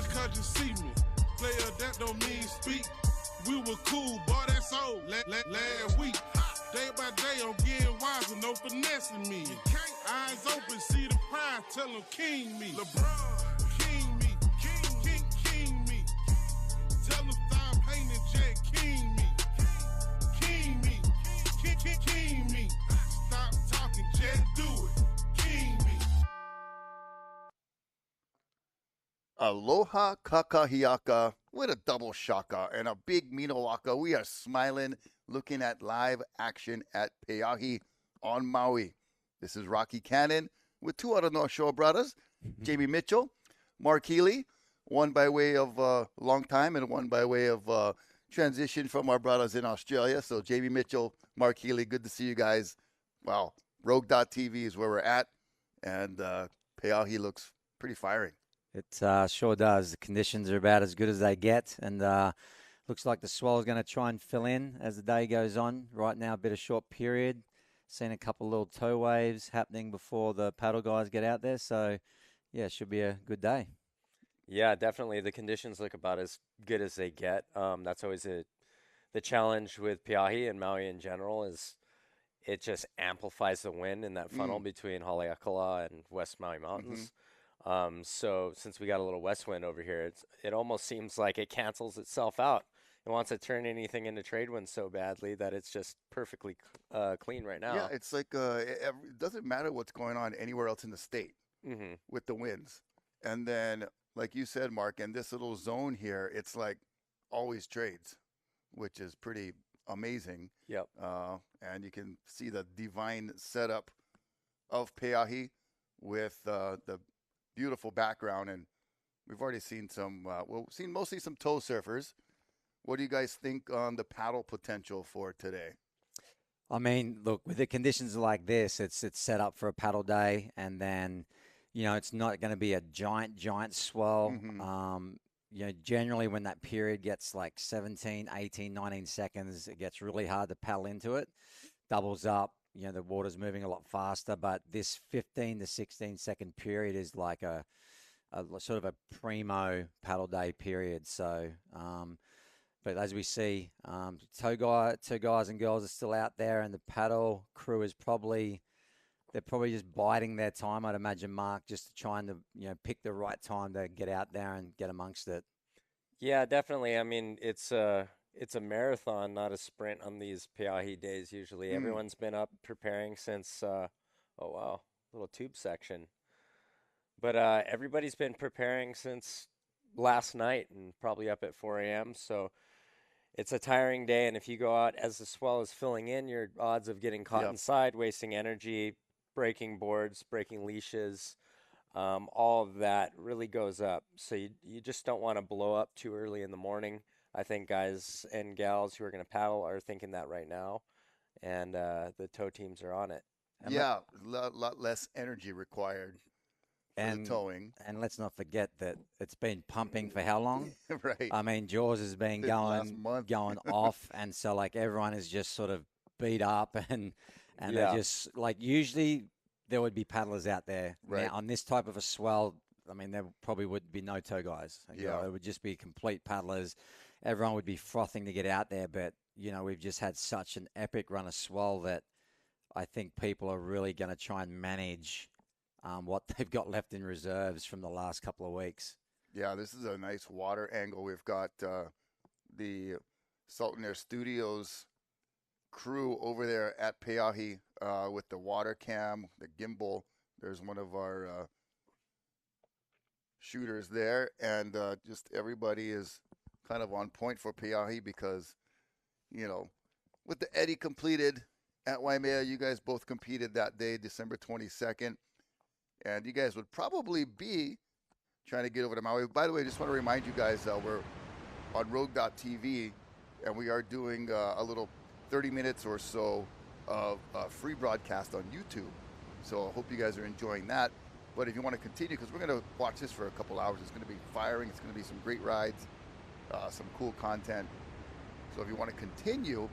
just cause you see me. Player, that don't mean speak. We were cool, boy, that's old. Last week. Day by day, I'm getting wiser, no finessing me. Eyes open, see the prize, tell them king me. LeBron, king me. King me. Tell them stop hating, Jack, king me. King me. King me. Stop talking, Jack, do it. King me. Aloha kakahiaka with a double shaka and a big minowaka. We are smiling, looking at live action at Pe'ahi on Maui. This is Rocky Cannon with two out of North Shore brothers, Jamie Mitchell, Mark Healey, one by way of long time and one by way of transition from our brothers in Australia. So Jamie Mitchell, Mark Healey, good to see you guys. Wow, Rogue.tv is where we're at, and Pe'ahi looks pretty firing. It sure does. The conditions are about as good as they get, and looks like the swell is going to try and fill in as the day goes on. Right now, a bit of short period. Seen a couple of little tow waves happening before the paddle guys get out there, so yeah, it should be a good day. Yeah, definitely. The conditions look about as good as they get. That's always the challenge with Pe'ahi and Maui in general is it just amplifies the wind in that funnel between Haleakala and West Maui Mountains. So since we got a little west wind over here, it almost seems like it cancels itself out. It wants to turn anything into trade wind so badly that it's just perfectly clean right now. Yeah, it's like it doesn't matter what's going on anywhere else in the state with the winds. And then, like you said, Mark, in this little zone here, it's like always trades, which is pretty amazing. Yep. And you can see the divine setup of Pe'ahi with the beautiful background. And we've already seen we've seen mostly some tow surfers. What do you guys think on the paddle potential for today? I mean, look, with the conditions like this, it's set up for a paddle day, and then, it's not going to be a giant swell. Generally when that period gets like 17, 18, 19 seconds, it gets really hard to paddle into it. Doubles up, the water's moving a lot faster, but this 15 to 16 second period is like a sort of a primo paddle day period. So, but as we see, tow guys and girls are still out there, and the paddle crew is they're probably just biding their time, I'd imagine, Mark, just trying to pick the right time to get out there and get amongst it. Yeah, definitely. I mean, it's a marathon, not a sprint on these Pe'ahi days. Usually, everyone's been up preparing since little tube section. But everybody's been preparing since last night and probably up at 4 a.m. So it's a tiring day, and if you go out as the swell is filling in, your odds of getting caught inside, wasting energy, breaking boards, breaking leashes, all of that really goes up. So you just don't want to blow up too early in the morning. I think guys and gals who are going to paddle are thinking that right now, and the tow teams are on it. Yeah, a lot less energy required. And towing. And let's not forget that it's been pumping for how long? Right. I mean, Jaws has been going off, and so like everyone is just sort of beat up, and they're just like, usually there would be paddlers out there. Right. Now, on this type of a swell, I mean, there probably would be no tow guys. It would just be complete paddlers. Everyone would be frothing to get out there, but we've just had such an epic run of swell that I think people are really going to try and manage what they've got left in reserves from the last couple of weeks. Yeah, this is a nice water angle. We've got the Sultan Air Studios crew over there at Pe'ahi with the water cam, the gimbal. There's one of our shooters there, and just everybody is kind of on point for Pe'ahi because, with the Eddie completed at Waimea, you guys both competed that day, December 22nd. And you guys would probably be trying to get over to Maui. By the way, I just want to remind you guys, we're on Rogue.tv, and we are doing a little 30 minutes or so of free broadcast on YouTube. So I hope you guys are enjoying that. But if you want to continue, because we're going to watch this for a couple hours, it's going to be firing. It's going to be some great rides, some cool content. So if you want to continue,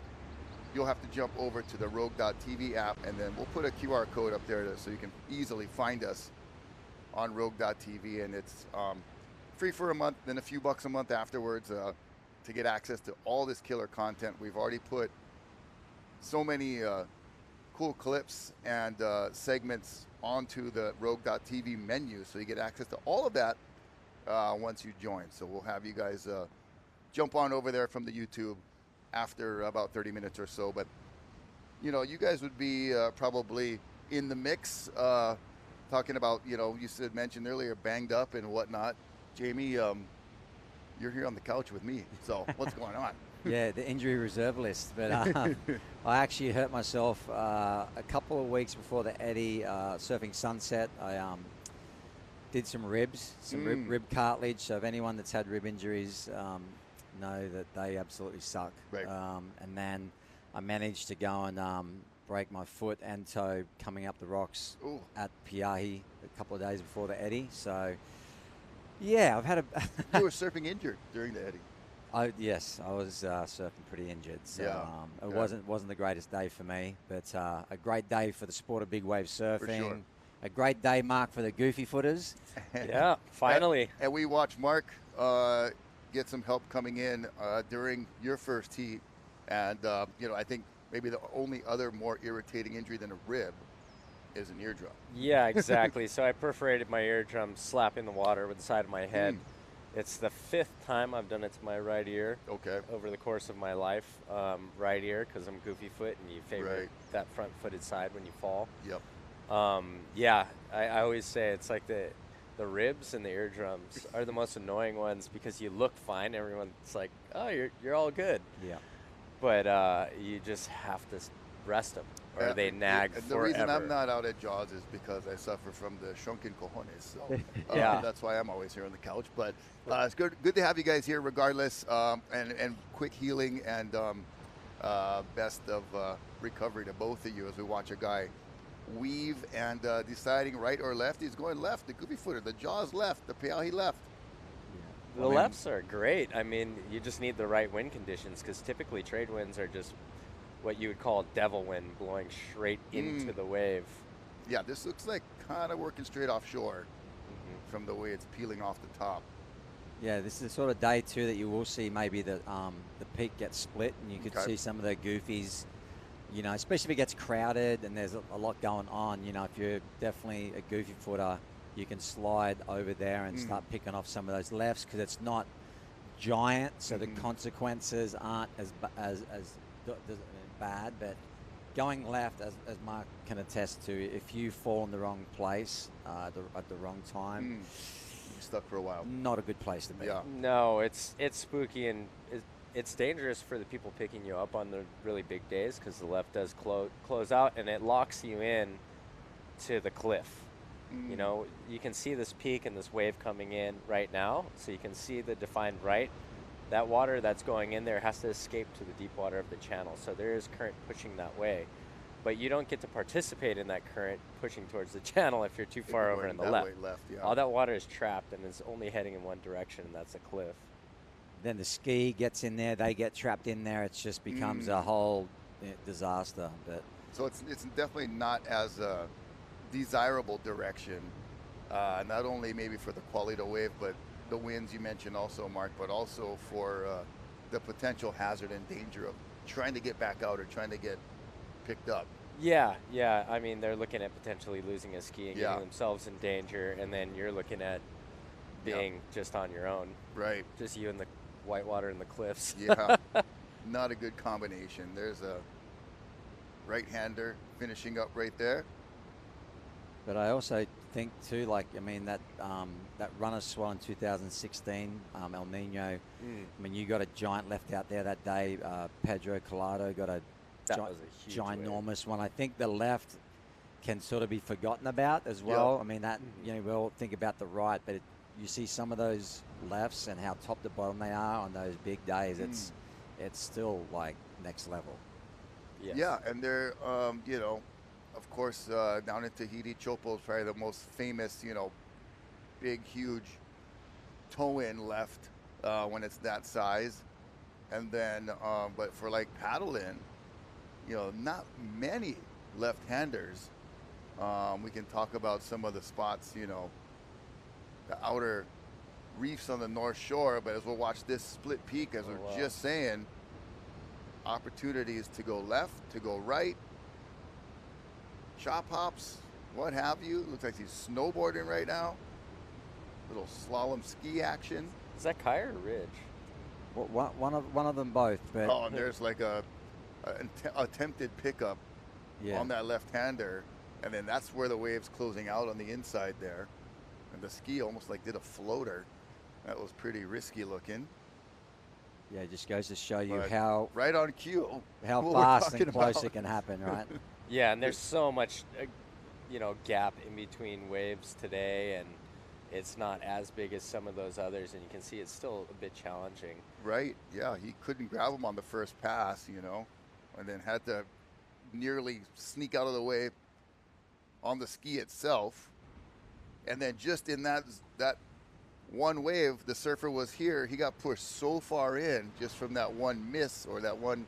you'll have to jump over to the Rogue.tv app, and then we'll put a QR code up there so you can easily find us on Rogue.tv. And it's free for a month, then a few bucks a month afterwards to get access to all this killer content. We've already put so many cool clips and segments onto the Rogue.tv menu, so you get access to all of that once you join. So we'll have you guys jump on over there from the YouTube after about 30 minutes or so. But, you know, you guys would be probably in the mix talking about, you know, you mentioned earlier banged up and whatnot. Jamie, you're here on the couch with me, so what's going on? Yeah, the injury reserve list. But I actually hurt myself a couple of weeks before the Eddie surfing Sunset. I did some ribs, rib cartilage. So if anyone that's had rib injuries know that they absolutely suck. Right. And then I managed to go and break my foot and toe coming up the rocks at Peahi a couple of days before the Eddie. So yeah, I've had a. You were surfing injured during the Eddie. Yes, I was surfing pretty injured. So Yeah. it wasn't the greatest day for me, but a great day for the sport of big wave surfing. For sure. A great day, Mark, for the goofy footers. Yeah, finally. And we watched Mark get some help coming in during your first heat. And, you know, I think maybe the only other more irritating injury than a rib is an eardrum. Yeah, exactly. So I perforated my eardrum slapping the water with the side of my head. It's the 5th time I've done it to my right ear. Okay. Over the course of my life. Right ear, because I'm goofy foot, and you favor that front-footed side when you fall. Yep. Yeah, I always say it's like the ribs and the eardrums are the most annoying ones because you look fine. Everyone's like, oh, you're all good. Yeah. But you just have to rest them, or they nag forever. The reason I'm not out at Jaws is because I suffer from the shrunken cojones. So yeah, that's why I'm always here on the couch. But it's good to have you guys here regardless, and quick healing and best of recovery to both of you as we watch a guy weave and deciding right or left. He's going left, the goofy footer. The Jaws left, the Peahi left. The lefts are great. I mean, you just need the right wind conditions, because typically trade winds are just what you would call devil wind, blowing straight into the wave. Yeah, this looks like kind of working straight offshore from the way it's peeling off the top. Yeah, this is the sort of day too that you will see maybe the peak gets split, and you could see some of the goofies. You know, especially if it gets crowded and there's a lot going on. You know, if you're definitely a goofy footer, you can slide over there and start picking off some of those lefts, because it's not giant, so the consequences aren't as bad. But going left, as Mark can attest to, if you fall in the wrong place at the wrong time, you're stuck for a while. Not a good place to be. Yeah. No, it's spooky, and it's dangerous for the people picking you up on the really big days, because the left does close out, and it locks you in to the cliff. You know, you can see this peak and this wave coming in right now, so you can see the defined right. That water that's going in there has to escape to the deep water of the channel, so there is current pushing that way. But you don't get to participate in that current pushing towards the channel if you're too far over in the left. All that water is trapped and is only heading in one direction, and that's a cliff. Then the ski gets in there, they get trapped in there. It just becomes a whole disaster. But so it's definitely not as a desirable direction, not only maybe for the quality of the wave, but the winds you mentioned also, Mark, but also for the potential hazard and danger of trying to get back out or trying to get picked up. Yeah. I mean, they're looking at potentially losing a ski and getting themselves in danger, and then you're looking at being just on your own. Right. Just you and the whitewater and the cliffs. Yeah. Not a good combination. There's a right-hander finishing up right there. But I also think too, like, I mean, that runner swell in 2016, El Nino. I mean, you got a giant left out there that day. Pedro Collado got a ginormous one. I think the left can sort of be forgotten about as well. Yep. I mean, that you know, we'll think about the right, but you see some of those lefts and how top to bottom they are on those big days. It's still like next level. Yes. Yeah, and they're you know, of course, down in Tahiti, Chopo is probably the most famous, you know, big, huge toe-in left when it's that size. And then, but for like paddle-in, you know, not many left-handers. We can talk about some of the spots, you know, the outer reefs on the North Shore, but as we'll watch this split peak, as we're just saying, opportunities to go left, to go right, chop hops, what have you. Looks like he's snowboarding right now. Little slalom ski action. Is that Kai or Ridge? Well, one of them both. But oh, and there's like a attempted pickup on that left-hander, and then that's where the wave's closing out on the inside there. And the ski almost like did a floater. That was pretty risky looking. Yeah, it just goes to show you But how right on cue, how what fast we're and close talking it can happen, right? Yeah, and there's so much, gap in between waves today, and it's not as big as some of those others, and you can see it's still a bit challenging. Right, yeah, he couldn't grab him on the first pass, and then had to nearly sneak out of the way on the ski itself. And then just in that one wave, the surfer was here, he got pushed so far in just from that one miss, or that one,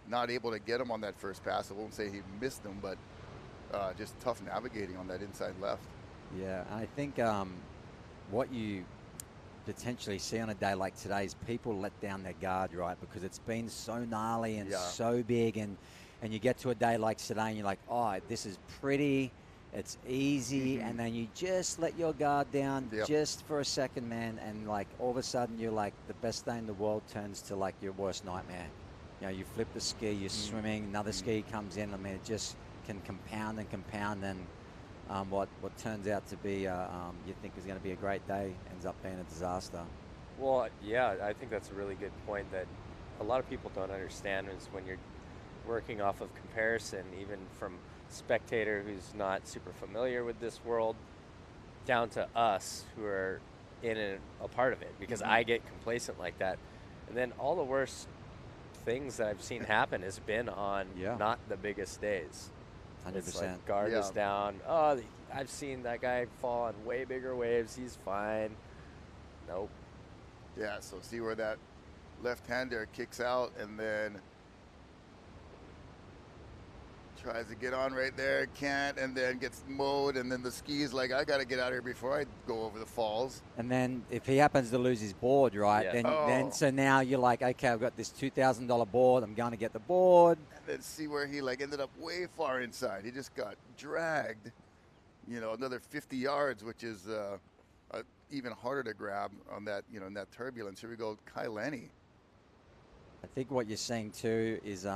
not able to get him on that first pass. I won't say he missed him, but just tough navigating on that inside left. Yeah, and I think what you potentially see on a day like today is people let down their guard, right? Because it's been so gnarly and so big, and you get to a day like today and you're like, oh, this is pretty, it's easy, and then you just let your guard down just for a second, man, and like all of a sudden you're like, the best day in the world turns to like your worst nightmare. You flip the ski, you're swimming, another ski comes in. I mean, it just can compound and compound, and what turns out to be you think is going to be a great day ends up being a disaster. Well, yeah, I think that's a really good point that a lot of people don't understand is when you're working off of comparison, even from a spectator who's not super familiar with this world down to us who are in a part of it, because I get complacent like that. And then all the worst things that I've seen happen has been on not the biggest days. 100%. It's like guard is down. Oh, I've seen that guy fall on way bigger waves. He's fine. Nope. Yeah, so see where that left-hander kicks out and then tries to get on right there, can't, and then gets mowed, and then the ski's like, I got to get out of here before I go over the falls. And then if he happens to lose his board, right, then so now you're like, okay, I've got this $2,000 board, I'm going to get the board. And then see where he like ended up way far inside. He just got dragged, another 50 yards, which is even harder to grab on that, in that turbulence. Here we go, Kai Lenny. I think what you're seeing too is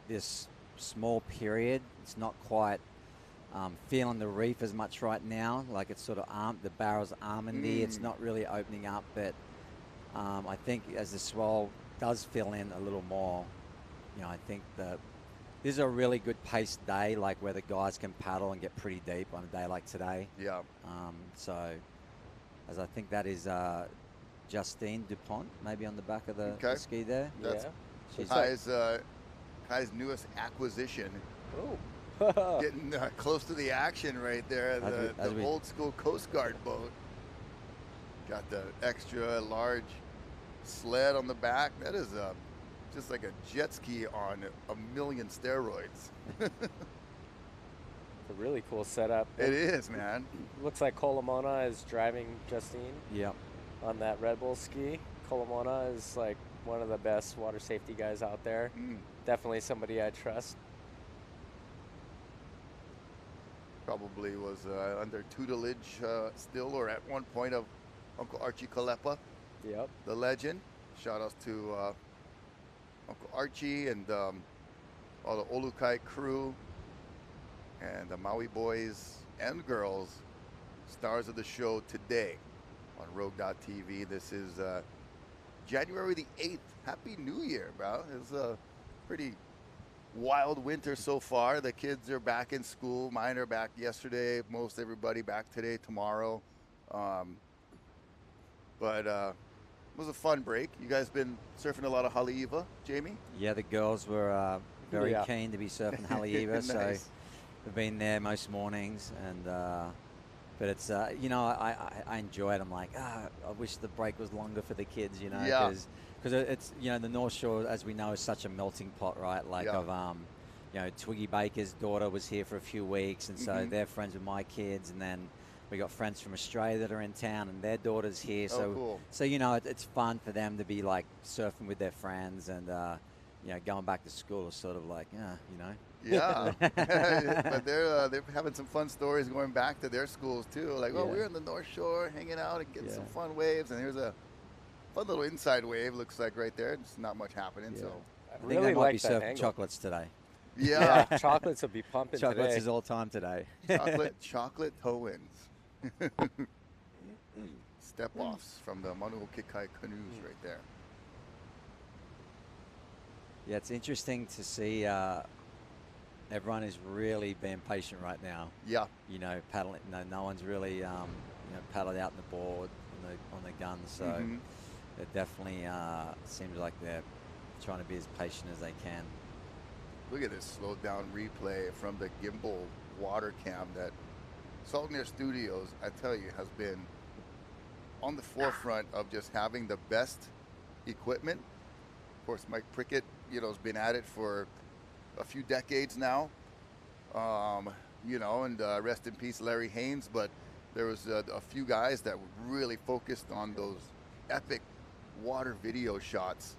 this small period. It's not quite feeling the reef as much right now. Like it's sort of the barrel's almondy. It's not really opening up, but I think as the swell does fill in a little more, I think that this is a really good paced day, like where the guys can paddle and get pretty deep on a day like today. Yeah. So as I think that is Justine Dupont, maybe on the back of the ski there. That's She's Kai's newest acquisition. Oh. Getting close to the action right there. The old school Coast Guard boat. Got the extra large sled on the back. That is just like a jet ski on a million steroids. It's a really cool setup. It is, man. Looks like Kolomona is driving Justine. Yep. On that Red Bull ski. Kolomona is like one of the best water safety guys out there. Definitely somebody I trust. Probably was under tutelage still, or at one point, of Uncle Archie Kalepa. Yep. The legend. Shout outs to Uncle Archie and all the Olukai crew and the Maui boys and girls, stars of the show today on Rogue.tv. This is January the 8th. Happy New Year, bro. It's a pretty wild winter so far. The kids are back in school. Mine are back yesterday. Most everybody back today, tomorrow. But it was a fun break. You guys been surfing a lot of Haleiwa, Jamie? Yeah, the girls were very keen to be surfing Haleiwa, Nice. so we've been there most mornings. And but it's I enjoy it. I'm like, I wish the break was longer for the kids, because it's the North Shore, as we know, is such a melting pot, right? Like of Twiggy Baker's daughter was here for a few weeks, and so they're friends with my kids, and then We got friends from Australia that are in town, and their daughter's here. Oh, So, cool. so you know, it's fun for them to be like surfing with their friends, and you know, going back to school is sort of like, you know. Yeah, but they're having some fun stories going back to their schools too. Like, oh, Yeah. we're on the North Shore hanging out and getting Yeah. some fun waves, and here's a fun little inside wave. Looks like right there. It's not much happening. Yeah. So, I I think really they might like be that serving angle. chocolates today. yeah, Yeah, chocolates will be pumping Chocolates today. is all time today. chocolate toe-ins. Step offs from the Manuhokikai canoes right there. Yeah, it's interesting to see everyone is really being patient right now. Yeah, You know, paddling. No one's really you know, paddled out the board on the gun. So Mhm. it definitely seems like they're trying to be as patient as they can. look at this slowed down replay from the gimbal water cam that Salt and Air Studios, I tell you, has been on the forefront of just having the best equipment. Of course, Mike Prickett, you know, has been at it for a few decades now. You know, and rest in peace, Larry Haynes. But there was a few guys that really focused on those epic water video shots.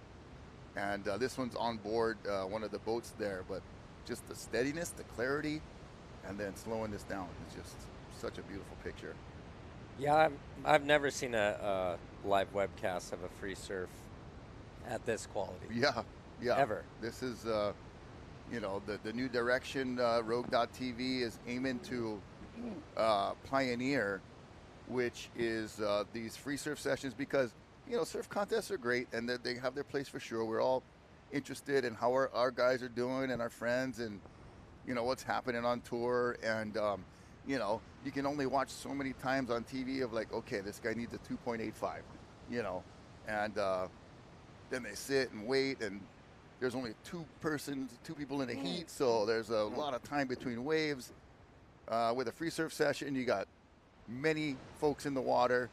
And this one's on board one of the boats there, but just the steadiness, the clarity, and then slowing this down is just such a beautiful picture. Yeah, I've never seen a live webcast of a free surf at this quality. Yeah, yeah. Ever. This is, you know, the new direction Rogue.tv is aiming to pioneer, which is these free surf sessions, because, you know, surf contests are great and they have their place for sure. We're all interested in how our guys are doing and our friends and, you know, what's happening on tour. And, you know, you can only watch so many times on TV of like, okay, this guy needs a 2.85, you know, and then they sit and wait, and there's only two people in a heat, so there's a lot of time between waves. With a free surf session, you got many folks in the water,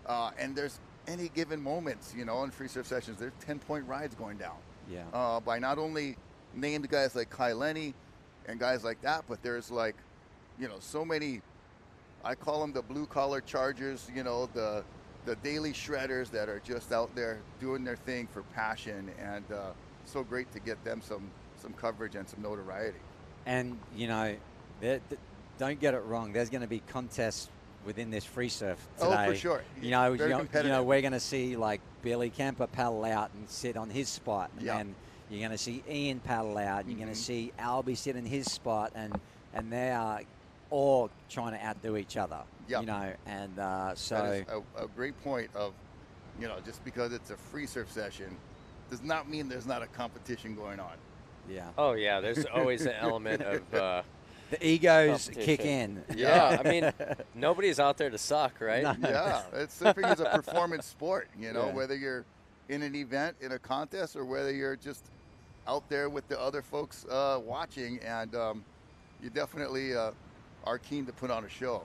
and there's any given moments, you know, in free surf sessions, there's 10-point rides going down. Yeah. By not only named guys like Kai Lenny and guys like that, but there's like, you know, so many, I call them the blue collar chargers, you know, the daily shredders that are just out there doing their thing for passion, and so great to get them some coverage and some notoriety. And, you know, don't get it wrong. There's going to be contests within this free surf today. Oh, for sure. You know, Very you competitive. know, we're going to see like Billy Kemper paddle out and sit on his spot, and Yeah. then you're going to see Ian paddle out. You're going to see Albie sit in his spot, and they are all trying to outdo each other. Yeah. You know, and so That is a great point of, you know, just because it's a free surf session does not mean there's not a competition going on. yeah, Oh yeah, there's always an element of the egos kick competition. in. Yeah, I mean, nobody's out there to suck, right? No. Yeah, surfing is a performance sport, you know, Yeah. whether you're in an event, in a contest, or whether you're just out there with the other folks watching, and you definitely are keen to put on a show.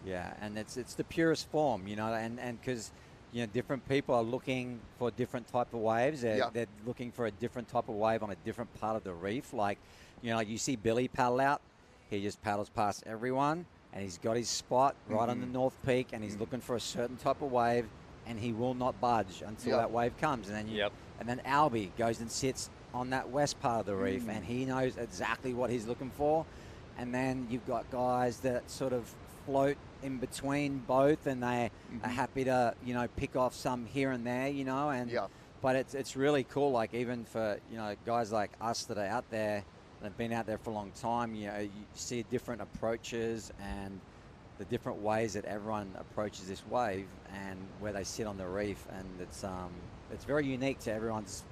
Yeah, and it's the purest form, you know, and because, you know, different people are looking for different type of waves. They're looking for a different type of wave on a different part of the reef. Like, you know, like you see Billy paddle out, he just paddles past everyone, and he's got his spot right on the North Peak, and he's looking for a certain type of wave, and he will not budge until that wave comes. And then and then Albie goes and sits on that west part of the reef, and he knows exactly what he's looking for. And then you've got guys that sort of float in between both, and they are happy to, you know, pick off some here and there, you know, and but it's really cool, like even for, you know, guys like us that are out there and have been out there for a long time, you know, you see different approaches and the different ways that everyone approaches this wave and where they sit on the reef, and it's very unique to everyone's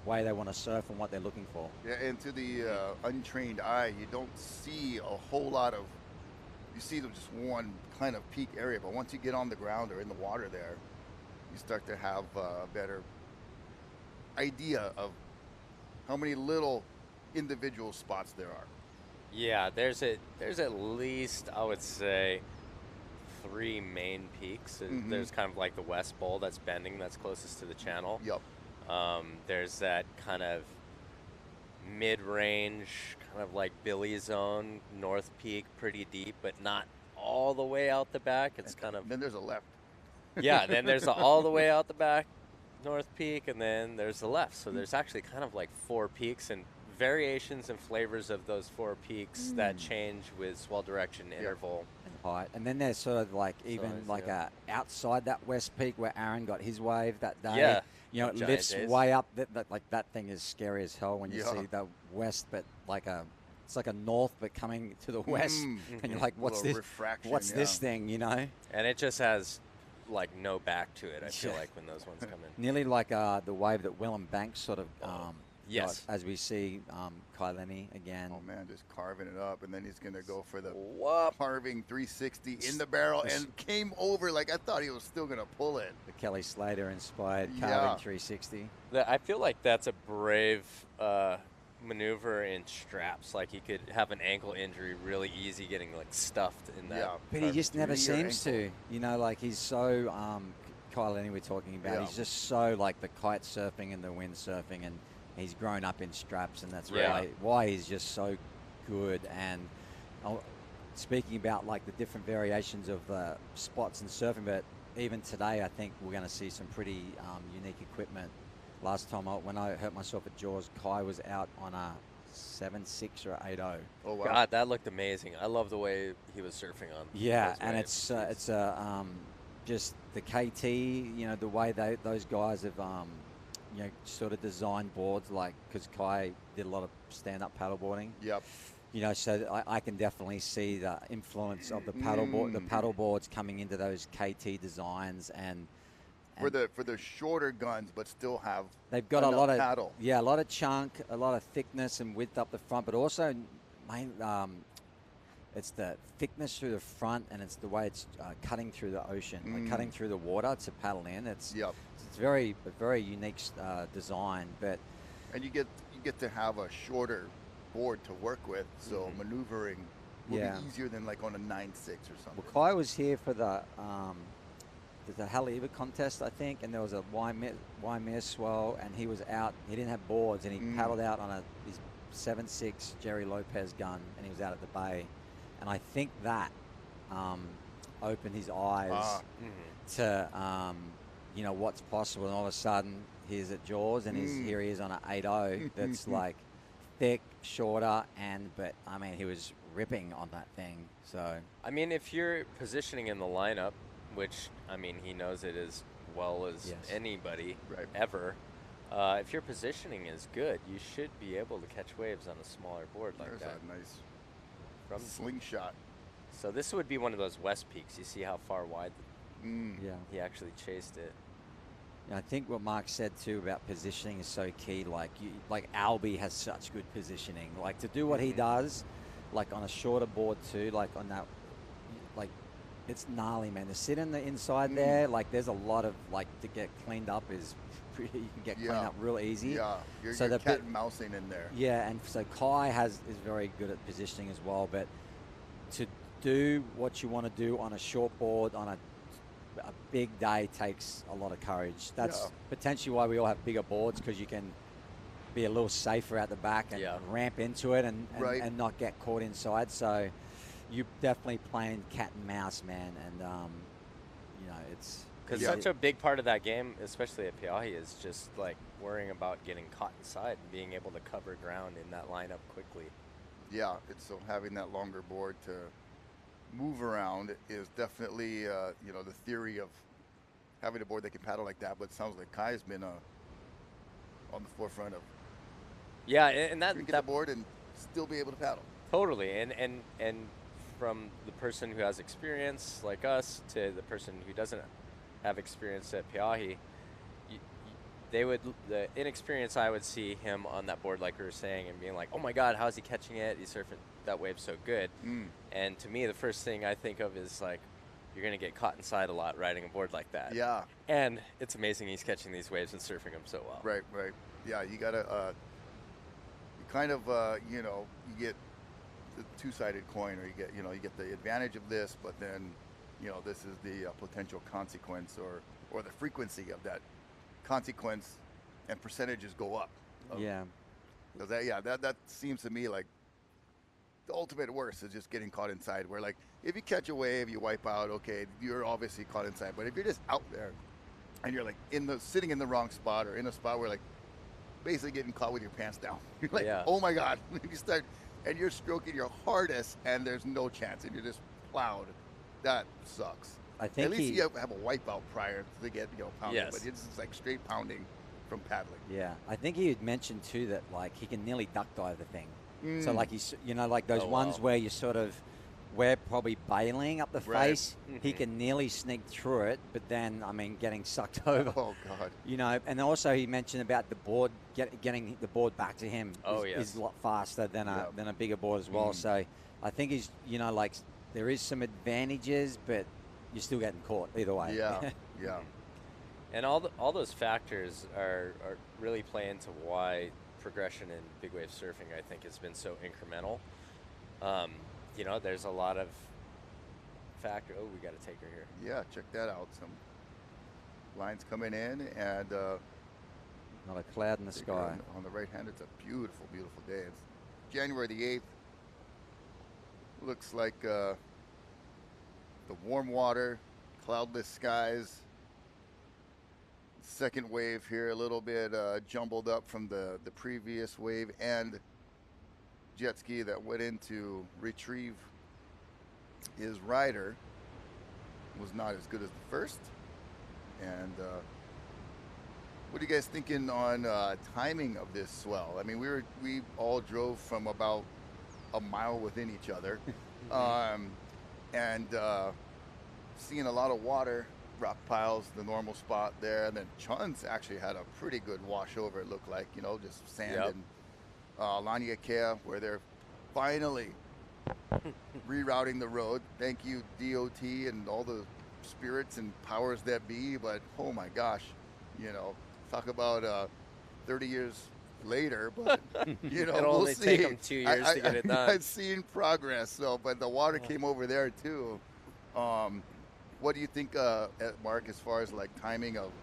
way they want to surf and what they're looking for. Yeah, and to the untrained eye, you don't see a whole lot of, you see just one kind of peak area, but once you get on the ground or in the water there, you start to have a better idea of how many little individual spots there are. Yeah, there's at least, I would say, 3 main peaks. There's kind of like the West Bowl that's bending, that's closest to the channel. Yep. There's that kind of mid-range, kind of like Billy Zone, North Peak, pretty deep, but not all the way out the back. It's kind of Then there's a left. yeah. Then there's all the way out the back, North Peak, and then there's the left. So there's actually kind of like 4 peaks and variations and flavors of those 4 peaks that change with swell direction interval. Height. And then there's sort of like even Size, like yeah. outside that west peak where Aaron got his wave that day. Yeah. You know, it Giant lifts days. way up. That thing is scary as hell when you Yeah. see the west, but it's like a north, but coming to the west, and you're like, what's Little this? refraction, What's this thing? You know, And it just has like no back to it. I feel Yeah. like when those ones come in. nearly like the wave that Willem Banks sort of. Yes. got, as we see Kai Lenny again. Oh man, just carving it up, and then he's gonna go for the Whoop. carving 360 in the barrel, and came over like I thought he was still gonna pull it. The Kelly Slater inspired Yeah. carving 360. I feel like that's a brave maneuver in straps. Like he could have an ankle injury really easy getting like stuffed in that. Yeah. But he just never Between your seems to. You know, like he's so Kyle Lenny we're talking about. Yeah. He's just so like the kite surfing and the wind surfing, and he's grown up in straps, and that's Yeah. why he's just so good. And speaking about like the different variations of spots and surfing, but even today I think we're going to see some pretty unique equipment. Last time when I hurt myself at Jaws, Kai was out on a 7.6 or 8.0. Oh wow. God, that looked amazing. I love the way he was surfing on. Yeah, those and waves. it's just the KT, you know, the way those guys have you know, sort of designed boards, like, because Kai did a lot of stand-up paddleboarding. Yep. You know, so I can definitely see the influence of the paddle boards coming into those KT designs, and For the shorter guns, but still have they've got a enough lot of paddle. a lot of chunk, a lot of thickness and width up the front, but also it's the thickness through the front, and it's the way it's cutting through the ocean, like cutting through the water to paddle in. It's Yep. it's a very unique design, but And you get to have a shorter board to work with, so maneuvering will Yeah. be easier than like on a 9.6 or something. well, Kai was here for the Haleiwa contest, I think, and there was a Waimea swell, and he was out. He didn't have boards, and he paddled out on his 7.6 Jerry Lopez gun, and he was out at the bay. And I think that opened his eyes to you know, what's possible. And all of a sudden, he's at Jaws, and here he is on an 8.0 that's like thick, shorter, but I mean, he was ripping on that thing. So I mean, if you're positioning in the lineup, which I mean, he knows it as well as Yes. anybody Right. ever. If your positioning is good, you should be able to catch waves on a smaller board like There's that. a nice From slingshot. so this would be one of those west peaks. You see how far wide yeah. he actually chased it. I think what Mark said too about positioning is so key. Like Albie has such good positioning. Like to do what he does, like on a shorter board too, like on that, like it's gnarly, man. To sit in the inside there, like there's a lot of like to get cleaned up is pretty. You can get cleaned up real easy. Yeah, you're So the cat and mousing in there. Yeah, and so Kai is very good at positioning as well. But to do what you want to do on a short board on a big day takes a lot of courage. That's potentially why we all have bigger boards, because you can be a little safer at the back and ramp into it and not get caught inside. So you're definitely playing cat and mouse, man. And you know, it's Because such a big part of that game, especially at Pe'ahi, is just like worrying about getting caught inside and being able to cover ground in that lineup quickly. Yeah, it's so having that longer board to move around is definitely you know, the theory of having a board that can paddle like that. But it sounds like Kai's been on the forefront of And that get the board and still be able to paddle. Totally, and from the person who has experience like us to the person who doesn't have experience at Pe'ahi, the inexperience, I would see him on that board like we were saying and being like, oh my God, how's he catching it? He's surfing that wave so good. And to me, the first thing I think of is like, you're going to get caught inside a lot riding a board like that. Yeah. And it's amazing he's catching these waves and surfing them so well. Right. Yeah, you got to, you kind of, you know, you get the two-sided coin, or you get the advantage of this, but then, you know, this is the potential consequence or the frequency of that consequence, and percentages go up. yeah. Because that seems to me like the ultimate worst is just getting caught inside. Where like if you catch a wave, you wipe out. Okay, you're obviously caught inside. But if you're just out there and you're like sitting in the wrong spot or in a spot where like basically getting caught with your pants down, you're like, oh my God, you start and you're stroking your hardest and there's no chance and you're just plowed. That sucks. I think at least you have a wipeout prior to get pounded, Yes. but it's just like straight pounding from paddling. Yeah, I think he had mentioned too that like he can nearly duck dive the thing. So like he's, like those ones where you sort of, we're probably bailing up the face. He can nearly sneak through it, but then I mean getting sucked over. Oh God. And also he mentioned about the board getting the board back to him is a lot faster than a bigger board as well. So I think he's like there is some advantages, but you're still getting caught either way. Yeah, yeah. And all those factors are really play into why progression in big wave surfing, I think, has been so incremental. There's a lot of factor. Oh, we got to take her here. Yeah, check that out. Some lines coming in, and Not a cloud in the sky. on the right hand, it's a beautiful, beautiful day. It's January the 8th. Looks like the warm water, cloudless skies. Second wave here, a little bit jumbled up from the previous wave, and jet ski that went in to retrieve his rider was not as good as the first. And what are you guys thinking on timing of this swell? I mean, we all drove from about a mile within each other, and seeing a lot of water. Rock piles, the normal spot there, and then Chun's actually had a pretty good wash over, it looked like, just sand and Laniakea, where they're finally rerouting the road. Thank you, DOT, and all the spirits and powers that be, but oh my gosh, talk about 30 years later, but It'll we'll only see. take them 2 years to get it done. I've seen progress, but the water came over there too. What do you think, Mark, as far as like timing of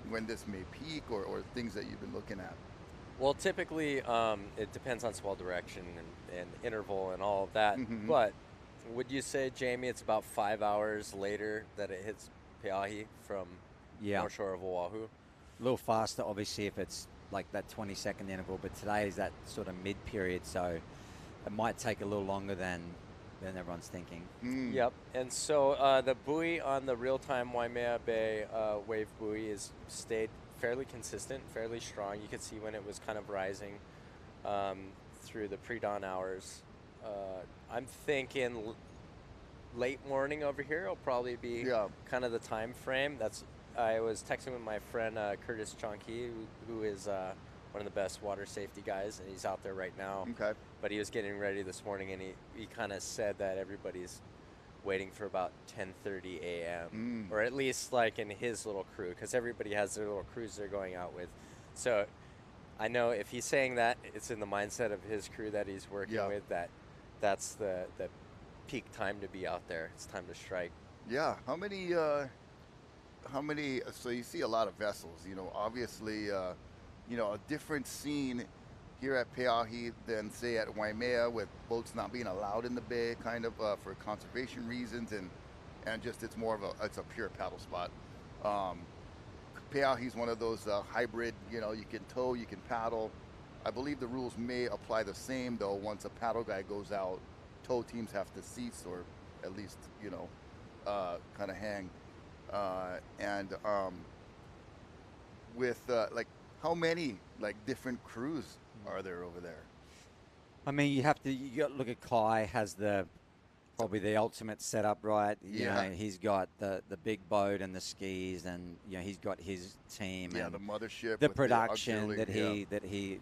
when this may peak or things that you've been looking at? Well, typically it depends on swell direction and interval and all of that. But would you say, Jamie, it's about 5 hours later that it hits Pe'ahi from North Shore of Oahu? A little faster, obviously, if it's like that 20-second interval, but today is that sort of mid-period, so it might take a little longer than everyone's thinking. Yep. And so the buoy on the real-time Waimea Bay wave buoy is stayed fairly consistent, fairly strong. You could see when it was kind of rising through the pre-dawn hours. I'm thinking late morning over here will probably be kind of the time frame. I was texting with my friend Curtis Chonky, who is one of the best water safety guys, and he's out there right now. Okay. But he was getting ready this morning, and he kind of said that everybody's waiting for about 10:30 a.m. Or at least like in his little crew, because everybody has their little crews they're going out with. So I know if he's saying that, it's in the mindset of his crew that he's working with, that's the peak time to be out there. It's time to strike. Yeah. How many, so you see a lot of vessels, obviously, a different scene here at Pe'ahi than say at Waimea, with boats not being allowed in the bay kind of for conservation reasons, and just it's more of it's a pure paddle spot. Pe'ahi's one of those hybrid, you can tow, you can paddle. I believe the rules may apply the same though. Once a paddle guy goes out, tow teams have to cease or at least, kind of hang. With like, how many like different crews are there over there? I mean, you got to look at Kai has probably the ultimate setup, right? You know, he's got the big boat and the skis, and he's got his team. Yeah, and the mothership, the with production the he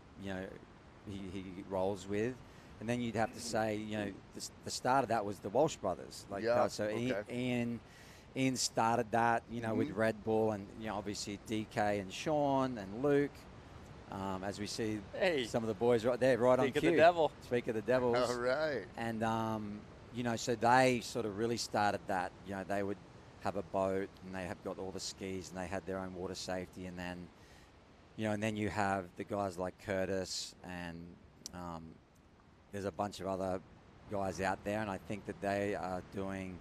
rolls with. And then you'd have to say, the start of that was the Walsh brothers. Ian started that, with Red Bull, and obviously DK and Sean and Luke. As we see some of the boys right there, right on cue. Speak of the devil. Speak of the devils. All right. And so they sort of really started that. They would have a boat, and they have got all the skis, and they had their own water safety, and then, and then you have the guys like Curtis, and there's a bunch of other guys out there, and I think that they are doing,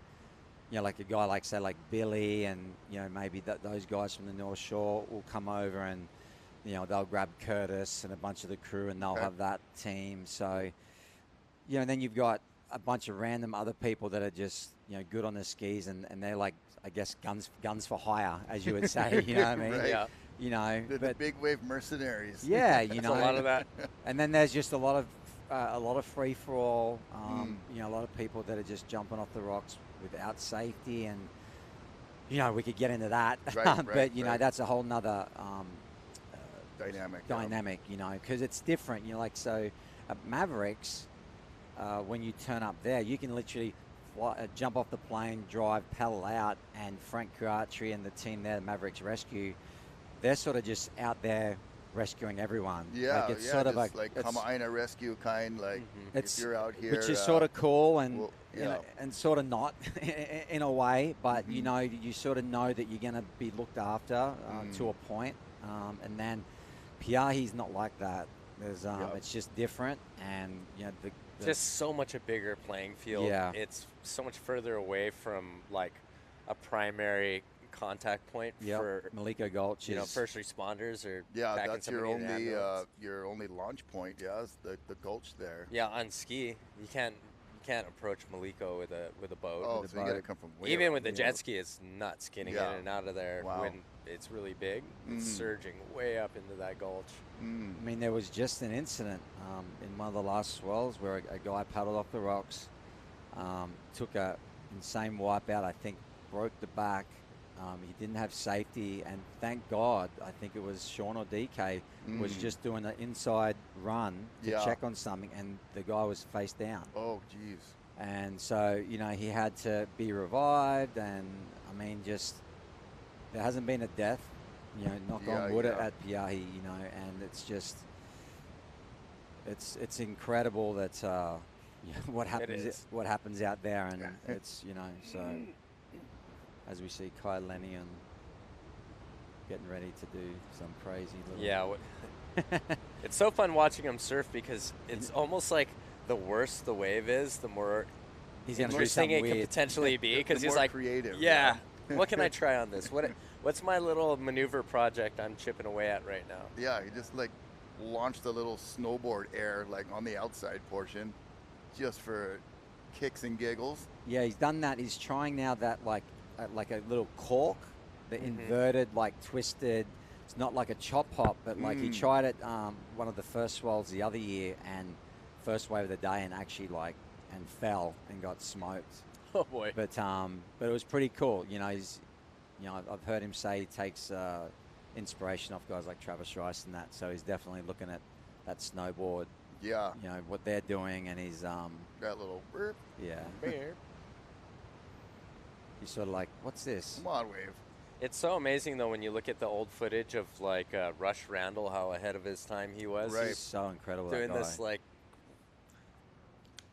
you know, like a guy like, say, like Billy, and, you know, maybe those guys from the North Shore will come over and, you know, they'll grab Curtis and a bunch of the crew, and they'll have that team. So, you know, and then you've got a bunch of random other people that are just, you know, good on the skis, and they're like, I guess, guns for hire, as you would say, you know what I mean? Right. Yeah. You know, The big wave mercenaries. yeah, you know, a lot of that. And then there's just a lot of free for all. You know, a lot of people that are just jumping off the rocks without safety, and, you know, we could get into that. Right, but you know, that's a whole nother dynamic. You know, because it's different. You know, like, so at Mavericks, when you turn up there, you can literally jump off the plane, drive, paddle out, and Frank Curatri and the team there, Mavericks Rescue, they're sort of just out there rescuing everyone. Yeah, like, it's sort of like Kamaina rescue kind, like if you're out here. Which is sort of cool, and well, you know, and sort of not in a way, but you know, you sort of know that you're going to be looked after to a point, and then Pe'ahi's not like that. There's it's just different, and, you know, just so much a bigger playing field. Yeah. It's so much further away from, like, a primary contact point for Maliko Gulch, you know, first responders or that's your only launch point. Yeah, is the gulch there. Yeah, on ski you can't approach Maliko with a boat. Oh, so you gotta come from way even up. with the jet ski, it's nuts getting in and out of there when it's really big. It's surging way up into that gulch. I mean, there was just an incident in one of the last swells where a guy paddled off the rocks, took a insane wipeout. I think broke the back. He didn't have safety, and thank God, I think it was Sean or DK was just doing an inside run to check on something, and the guy was face down. Oh, jeez. And so, you know, he had to be revived, and, I mean, just there hasn't been a death, you know, knock on wood at Pe'ahi, you know, and it's just it's incredible that what happens out there, and it's, you know, so. As we see Kai Lenny and getting ready to do some crazy little... Yeah. It's so fun watching him surf, because it's almost like the worse the wave is, the more he's going to do interesting something it could weird. potentially be, because he's more like, creative. yeah, what can I try on this? What's my little maneuver project I'm chipping away at right now? Yeah, he just, like, launched a little snowboard air, like, on the outside portion, just for kicks and giggles. Yeah, he's done that. He's trying now that, like a little cork, the inverted, like, twisted. It's not like a chop hop, but like he tried it one of the first swells the other year, and first wave of the day, and actually and fell and got smoked. Oh boy! But it was pretty cool. You know, I've heard him say he takes inspiration off guys like Travis Rice and that. So he's definitely looking at that snowboard. Yeah. You know what they're doing, and he's that little burp. Yeah. He's sort of like, what's this? Come on, wave. It's so amazing, though, when you look at the old footage of, like, Rush Randall, how ahead of his time he was. Right. He's so incredible. Doing that guy. this, like,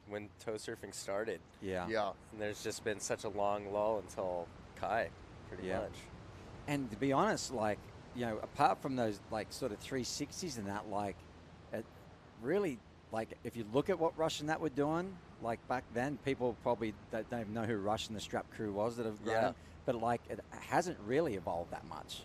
when toe surfing started. Yeah. Yeah. And there's just been such a long lull until Kai, pretty much. And to be honest, like, you know, apart from those, like, sort of 360s and that, like, it really, like, if you look at what Rush and that were doing, like, back then, people probably don't even know who Rush and the Strap crew was that have grown. Yeah. But, like, it hasn't really evolved that much.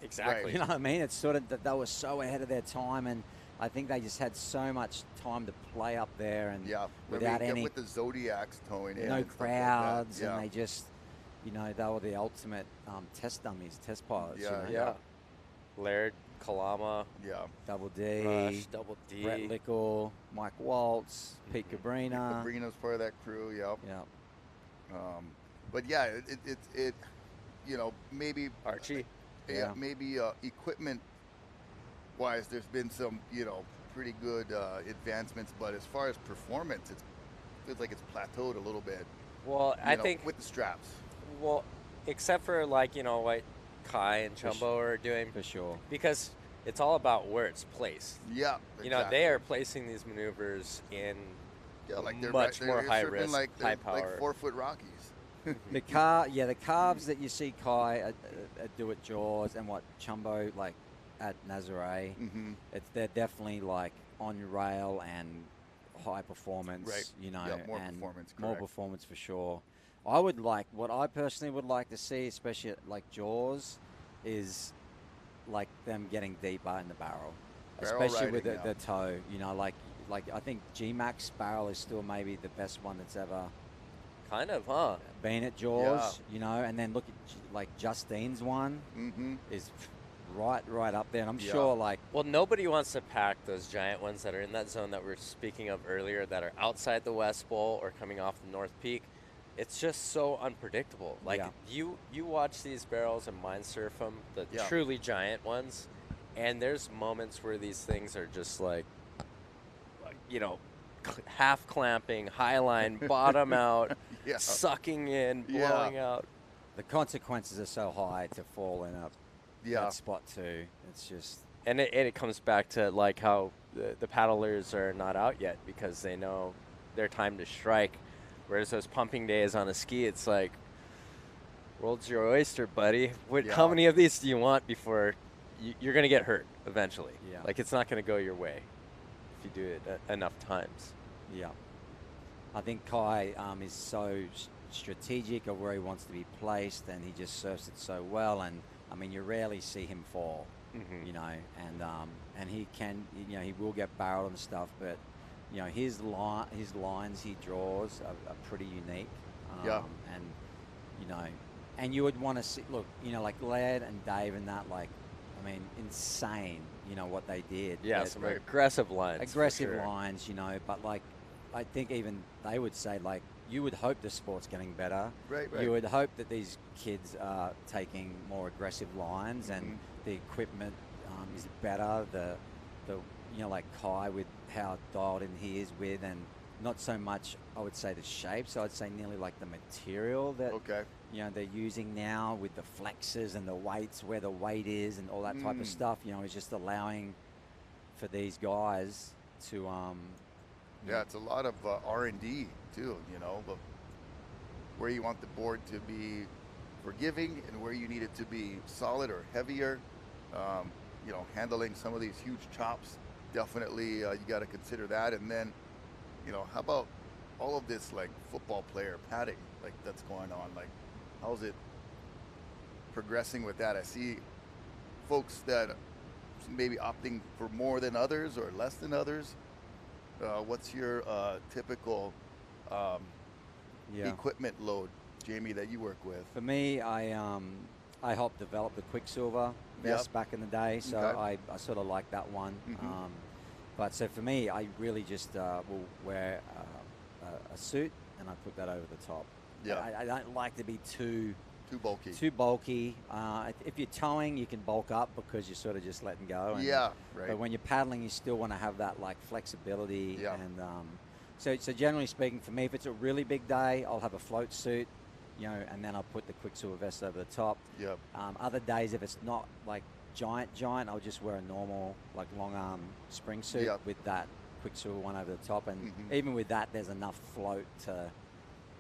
Exactly. Right. You know what I mean? It's sort of that they were so ahead of their time, and I think they just had so much time to play up there, and without any with the Zodiacs towing in, no and crowds, stuff like that. and they just, you know, they were the ultimate test dummies, test pilots. Yeah, you know? Laird, Kalama, Double D, Rush, Double D, Brett Lickle, Mike Waltz, Pete Cabrina. Cabrina's part of that crew. Yep. Yeah. But yeah, it you know, maybe Archie. Yeah, maybe equipment wise, there's been some, you know, pretty good advancements, but as far as performance, it feels like it's plateaued a little bit. Well, I think with the straps. Well, except for, like, you know, what Kai and Chumbo are doing, for sure, because it's all about where it's placed. Yeah, you know, they are placing these maneuvers in like they're much more high risk, high power, like 4-foot Rockies. the calves that you see Kai do at Jaws, and what Chumbo like at Nazare, they're definitely like on rail and high performance, Right. you know, Yeah, more and performance, more correct. performance for sure. What I personally would like to see, especially at, like Jaws, is like them getting deeper in the barrel, Barrel especially with riding, the toe. You know, like I think G-Max barrel is still maybe the best one that's ever Kind of, huh? been at Jaws. You know, and then look at like Justine's one is right up there, and I'm sure like Well, nobody wants to pack those giant ones that are in that zone that we were speaking of earlier that are outside the West Bowl or coming off the North Peak. It's just so unpredictable. Like, you watch these barrels and mind surf them, the truly giant ones, and there's moments where these things are just like you know, half clamping, high line, bottom out, sucking in, blowing out. the consequences are so high to fall in that spot too. It's just and it comes back to like how the paddlers are not out yet because they know their time to strike. Whereas those pumping days on a ski, it's like, world's your oyster, buddy. How many of these do you want before you're going to get hurt eventually? Yeah. Like, it's not going to go your way if you do it enough times. Yeah. I think Kai is so strategic of where he wants to be placed, and he just surfs it so well. And, I mean, you rarely see him fall, you know, and he can, you know, he will get barreled and stuff, but you know, his lines he draws are pretty unique. And, you know, and you would want to see, look, you know, like Laird and Dave and that, like, I mean, insane, you know, what they did. Yeah, some aggressive lines. Aggressive lines, you know, but, like, I think even they would say, like, you would hope the sport's getting better. Right. You would hope that these kids are taking more aggressive lines and the equipment is better. The you know, like Kai with how dialed in he is with, and not so much, I would say, the shape. So I'd say nearly like the material that, you know, they're using now with the flexes and the weights, where the weight is and all that type of stuff, you know, is just allowing for these guys to, it's a lot of R&D too, you know, but where you want the board to be forgiving and where you need it to be solid or heavier, you know, handling some of these huge chops. Definitely, you got to consider that. And then, you know, how about all of this like football player padding, like that's going on? Like, how's it progressing with that? I see folks that maybe opting for more than others or less than others. What's your typical equipment load, Jamie, that you work with? For me, I helped develop the Quicksilver vest back in the day, so I sort of like that one. But so for me, I really just will wear a suit and I put that over the top. I don't like to be too bulky. Too bulky. If you're towing, you can bulk up because you're sort of just letting go. And, But when you're paddling, you still want to have that like flexibility. And so generally speaking, for me, if it's a really big day, I'll have a float suit, you know, and then I'll put the Quicksilver vest over the top. Other days, if it's not like giant, I'll just wear a normal like long arm spring suit with that Quicksilver one over the top. And even with that, there's enough float to,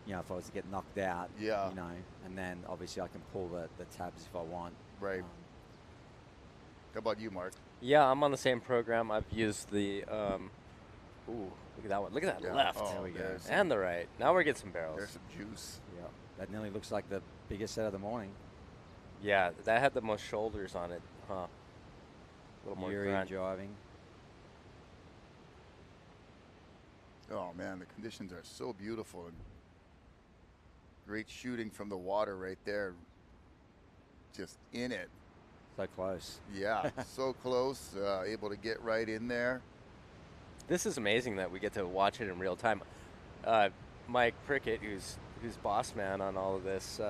you know, if I was to get knocked out, you know, and then obviously I can pull the tabs if I want. Right. How about you, Mark? Yeah, I'm on the same program. I've used the, ooh, look at that one. Look at that left. There we go. And the right. Now we're getting some barrels. There's some juice. Yeah. That nearly looks like the biggest set of the morning. Yeah, that had the most shoulders on it, huh? A little more grunt. driving. Oh, man, the conditions are so beautiful. And great shooting from the water right there. Just in it. So close. Yeah, so close. Able to get right in there. This is amazing that we get to watch it in real time. Mike Prickett, who's boss man on all of this,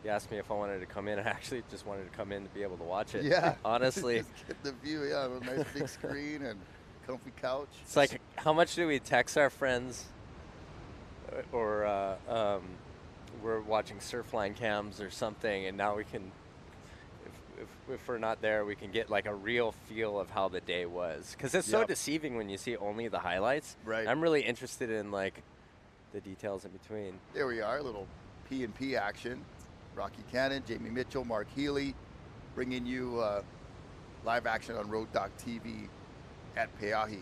he asked me if I wanted to come in. I actually just wanted to come in to be able to watch it. Yeah. Honestly. Just get the view, a nice big screen and comfy couch. It's like, how much do we text our friends or we're watching Surfline cams or something, and now we can, if we're not there, we can get like a real feel of how the day was. Because it's so deceiving when you see only the highlights. Right. I'm really interested in like the details in between. There we are, a little P&P action. Rocky Cannon, Jamie Mitchell, Mark Healey, bringing you live action on Road Doc TV at Pe'ahi.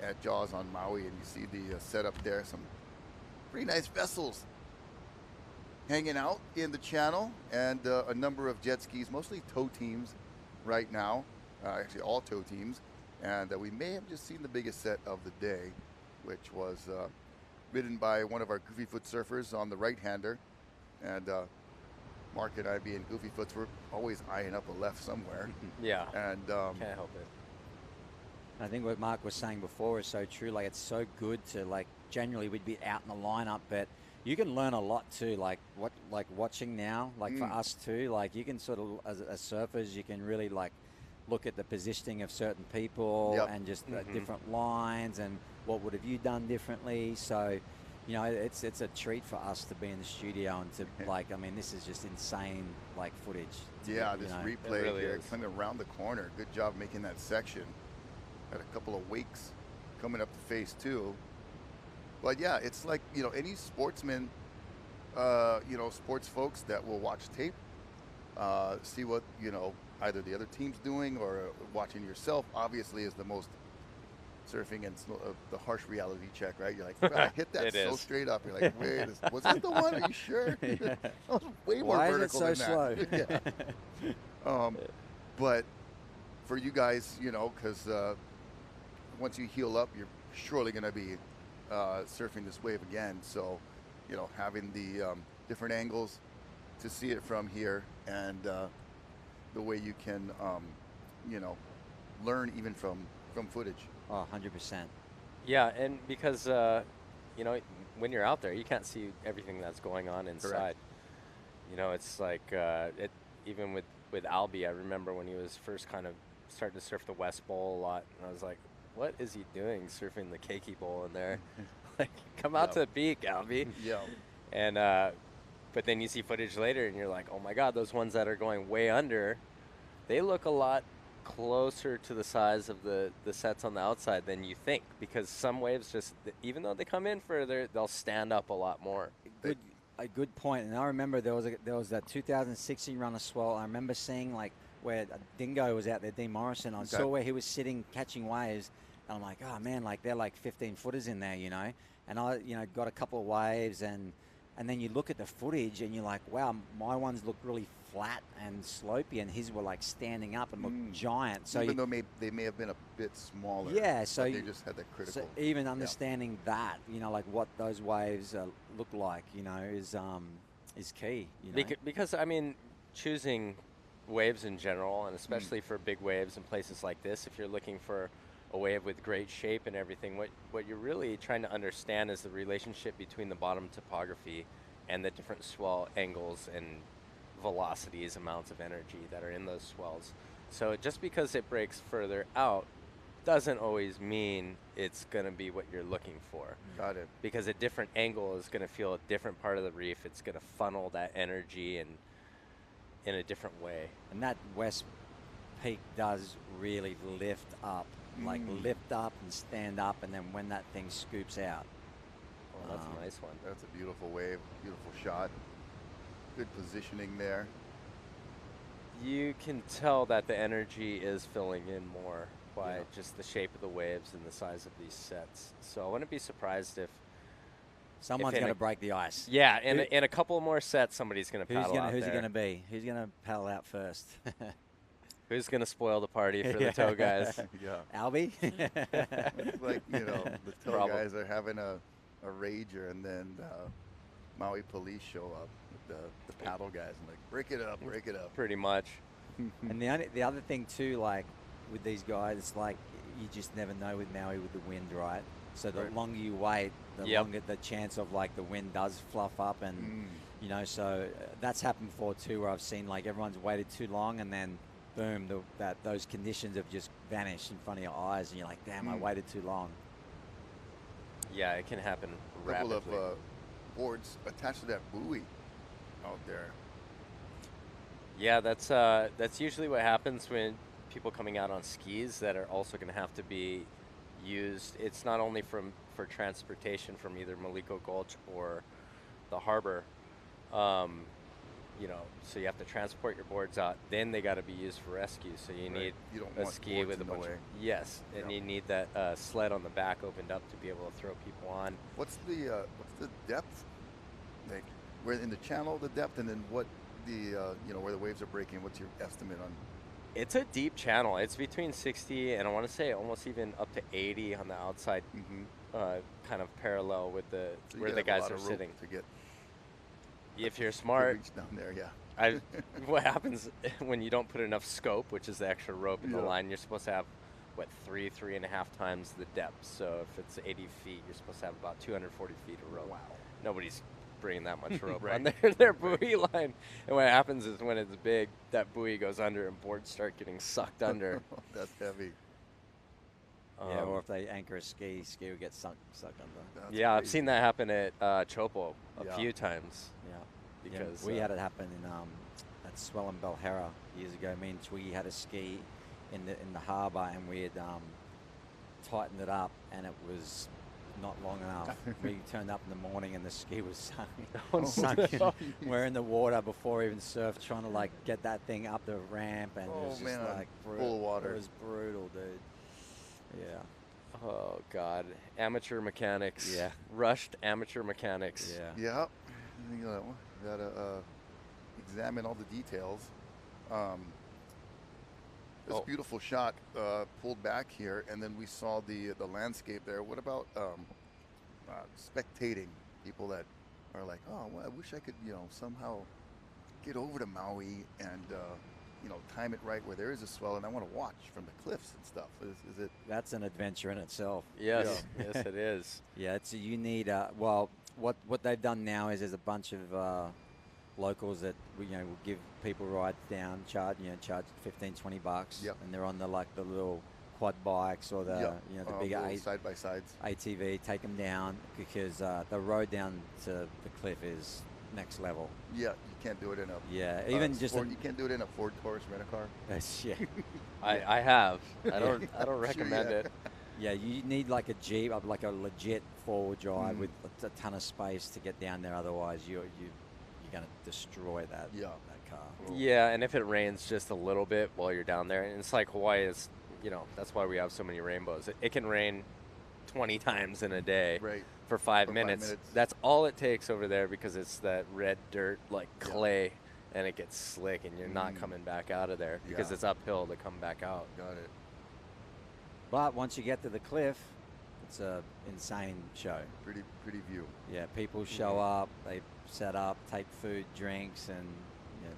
at Jaws on Maui, and you see the setup there. Some pretty nice vessels hanging out in the channel, and a number of jet skis, mostly tow teams right now. Actually, all tow teams. And we may have just seen the biggest set of the day, which was ridden by one of our Goofy Foot surfers on the right-hander. And Mark and I, being Goofy Foots, we're always eyeing up a left somewhere. Yeah. And Can't help it. I think what Mark was saying before is so true. Like, it's so good to, like, generally we'd be out in the lineup, but you can learn a lot too. Like watching now, like for us too, like you can sort of, as surfers, you can really like look at the positioning of certain people and just different lines and what would have you done differently. So, you know, it's a treat for us to be in the studio and to like, I mean, this is just insane, like footage. yeah, this replay really here, is. coming around the corner. Good job making that section. Had a couple of wakes coming up to phase 2. But yeah, it's like, you know, any sportsman, you know, sports folks that will watch tape, see what, you know, either the other team's doing or watching yourself, obviously is the most surfing and the harsh reality check, right? You're like, "Bro, I hit that so straight up." You're like, wait, was that the one? Are you sure? That was way more Why vertical is it so than that. slow? But for you guys, you know, because once you heal up, you're surely going to be surfing this wave again. So, you know, having the different angles to see it from here, and the way you can, you know, learn even from footage. Oh, 100%. Yeah, and because you know, when you're out there, you can't see everything that's going on inside. Correct. You know, it's like even with Albie, I remember when he was first kind of starting to surf the West Bowl a lot, and I was like, what is he doing surfing the Keiki Bowl in there? Like, come out to the peak, Albie. Yeah. And but then you see footage later, and you're like, oh my God, those ones that are going way under, they look a lot closer to the size of the sets on the outside than you think, because some waves just, even though they come in further, they'll stand up a lot more. A good point. And I remember there was that 2016 run of swell. I remember seeing like where Dingo was out there, Dean Morrison. I saw where he was sitting catching waves, and I'm like, oh man, like they're like 15 footers in there, you know. And I, you know, got a couple of waves, and then you look at the footage and you're like, wow, my ones look really flat and slopey, and his were like standing up and looked giant. So even though they may have been a bit smaller, yeah, so they just had that critical. So even understanding that, you know, like what those waves look like, you know, is key. You know? Because I mean, choosing waves in general, and especially for big waves in places like this, if you're looking for a wave with great shape and everything, what you're really trying to understand is the relationship between the bottom topography and the different swell angles and velocities, amounts of energy that are in those swells. So just because it breaks further out doesn't always mean it's going to be what you're looking for. Got it. Because a different angle is going to feel a different part of the reef. It's going to funnel that energy and in a different way. And that West Peak does really lift up, like lift up and stand up, and then when that thing scoops out. Oh, that's a nice one. That's a beautiful wave, beautiful shot. Good positioning there. You can tell that the energy is filling in more by just the shape of the waves and the size of these sets. So I wouldn't be surprised if Someone's going to break the ice. Yeah, in a couple more sets, somebody's going to paddle out there. Who's it going to be? Who's going to paddle out first? Who's going to spoil the party for the tow guys? Albie? It's like, you know, the tow guys are having a rager, and then Maui police show up with the paddle guys and like, break it up, break it up. Pretty much. And the other thing too, like with these guys, it's like you just never know with Maui with the wind, right? So the longer you wait, the longer the chance of like the wind does fluff up, and you know, so that's happened before too, where I've seen like everyone's waited too long, and then boom, those conditions have just vanished in front of your eyes, and you're like, damn, I waited too long. Yeah, it can happen A couple rapidly. of boards attached to that buoy out there. Yeah, that's usually what happens when people coming out on skis that are also going to have to be used. It's not only for transportation from either Maliko Gulch or the harbor. you know, so you have to transport your boards out. Then they got to be used for rescue. So you need You don't a want ski boards with a in the bunch way. of, yes, and you need that sled on the back opened up to be able to throw people on. What's the depth? Like, where in the channel, the depth, and then what the you know, where the waves are breaking? What's your estimate on? It's a deep channel. It's between 60 and I want to say almost even up to 80 on the outside, kind of parallel with the So you where gotta the have a guys lot are of rope sitting. to get If you're to smart, reach down there. Yeah. what happens when you don't put enough scope, which is the extra rope in the line, you're supposed to have, what, 3.5 times the depth. So if it's 80 feet, you're supposed to have about 240 feet of rope. Wow. Nobody's bringing that much rope Right. on their buoy line. And what happens is when it's big, that buoy goes under and boards start getting sucked under. That's heavy. Yeah, or if they anchor a ski will get sucked under. That's Yeah, I've crazy. seen that happen at Chopo a Yeah. few times. Yeah. Because we had it happen in at Swell and Belhera years ago. Me and Twiggy had a ski in the harbour, and we had tightened it up, and it was not long enough. We turned up in the morning, and the ski was sunk. We're in the water before we even surfed, trying to like get that thing up the ramp, and it was just like full of water. It was brutal, dude. Yeah. Oh God, amateur mechanics. Yeah. Rushed amateur mechanics. Yeah. Yeah. You know, gotta examine all the details. This beautiful shot pulled back here, and then we saw the landscape there. What about spectating? People that are like, oh, well, I wish I could, you know, somehow get over to Maui and you know, time it right where there is a swell, and I want to watch from the cliffs and stuff. Is it? That's an adventure in itself. Yes, yes, it is. Yeah, you need well, what they've done now is there's a bunch of locals that will give people rides down, charge $15-20, and they're on the little quad bikes or the the bigger side by sides ATV. Take them down because the road down to the cliff is next level. Yeah, you can't do it in a even just you can't do it in a Ford Taurus rent-a-car. Yeah. I have. I don't recommend it. Yeah, you need like a Jeep, like a legit four-wheel drive with a ton of space to get down there. Otherwise, you're going to destroy that car. Yeah, and if it rains just a little bit while you're down there, and it's like Hawaii is, that's why we have so many rainbows. It can rain 20 times in a day for 5 minutes. That's all it takes over there because it's that red dirt like clay, and it gets slick, and you're not coming back out of there because it's uphill to come back out. Got it. But once you get to the cliff, it's a insane show. Pretty view. Yeah, people show up, they set up, take food, drinks, and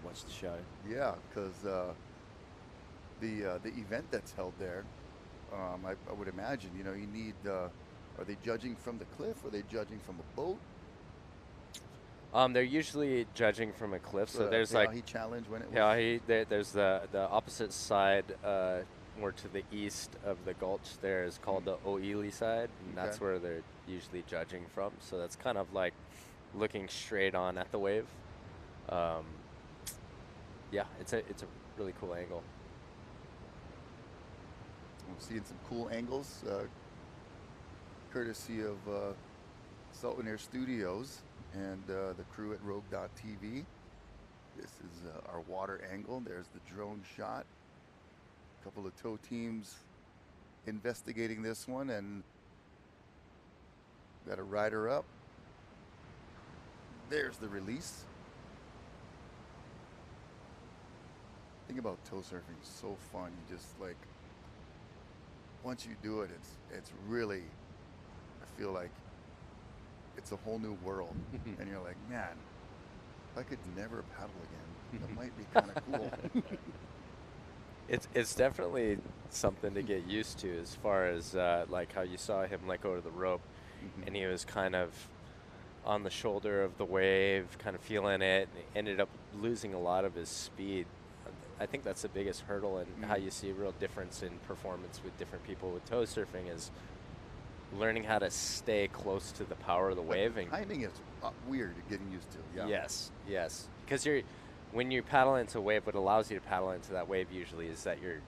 watch the show. Yeah, because the event that's held there, I would imagine, you need. Are they judging from the cliff? Or are they judging from a boat? They're usually judging from a cliff. So there's Peʻahi challenge when it was. Peʻahi, there's the opposite side, more to the east of the gulch. There is called the Oili side, and that's where they're usually judging from. So that's kind of like looking straight on at the wave. Yeah, it's a really cool angle. I'm seeing some cool angles, courtesy of Sultan Air Studios and the crew at Rogue.tv. This is our water angle. There's the drone shot. A couple of tow teams investigating this one, and got a rider up. There's the release. Thing about tow surfing is so fun. You just like, once you do it, it's really, I feel like it's a whole new world. And you're like, man, if I could never paddle again, that might be kind of cool. It's definitely something to get used to, as far as like how you saw him let go of the rope, and he was kind of on the shoulder of the wave, kind of feeling it, and ended up losing a lot of his speed. I think that's the biggest hurdle, and how you see a real difference in performance with different people with tow surfing is learning how to stay close to the power of the wave. And timing is weird getting used to. Yeah. Yes. Because when you paddle into a wave, what allows you to paddle into that wave usually is that you're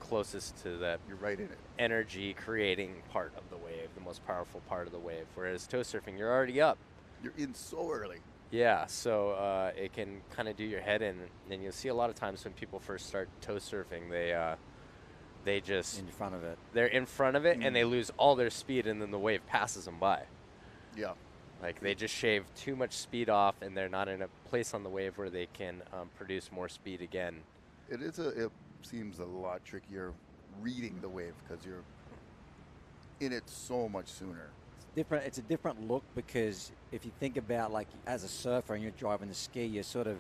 closest to the You're right in it. energy creating part of the wave, the most powerful part of the wave. Whereas tow surfing, you're already up. You're in so early. Yeah, so it can kind of do your head in, and you'll see a lot of times when people first start toe surfing, they just In front of it. they're in front of it and they lose all their speed, and then the wave passes them by. Yeah. Like they just shave too much speed off, and they're not in a place on the wave where they can produce more speed again. It seems a lot trickier reading the wave because you're in it so much sooner. It's a different look because if you think about, like, as a surfer and you're driving the ski, you sort of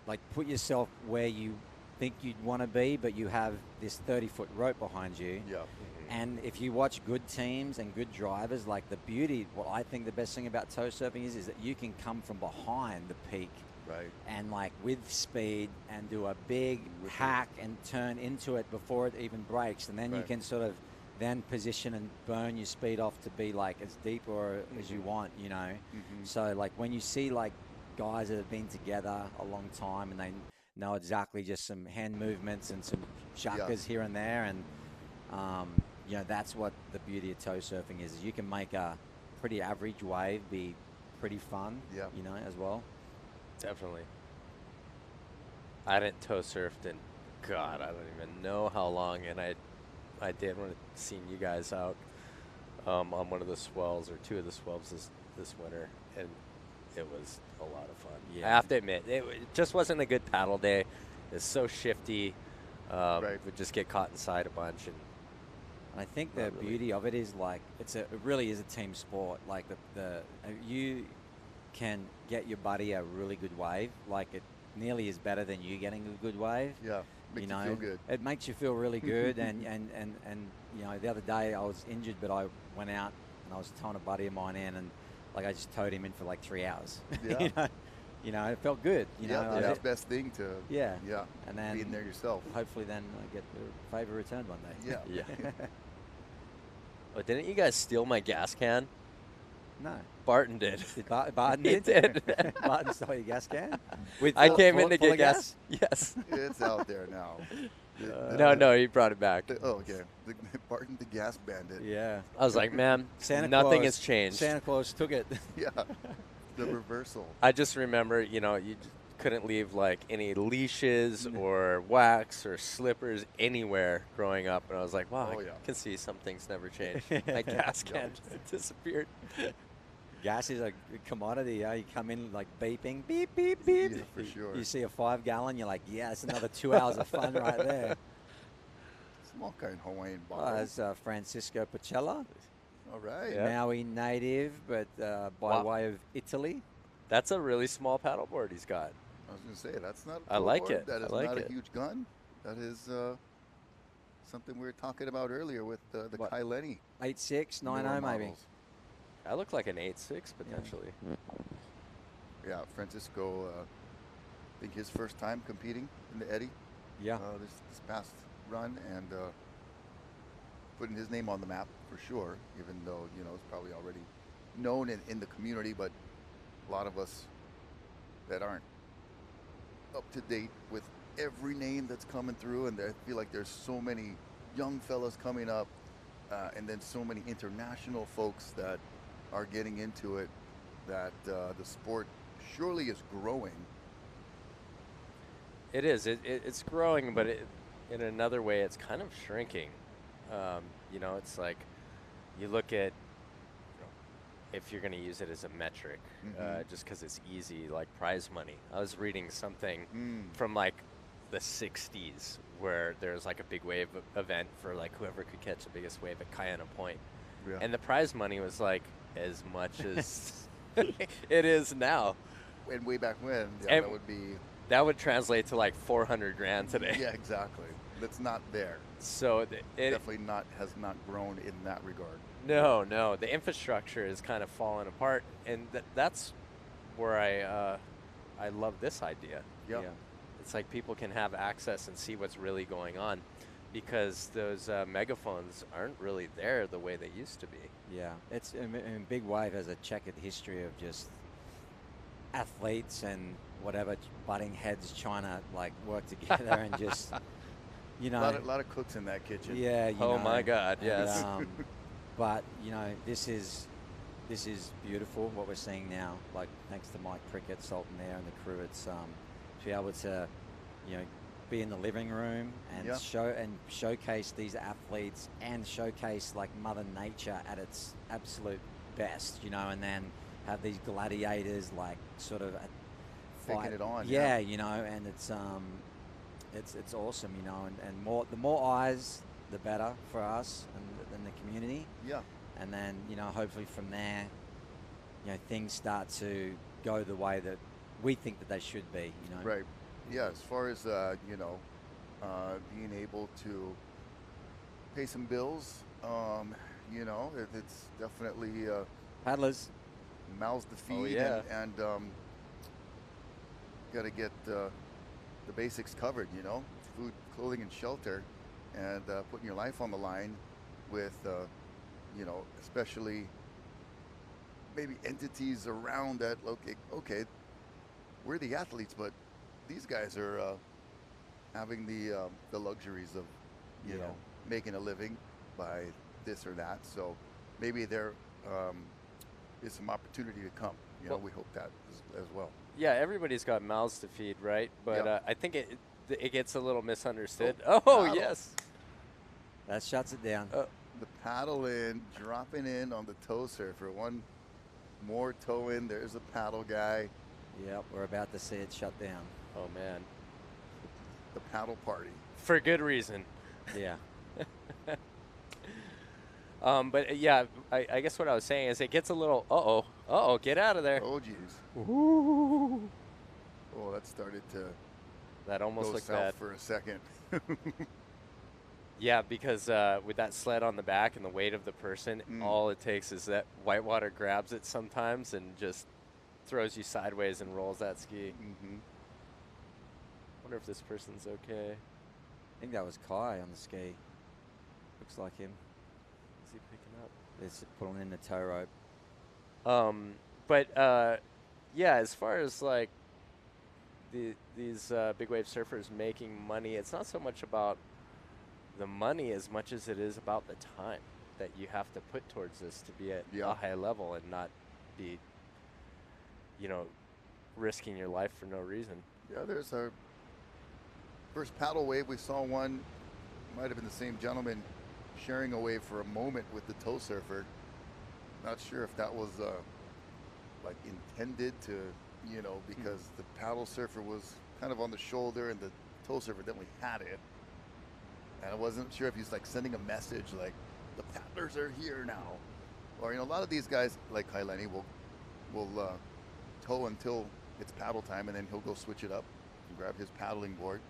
like put yourself where you think you'd want to be, but you have this 30-foot rope behind you. Yeah. And if you watch good teams and good drivers, like the beauty, what I think the best thing about toe surfing is that you can come from behind the peak, Right. and like with speed and do a big hack and turn into it before it even breaks, and then you Right. can sort of then position and burn your speed off to be like as deep or as you want, you know. So like when you see like guys that have been together a long time and they know exactly just some hand movements and some shakas here and there, and you know, that's what the beauty of toe surfing is you can make a pretty average wave be pretty fun, you know, as well. Definitely. I hadn't toe surfed in, God, I don't even know how long, and I did want to see you guys out on one of the swells or two of the swells this winter, and it was a lot of fun. Yeah. I have to admit, it just wasn't a good paddle day. It's so shifty. Would just get caught inside a bunch. And I think the beauty of it is like it really is a team sport. Like you can get your buddy a really good wave. Like it nearly is better than you getting a good wave. Yeah. Makes you feel good. It makes you feel really good. and you know, the other day I was injured, but I went out and I was towing a buddy of mine in, and like I just towed him in for like 3 hours. Yeah. you know, it felt good. You know, that's the best thing to. Yeah. Yeah. And then being there yourself. Hopefully, then I get the favor returned one day. Yeah. yeah. But didn't you guys steal my gas can? No. Barton did. Barton He did. Barton stole your gas can? I came in to full get of gas. Yes. It's out there now. No, he brought it back. Okay. Barton the gas bandit. Yeah. I was like, man, Santa nothing Claus, has changed. Santa Claus took it. Yeah. The reversal. I just remember, you know, you couldn't leave like any leashes or wax or slippers anywhere growing up, and I was like, wow, I can see some things never change. My gas can disappeared. Gas is a commodity. You come in like beeping, beep, beep, beep. Yeah, for sure. You see a 5-gallon, you're like, yeah, it's another 2 hours of fun right there. Small kind Hawaiian Oh, bottle. there's Francisco Pacella. All right. Yeah. Maui native, but by way of Italy. That's a really small paddleboard he's got. I was going to say, that's not a I like board. it. That is I like not it. a huge gun. That is something we were talking about earlier with the What? Kaileni. 8.6, 9.0 newer maybe. models. I look like an 8.6 potentially. Yeah, Francisco, I think his first time competing in the Eddy Yeah. this past run, and putting his name on the map for sure, even though, you know, it's probably already known in the community, but a lot of us that aren't up to date with every name that's coming through, and I feel like there's so many young fellas coming up, and then so many international folks that are getting into it, that the sport surely is growing. It is. It's growing, but in another way, it's kind of shrinking. You know, it's like you look at, you know, if you're going to use it as a metric, just because it's easy, like prize money. I was reading something from like the 60s where there's like a big wave event for like whoever could catch the biggest wave at Kayana Point. Yeah. And the prize money was like as much as it is now. And way back when, And that would be... That would translate to like 400 grand today. Yeah, exactly. That's not there. So it Definitely has not grown in that regard. No. The infrastructure is kind of falling apart, and that's where I love this idea. Yeah. Yeah. It's like people can have access and see what's really going on, because those megaphones aren't really there the way they used to be. Yeah, it's Big Wave has a checkered history of just athletes and whatever butting heads trying to like work together and just, you know, A lot of cooks in that kitchen. yeah. Oh my God, and, yes. but you know, this is this is beautiful what we're seeing now. Like thanks to Mike Prickett, Sultan there, and the crew, it's to be able to, be in the living room and showcase these athletes and showcase like Mother Nature at its absolute best, and then have these gladiators like sort of taking it on. Yeah, and it's awesome, and the more eyes, the better for us and the community. Yeah. And then, hopefully from there, things start to go the way that we think that they should be, Right. Yeah, as far as, being able to pay some bills, it's definitely paddlers, mouths to feed. Oh, yeah. And got to get the basics covered, food, clothing, and shelter, and putting your life on the line with, especially maybe entities around that. Okay, we're the athletes, but these guys are having the luxuries of, making a living by this or that. So maybe there is some opportunity to come. We hope that as well. Yeah, everybody's got mouths to feed, right? But I think it gets a little misunderstood. Oh, Oh yes. that shuts it down. The paddle in, dropping in on the toe surfer. One more toe in. There's a paddle guy. Yep, we're about to see it shut down. Oh man. The paddle party. For good reason. Yeah. But yeah, I guess what I was saying is it gets a little, get out of there. Oh, geez. Ooh. Oh, that started to That almost go looked south bad. for a second. Yeah, because with that sled on the back and the weight of the person, all it takes is that whitewater grabs it sometimes and just throws you sideways and rolls that ski. Mm-hmm. Wonder if this person's okay. I think that was Kai on the ski. Looks like him. Is he picking up? It's pulling in the tow rope. But yeah, as far as like these big wave surfers making money, it's not so much about the money as much as it is about the time that you have to put towards this to be at a high level and not be, risking your life for no reason. Yeah, there's our first paddle wave. We saw one, might have been the same gentleman, sharing a wave for a moment with the toe surfer. Not sure if that was like intended to, because the paddle surfer was kind of on the shoulder and the toe surfer definitely had it. And I wasn't sure if he's like sending a message like the paddlers are here now, or a lot of these guys like Kailani will tow until it's paddle time, and then he'll go switch it up and grab his paddling board.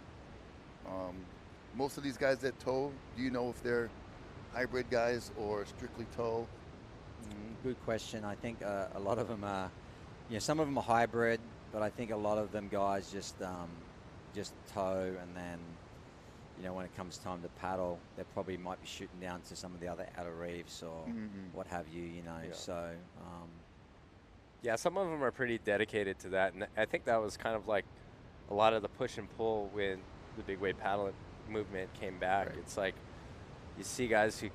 Most of these guys that tow, do you know if they're hybrid guys or strictly tow? Good question. I think a lot of them are, some of them are hybrid, but I think a lot of them guys just tow, and then when it comes time to paddle, they probably might be shooting down to some of the other outer reefs or what have you, Yeah. So, yeah, some of them are pretty dedicated to that, and I think that was kind of like a lot of the push and pull when the big wave paddle movement came back. Right. It's like you see guys who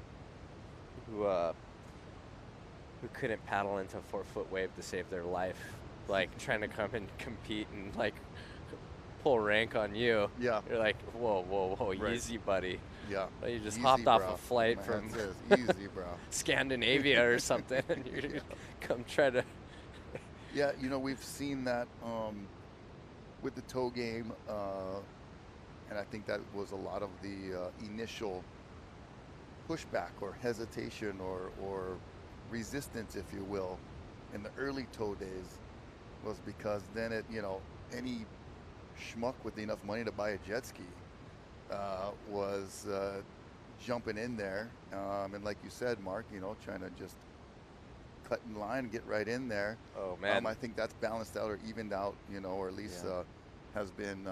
couldn't paddle into a 4-foot wave to save their life, like trying to come and compete and like pull rank on you. Yeah. You're like, whoa, Right. Easy, buddy. Yeah. Like you just Easy, hopped off bro. a flight My from hand says, easy, bro. Scandinavia or something, and you're gonna come try to. Yeah, we've seen that with the tow game, and I think that was a lot of the initial pushback or hesitation or resistance, if you will, in the early tow days, was because then any schmuck with enough money to buy a jet ski was jumping in there, and like you said, Mark, trying to just cut in line and get right in there. Oh man. I think that's balanced out or evened out, or at least has been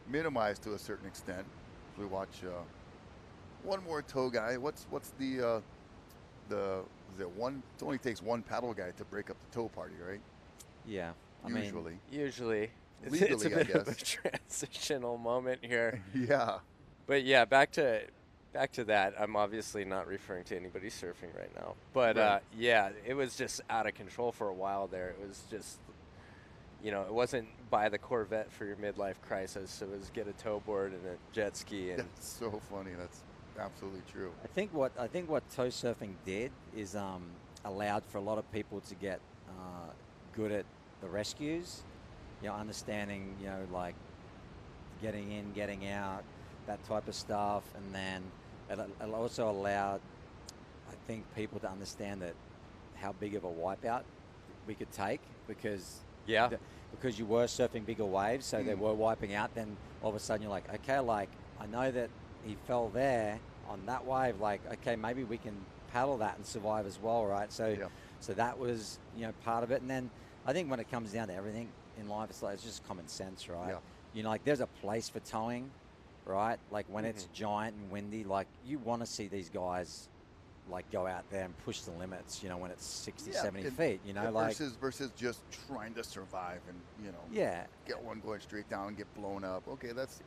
minimized to a certain extent. We watch one more tow guy. What's the is it one? It only takes one paddle guy to break up the tow party, right? yeah. Usually. Legally, It's a I bit of a guess. transitional moment here. Yeah. But yeah, back to back to that, I'm obviously not referring to anybody surfing right now. But, Right. yeah, it was just out of control for a while there. It was just, it wasn't buy the Corvette for your midlife crisis. It was get a towboard and a jet ski. And That's so funny. That's absolutely true. I think what toe surfing did is allowed for a lot of people to get good at the rescues, understanding, like getting in, getting out, that type of stuff, and then it also allowed, I think, people to understand that how big of a wipeout we could take because yeah, because you were surfing bigger waves, so they were wiping out. Then all of a sudden you're like, okay, like I know that he fell there on that wave, like okay, maybe we can paddle that and survive as well, right? So so that was part of it. And then I think when it comes down to everything in life, it's just common sense, right? Like there's a place for towing, right? Like when it's giant and windy, like you want to see these guys like go out there and push the limits, when it's 60, 70 feet, like versus just trying to survive and, get one going straight down and get blown up. Okay, that's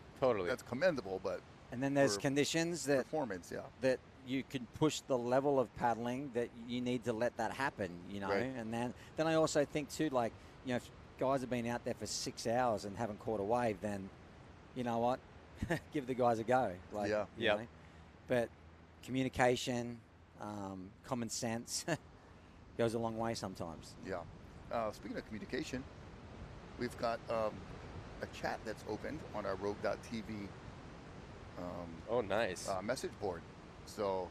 commendable, but and then there's conditions that performance, that you can push the level of paddling that you need to let that happen, Right. And then I also think too, like, if guys have been out there for 6 hours and haven't caught a wave, then you know what, give the guys a go. Like, you know? But communication, common sense goes a long way sometimes. Speaking of communication, we've got a chat that's opened on our Rogue.tv oh, nice. message board. So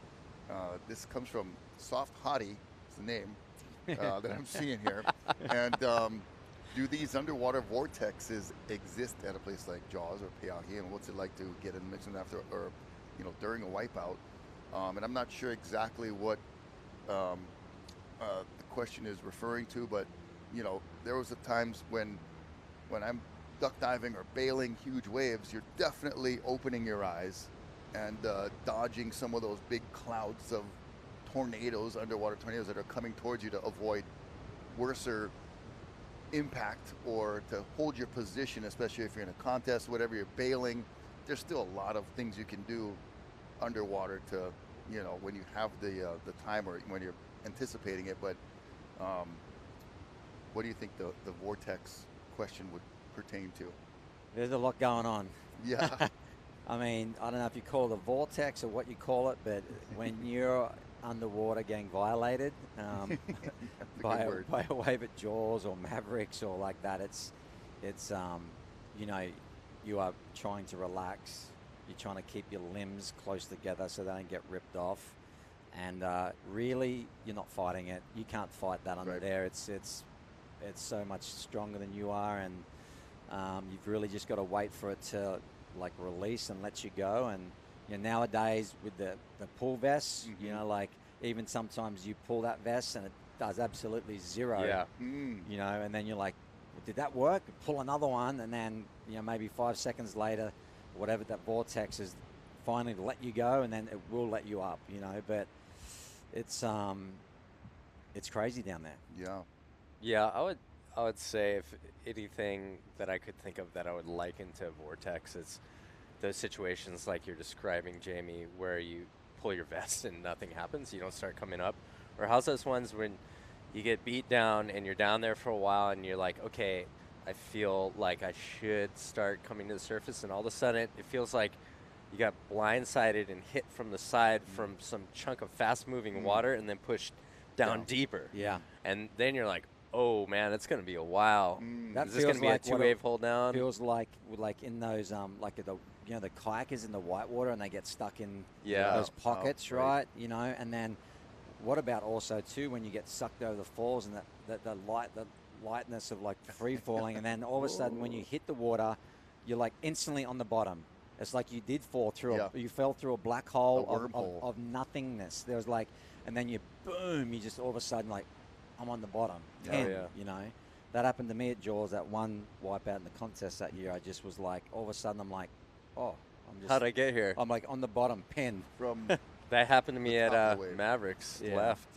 this comes from Soft Hottie, is the name that I'm seeing here. And do these underwater vortexes exist at a place like Jaws or Peʻahi, and what's it like to get in the mix after, or during a wipeout? And I'm not sure exactly what the question is referring to, but there was times when I'm duck diving or bailing huge waves, you're definitely opening your eyes and dodging some of those big clouds of tornadoes, underwater tornadoes that are coming towards you to avoid worser impact or to hold your position, especially if you're in a contest, whatever you're bailing. There's still a lot of things you can do underwater to, when you have the time or when you're anticipating it. But what do you think the vortex question would pertain to? There's a lot going on. Yeah. I mean, I don't know if you call it a vortex or what you call it, but when you're underwater getting violated by a wave at Jaws or Mavericks or like that, it's you are trying to relax. You're trying to keep your limbs close together so they don't get ripped off. And really, you're not fighting it. You can't fight that under there. It's so much stronger than you are, and you've really just got to wait for it to like release and let you go. And nowadays with the pull vests, like even sometimes you pull that vest and it does absolutely zero. And then you're like, well, did that work? Pull another one, and then maybe 5 seconds later, whatever that vortex is, finally let you go, and then it will let you up. But it's crazy down there. Yeah, I would say if anything that I could think of that I would liken to vortex, it's those situations like you're describing, Jamie, where you pull your vest and nothing happens, you don't start coming up. Or how's those ones when you get beat down and you're down there for a while and you're like, okay, I feel like I should start coming to the surface, and all of a sudden it feels like you got blindsided and hit from the side from some chunk of fast-moving water and then pushed down deeper. And then you're like, oh man, it's going to be a while. That is this going to be a two-wave hold down? Feels like in those like the the kayakers in the whitewater and they get stuck in those pockets, right? And then what about also too when you get sucked over the falls and the lightness of like free falling, and then all of a sudden when you hit the water, you're like instantly on the bottom. It's like you did fall through you fell through a black hole of nothingness. There was like, and then you just all of a sudden like, I'm on the bottom. 10, That happened to me at Jaws, that one wipeout in the contest that year. I just was like, all of a sudden I'm like, how'd I get here? I'm like on the bottom, pinned. From that happened to me at Mavericks left,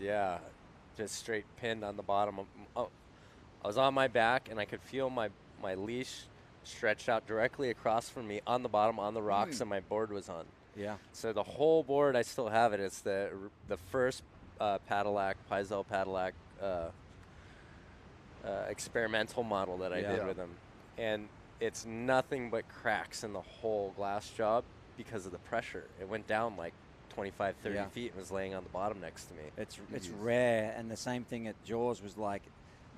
just straight pinned on the bottom. I was on my back and I could feel my leash stretched out directly across from me on the bottom on the rocks that my board was on. Yeah. So the whole board, I still have it. It's the first Paizel Padillac experimental model that I did with him. And it's nothing but cracks in the whole glass job because of the pressure. It went down like 25, 30 feet and was laying on the bottom next to me. It's rare, and the same thing at Jaws was like,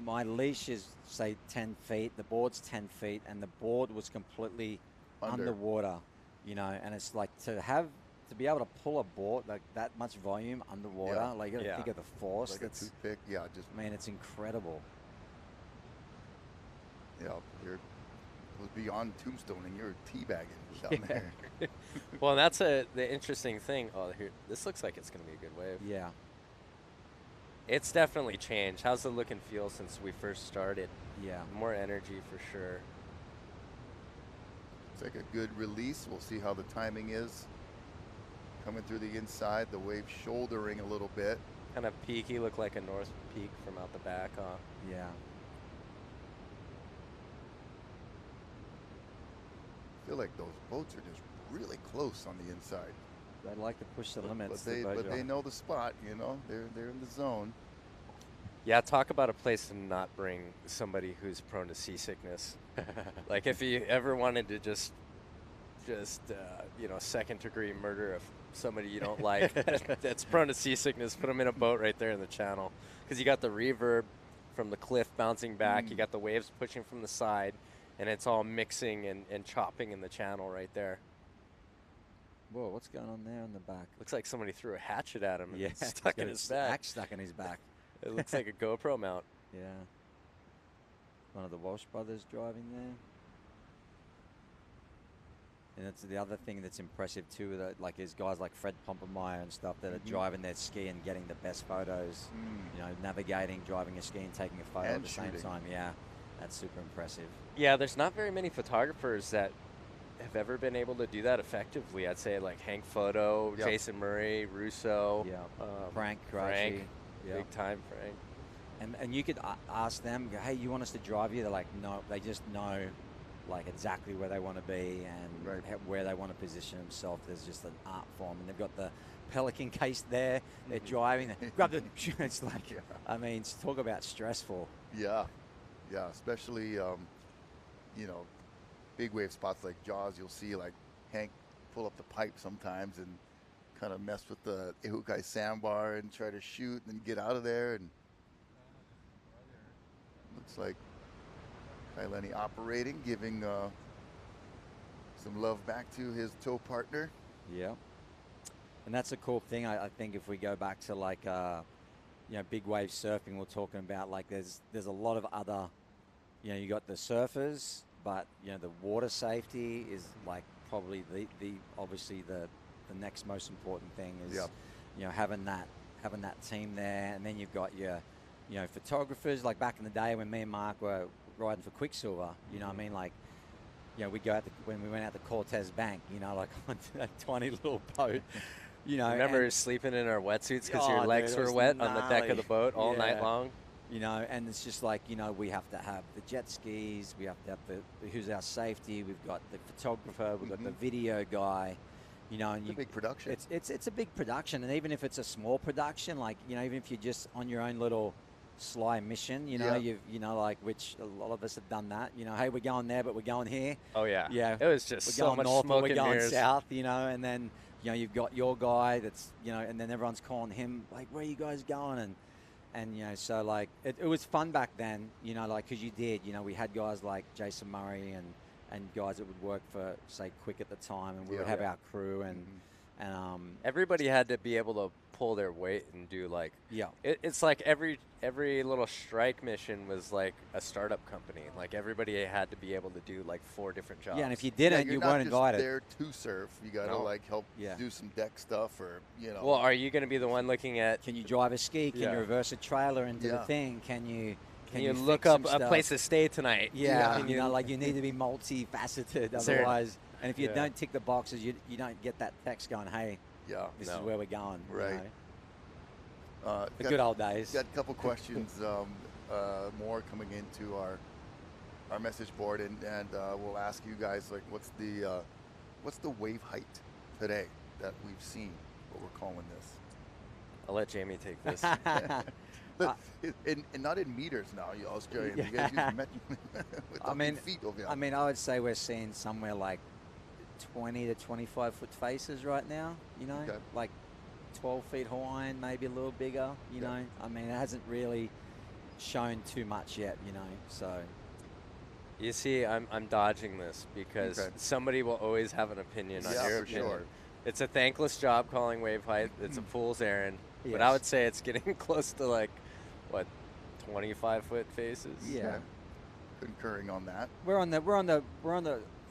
my leash is, say, 10 feet, the board's 10 feet, and the board was completely underwater, you know, and it's like to be able to pull a board like that much volume underwater, like you gotta think of the force. Like that's a toothpick, man, it's incredible. Yeah, it was beyond tombstoning. You're teabagging down there. Well, and that's the interesting thing. Oh, here, this looks like it's going to be a good wave. Yeah. It's definitely changed. How's the look and feel since we first started? Yeah. More energy for sure. It's like a good release. We'll see how the timing is. Coming through the inside, the wave shouldering a little bit. Kind of peaky, look like a north peak from out the back, huh? Yeah. I feel like those boats are just really close on the inside. They like to push the limits. But they know the spot, you know. They're in the zone. Yeah, talk about a place to not bring somebody who's prone to seasickness. Like if you ever wanted to just you know, second-degree murder of somebody you don't like that's prone to seasickness, put them in a boat right there in the channel. Because you got the reverb from the cliff bouncing back, you got the waves pushing from the side, and it's all mixing and chopping in the channel right there. Whoa, what's going on there in the back? Looks like somebody threw a hatchet at him and it's stuck in his back. Axe stuck in his back. It looks like a GoPro mount. Yeah. One of the Walsh brothers driving there. And that's the other thing that's impressive too, that like is guys like Fred Pompermeyer and stuff that are driving their ski and getting the best photos. You know, navigating, driving a ski and taking a photo at the same time. Yeah, that's super impressive. Yeah, there's not very many photographers that have ever been able to do that effectively. I'd say like Hank Photo, Jason Murray, Russo, Frank, big time Frank. And you could ask them, hey, you want us to drive you? They're like, no, they just know like exactly where they want to be and where they want to position themselves. There's just an art form, and they've got the Pelican case there. They're driving. They grab the. It's like, I mean, talk about stressful. Yeah, especially you know, big wave spots like Jaws. You'll see like Hank pull up the pipe sometimes and kind of mess with the Ihukai sandbar and try to shoot and then get out of there. And looks like Kailani operating, giving some love back to his tow partner. Yeah. And that's a cool thing. I think if we go back to like, you know, big wave surfing, we're talking about like there's a lot of other, you know, you got the surfers, but you know the water safety is like probably the obviously the next most important thing is you know having that team there, and then you've got your photographers like back in the day when me and Mark were riding for Quicksilver, you know what I mean, like you know we'd go out when we went out the Cortez Bank, you know, like on that tiny little boat. You know, remember sleeping in our wetsuits because your legs were wet on the deck of the boat all night long. You know, and it's just like, you know, we have to have the jet skis, we have to have who's our safety, we've got the photographer, we've got the video guy, you know, and it's a big production. It's a big production, and even if it's a small production, like, you know, even if you're just on your own little sly mission, you know, like, which a lot of us have done that, you know, hey, we're going there, but we're going here. Oh yeah. Yeah. It was just we're so going much north, smoke we're and going mirrors. south, you know, and then, you know, you've got your guy that's, you know, and then everyone's calling him, like, where are you guys going? And you know, so like it was fun back then, you know, like because you did, you know, we had guys like Jason Murray and guys that would work for say Quick at the time, and we would have our crew and everybody had to be able to pull their weight and do like it's like every little strike mission was like a startup company. Like everybody had to be able to do like 4 different jobs. Yeah, and if you didn't, you weren't invited. You're not just there to surf. You got to like help do some deck stuff, or you know. Well, are you going to be the one looking at? Can you drive a ski? Can you reverse a trailer into the thing? Can you look up a place to stay tonight? Yeah, you know, like you need to be multifaceted. Otherwise, and if you don't tick the boxes, you don't get that text going, hey, this is where we're going. Right. You know? The good old days. Got a couple questions more coming into our our message board, and we'll ask you guys like what's the wave height today that we've seen, what we're calling this. I'll let Jamie take this. And not in meters now, you Australians. You guys use feet over here. I mean, I would say we're seeing somewhere like 20 to 25 foot faces right now. You know, Okay. like 12 feet Hawaiian, maybe a little bigger. You know, I mean, it hasn't really shown too much yet. You know, so. You see, I'm dodging this because somebody will always have an opinion on your opinion. Sure. It's a thankless job calling wave height. It's a fool's errand. But I would say it's getting close to like, what, 25 foot faces? Yeah. Concurring on that. We're on the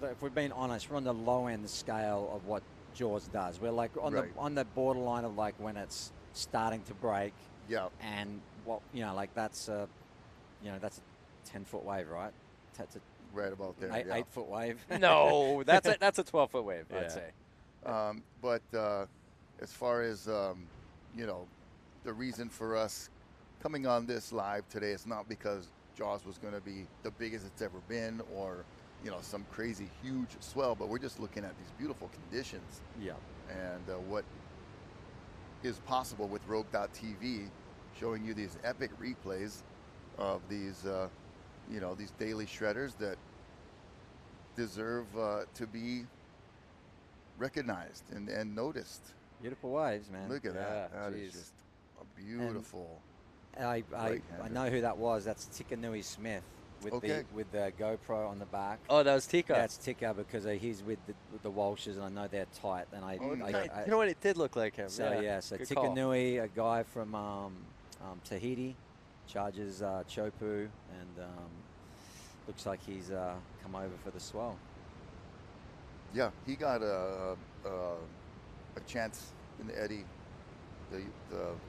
if we're being honest, we're on the low end scale of what Jaws does. We're like on the borderline of like when it's starting to break. Yeah. And what like that's a 10-foot wave, right? That's a right about there. 8-foot wave. No, that's a 12-foot wave, I'd say. But as far as the reason for us coming on this live today, it's not because Jaws was going to be the biggest it's ever been, or some crazy huge swell, but we're just looking at these beautiful conditions. Yeah. And what is possible with Rogue.tv, showing you these epic replays of these these daily shredders that deserve to be recognized and noticed. Beautiful waves, man. Look at that. Yeah, That is just a beautiful. I right-hander. know who that was. That's Tikanui Smith with the GoPro on the back. Oh, that was Tika. That's Tika because he's with the Walshes, and I know they're tight. And you know what? It did look like him. So so good call. Tikanui, a guy from Tahiti, charges Chopu, and looks like he's come over for the swell. Yeah, he got a chance in the Eddy, the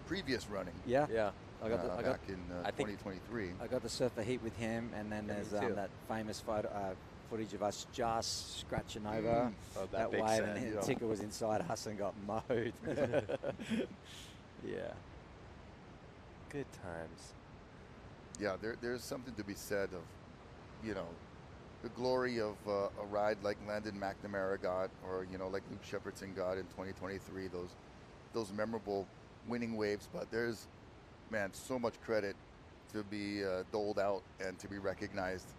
previous running. Yeah. I got back in 2023. I got to surf the heat with him, and then there's that famous footage of us just scratching over that big wave, sand, and Tika was inside us and got mowed. Yeah. Good times. Yeah, there's something to be said of, the glory of a ride like Landon McNamara got, or like Luke Shepardson got in 2023. Those memorable winning waves, but there's, man, so much credit to be doled out and to be recognized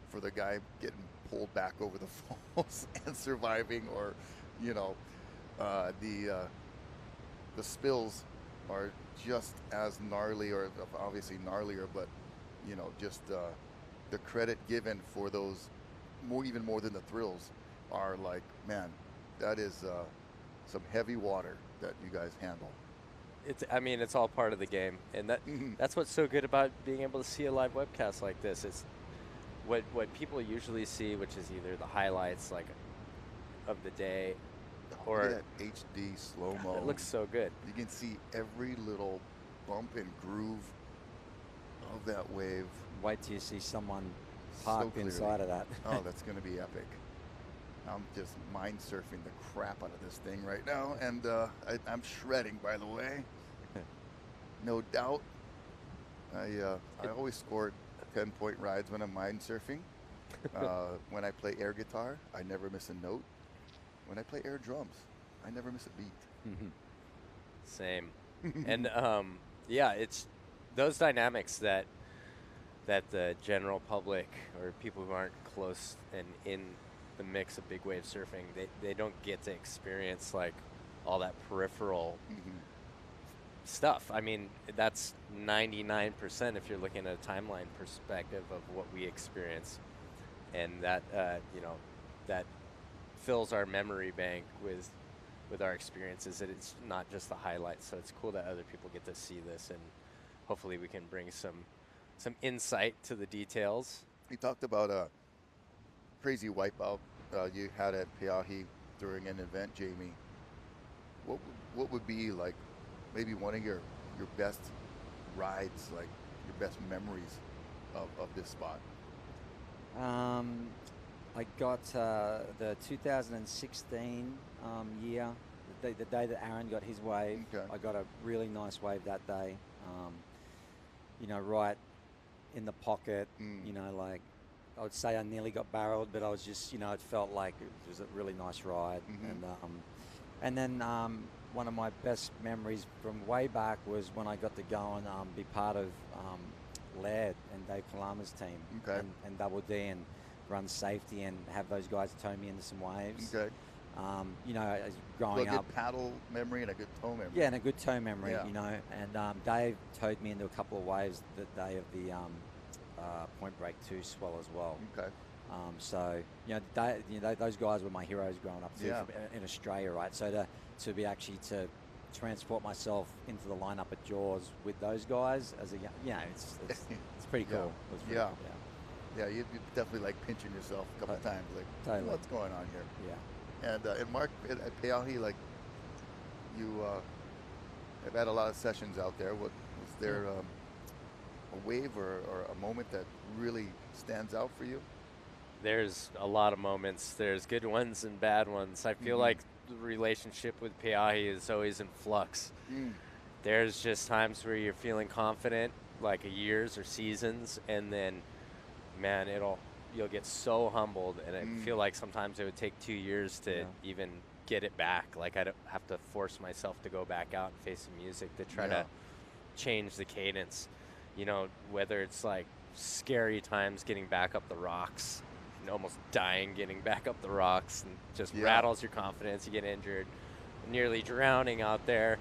for the guy getting pulled back over the falls and surviving, or the spills are just as gnarly, or obviously gnarlier, but just the credit given for those, even more than the thrills, are like, man, that is some heavy water that you guys handle. It's all part of the game, and that's what's so good about being able to see a live webcast like this. It's what people usually see, which is either the highlights like of the day, or HD slow-mo. It looks so good. You can see every little bump and groove of that wave. Wait till you see someone parked inside of that. Oh, that's going to be epic. I'm just mind surfing the crap out of this thing right now, and I'm shredding, by the way. No doubt. I always scored 10-point rides when I'm mind surfing. When I play air guitar, I never miss a note. When I play air drums, I never miss a beat. Same. And it's those dynamics that the general public or people who aren't close and in the mix of big wave surfing, they don't get to experience like all that peripheral stuff. I mean, that's 99% if you're looking at a timeline perspective of what we experience, and that that fills our memory bank with our experiences. And it's not just the highlights, so it's cool that other people get to see this, and hopefully we can bring some insight to the details. We talked about a crazy wipeout you had at Pe'ahi during an event, Jamie. What would be like maybe one of your best rides, like your best memories of this spot? I got the 2016 year, the day that Aaron got his wave. Okay. I got a really nice wave that day. Right in the pocket, like I would say I nearly got barreled, but I was just, it felt like it was a really nice ride. And then one of my best memories from way back was when I got to go and be part of Laird and Dave Kalama's team and Double D and run safety and have those guys tow me into some waves. Okay. As growing a up. good paddle memory and a good tow memory. Yeah, and a good tow memory, Yeah. And Dave towed me into a couple of waves the day of the Point Break 2 swell as well. Okay. So, those guys were my heroes growing up too in Australia, right? So to be actually to transport myself into the lineup at Jaws with those guys as a it's pretty cool. It was pretty cool. Yeah, you definitely like pinching yourself a couple times, like totally. What's going on here? Yeah. And Mark, at Pe'ahi, like you have had a lot of sessions out there. What was there a wave or a moment that really stands out for you? There's a lot of moments. There's good ones and bad ones. I feel like the relationship with Pe'ahi is always in flux. There's just times where you're feeling confident, like years or seasons, and then, man, you'll get so humbled, and I feel like sometimes it would take 2 years to even get it back. Like I'd have to force myself to go back out and face some music to try to change the cadence. Whether it's like scary times getting back up the rocks, and almost dying getting back up the rocks, and just rattles your confidence, you get injured, nearly drowning out there,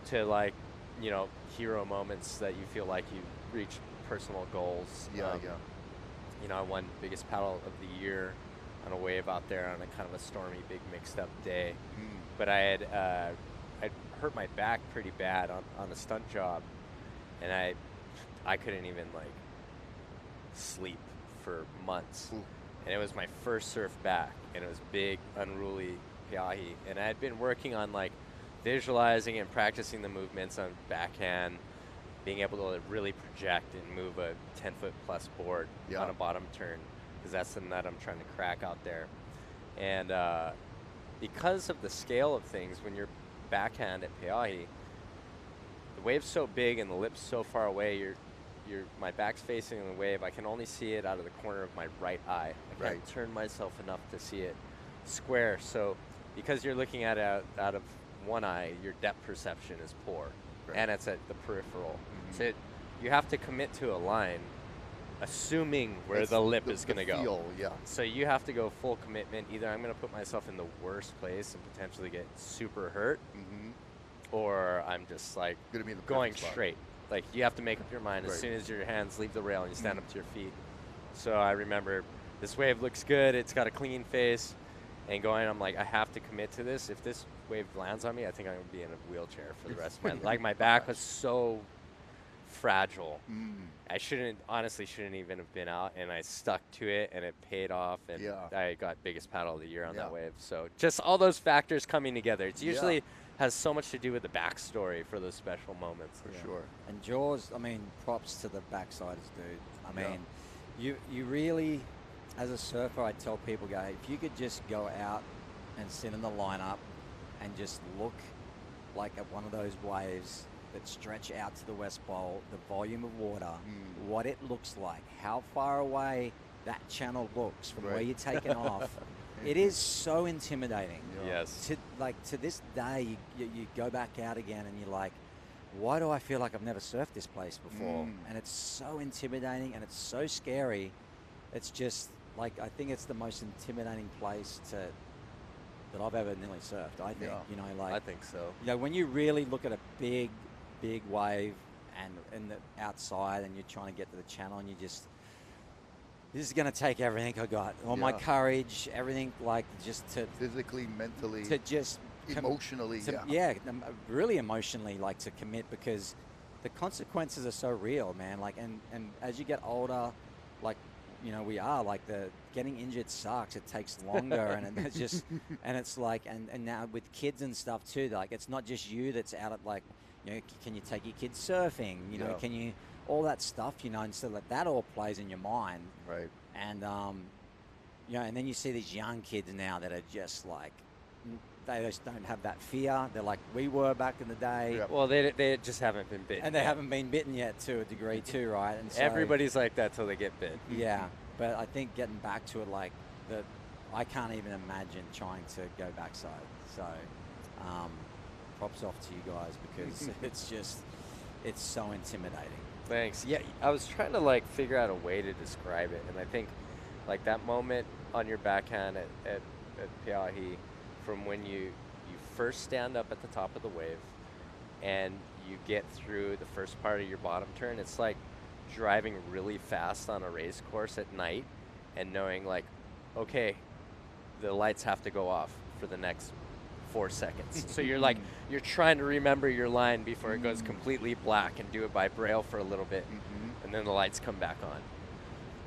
to like, hero moments that you feel like you reach personal goals. I won biggest paddle of the year on a wave out there on a kind of a stormy, big mixed up day. But I had I'd hurt my back pretty bad on a stunt job, and I couldn't even like sleep for months. And it was my first surf back, and it was big, unruly Pe'ahi. And I had been working on like visualizing and practicing the movements on backhand, being able to really project and move a 10-foot plus board on a bottom turn, because that's the nut I'm trying to crack out there. And because of the scale of things, when you're backhand at Pe'ahi, the wave's so big and the lip's so far away, my back's facing the wave. I can only see it out of the corner of my right eye. I can't turn myself enough to see it square. So because you're looking at it out of one eye, your depth perception is poor. And it's at the peripheral. So you have to commit to a line, assuming where the lip is going to go. So you have to go full commitment. Either I'm going to put myself in the worst place and potentially get super hurt, or I'm just like going straight. Like you have to make up your mind as soon as your hands leave the rail and you stand up to your feet. So I remember this wave looks good. It's got a clean face. And I'm like, I have to commit to this. If this wave lands on me, I think I'm going to be in a wheelchair for the rest of my life. Like, my back was so fragile. I honestly shouldn't even have been out, and I stuck to it, and it paid off, and I got biggest paddle of the year on that wave. So just all those factors coming together. It's usually has so much to do with the backstory for those special moments. For sure. And Jaws, I mean, props to the backsiders, dude. I mean, you really... As a surfer, I tell people, if you could just go out and sit in the lineup and just look like at one of those waves that stretch out to the West Pole, the volume of water, what it looks like, how far away that channel looks from where you're taking off. It is so intimidating. Yes. To this day, you go back out again and you're like, why do I feel like I've never surfed this place before? And it's so intimidating and it's so scary. It's just... Like, I think it's the most intimidating place that I've ever nearly surfed, I think. I think so. When you really look at a big, big wave and in the outside and you're trying to get to the channel and this is going to take everything I got. All my courage, everything, like, just to... Physically, mentally. To just... Emotionally, really emotionally, like, to commit, because the consequences are so real, man. Like, and as you get older, like... we are like getting injured sucks. It takes longer, and it's just, and it's like, and now with kids and stuff too. Like, it's not just you that's out at like, can you take your kids surfing? Can you all that stuff? And so that all plays in your mind, right? And and then you see these young kids now that are just like, they just don't have that fear. They're like we were back in the day. Yep. Well, they just haven't been bitten. And they haven't been bitten yet, to a degree too, right? And so, everybody's like that till they get bit. Yeah. But I think getting back to it, like I can't even imagine trying to go backside. So props off to you guys because it's so intimidating. Thanks. Yeah, I was trying to like figure out a way to describe it, and I think like that moment on your backhand at Pe'ahi, from when you first stand up at the top of the wave and you get through the first part of your bottom turn, it's like driving really fast on a race course at night and knowing like, okay, the lights have to go off for the next 4 seconds. So you're like, you're trying to remember your line before it goes completely black and do it by braille for a little bit. And then the lights come back on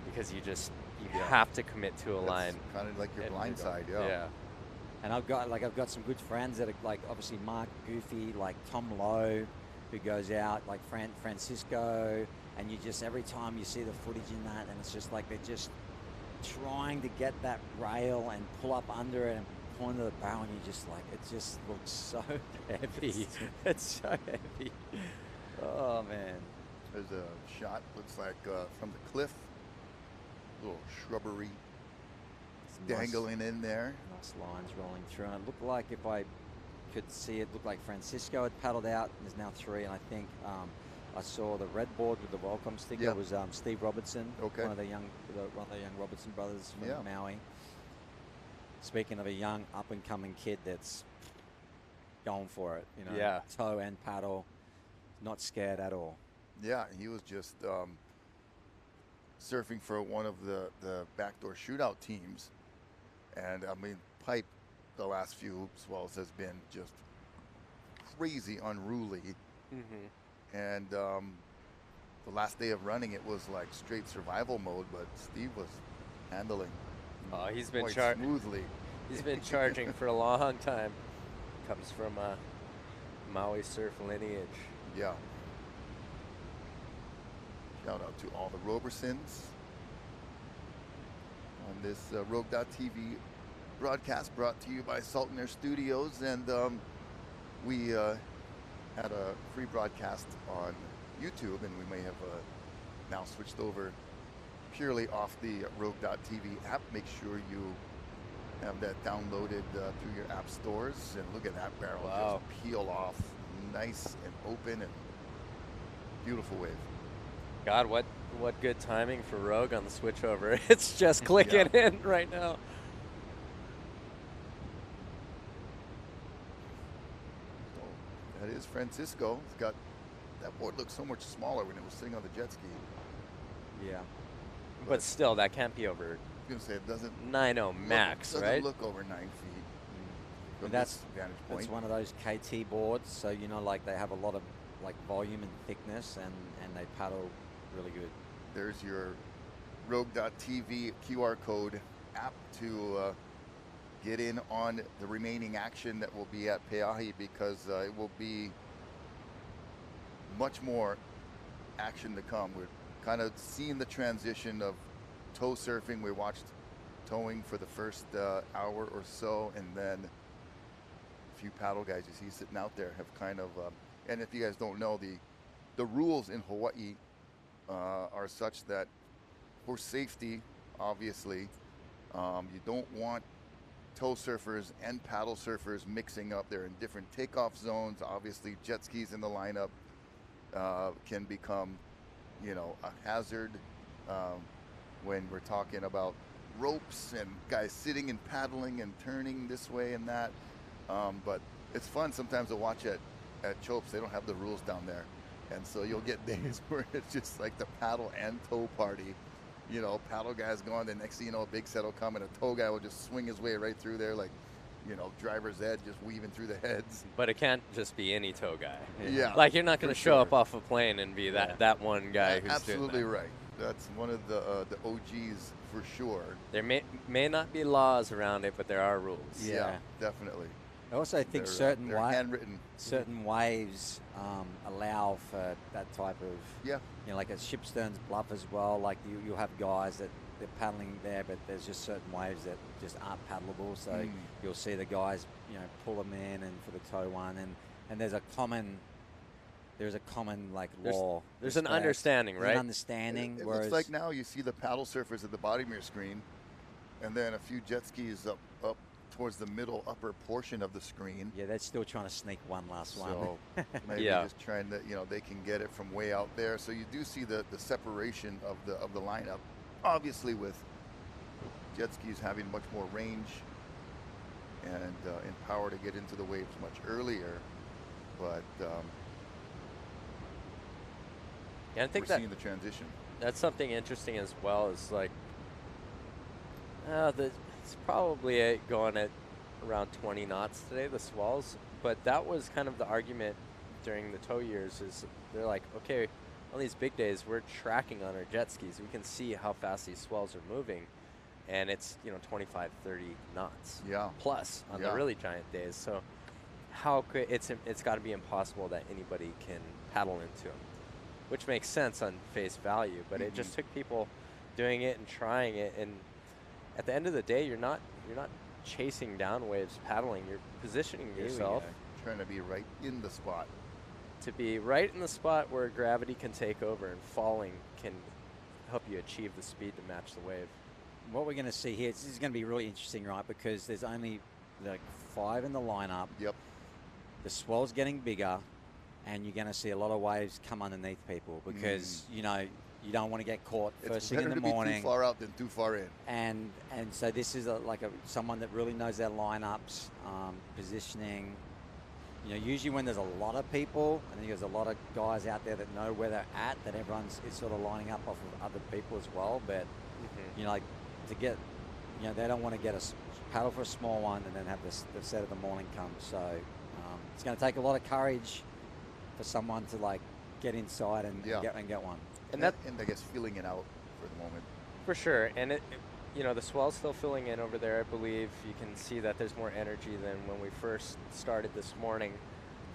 because you have to commit to a line. Kind of like your blind side, Yeah. And I've got some good friends that are like obviously Mark, Goofy, like Tom Lowe, who goes out, like Francisco, and you just every time you see the footage in that, and it's just like they're just trying to get that rail and pull up under it and pull into the barrel, and you just like it just looks so heavy. It's so heavy. Oh man. There's a shot looks like from the cliff, little shrubbery dangling in there. Nice lines rolling through, and it looked like, if I could see it, looked like Francisco had paddled out. There's now 3, and I think I saw the red board with the welcome sticker. It was Steve Robertson, one of the young Robertson brothers from Maui. Speaking of a young up and coming kid that's going for it, you know, toe and paddle, not scared at all. Yeah, he was just surfing for one of the backdoor shootout teams. And I mean, pipe the last few swells has been just crazy unruly. And the last day of running, it was like straight survival mode, but Steve was handling he's been quite smoothly. He's been charging for a long time. Comes from a Maui surf lineage. Yeah. Shout out to all the Robersons on this Rogue.tv broadcast brought to you by Salt and Air Studios. And we had a free broadcast on YouTube, and we may have now switched over purely off the Rogue.tv app. Make sure you have that downloaded through your app stores. And look at that barrel just peel off, nice and open and beautiful wave. God, what good timing for Rogue on the switchover. It's just clicking in right now. So that is Francisco. It's got that board looks so much smaller when it was sitting on the jet ski. Yeah. But still, that can't be over. I was gonna say it doesn't 9.0 max, doesn't right? look over 9 feet. From That's this vantage point. It's one of those KT boards, so you know, like they have a lot of like volume and thickness, and they paddle really good. There's your Rogue.tv QR code app to get in on the remaining action that will be at Pe'ahi, because it will be much more action to come. We're kind of seeing the transition of tow surfing. We watched towing for the first hour or so, and then a few paddle guys you see sitting out there have kind of, and if you guys don't know, the rules in Hawaii are such that for safety, obviously, you don't want tow surfers and paddle surfers mixing up. They're in different takeoff zones. Obviously, jet skis in the lineup can become, you know, a hazard when we're talking about ropes and guys sitting and paddling and turning this way and that. But it's fun sometimes to watch at Chopes. They don't have the rules down there. And so you'll get days where it's just like the paddle and tow party. You know, paddle guys going, the next thing you know, a big set will come and a tow guy will just swing his way right through there, like, you know, driver's ed, just weaving through the heads. But it can't just be any tow guy. Yeah. Like, you're not going to show up off a plane and be that one guy who's absolutely doing that. right. That's one of the OGs for sure. There may not be laws around it, but there are rules. Yeah, definitely. I also think they're handwritten. certain waves allow for that type of, you know, like at Shipstern's Bluff as well. Like you'll have guys that they're paddling there, but there's just certain waves that just aren't paddleable. So you'll see the guys, you know, pull them in and for the tow one, and there's a common there's a common like law. There's an respect, understanding, there's right? An understanding. It whereas looks like now you see the paddle surfers at the bottom of your screen, and then a few jet skis up towards the middle upper portion of the screen. yeah, they're still trying to sneak one last one. So maybe just trying to, they can get it from way out there. So you do see the separation of the lineup. Obviously, with jet skis having much more range and power to get into the waves much earlier, but I think we're seeing the transition. That's something interesting as well. Is like, it's probably going at around 20 knots today, the swells. But that was kind of the argument during the tow years. Is they're like, okay, on these big days, we're tracking on our jet skis. We can see how fast these swells are moving, and it's 25, 30 knots. Yeah. Plus on the really giant days. So how could it's got to be impossible that anybody can paddle into them, which makes sense on face value. But it just took people doing it and trying it, and at the end of the day, you're not chasing down waves paddling. You're positioning yourself trying to be right in the spot. To be right in the spot where gravity can take over, and falling can help you achieve the speed to match the wave. What we're going to see here, this is going to be really interesting, right? Because there's only like 5 in the lineup. Yep. The swell's getting bigger, and you're going to see a lot of waves come underneath people because you don't want to get caught first thing in the morning. It's better to be too far out than too far in. And so this is someone that really knows their lineups, positioning. Usually when there's a lot of people, I think there's a lot of guys out there that know where they're at, that everyone's is sort of lining up off of other people as well. But to get, they don't want to get a paddle for a small one and then have the set of the morning come. So it's going to take a lot of courage for someone to get inside and get one. And I guess feeling it out for the moment. For sure, and the swell's still filling in over there. I believe you can see that there's more energy than when we first started this morning,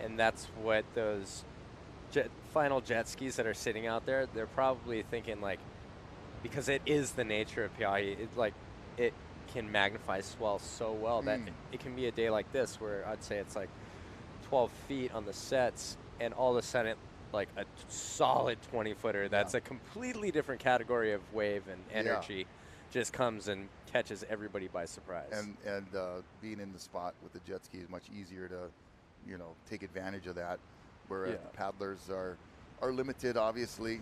and that's what those final jet skis that are sitting out there. They're probably thinking because it is the nature of Peʻahi. It can magnify swell so well that it can be a day like this where I'd say it's 12 feet on the sets, and all of a sudden a solid 20-footer that's a completely different category of wave and energy just comes and catches everybody by surprise. And being in the spot with the jet ski is much easier to take advantage of that, whereas the paddlers are limited obviously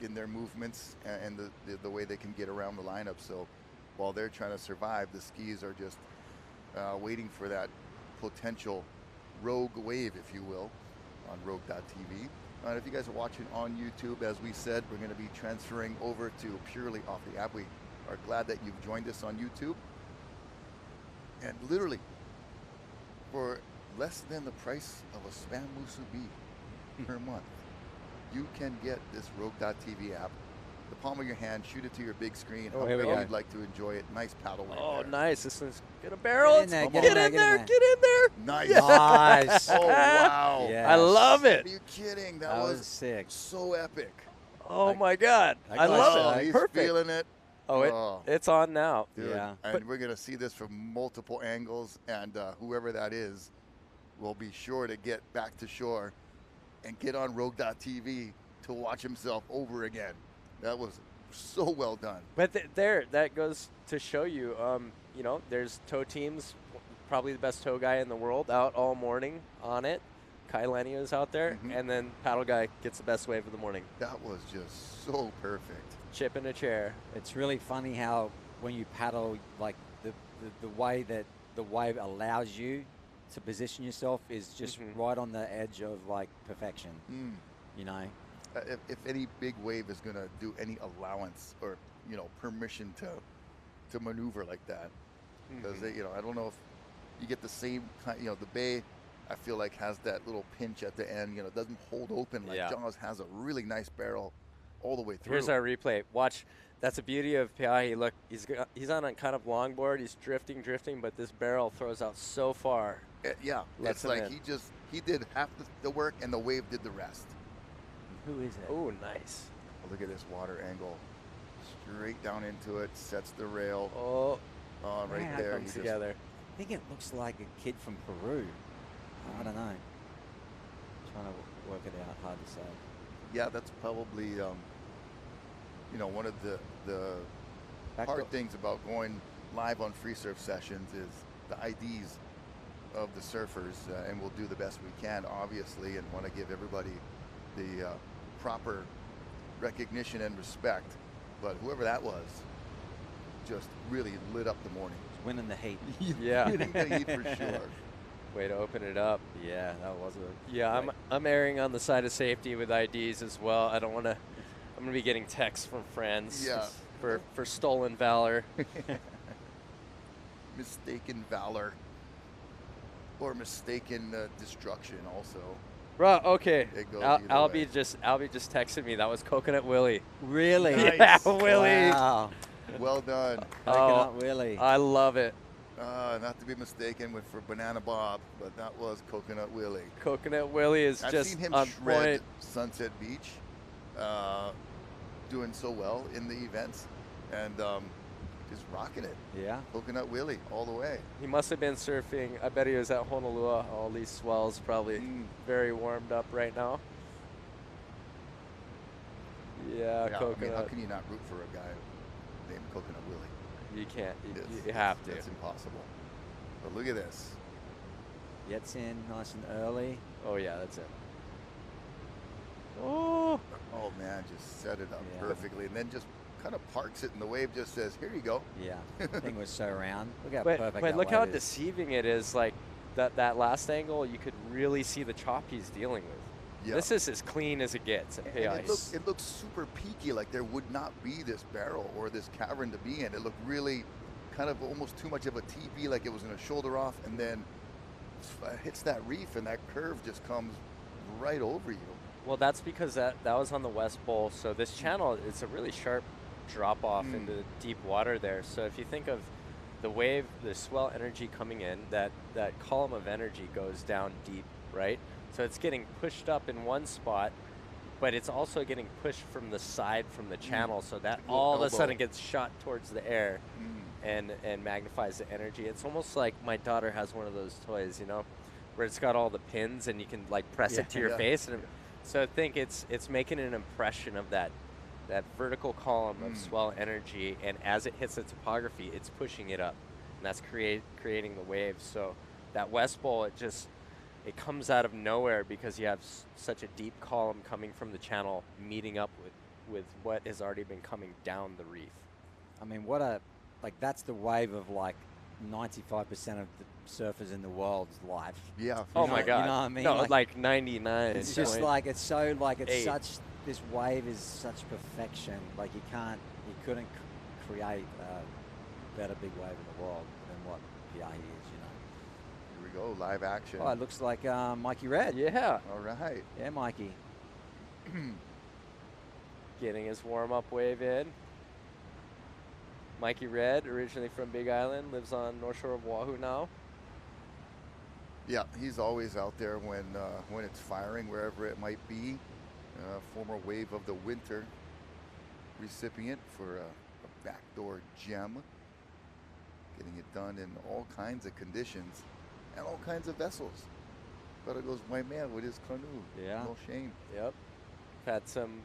in their movements and the way they can get around the lineup. So while they're trying to survive, the skis are just waiting for that potential rogue wave, if you will, on rogue.tv. And if you guys are watching on YouTube, as we said, we're going to be transferring over to purely off the app. We are glad that you've joined us on YouTube. And literally, for less than the price of a spam musubi per month, you can get this rogue.tv app. The palm of your hand, shoot it to your big screen. Here we go. You'd like to enjoy it. Nice paddle wave there. Nice. This one's get a barrel. Get in there, Get in there. Nice. Nice. Oh, wow. Yes. I love it. Are you kidding? That was sick. So epic. Oh my God. I guy's love it. He's Perfect. feeling it. It's on now. Dude. Yeah. And we're going to see this from multiple angles, and whoever that is will be sure to get back to shore and get on rogue.tv to watch himself over again. That was so well done. But that goes to show you, there's tow teams, probably the best tow guy in the world, out all morning on it. Kai Lenny was out there, and then paddle guy gets the best wave of the morning. That was just so perfect. Chip in a chair. It's really funny how when you paddle, the way that the wave allows you to position yourself is just right on the edge of perfection. If any big wave is going to do any allowance or permission to maneuver like that, because I don't know if you get the same kind. The bay, I feel has that little pinch at the end. It doesn't hold open like Jaws has a really nice barrel all the way through. Here's our replay. Watch. That's the beauty of Peʻahi. Look, he's on a kind of longboard. He's drifting, but this barrel throws out so far. It's he did half the work and the wave did the rest. Who is it? Oh, nice. Look at this water angle. Straight down into it, sets the rail. Right there. Comes together. I think it looks like a kid from Peru. I don't know. Trying to work it out. Hard to say. Yeah, that's probably one of the hard things about going live on free surf sessions is the IDs of the surfers, and we'll do the best we can, obviously, and want to give everybody the proper recognition and respect. But whoever that was just really lit up the morning. Winning the heat. Yeah. Winning the heat for sure. Way to open it up. Yeah, that was a. Yeah, I'm erring on the side of safety with IDs as well. I don't want to. I'm gonna be getting texts from friends. Yeah. For stolen valor. Mistaken valor. Or mistaken destruction also. Bro, okay. It goes Albie just texted me. That was Coconut Willie. Really? Nice. Yeah, Willie. Wow. Well done. Coconut Willie. I love it. Not to be mistaken for Banana Bob, but that was Coconut Willie. Coconut Willie is I've just seen him on shred point. Sunset Beach, doing so well in the events, and just rocking it. Yeah. Coconut Willie all the way. He must have been surfing. I bet he was at Honolulu. All these swells probably very warmed up right now. Yeah, Coconut. I mean, how can you not root for a guy named Coconut Willie? You can't. You have to. It's impossible. But look at this. Gets in nice and early. Oh yeah, that's it. Oh. Oh man, just set it up Yeah. perfectly, and then just kind of parks it, and the wave just says, "Here you go." Yeah. Thing was so round. Look how perfect But that look how wave is. deceiving it is. Like that last angle, you could really see the chop he's dealing with. Yeah. This is as clean as it gets at And PeʻAhi. it looks super peaky, like there would not be this barrel or this cavern to be in. It looked really kind of almost too much of a TV, like it was going to shoulder off, and then hits that reef, and that curve just comes right over you. Well, that's because that was on the West Bowl. So this channel, it's a really sharp drop off into deep water there. So if you think of the wave, the swell energy coming in, that column of energy goes down deep, right? So it's getting pushed up in one spot, but it's also getting pushed from the side from the channel, so that all of a sudden gets shot towards the air and magnifies the energy. It's almost like my daughter has one of those toys, where it's got all the pins and you can like press it to your face. And so I think it's making an impression of that vertical column of swell energy, and as it hits the topography, it's pushing it up, and that's creating the waves. So that West Bowl, it comes out of nowhere because you have such a deep column coming from the channel meeting up with what has already been coming down the reef. I mean, that's the wave of like 95% of the surfers in the world's life. Yeah. Oh my God. You know what I mean? No, like 99. It's just like, it's so like, it's 8. such, this wave is such perfection. Like you couldn't create a better big wave in the world than what Peʻahi is, Here we go, live action. Oh, it looks like Mikey Red. Yeah. All right. Yeah, Mikey. Getting his warm-up wave in. Mikey Red, originally from Big Island, lives on North Shore of Oahu now. Yeah, he's always out there when it's firing, wherever it might be. Former Wave of the Winter recipient for a backdoor gem. Getting it done in all kinds of conditions and all kinds of vessels. But it goes white man with his canoe. Yeah. No shame. Yep. Had some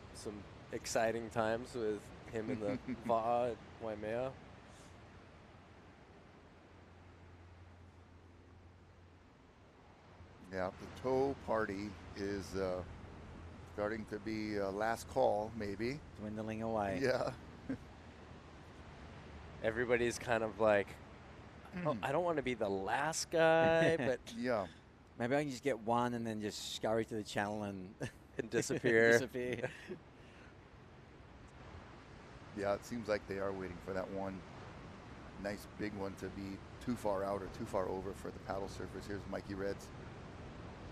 exciting times with him in the Va'a at Waimea. Yeah, the tow party is starting to be last call, maybe. Dwindling away. Yeah. Everybody's kind of like, oh, I don't want to be the last guy, but Yeah. Maybe I can just get one and then just scurry to the channel and disappear. disappear. Yeah, it seems like they are waiting for that one nice big one to be too far out or too far over for the paddle surfers. Here's Mikey Red's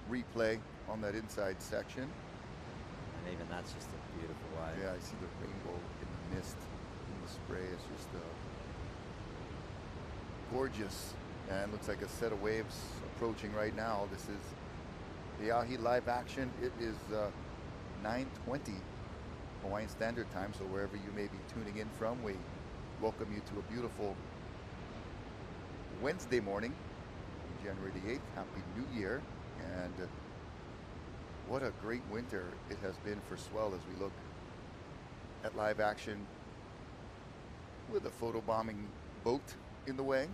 replay on that inside section. And even that's just a beautiful wave. Yeah, I see the rainbow in the mist, in the spray. It's just gorgeous. And looks like a set of waves approaching right now. This is Peʻahi live action. It is 9:20 Hawaiian Standard Time, so wherever you may be tuning in from, we welcome you to a beautiful Wednesday morning, January the 8th. Happy New Year. And what a great winter it has been for swell as we look at live action with a photobombing boat in the way.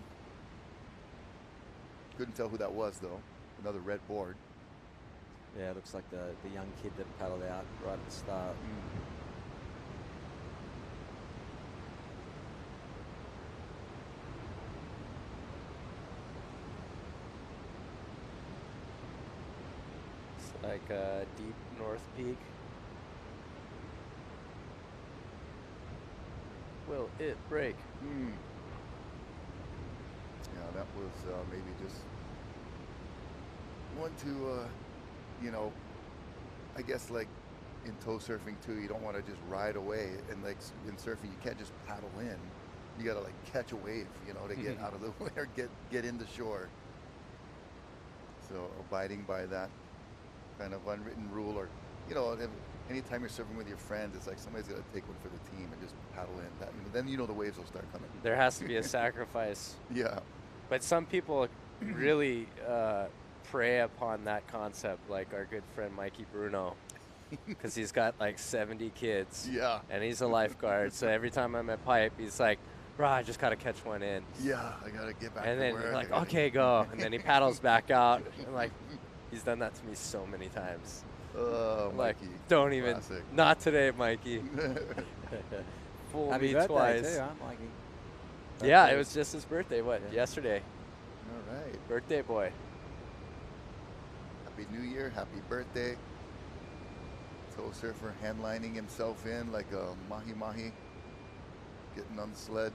Couldn't tell who that was though. Another red board. Yeah, it looks like the young kid that paddled out right at the start. It's like a deep North Peak. Will it break? Yeah, that was maybe just one to, you know, I guess like in tow surfing too, you don't want to just ride away. And like in surfing, you can't just paddle in. You got to like catch a wave, you know, to get out of the way or get into shore. So abiding by that kind of unwritten rule, or, you know, anytime you're surfing with your friends, it's like somebody's got to take one for the team and just paddle in. That, you know, then you know the waves will start coming. There has to be a sacrifice. Yeah. But some people really prey upon that concept, like our good friend Mikey Bruno, because he's got like 70 kids. Yeah. And he's a lifeguard, so every time I'm at Pipe, he's like, bro, I just got to catch one in. Yeah, I got to get back and to then work. you're like, okay, go. And then he paddles back out. And like, he's done that to me so many times. Oh, Like, Mikey. don't even, Classic. not today, Mikey. Fool Happy me birthday twice. too, huh, Mikey? Yeah, Birthday it was just his birthday, Yeah. yesterday. All right. Birthday boy. Happy New Year. Happy birthday. Tow surfer handlining himself in like a mahi-mahi. Getting on the sled.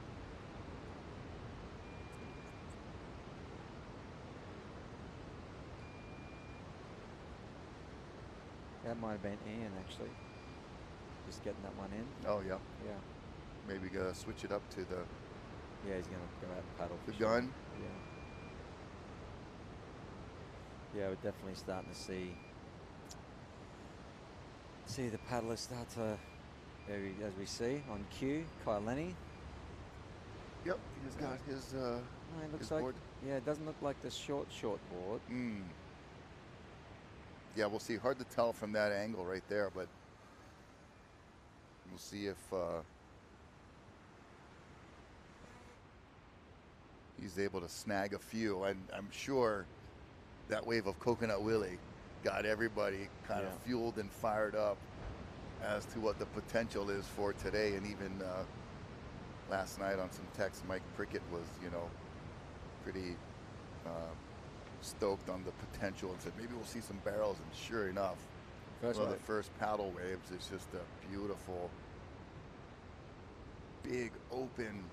That might have been Ian actually. Just getting that one in. Oh, yeah. Yeah. Maybe switch it up to the Yeah, he's gonna go out and paddle. for The sure. gun? Yeah, we're definitely starting to see the paddlers start to, as we see on cue, Kai Lenny. Yep, he's got his Oh, it looks his like board. yeah, it doesn't look like the short board. Yeah, we'll see. Hard to tell from that angle right there, but we'll see if he's able to snag a few. And I'm sure that wave of Coconut Willie got everybody kind of fueled and fired up as to what the potential is for today. And even last night on some text, Mike Prickett was, pretty stoked on the potential and said maybe we'll see some barrels. And sure enough, the first paddle waves is just a beautiful, big, open,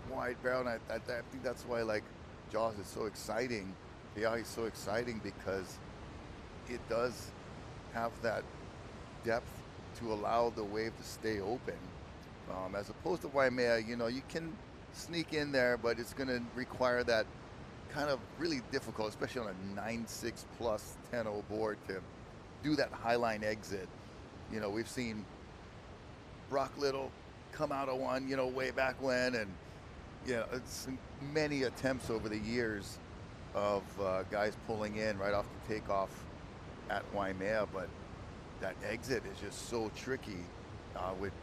wide barrel. And I think that's why like Jaws is so exciting. PeʻAhi is so exciting because it does have that depth to allow the wave to stay open. As opposed to Waimea, you can sneak in there, but it's going to require that kind of really difficult, especially on a 9.6 plus 10.0 board, to do that highline exit. We've seen Brock Little come out of one, way back when, and it's many attempts over the years of guys pulling in right off the takeoff at Waimea, but that exit is just so tricky with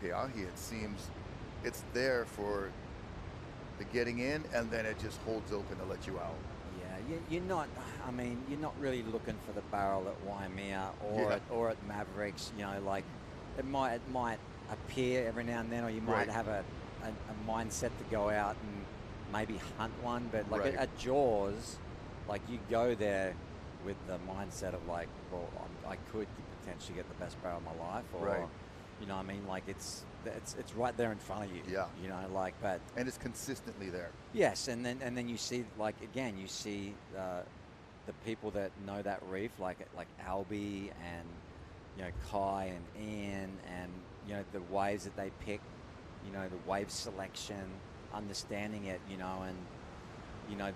PeʻAhi. It seems it's there for the getting in, and then it just holds open to let you out. Yeah, you're not really looking for the barrel at Waimea or at Mavericks. Like it might appear every now and then, or you might have a mindset to go out and maybe hunt one, but like at Jaws, like you go there with the mindset of like, well, I could potentially get the best barrel of my life, or like it's right there in front of you. Yeah. But and it's consistently there. Yes, and then you see you see the people that know that reef, like Albie and Kai and Ian, and the waves that they pick, the wave selection, understanding it, and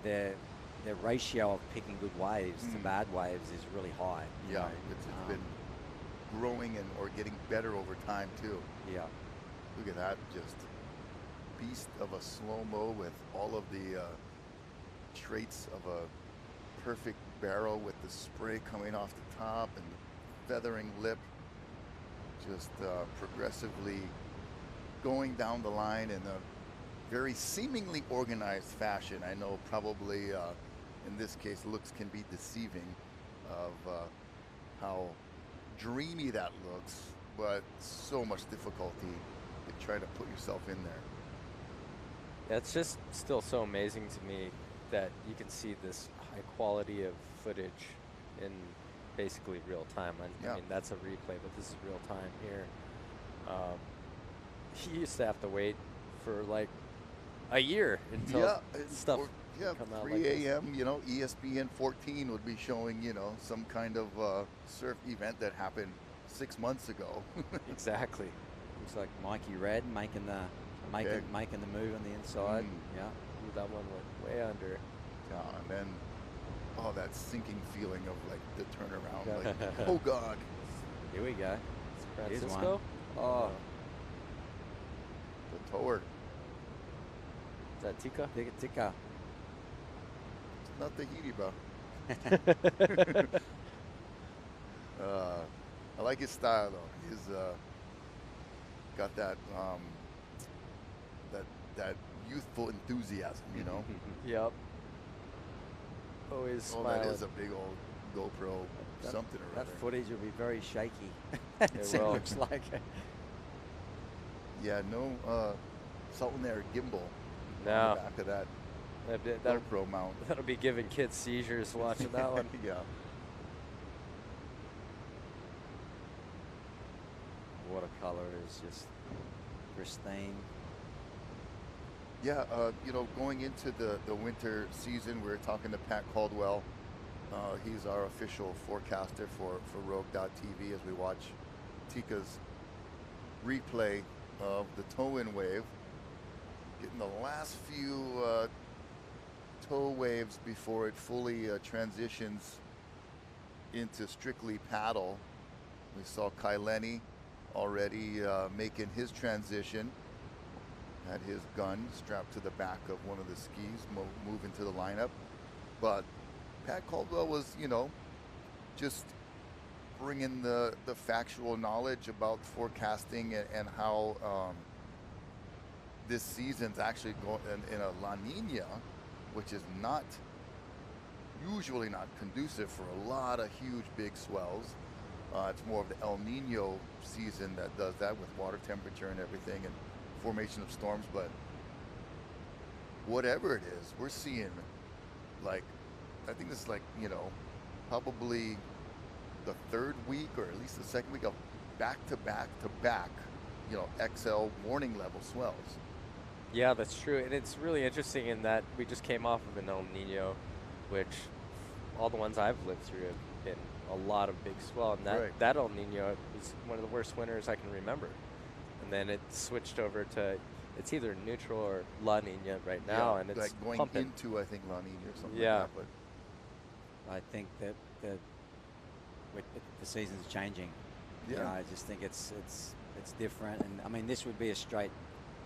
their ratio of picking good waves to bad waves is really high. Yeah, it's been growing or getting better over time too. Yeah. Look at that, just beast of a slow-mo with all of the traits of a perfect barrel with the spray coming off the top and feathering lip, just progressively going down the line in a very seemingly organized fashion. I know probably in this case looks can be deceiving of how dreamy that looks, but so much difficulty to try to put yourself in there. Yeah, it's just still so amazing to me that you can see this high quality of footage in basically real time. I mean, that's a replay, but this is real time here. He used to have to wait for like a year until stuff come out 3 like this. a.m., you know, ESPN 14 would be showing, you know, some kind of surf event that happened 6 months ago. Exactly. Looks like Mikey Red making the move on the inside. Yeah. Ooh, that one went way under. Yeah, and then that sinking feeling of like the turnaround, like oh God. Here we go. Here's Francisco? one. Oh, The tower. Is that Tika? Tika. It's not Tahiti, bro. I like his style though. He's got that that youthful enthusiasm, you know. Yep. Always smiling. That is a big old GoPro something or That other. footage will be very shaky. It will. looks like. Yeah, no salt and air gimbal. No. On the back of that That'll, GoPro mount. that'll be giving kids seizures watching that one. Yeah. Watercolor is just pristine. Yeah, you know, going into the winter season, we were talking to Pat Caldwell. He's our official forecaster for Rogue.tv as we watch Tika's replay of the toe-in wave. Getting the last few toe waves before it fully transitions into strictly paddle. We saw Kaileni already making his transition. Had his gun strapped to the back of one of the skis, moving to the lineup. But Pat Caldwell was, you know, just bringing the factual knowledge about forecasting and how this season's actually going in a La Nina, which is usually not conducive for a lot of huge big swells. It's more of the El Nino season that does that with water temperature and everything and formation of storms. But whatever it is, we're seeing, like, I think this is like, you know, probably the third week or at least the second week of back to back, you know, XL warning level swells. Yeah, that's true. And it's really interesting in that we just came off of an El Nino, which all the ones I've lived through have been a lot of big swell. And that El Nino was one of the worst winters I can remember. And then it switched over to, it's either neutral or La Nina right now. Yeah, and it's like going pumping. into, I think, La Nina or something Yeah. like that. I think that the season's changing. Yeah. You know, I just think it's different. And I mean, this would be a straight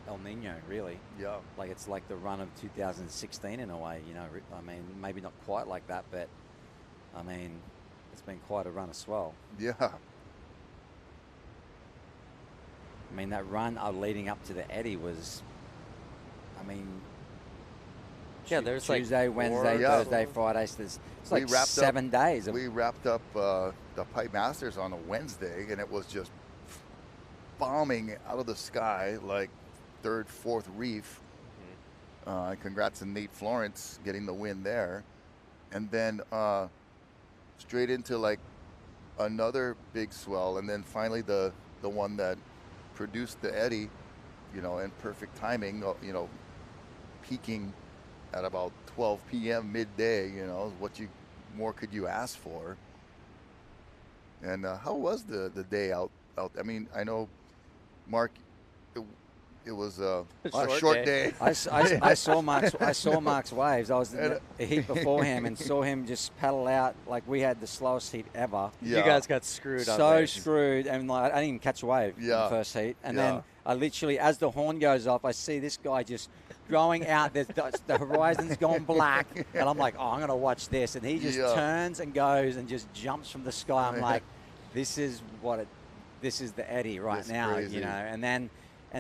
El Nino, really. Yeah. Like it's like the run of 2016 in a way. You know, I mean, maybe not quite like that, but I mean, it's been quite a run of swell. Yeah. I mean, that run leading up to the Eddy was, I mean, Yeah, there's like Tuesday, Wednesday, Yeah. Thursday, Friday. So it's We like wrapped 7 days. We wrapped up the Pipe Masters on a Wednesday, and it was just bombing out of the sky like third, fourth reef. Congrats to Nate Florence getting the win there. And then straight into like another big swell, and then finally the one that produced the Eddy, you know, in perfect timing, you know, peaking at about 12 p.m. midday, you know, more could you ask for? And how was the day out? I mean, I know, Mark, it was a short day. I saw Mark's waves. I was in the heat before him and saw him just paddle out like we had the slowest heat ever. Yeah. You guys got screwed on So waves. screwed, and like I didn't even catch a wave in the first heat. And then I literally, as the horn goes off, I see this guy just going out. The horizon's gone black, and I'm like, oh, I'm gonna watch this. And he just turns and goes and just jumps from the sky. I'm like, this is this is the eddy right That's now, crazy. you know. And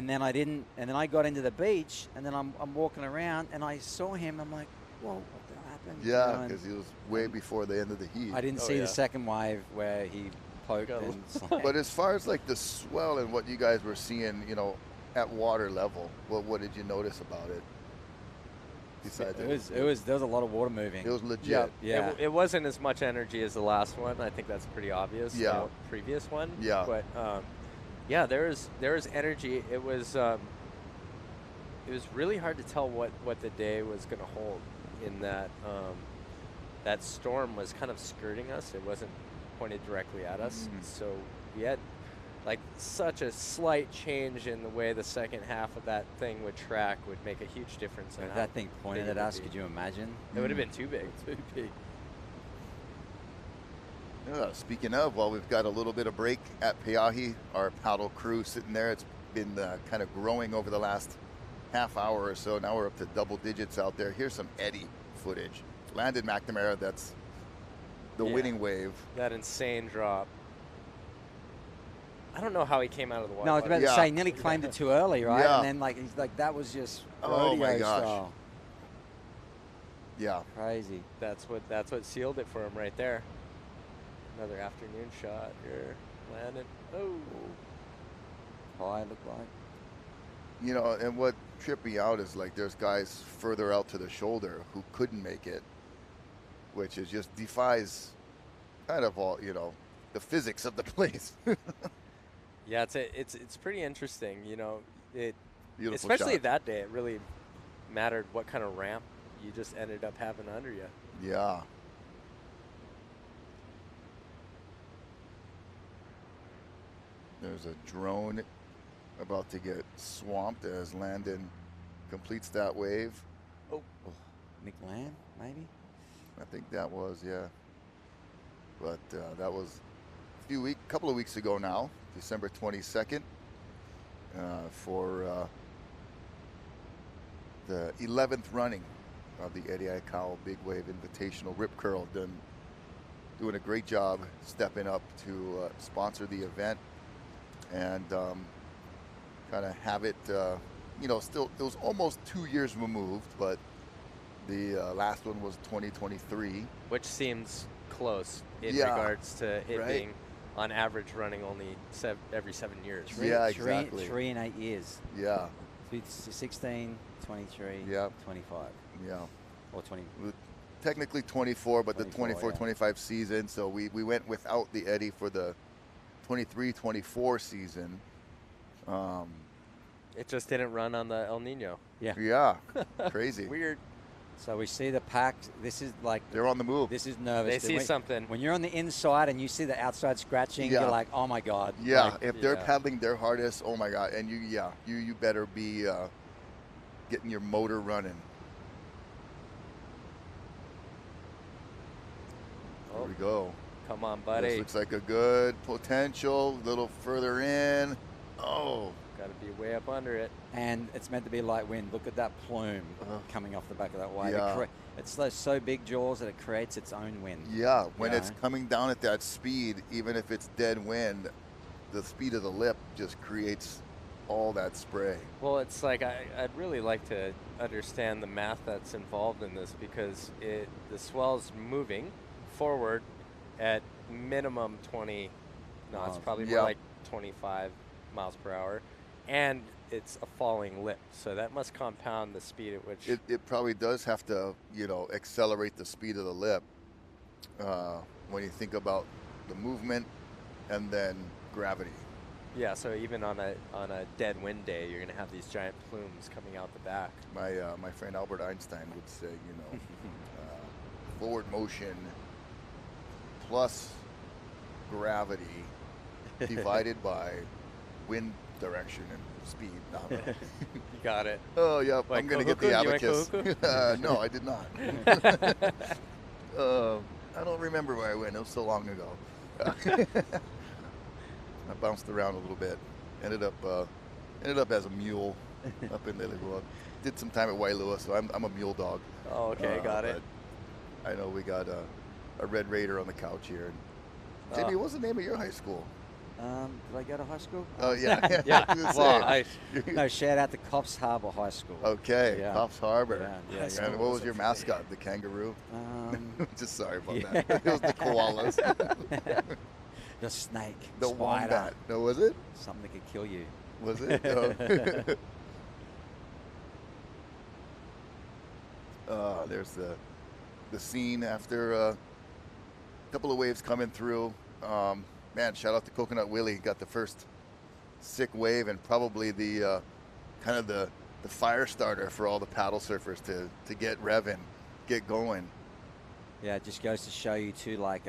then I got into the beach, and then I'm walking around, and I saw him. I'm like, whoa, what the happened? You know, Yeah, and because he was way before the end of the heat. I didn't see the second wave where he poked. Got a And it's like, But as far as like the swell and what you guys were seeing, you know, at water level, what did you notice about it? Besides, there was a lot of water moving. it was legit. Yeah. It wasn't as much energy as the last one. I think that's pretty obvious. Yeah. The previous one. Yeah. But yeah, there was energy. It was really hard to tell what the day was going to hold. In that that storm was kind of skirting us. It wasn't pointed directly at us. So we had like such a slight change in the way the second half of that thing would track would make a huge difference. If in how that thing pointed big at it would us, be. could you imagine? It would have been too big. Too big. Speaking of, well, we've got a little bit of break at Peʻahi. Our paddle crew sitting there. It's been kind of growing over the last half hour or so. Now we're up to double digits out there. Here's some eddy footage. Landon McNamara, that's the winning wave. That insane drop. I don't know how he came out of the water. No, I was about to Yeah. say, nearly claimed it too early, right? Yeah. And then like he's like, that was just Oh, my rodeo gosh. style. Yeah. Crazy. That's what sealed it for him right there. Another afternoon shot here, landing. Oh, High looked like. You know, and what tripped me out is like there's guys further out to the shoulder who couldn't make it, which is just defies kind of all, you know, the physics of the place. yeah, it's pretty interesting. You know, Beautiful especially shot. that day. It really mattered what kind of ramp you just ended up having under you. Yeah. There's a drone about to get swamped as Landon completes that wave. Oh, Nick Lamb, maybe? I think that was, yeah. But that was a couple of weeks ago now, December 22nd, for the 11th running of the Eddie Aikau Big Wave Invitational Rip Curl. Doing a great job stepping up to sponsor the event and kind of have it, you know, still, it was almost 2 years removed, but the last one was 2023. Which seems close in Yeah, regards to it right? being, on average, running only every 7 years. Yeah, exactly. 3 and 8 years. Yeah, It's 16, 23, Yeah. 25, yeah. or 20. Technically 24, but 24, the 24-25 season. So we went without the Eddie for the 23-24 season. It just didn't run on the El Nino. Yeah, crazy. Weird. So we see the pack. This is like, They're on the move. this is nervous. They see something. When you're on the inside and you see the outside scratching, Yeah. you're like, oh my God. Yeah, Like, if they're yeah. paddling their hardest, oh my God. And you better be getting your motor running. Oh, Here we go. come on, This buddy. looks like a good potential. A little further in. Oh, Got to be way up under it. and it's meant to be light wind. Look at that plume coming off the back of that wave. Yeah. It's so big jaws that it creates its own wind. yeah. When Yeah. it's coming down at that speed, even if it's dead wind, the speed of the lip just creates all that spray. Well, it's like I'd really like to understand the math that's involved in this because the swell's moving forward at minimum 20 knots, probably more Yeah. like 25 miles per hour, and it's a falling lip, so that must compound the speed at which. It probably does have to, you know, accelerate the speed of the lip when you think about the movement and then gravity. Yeah, so even on a dead wind day, you're gonna have these giant plumes coming out the back. My friend Albert Einstein would say, you know, forward motion plus gravity divided by wind direction and speed. No, no. You got it. Oh, yeah, Like I'm going to get the Kahuku? You went abacus. No, I did not. I don't remember where I went. It was so long ago. I bounced around a little bit. Ended up as a mule up in Liligua. Did some time at Wailua, so I'm a mule dog. Oh, okay, got it. but I know we got a Red Raider on the couch here. And Jamie, what was the name of your high school? Did I go to high school? Oh, yeah. Yeah. I was gonna Well, say. No, shout out to Coffs Harbour High School. Okay, Yeah. Coffs Harbor. Yeah, yeah, And what was your mascot? The kangaroo? Just sorry about Yeah. that. It was the koalas. The snake. The spider, wombat. No, was it? something that could kill you. Was it? There's the scene after a couple of waves coming through. Man, shout out to Coconut Willie. He got the first sick wave and probably the kind of the fire starter for all the paddle surfers to get revving, get going. Yeah, it just goes to show you too, like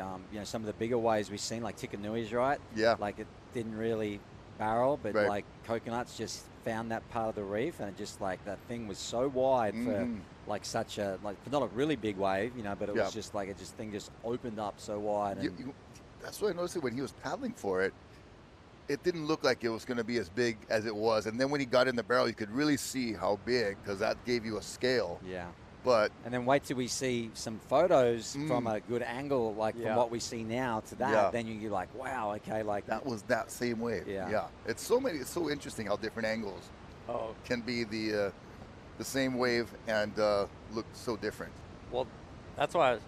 some of the bigger waves we've seen, like Tikanui's, right? Yeah. Like it didn't really barrel, but Right. like Coconuts just found that part of the reef, and it just like that thing was so wide for like such a for not a really big wave, but it was just like thing just opened up so wide. And That's what I noticed when he was paddling for it. It didn't look like it was going to be as big as it was, and then when he got in the barrel, you could really see how big, because that gave you a scale. yeah. But And then wait till we see some photos from a good angle, like from what we see now to that. Yeah. Then you're like, wow, okay, like that was that same wave. Yeah. It's so interesting how different angles Oh, can be the same wave and look so different. well, that's why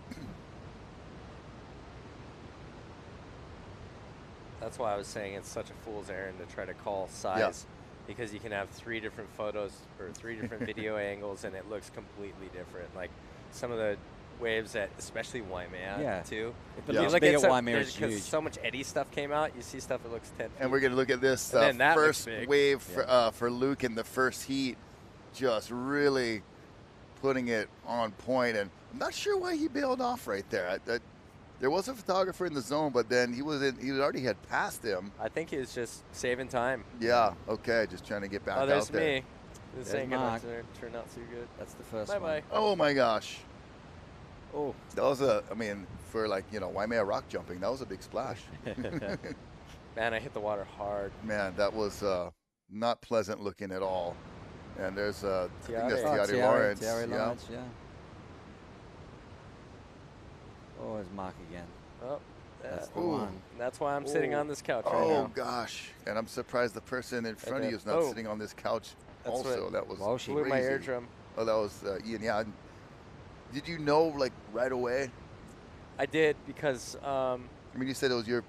I was saying it's such a fool's errand to try to call size, because you can have 3 different photos or 3 different video angles and it looks completely different. Like some of the waves at especially Waimea too. if it Yeah. looks Look big at at Waimea, it's because huge. so much eddy stuff came out. You see stuff that looks 10 feet. And we're going to look at this And then that looks first big. wave for Luke in the first heat, just really putting it on point. And I'm not sure why he bailed off right there. There was a photographer in the zone, but then he already had passed him. I think he was just saving time. Yeah, okay, just trying to get back Oh, out there's there. me. This There's ain't gonna Mark. turn out too good. That's the first Bye-bye. one. Oh my gosh. Oh, That was for Waimea rock jumping, that was a big splash. Man, I hit the water hard. Man, that was not pleasant looking at all. And there's, I think that's Tiare. Tiare Lawrence. Tiare Yeah. Lawrence, yeah. Oh, there's Mark again. Oh, That's the Ooh. one. that's why I'm sitting on this couch right Oh now. gosh. And I'm surprised the person in front of there. you is not Oh. sitting on this couch That's also. what- That was Well, she Blew my crazy. eardrum. Oh, that was Ian. Yeah. Did you know right away? I did because I mean, you said it was your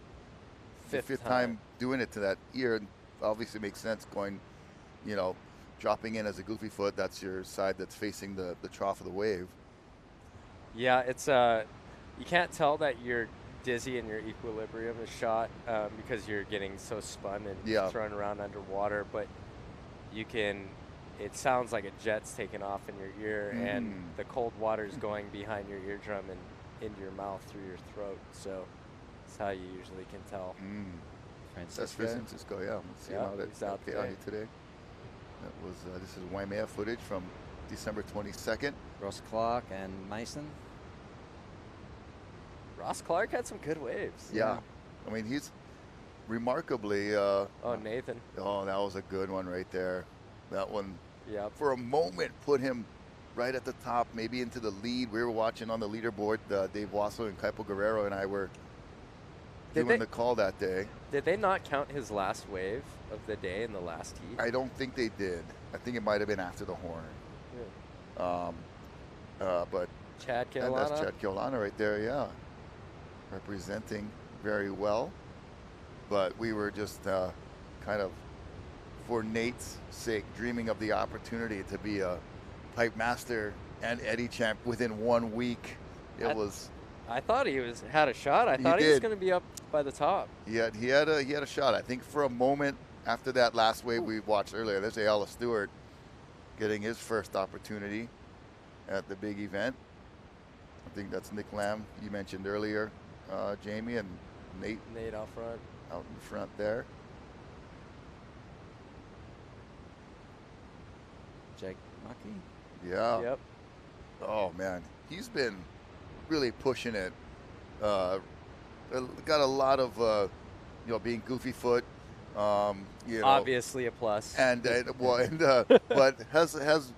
fifth time doing it to that ear. And obviously makes sense going, dropping in as a goofy foot. That's your side that's facing the trough of the wave. Yeah, it's you can't tell that you're dizzy and your equilibrium is shot because you're getting so spun and thrown around underwater. But you can. It sounds like a jet's taking off in your ear, and the cold water is going behind your eardrum and into your mouth through your throat. So that's how you usually can tell. That's Francisco. Yeah. Let's see how he's out PeʻAhi today. That was this is Waimea footage from December 22nd. Ross Clark and Mason. Ross Clark had some good waves. Yeah. I mean, he's remarkably. Oh, Nathan. Oh, that was a good one right there. That one, Yep. for a moment, put him right at the top, maybe into the lead. We were watching on the leaderboard. Dave Wasso and Kaipo Guerrero and I were doing the call that day. Did they not count his last wave of the day in the last heat? I don't think they did. I think it might have been after the horn. But Chad and Keolana. that's Chad Keolana right there, yeah. Representing very well. But we were just kind of, for Nate's sake, dreaming of the opportunity to be a pipe master and Eddie champ within 1 week. I thought he had a shot. I thought he was going to be up by the top. He had a shot. I think for a moment after that last wave we watched earlier, there's Ayala Stewart getting his first opportunity at the big event. I think that's Nick Lamb you mentioned earlier, Jamie, and Nate out front. Out in front there. Jake Mucky. Yeah. Yep. Oh man, he's been really pushing it. Got a lot of being goofy foot. Obviously a plus. And but has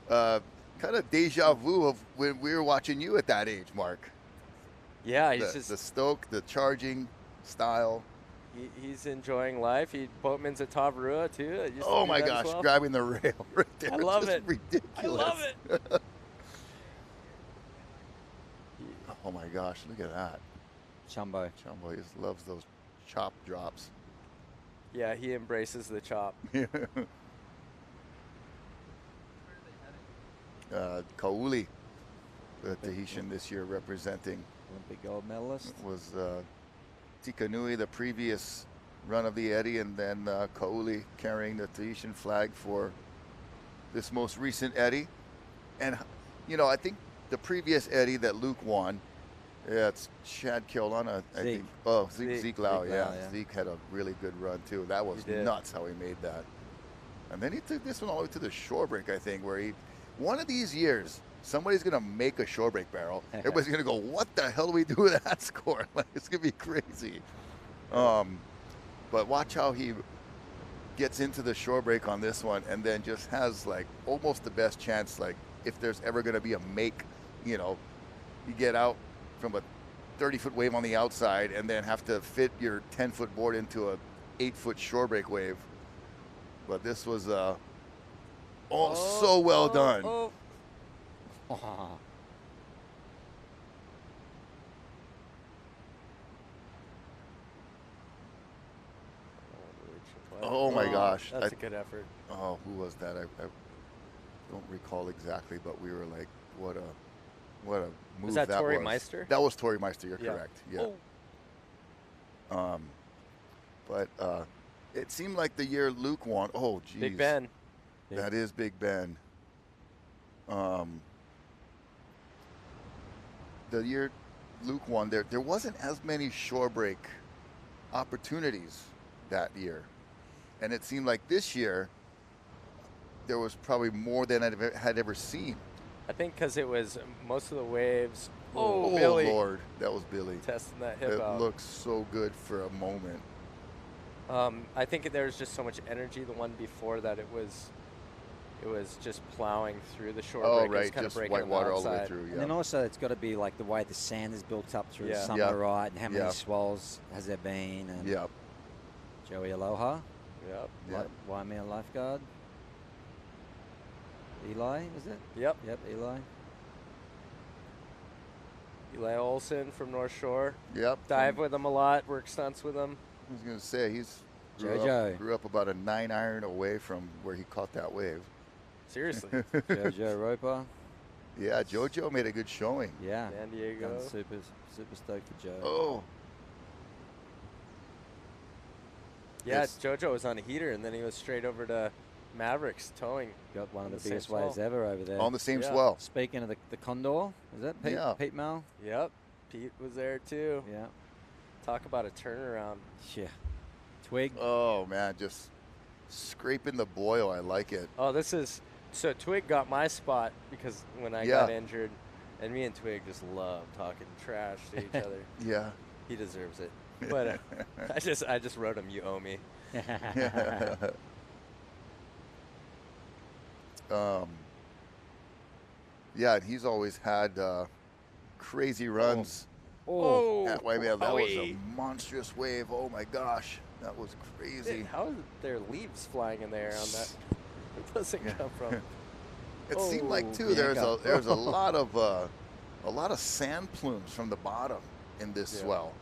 kind of deja vu of when we were watching you at that age, Mark. Yeah, The stoke, the charging, style. He's enjoying life. Boatman's at Tavarua too. Used to Oh do my that as gosh, well. grabbing the rail right there. I love Just it. ridiculous. I love it. Oh my gosh, look at that. Chumbo. Chumbo just loves those chop drops. Yeah, he embraces the chop. Kauli, the Tahitian this year representing, Olympic gold medalist. was Tikanui the previous run of the Eddy, and then Kauli carrying the Tahitian flag for this most recent Eddy. And, you know, I think the previous Eddy that Luke won, yeah, it's Shad Keolana, I think. Oh, Zeke Lau, yeah. Zeke had a really good run, too. That was nuts how he made that. And then he took this one all the way to the shore break, I think, where one of these years, somebody's going to make a shore break barrel. Everybody's going to go, what the hell do we do with that score? Like, it's going to be crazy. But watch how he gets into the shore break on this one and then just has, like, almost the best chance, like, if there's ever going to be a make, you know, you get out from a 30-foot wave on the outside and then have to fit your 10-foot board into a 8-foot shore break wave. But this was so well done. Oh my gosh. That's a good effort. Oh, who was that? I don't recall exactly, but we were like, what a move was that was. Tori Meister? That was Tori Meister, you're correct. Yeah. But it seemed like the year Luke won. Oh, geez. Big Ben. That is Big Ben. The year Luke won, there wasn't as many shore break opportunities that year. And it seemed like this year, there was probably more than I had ever seen. I think because it was most of the waves. Oh, Billy. Lord. That was Billy. Testing that hip out. It looked so good for a moment. I think there was just so much energy. The one before that, it was just plowing through the shore break. Right, kind just of white water all the way through. Yeah. And then also it's got to be like the way the sand is built up through the Yeah. summer, right? And how many swells has there been? And Yep. Joey Aloha, Yep. Waimea lifeguard. Eli, is it? Yep. Yep, Eli. Eli Olsen from North Shore. Yep. Dive with him a lot. Work stunts with him. I was going to say, he's grew up about a 9-iron away from where he caught that wave. Seriously. Jojo Roper. Yeah, JoJo made a good showing. Yeah. San Diego. I'm super stoked for Joe. Oh. Yeah, JoJo was on a heater, and then he was straight over to Mavericks towing. Got one of the same biggest swell. waves ever over there. On the same swell. Speaking of the Condor, is that Pete? Yeah. Pete Mel? Yep. Pete was there too. Yeah. Talk about a turnaround. Yeah. Twig. Oh, man, just scraping the boil. I like it. Oh, so Twig got my spot because when I got injured, and me and Twig just love talking trash to each other. Yeah. He deserves it. But I just wrote him, "You owe me." Yeah, and he's always had crazy runs. At Waimea. That was a monstrous wave. Oh my gosh, that was crazy. How are there leaves flying in the air on that? It doesn't come from. It seemed like too. There's a lot of sand plumes from the bottom in this swell.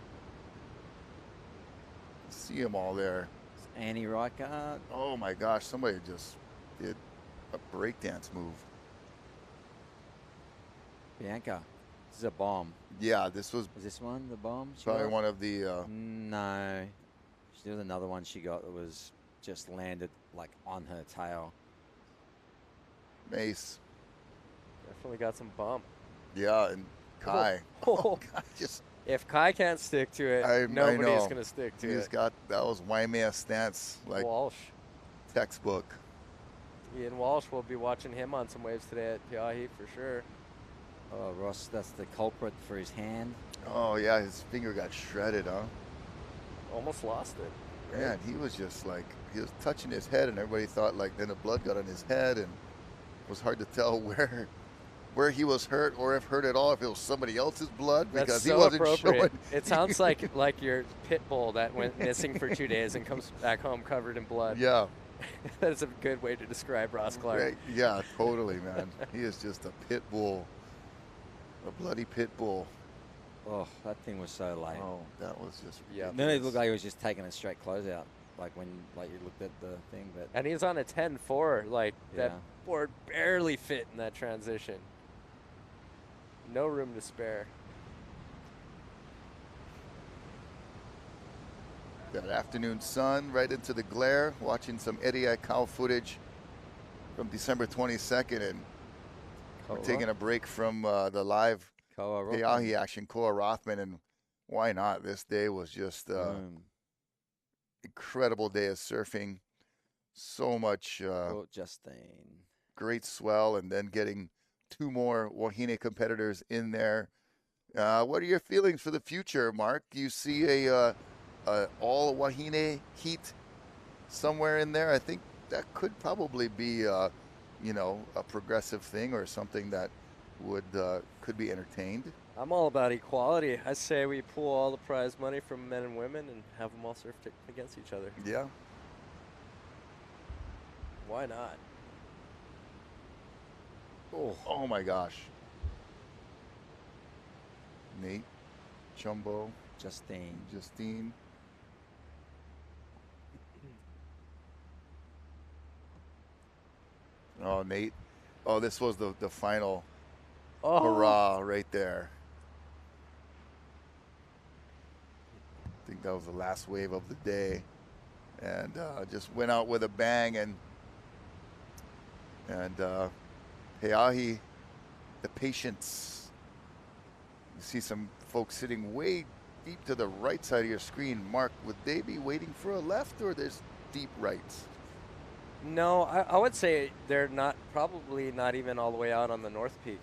See them all there. Annie Reichardt. Oh my gosh, somebody just did a breakdance move. Bianca. This is a bomb. Yeah, this was. Is this one the bomb? Probably one of the. No. There was another one she got that was just landed like on her tail. Mace. Definitely got some bump. Yeah, and Kai. Oh. God, just. If Kai can't stick to it, nobody's going to stick to it. He's got, that was Waimea stance, like Walsh. Textbook. Ian Walsh, we'll be watching him on some waves today at Pe'ahi for sure. Oh, Ross, that's the culprit for his hand. Oh, yeah, his finger got shredded, huh? Almost lost it. Man, he was just like, he was touching his head, and everybody thought, like, then the blood got on his head, and it was hard to tell where he was hurt, or if hurt at all, if it was somebody else's blood, because That's he so wasn't appropriate. showing. It sounds like your pit bull that went missing for 2 days and comes back home covered in blood. Yeah. That's a good way to describe Ross Clark. Right. Yeah, totally, man. He is just a pit bull. A bloody pit bull. Oh, that thing was so late. Oh, that was just Yeah. Then it looked like he was just taking a straight closeout, like when you looked at the thing. But And he's on a 10-4. Like, that Yeah. board barely fit in that transition. No room to spare. that afternoon sun right into the glare, watching some Eddie Aikau footage from December 22nd, and we're taking a break from the live Peʻahi action, Koa Rothman, and why not? This day was just incredible day of surfing. So much Justine. great swell, and then getting 2 more Wahine competitors in there. What are your feelings for the future, Mark? Do you see a all Wahine heat somewhere in there? I think that could probably be a progressive thing, or something that would could be entertained. I'm all about equality. I say we pool all the prize money from men and women and have them all surf against each other. Yeah. Why not? Oh my gosh. Nate, Chumbo, Justine. Oh, Nate. Oh, this was the final hurrah right there. I think that was the last wave of the day. And just went out with a bang, and Peʻahi, the patience. You see some folks sitting way deep to the right side of your screen. Mark, would they be waiting for a left, or there's deep rights? No, I would say they're probably not even all the way out on the North Peak.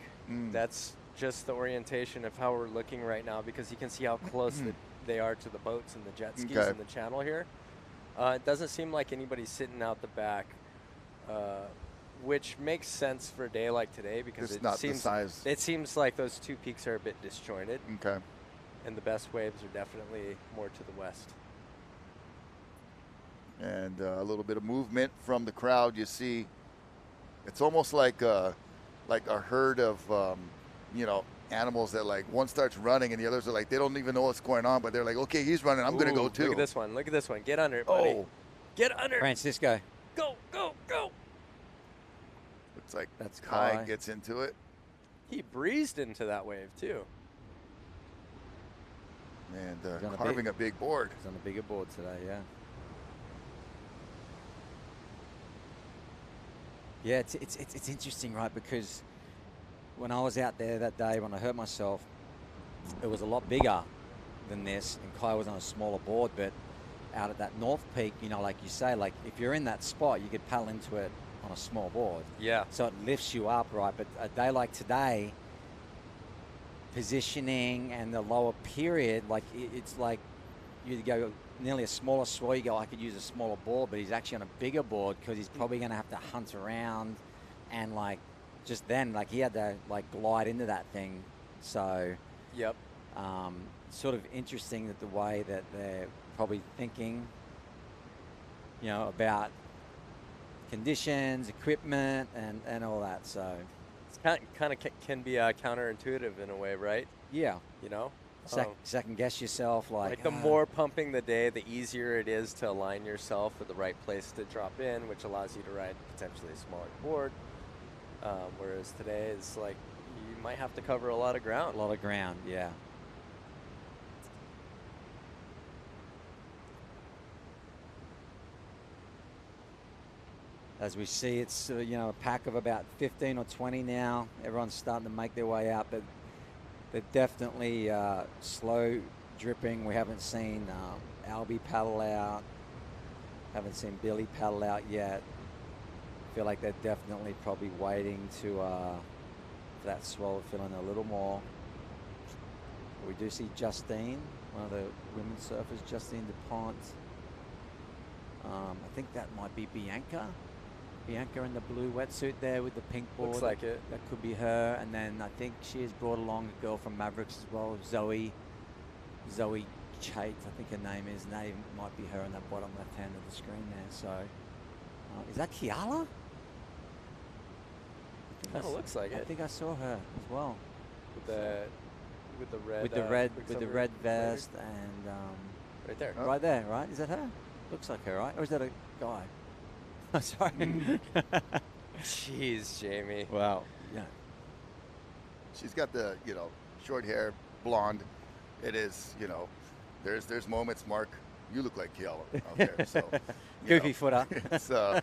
That's just the orientation of how we're looking right now, because you can see how close they are to the boats and the jet skis in the channel here. It doesn't seem like anybody's sitting out the back, which makes sense for a day like today, because it seems like those 2 peaks are a bit disjointed. Okay. And the best waves are definitely more to the west. And a little bit of movement from the crowd. You see, it's almost like a herd of animals that, like, one starts running and the others are like, they don't even know what's going on, but they're like, okay, he's running, I'm gonna go too. Look at this one. Look at this one. Get under it, buddy. Get under. Francisco. Go, go, go. Looks like that's Kai gets into it. He breezed into that wave too. And carving a big board. He's on a bigger board today, yeah. Yeah, it's interesting, right? Because when I was out there that day, when I hurt myself, it was a lot bigger than this, and Kai was on a smaller board. But out at that North Peak, like you say, like if you're in that spot, you could paddle into it on a small board. Yeah. So it lifts you up, right? But a day like today, positioning and the lower period, like it's like you go nearly a smaller swell, you go, I could use a smaller board, but he's actually on a bigger board because he's probably going to have to hunt around, and like just then, like he had to like glide into that thing. So yep. Sort of interesting that the way that they're probably thinking, about conditions, equipment, and all that. So it's kind of can be counterintuitive in a way, right? Yeah. Second guess yourself, like the more pumping the day, the easier it is to align yourself with the right place to drop in, which allows you to ride potentially a smaller board. Whereas today is like you might have to cover a lot of ground. A lot of ground, yeah. As we see, it's a pack of about 15 or 20 now. Everyone's starting to make their way out, but they're definitely slow dripping. We haven't seen Albie paddle out. Haven't seen Billy paddle out yet. Feel like they're definitely probably waiting for that swell to fill in a little more. We do see Justine, one of the women's surfers, Justine DuPont. I think that might be Bianca. Bianca in the blue wetsuit there with the pink board. Looks like it. That could be her. And then I think she has brought along a girl from Mavericks as well, Zoe Chait, I think her name is. And that even might be her on that bottom left hand of the screen there. So, is that Kiala? Kind of looks like I it. think I saw her as well. With the red. With the red vest and right there. Oh. right there, right? Is that her? Looks like her, right? Or is that a guy? Sorry. Jeez, Jamie. Wow. Yeah. She's got the, short hair, blonde. It is, there's moments, Mark, you look like Kiala out there. So, Goofy footer. It's, I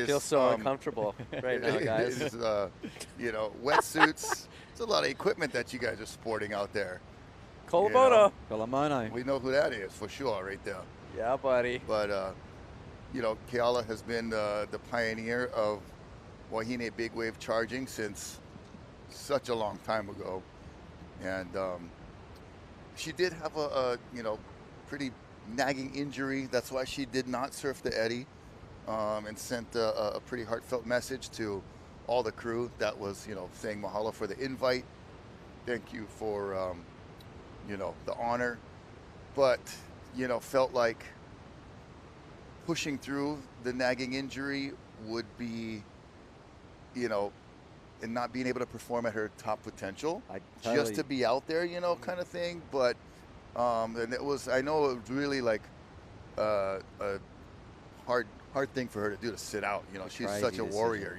feel so uncomfortable right now, guys. It is, wetsuits. It's a lot of equipment that you guys are sporting out there. Kolamono. Kolamono. We know who that is for sure, right there. Yeah, buddy. But, Kiala has been the pioneer of Wahine big wave charging since such a long time ago. And she did have a pretty nagging injury. That's why she did not surf the eddy, and sent a pretty heartfelt message to all the crew that was, saying mahalo for the invite. Thank you for, the honor. But, felt like pushing through the nagging injury would be, and not being able to perform at her top potential, just to be out there, kind of thing. But, and I know it was really like a hard thing for her to do, to sit out. She's such a warrior,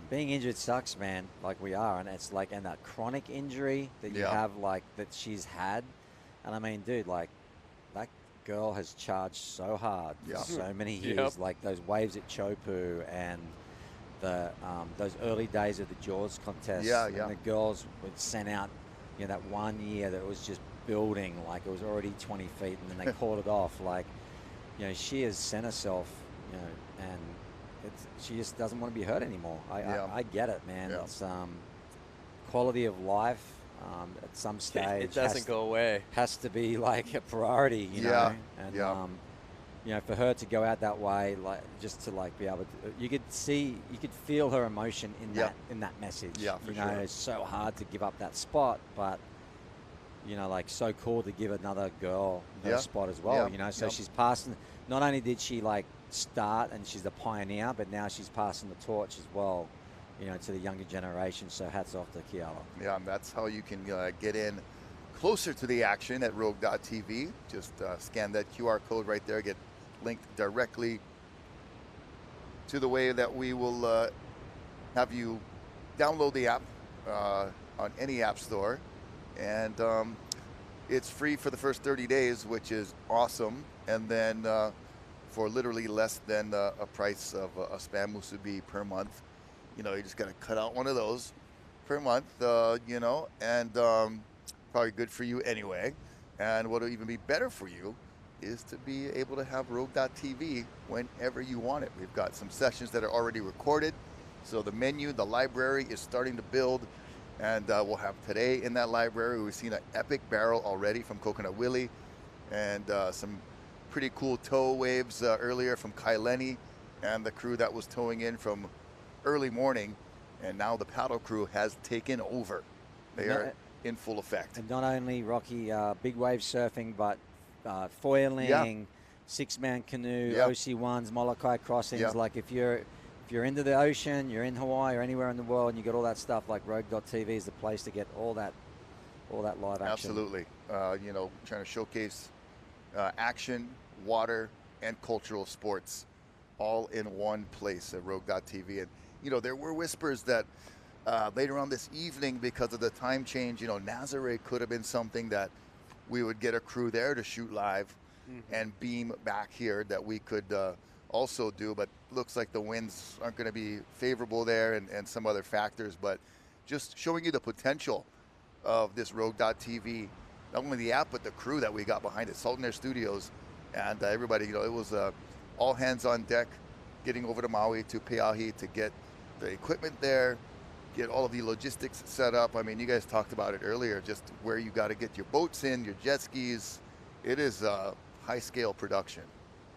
Being injured sucks, man, like we are. And it's like, and that chronic injury that you have, like, that she's had. And I mean, dude, like, that girl has charged so hard for so many years. Like those waves at Chopu and the those early days of the Jaws contest. And the girls were sent out, that 1 year that was just building, like it was already 20 feet, and then they called it off. Like, she has sent herself, and she just doesn't want to be hurt anymore. I get it, man. It's quality of life. At some stage, it doesn't go away. Has to be like a priority, you know. And for her to go out that way, like just to like be able to, you could feel her emotion in that message. Yeah, for sure. It's so hard to give up that spot, but like so cool to give another girl her spot as well. So she's passing. Not only did she like start and she's the pioneer, but now she's passing the torch as well, to the younger generation. So hats off to Kiala. Yeah, and that's how you can get in closer to the action at rogue.tv. Just scan that QR code right there, get linked directly to the way that we will have you download the app on any app store. And it's free for the first 30 days, which is awesome. And then for literally less than a price of a spam musubi per month, you just got to cut out one of those per month, and probably good for you anyway. And what'll even be better for you is to be able to have rogue.tv whenever you want it. We've got some sessions that are already recorded. So the menu, the library is starting to build. And we'll have today in that library, we've seen an epic barrel already from Coconut Willie, and some pretty cool tow waves earlier from Kai Lenny and the crew that was towing in from early morning. And now the paddle crew has taken over. They are in full effect. And not only, Rocky, big wave surfing, but foiling, six-man canoe, OC1s, Molokai crossings. Like if you're into the ocean, you're in Hawaii or anywhere in the world, and you got all that stuff, like Rogue.tv is the place to get all that live action. Absolutely. Trying to showcase action, water, and cultural sports all in one place at Rogue.tv. And, there were whispers that later on this evening, because of the time change, Nazare could have been something that we would get a crew there to shoot live and beam back here that we could also do, but looks like the winds aren't going to be favorable there, and some other factors. But just showing you the potential of this Rogue.tv, not only the app, but the crew that we got behind it, Sultan Air Studios, and everybody. It was all hands on deck, getting over to Maui to PeʻAhi to get the equipment there, get all of the logistics set up. I mean, you guys talked about it earlier, just where you got to get your boats in, your jet skis. It is high scale production.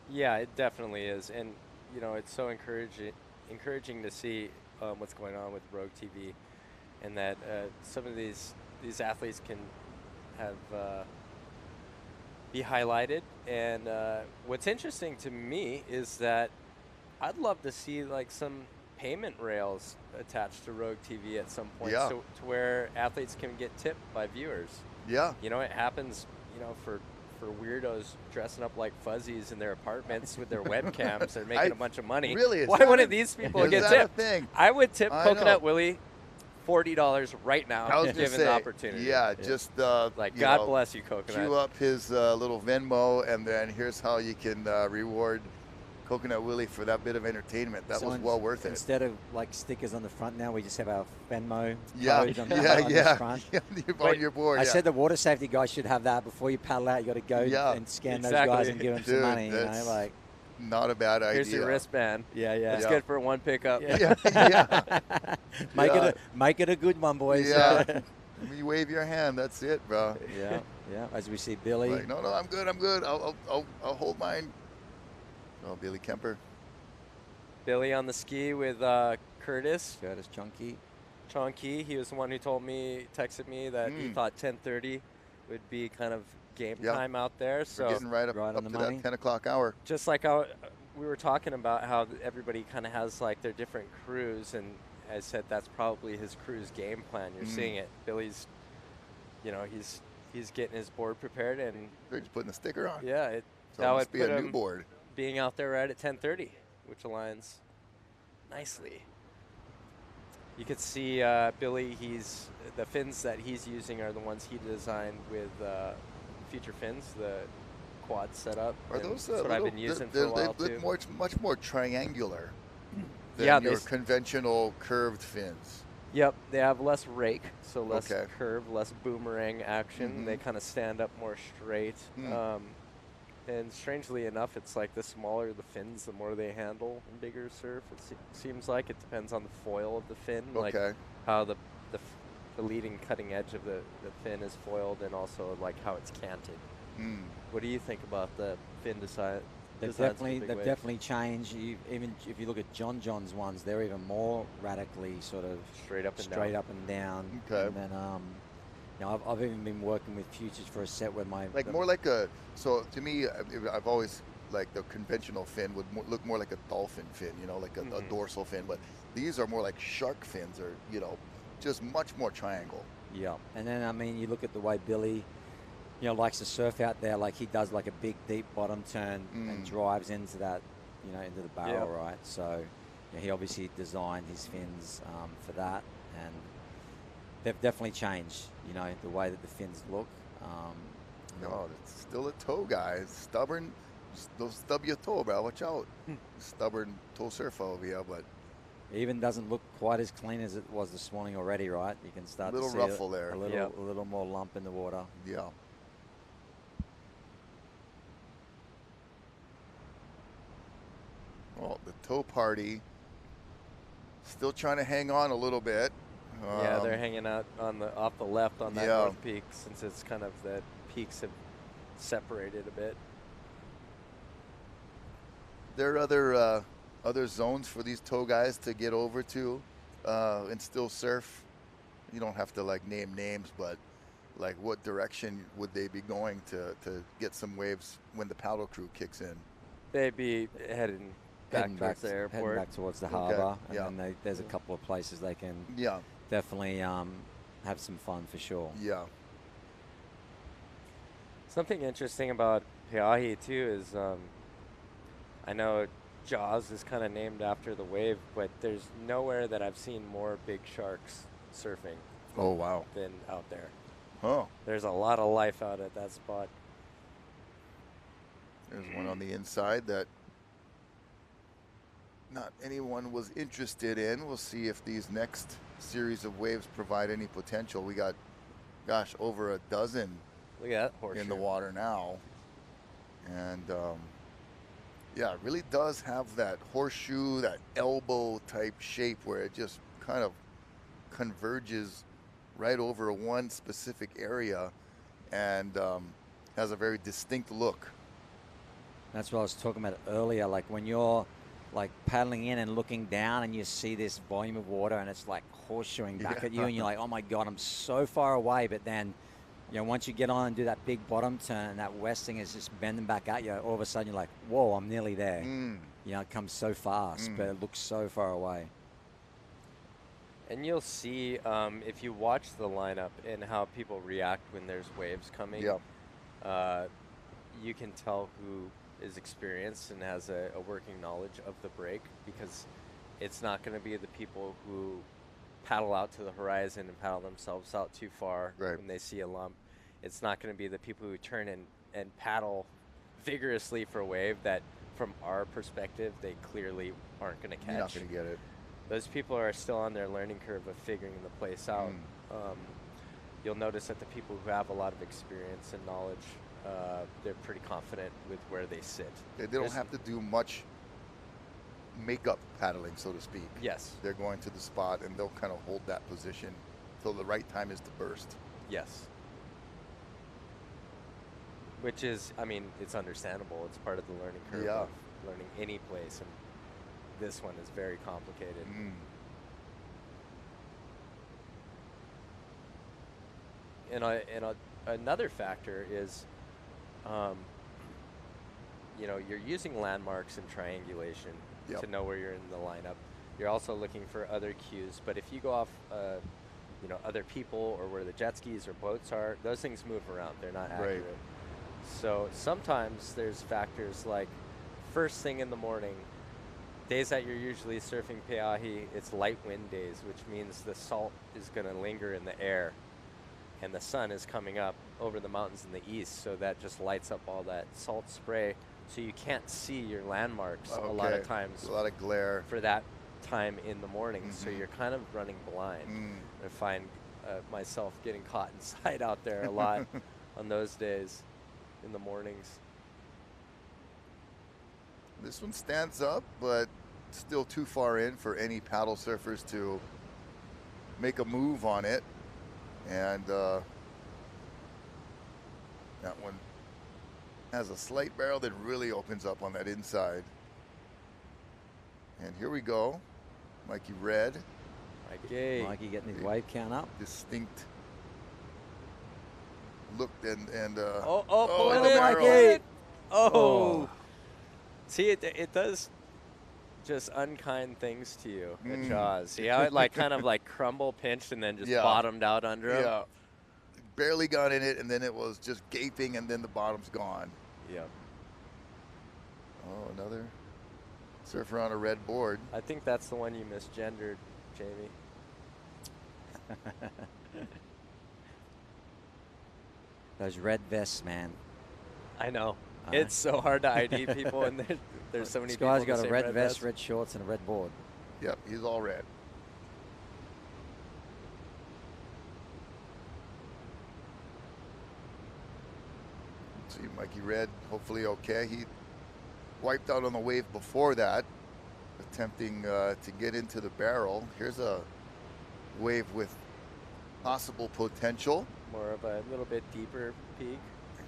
Yeah, it definitely is. And you know, it's so encouraging to see what's going on with Rogue TV, and that some of these athletes can have be highlighted. And what's interesting to me is that I'd love to see like some payment rails attached to Rogue TV at some point, Yeah. so to where athletes can get tipped by viewers. Yeah. You know, it happens, you know, for weirdos dressing up like fuzzies in their apartments with their webcams. They're making a bunch of money. Really? Is Why that wouldn't a- these people is get that a tipped? thing? I would tip I Coconut know. Willie $40 right now, I was gonna given say, the opportunity. yeah, just Like, you God know, bless you, Coconut. queue up his little Venmo, and then here's how you can reward Coconut Willie for that bit of entertainment. That So was well worth it. Instead of like stickers on the front now, we just have our Venmo Yeah, code on, yeah, on yeah. the front. On your board. I yeah. said the water safety guy should have that before you paddle out. You got to go Yeah. and scan those Exactly. guys and give them some Dude, money. You know, that's like not a bad idea. Here's your wristband. yeah, yeah. It's Yeah. good for one pickup. Yeah, yeah. Make it a good one, boys. Yeah. You wave your hand. That's it, bro. yeah, yeah. As we see Billy. Like, no, I'm good. I'm good. I'll hold mine. Oh, Billy Kemper. Billy on the ski with Curtis Curtis Chunky. Chonky. He was the one who texted me that he thought 10:30 would be kind of game Yeah. time out there. We're So getting right up Right on to the that money. 10 o'clock hour. just like how we were talking about how everybody kind of has like their different crews, and I said that's probably his crew's game plan. You're seeing it. Billy's, you know, he's getting his board prepared, and They're just putting a sticker on. yeah, So that it would must be put a new him board. being out there right at 10:30, which aligns nicely. You could see Billy. The fins that he's using are the ones he designed with Future Fins, the quad setup. Are and those that's what I've been using for a while they too. look much more triangular than Yeah, they your s- conventional curved fins. Yep, they have less rake, so less Okay. curve, less boomerang action. They kind of stand up more straight. And strangely enough, it's like the smaller the fins, the more they handle in bigger surf. It seems like it depends on the foil of the fin, like Okay. how the leading cutting edge of the fin is foiled, and also like how it's canted. What do you think about the fin design? They've definitely changed. Even if you look at John's ones, they're even more radically sort of straight up and down. Okay. And then you know, I've even been working with Futures for a set where More like a. So to me, I've always like the conventional fin would look more like a dolphin fin, you know, like a dorsal fin. But these are more like shark fins, or you know, just much more triangle. Yeah, and then I mean, you look at the way Billy, you know, likes to surf out there. Like he does like a big deep bottom turn and drives into that, you know, into the barrel, right? So yeah, he obviously designed his fins for that, and they've definitely changed, you know, the way that the fins look. No, it's still a toe guy. It's stubborn. Don't stub your toe, bro. Watch out. Stubborn toe surfer over here, but It even doesn't look quite as clean as it was this morning already, right? You can start Little to see ruffle there. a little more lump in the water. yeah. Well, the toe party still trying to hang on a little bit. Yeah, they're hanging out off the left on that Yeah. north peak, since it's kind of the peaks have separated a bit. There are other zones for these toe guys to get over to and still surf. You don't have to like name names, but like what direction would they be going to get some waves when the paddle crew kicks in? They'd be heading back towards the heading airport. back towards the Okay, harbour, and yeah. then there's a couple of places they can Yeah, definitely have some fun for sure. yeah. Something interesting about Pe'ahi too is I know Jaws is kind of named after the wave, but there's nowhere that I've seen more big sharks surfing Oh wow. than out there. Oh, There's a lot of life out at that spot. there's one on the inside that not anyone was interested in. We'll see if these next series of waves provide any potential. We got, gosh, over a dozen Look at that horseshoe. in the water now. And yeah, it really does have that horseshoe, that elbow type shape where it just kind of converges right over one specific area and has a very distinct look. That's what I was talking about earlier. Like when you're like paddling in and looking down, and you see this volume of water, and it's like horseshoeing back at you, and you're like, oh my God, I'm so far away. But then, you know, once you get on and do that big bottom turn, and that westing is just bending back at you, all of a sudden you're like, whoa, I'm nearly there. You know, it comes so fast, but it looks so far away. And you'll see if you watch the lineup and how people react when there's waves coming. You can tell who is experienced and has a working knowledge of the break, because it's not going to be the people who paddle out to the horizon and paddle themselves out too far when they see a lump. It's not going to be the people who turn and paddle vigorously for a wave that, from our perspective, they clearly aren't going to catch. You're not going to get it. Those people are still on their learning curve of figuring the place out. You'll notice that the people who have a lot of experience and knowledge, they're pretty confident with where they sit. They don't have to do much makeup paddling, so to speak. Yes. They're going to the spot, and they'll kind of hold that position till the right time is to burst. Yes. Which is, I mean, it's understandable. It's part of the learning curve of learning any place, and this one is very complicated. And another factor is, you know, you're using landmarks and triangulation to know where you're in the lineup. You're also looking for other cues, but if you go off, you know, other people or where the jet skis or boats are, those things move around. They're not accurate. So sometimes there's factors like first thing in the morning, days that you're usually surfing Pe'ahi, it's light wind days, which means the salt is going to linger in the air, and the sun is coming up over the mountains in the east, so that just lights up all that salt spray, so you can't see your landmarks a lot of times. A lot of glare. For that time in the morning, so you're kind of running blind. I find myself getting caught inside out there a lot on those days in the mornings. This one stands up, but still too far in for any paddle surfers to make a move on it. And that one has a slight barrel that really opens up on that inside. And here we go. Mikey Red. Mikey getting his wave count up. Distinct look and Mikey! See, it does just unkind things to you at Jaws. See how it like kind of like crumble pinched and then just bottomed out under him? Yeah. Barely got in it, and then it was just gaping, and then the bottom's gone. Yep. Oh, another surfer on a red board. I think that's the one you misgendered, Jamie. Those red vests, man. I know. It's so hard to ID people, and there's so many this people. This guy's got a red vest, red shorts, and a red board. Yep, he's all red. Let's see, Mikey Red, hopefully okay. He wiped out on the wave before that, attempting to get into the barrel. Here's a wave with possible potential. More of a little bit deeper peak.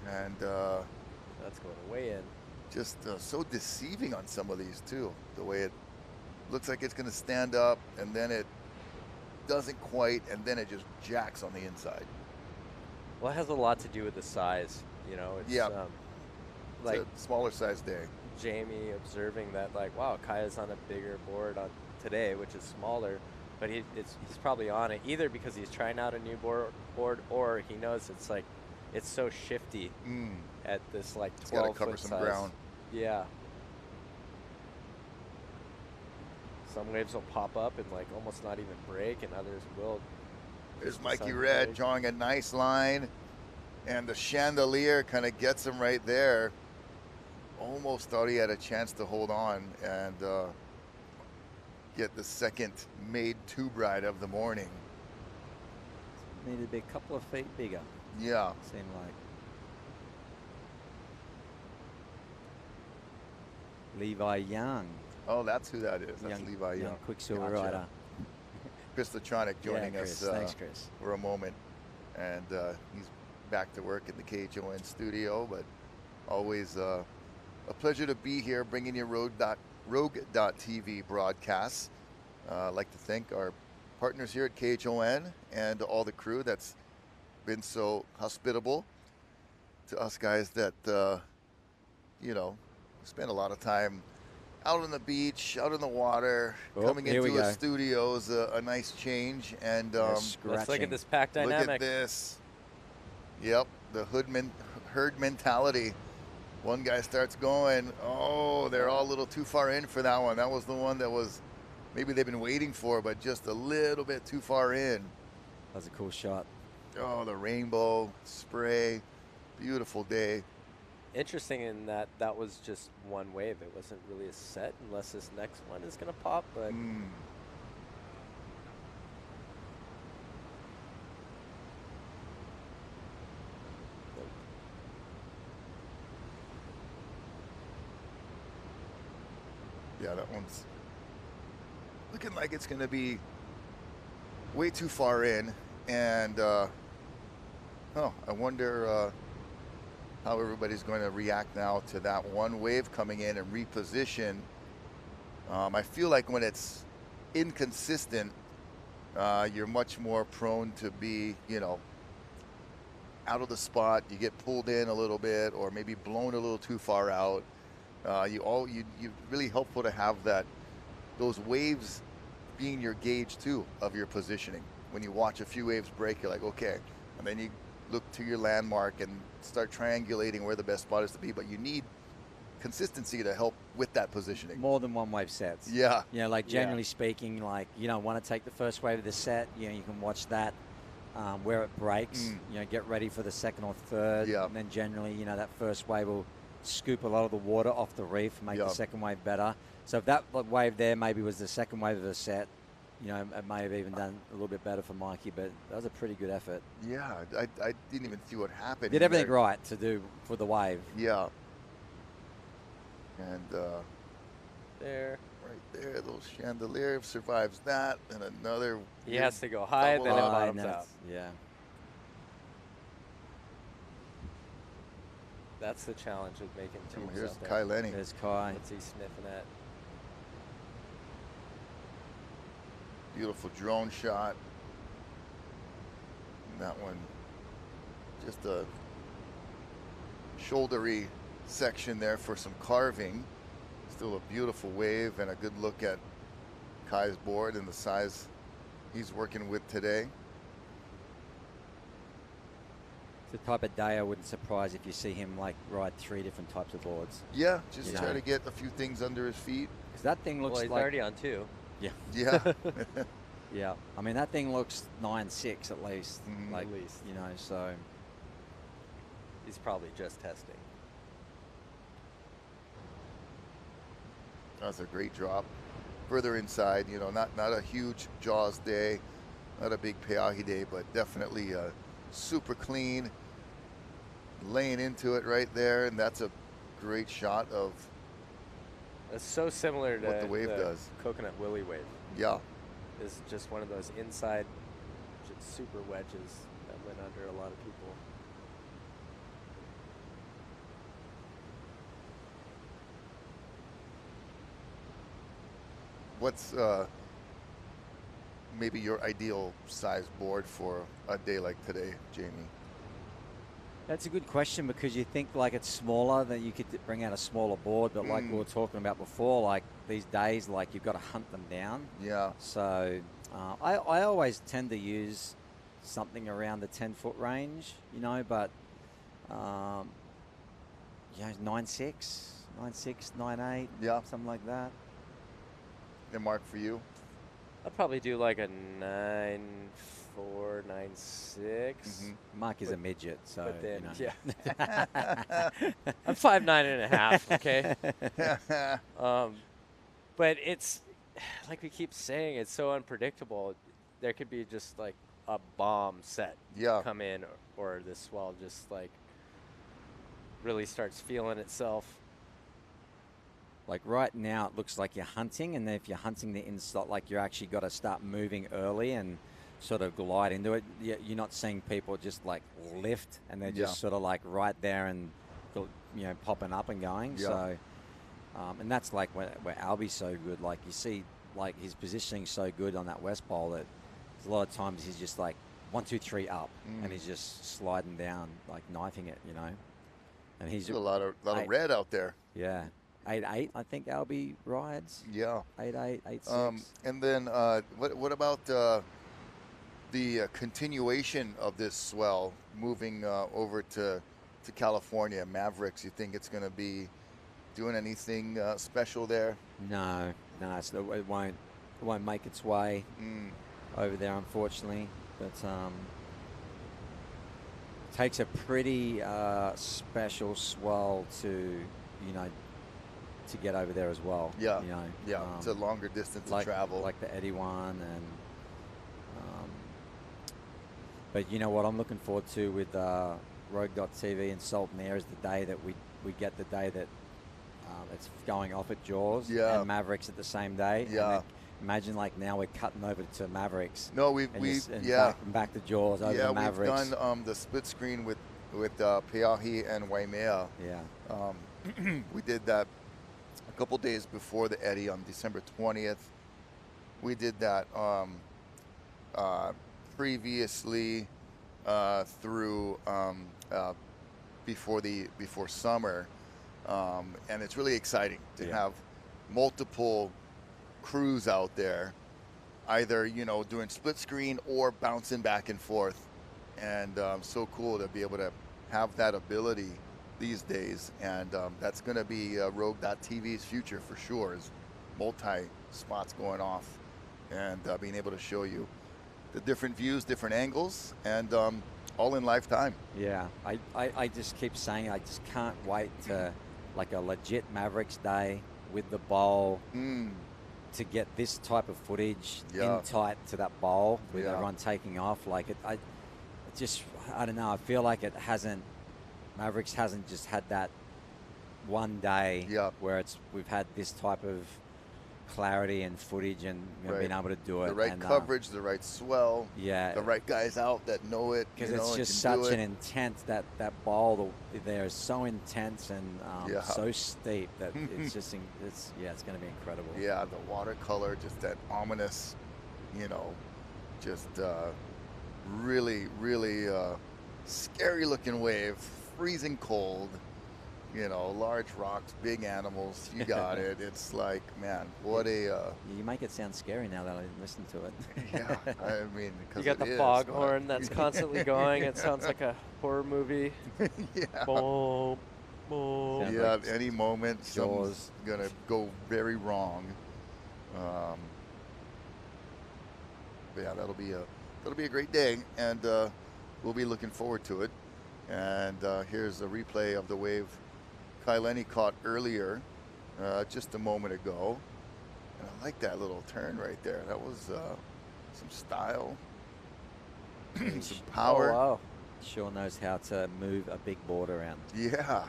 And that's going way in. Just so deceiving on some of these too. The way it looks like it's going to stand up, and then it doesn't quite, and then it just jacks on the inside. Well, it has a lot to do with the size, you know. It's, like it's a smaller size day. Jamie observing that, like, wow, Kaya's on a bigger board on today, which is smaller, but he's probably on it either because he's trying out a new board, or he knows it's like it's so shifty at this like 12 it's gotta cover foot some size. ground. Yeah. Some waves will pop up and like almost not even break, and others will. There's Mikey Red drawing a nice line, and the chandelier kind of gets him right there. Almost thought he had a chance to hold on and get the second made tube ride of the morning. Needed to be a couple of feet bigger. Yeah. Seemed like. Levi Young. Oh, that's who that is. That's Levi Young. Quicksilver rider. Chris Latronic joining us Thanks, Chris. for a moment. And he's back to work in the KHON studio, but always a pleasure to be here, bringing you Rogue.tv broadcasts. I'd like to thank our partners here at KHON and all the crew that's been so hospitable to us guys that, spend a lot of time out on the beach, out on the water, coming into a studio is a nice change. And let's look at this pack dynamic. Look at this. Yep, the herd mentality. One guy starts going, oh, they're all a little too far in for that one. That was the one that was maybe they've been waiting for, but just a little bit too far in. That was a cool shot. Oh, the rainbow spray. Beautiful day. Interesting in that was just one wave. It wasn't really a set unless this next one is going to pop, but... Yeah, that one's looking like it's going to be way too far in. And, I wonder how everybody's going to react now to that one wave coming in and reposition. I feel like when it's inconsistent, you're much more prone to be, out of the spot. You get pulled in a little bit or maybe blown a little too far out. You really helpful to have those waves being your gauge too of your positioning. When you watch a few waves break, you're like, okay, and then you look to your landmark and start triangulating where the best spot is to be. But you need consistency to help with that positioning. More than one wave sets. Yeah. Generally speaking, you don't want to take the first wave of the set. You can watch that where it breaks. Get ready for the second or third. Yeah. And then generally, that first wave will scoop a lot of the water off the reef, make the second wave better. So if that wave there maybe was the second wave of the set, it may have even done a little bit better for Mikey, but that was a pretty good effort. Yeah, I didn't even see what happened. Did everything right to do for the wave. Yeah. And there. Right there, those chandelier survives that, and another. He has to go high, then it bottoms out. Yeah. That's the challenge with making tubes. Here's Kai Lenny. There's Kai. What's he sniffing at? Beautiful drone shot. And that one, just a shouldery section there for some carving. Still a beautiful wave and a good look at Kai's board and the size he's working with today. It's the type of day I wouldn't surprise if you see him ride 3 different types of boards. Yeah, just try to get a few things under his feet. Because that thing looks he's like already on 2. Yeah. Yeah. Yeah. I mean, that thing looks 9.6 at least. At least. So. He's probably just testing. That's a great drop. Further inside, not a huge Jaws day, not a big PeʻAhi day, but definitely super clean, laying into it right there, and that's a great shot of. It's so similar to what the wave does. Coconut Willie wave. Yeah. It's just one of those inside just super wedges that went under a lot of people. What's maybe your ideal size board for a day like today, Jamie? That's a good question because you think it's smaller, that you could bring out a smaller board, but like we were talking about before, these days, you've got to hunt them down. Yeah. So I always tend to use something around the 10-foot range, but 9.6, 9.8, yeah, something like that. And Mark, for you? I'll probably do a 9.4, 9.6. Mark is a midget, so. But then, yeah. I'm 5'9.5", okay? But it's, like we keep saying, it's so unpredictable. There could be just a bomb set come in, or this swell just really starts feeling itself. Right now, it looks like you're hunting, and then if you're hunting the inside, you're actually got to start moving early and sort of glide into it. You're not seeing people just lift, and they're just sort of right there and popping up and going. So And that's like where Albie's so good. Like you see, like his positioning so good on that west bowl that a lot of times he's just like 1, 2, 3 up, and he's just sliding down, like knifing it, you know. And he's There's a lot of red out there. Yeah, 8-8. I think Albie rides. Yeah. 8-8, 8-6. And then what about the continuation of this swell moving over to California, Mavericks? You think it's going to be doing anything special there? No, it won't make its way over there, unfortunately. But takes a pretty special swell to get over there as well. Yeah, it's a longer distance to travel, like the Eddie one, and but you know what I'm looking forward to with Rogue.tv and Salt and Air is the day that we get the day that it's going off at Jaws and Mavericks at the same day. Yeah. Imagine like now we're cutting over to Mavericks. No, back to Jaws over to Mavericks. We've done the split screen with Peahi and Waimea. Yeah. We did that a couple days before the Eddie on December 20th. We did that previously through before summer, and it's really exciting to have multiple crews out there, either doing split screen or bouncing back and forth, and so cool to be able to have that ability these days. And that's going to be Rogue.tv's future for sure, is multi spots going off and being able to show you the different views, different angles, and all in lifetime. Yeah, I just keep saying I just can't wait to like a legit Mavericks day with the bowl to get this type of footage in tight to that bowl with everyone taking off. Like I don't know. I feel like Mavericks hasn't just had that one day where we've had this type of clarity and footage and being able to do it. The right coverage, the right swell. Yeah. The right guys out that know it. Because it's just such an intense, that bowl there is so intense and so steep that it's just, it's going to be incredible. Yeah, the watercolor, just that ominous, just really, really scary looking wave, freezing cold. Large rocks, big animals. You got it. It's like, man, what a... You make it sound scary now that I listen to it. Yeah, I mean, because you got the foghorn that's constantly going. It sounds like a horror movie. Yeah. Boom, boom. Yeah, at any moment, something's going to go very wrong. But yeah, that'll be a great day, and we'll be looking forward to it. And here's a replay of the wave Kaileni caught earlier, just a moment ago. And I like that little turn right there. That was some style, some power. Oh, wow. Sure knows how to move a big board around. Yeah.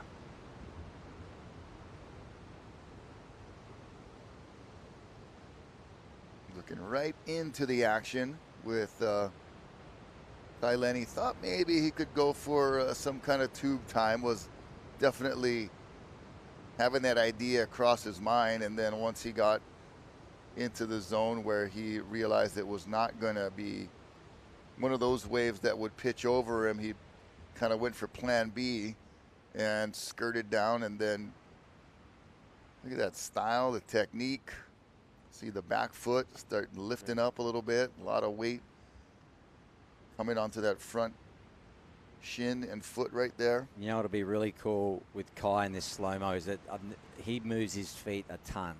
Looking right into the action with Kaileni. Thought maybe he could go for some kind of tube time, was definitely having that idea cross his mind, and then once he got into the zone where he realized it was not going to be one of those waves that would pitch over him, he kind of went for plan B and skirted down. And then look at that style, the technique. See the back foot start lifting up a little bit, a lot of weight coming onto that front shin and foot right there. You know what'll be really cool with Kai in this slow-mo is that he moves his feet a ton,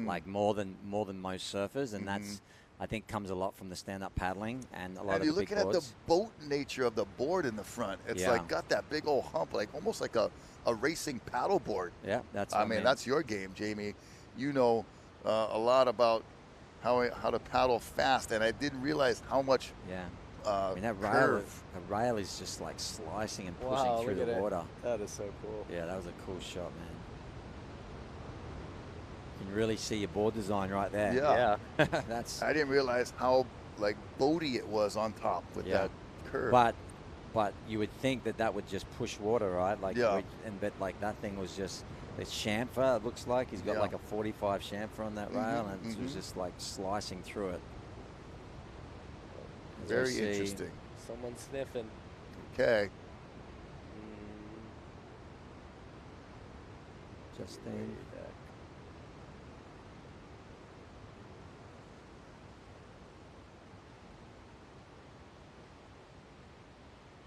like more than most surfers, and that's, I think, comes a lot from the stand-up paddling and a lot of the big boards. And you're looking at the boat nature of the board in the front. It's like got that big old hump, like almost like a racing paddle board. Yeah, that's I mean, that's your game, Jamie. You know a lot about how to paddle fast, and I didn't realize how much I mean, that rail is just like slicing and pushing through the water. That is so cool. Yeah, that was a cool shot, man. You can really see your board design right there. Yeah. That's. I didn't realize how like boaty it was on top with that curve. But you would think that would just push water, right? Like, but like that thing was just It's chamfer, it looks like. He's got Yeah. like a 45 chamfer on that rail, and it was just like slicing through it. As I Very see- interesting. Someone sniffing. Okay. Justine.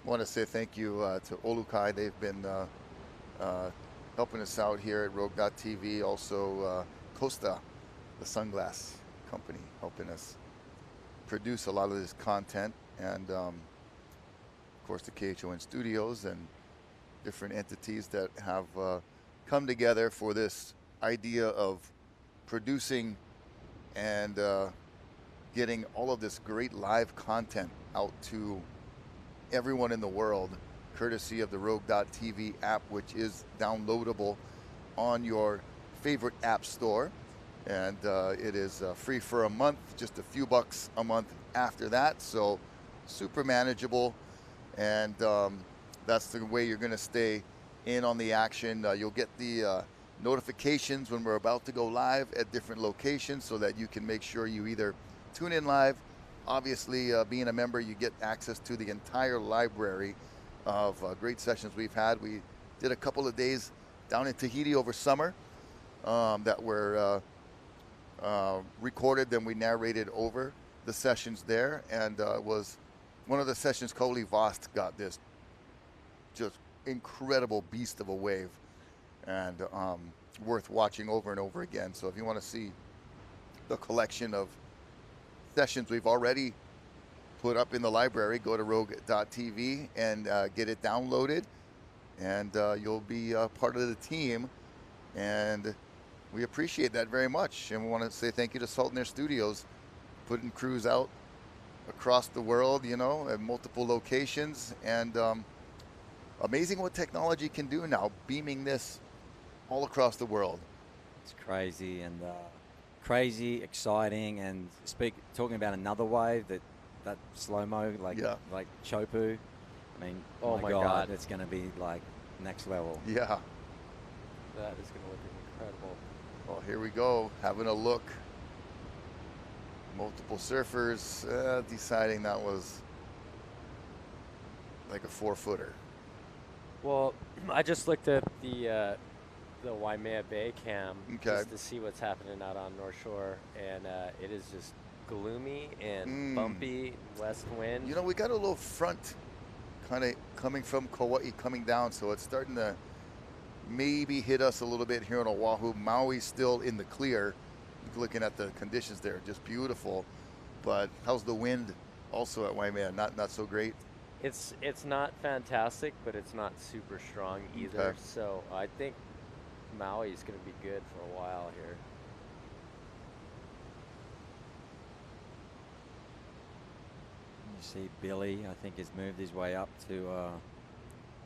I want to say thank you to Olukai. They've been helping us out here at Rogue.tv. Also, Costa, the sunglass company, helping us produce a lot of this content. And, of course, the KHON studios and different entities that have come together for this idea of producing and getting all of this great live content out to everyone in the world, courtesy of the Rogue.tv app, which is downloadable on your favorite app store. And it is free for a month, just a few bucks a month after that. So super manageable. And that's the way you're going to stay in on the action. You'll get the notifications when we're about to go live at different locations so that you can make sure you either tune in live. Obviously, being a member, you get access to the entire library of great sessions we've had. We did a couple of days down in Tahiti over summer that were recorded, then we narrated over the sessions there, and it was one of the sessions. Coley Vost got this just incredible beast of a wave, and worth watching over and over again. So if you want to see the collection of sessions we've already put up in the library, go to Rogue.tv and get it downloaded, and you'll be part of the team, and we appreciate that very much. And we want to say thank you to Salt and Air Studios, putting crews out across the world, you know, at multiple locations, and amazing what technology can do now, beaming this all across the world. It's crazy and crazy, exciting, and talking about another wave that slow-mo like Chopu. I mean, Oh my my God, God. it's going to be like next level. Yeah. That is going to look incredible. Well, here we go, having a look. Multiple surfers deciding that was like a 4-footer. Well, I just looked at the Waimea Bay cam just to see what's happening out on North Shore, and it is just gloomy and bumpy, west wind. You know, we got a little front kind of coming from Kauai coming down, so it's starting to maybe hit us a little bit here on Oahu. Maui's still in the clear. Looking at the conditions there, just beautiful. But how's the wind also at Waimea? Not so great? It's not fantastic, but it's not super strong either. Okay. So I think Maui is going to be good for a while here. You see Billy, I think, has moved his way up to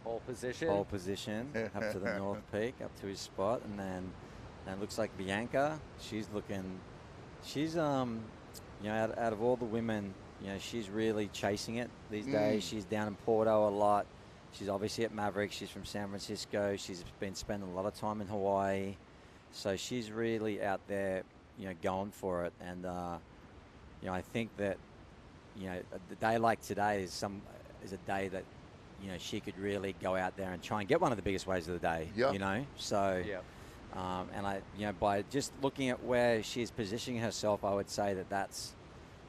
Pole position. pole position, up to the North Peak, up to his spot, and then it looks like Bianca. She's you know, out of all the women, you know, she's really chasing it these days. She's down in Porto a lot. She's obviously at Maverick. She's from San Francisco. She's been spending a lot of time in Hawaii. So she's really out there, you know, going for it. And, you know, I think that, you know, a day like today is a day that, you know, she could really go out there and try and get one of the biggest waves of the day, you know. So, and you know, by just looking at where she's positioning herself, I would say that's,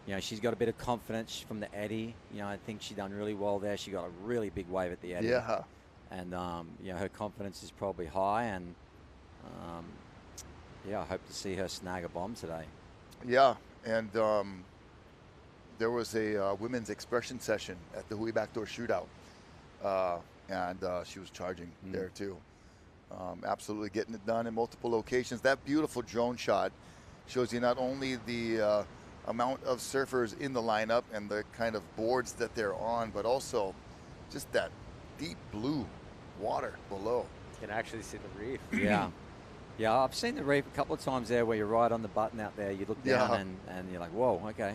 you know, she's got a bit of confidence from the eddy. You know, I think she done really well there. She got a really big wave at the eddy. Yeah. And, you know, her confidence is probably high. And, yeah, I hope to see her snag a bomb today. Yeah. And there was a women's expression session at the Hui Backdoor Shootout. And she was charging there, too. Absolutely getting it done in multiple locations. That beautiful drone shot shows you not only the amount of surfers in the lineup and the kind of boards that they're on, but also just that deep blue water below. You can actually see the reef. Yeah. Yeah, I've seen the reef a couple of times there where you're right on the button out there. You look down and you're like, whoa, okay.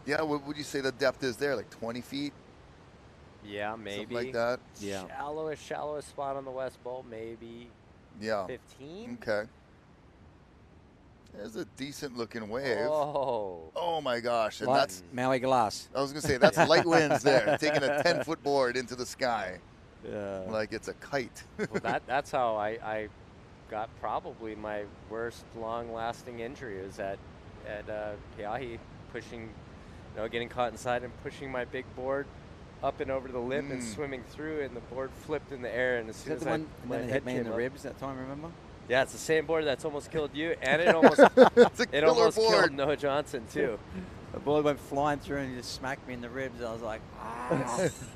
Yeah, what would you say the depth is there? Like 20 feet? Yeah, maybe. Something like that? Yeah. Shallowest spot on the West Bowl, maybe Yeah. 15. Okay. There's a decent looking wave. Oh. Oh my gosh. And Light that's, Maui glass. I was going to say, that's light winds there, taking a 10-foot board into the sky Yeah. like it's a kite. Well, that's how I got probably my worst long-lasting injury is at Peʻahi, pushing, getting caught inside and pushing my big board up and over the lip and swimming through, and the board flipped in the air, and as Is soon that as the one my that head hit me in came the up- ribs that time, remember? Yeah, it's the same board that's almost killed you, and it almost It's a it killer almost board. killed Noah Johnson too. The board went flying through and he just smacked me in the ribs. I was like,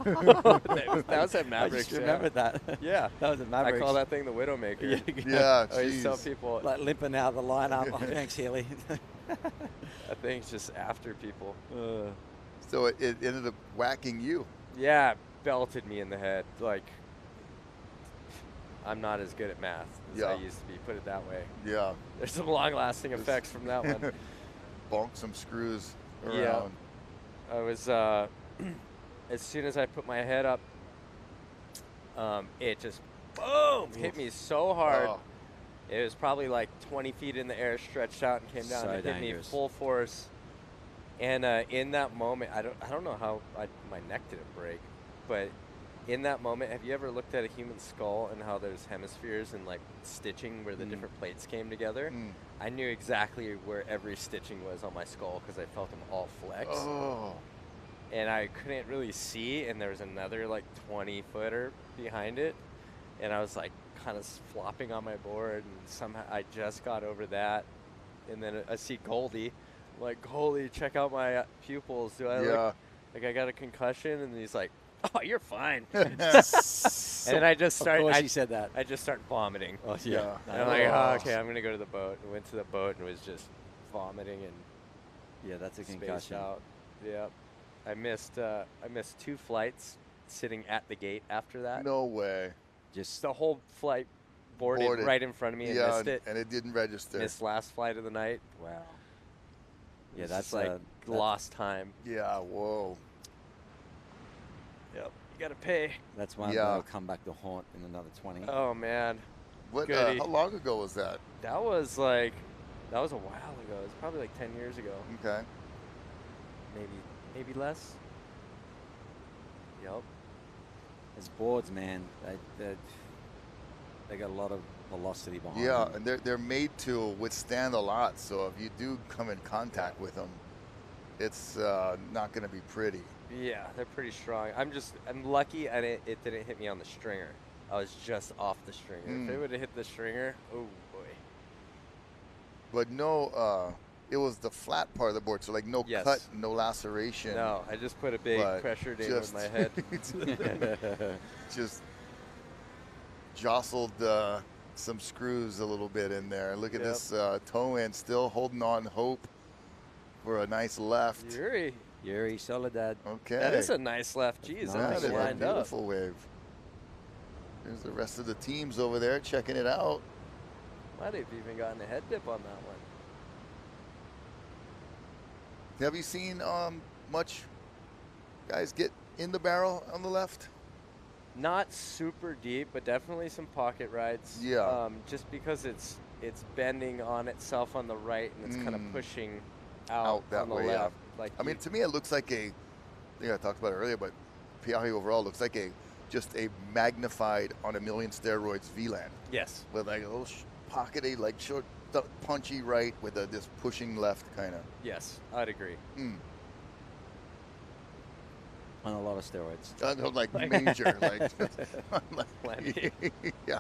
That was at I Mavericks. just remembered that. Yeah, That was at I Mavericks. call that thing the Widowmaker. Yeah, I always tell jeez. people Like limping out of the lineup. Oh, thanks, Healy. that thing's just after people. So it ended up whacking you. Yeah, it belted me in the head. Like, I'm not as good at math as I Yeah. used to be, put it that way. Yeah. There's some long-lasting effects from that one. Bonk some screws around. Yeah. I was, as soon as I put my head up, it just, boom, hit me so hard. Oh. It was probably like 20 feet in the air, stretched out and came down. So It hit me dangerous. full force. And in that moment, I don't know how my neck didn't break, but in that moment, have you ever looked at a human skull and how there's hemispheres and like stitching where the different plates came together? I knew exactly where every stitching was on my skull because I felt them all flex. Oh. And I couldn't really see, and there was another like 20-footer behind it, and I was like kind of flopping on my board, and somehow I just got over that, and then I see Goldie, I'm like, Goldie, check out my pupils. Do I look like I got a concussion? And he's like, oh, you're fine. And then I just Of start. course he said that. I just start vomiting. Oh, Yeah. And I'm like, oh, okay, I'm gonna go to the boat. And went to the boat and was just vomiting and Yeah, that's a spaced concussion. out. Yeah, I missed 2 flights sitting at the gate after that. No way. Just The whole flight boarded right in front of me and missed it. and it didn't register. Missed last flight of the night. wow. It Yeah, was that's just like that's- lost time. Yeah, whoa. Yep, you gotta pay. That's one Yeah. that'll come back to haunt in another 20. Oh man, What? Goody. How long ago was that? that was a while ago. It was probably like 10 years ago, Okay. maybe less. Yep. As boards, man, they got a lot of velocity behind Yeah, them. and they're made to withstand a lot. So if you do come in contact with them, it's not going to be pretty. Yeah, they're pretty strong. I'm lucky and it didn't hit me on the stringer. I was just off the stringer. If it would have hit the stringer, oh boy. But no, it was the flat part of the board, so like no Yes. cut, no laceration. No, I just put a big but pressure ding with just- my head. Just jostled some screws a little bit in there. Look at Yep. this toe end still holding on hope for a nice left. Yuri Soledad. Okay. That is a nice left. Jeez, That that is was a lined up. beautiful wave. There's the rest of the teams over there checking it out. Might have even gotten a head dip on that one. Have you seen much guys get in the barrel on the left? Not super deep, but definitely some pocket rides. Yeah. Just because it's bending on itself on the right and it's kind of pushing out that on the way, yeah. left. Like I mean, to me, it looks like I think I talked about it earlier, but Pe'ahi overall looks like just a magnified on a million steroids VLAN yes. with like a little pockety, like short, punchy right with this pushing left kind of. Yes, I'd agree. On a lot of steroids. Like major, Plenty. yeah.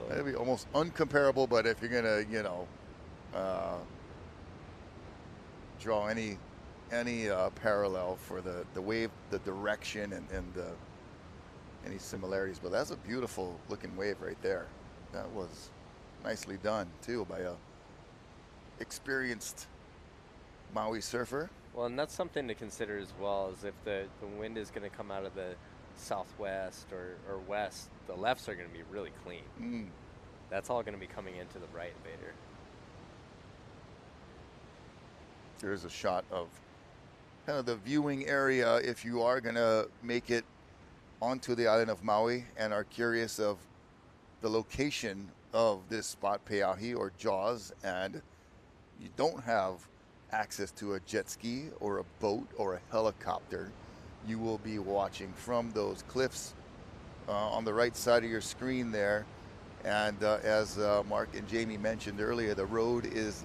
That'd be almost uncomparable, but if you're gonna, draw any parallel for the wave, the direction, and any similarities, but that's a beautiful looking wave right there. That was nicely done too by a experienced Maui surfer. Well, and that's something to consider as well, is if the wind is going to come out of the southwest or west, the lefts are going to be really clean. That's all going to be coming into the right vader. There's a shot of kind of the viewing area if you are going to make it onto the island of Maui and are curious of the location of this spot, Peʻahi or Jaws, and you don't have access to a jet ski or a boat or a helicopter, you will be watching from those cliffs on the right side of your screen there. And as Mark and Jamie mentioned earlier, the road is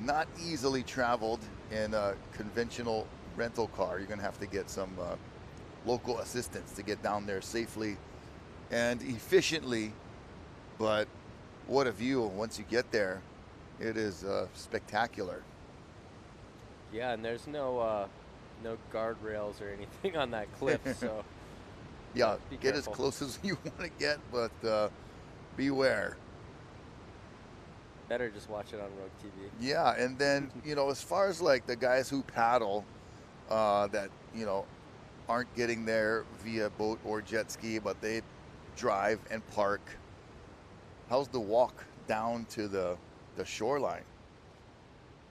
not easily traveled in a conventional rental car. You're going to have to get some local assistance to get down there safely and efficiently. But what a view once you get there. It is spectacular. Yeah, and there's no guardrails or anything on that cliff, so Yeah, be get as careful. close as you want to get, but beware. Better just watch it on Rogue TV. Yeah, and then, as far as like the guys who paddle that, aren't getting there via boat or jet ski, but they drive and park, how's the walk down to the shoreline?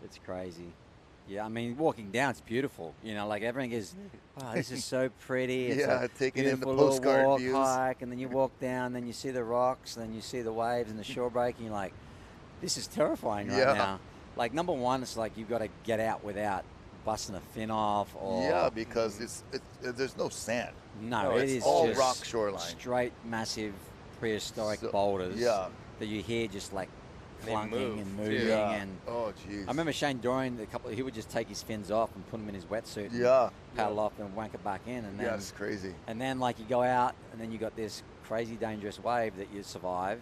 It's crazy. Yeah, I mean, walking down, it's beautiful. Like everything is, oh, this is so pretty. It's Yeah, a taking in the beautiful little postcard walk, views. hike, and then you walk down, then you see the rocks, then you see the waves and the shore break, and you're like, this is terrifying right Yeah. now. Like, number one, it's like you've got to get out without busting a fin off or... Yeah, because there's no sand. No, it's it is all just rock shoreline. straight, massive, prehistoric So- boulders Yeah. that you hear just like They clunking move, and too. moving. Yeah. And Oh, jeez. I remember Shane Dorian, he would just take his fins off and put them in his wetsuit, and Yeah. paddle off and wank it back in, and then Yeah, it's crazy. and then like you go out, and then you got this crazy dangerous wave that you survive,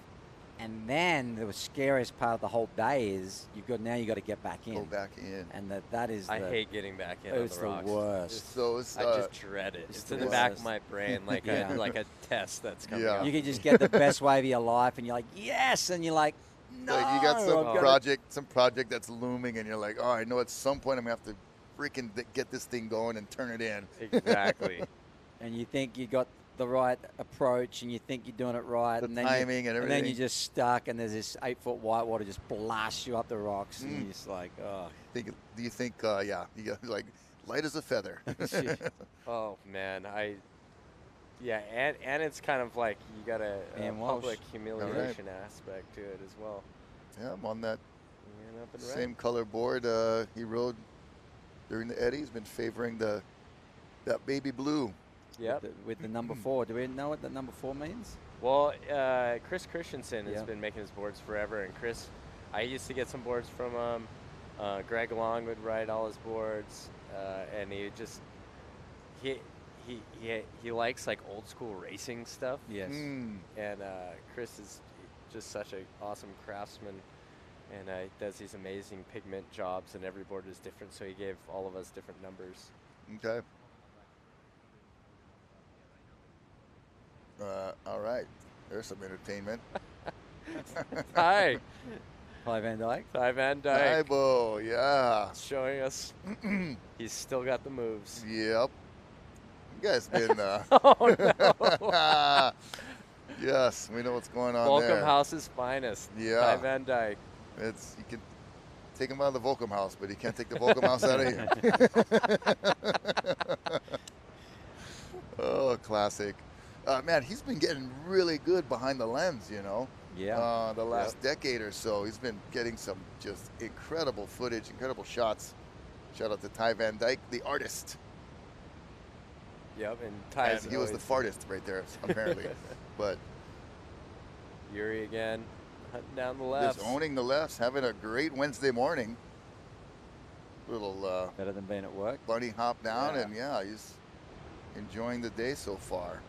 and then the scariest part of the whole day is you got to get back in, Go back in. and that is I the, hate getting back in on it's the the rocks. worst. So it's I just dread it. it's It's the in the back worst. of my brain, like Yeah. like a test that's coming Yeah. up. You can just get the best wave of your life, and you're like, yes, and you're like, no, like you got I've gotta- some project that's looming, and you're like, oh, I know at some point I'm gonna have to freaking get this thing going and turn it in. Exactly. and you think you got the right approach, and you think you're doing it right, The and then timing and then everything. you're just stuck, and there's this 8-foot whitewater just blasts you up the rocks, and you're just like, oh. Do you think? Yeah, you got like light as a feather. Oh man, yeah, and it's kind of like you got a And Walsh. public humiliation aspect to it as well. Yeah, I'm on that And up and right. same color board. He rode during the Eddie. He's been favoring that baby blue. Yep. With the number 4. Do we know what the number 4 means? Well, Chris Christensen has Yeah. been making his boards forever, and Chris, I used to get some boards from him. Greg Long would write all his boards, and he likes like old school racing stuff. Yes. Mm. And Chris is just such an awesome craftsman, and he does these amazing pigment jobs, and every board is different, so he gave all of us different numbers. Okay. All right. There's some entertainment. Hi, Hi, Van Dyke. Ty Van Dyke, Tybo, yeah. showing us he's still got the moves. Yep. You guys been. Oh no! Yes, we know what's going on Volcom there. House's finest. Yeah. Ty Van Dyke. You can take him out of the Volcom House, but you can't take the Volcom House out of here. Oh, classic. Man, he's been getting really good behind the lens, Yeah. the last decade or so. He's been getting some just incredible footage, incredible shots. Shout out to Ty Van Dyke, the artist. Yep, and Ty's And he was the fartist right there, apparently. But Yuri again, hunting down the left. just owning the lefts, having a great Wednesday morning. Little Better than being at work. bunny hop down, Yeah. and yeah, he's enjoying the day so far.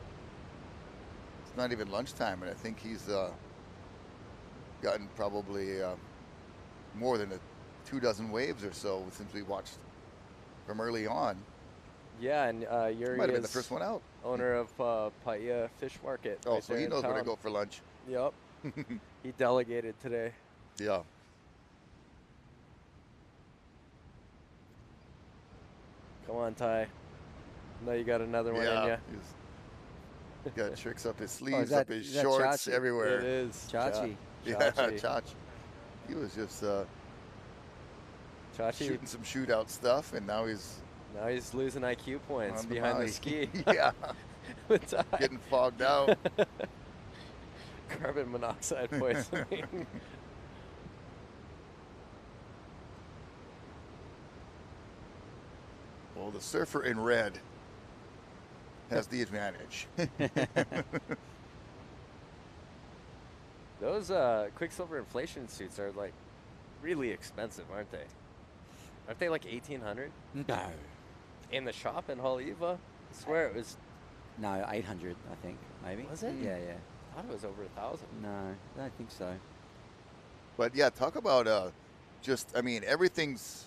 It's not even lunchtime, and I think he's gotten probably more than 24 waves or so since we watched from early on. Yeah, and Yuri Might have been is the first one out. owner of Peʻahi Fish Market. Oh, right so there he in knows where to town. go for lunch. Yep. He delegated today. Yeah. Come on, Ty. No, you got another one in Yeah. you. He's got tricks up his sleeves, that- up his is that shorts, Chachi? everywhere. It is. Chachi. Yeah, Chachi. Chach. He was just Chachi. shooting some shootout stuff, and now he's Now he's losing IQ points on behind Maui. the ski. Yeah, With Ty. getting fogged out. carbon monoxide poisoning. Well, the surfer in red has the advantage. Those Quicksilver inflation suits are like really expensive, aren't they? Aren't they like 1,800 No. in the shop in Haleiwa? I swear it was. No, 800, I think, maybe. Was it? Yeah. I thought it was over 1,000. No, I don't think so. But yeah, talk about just, I mean, everything's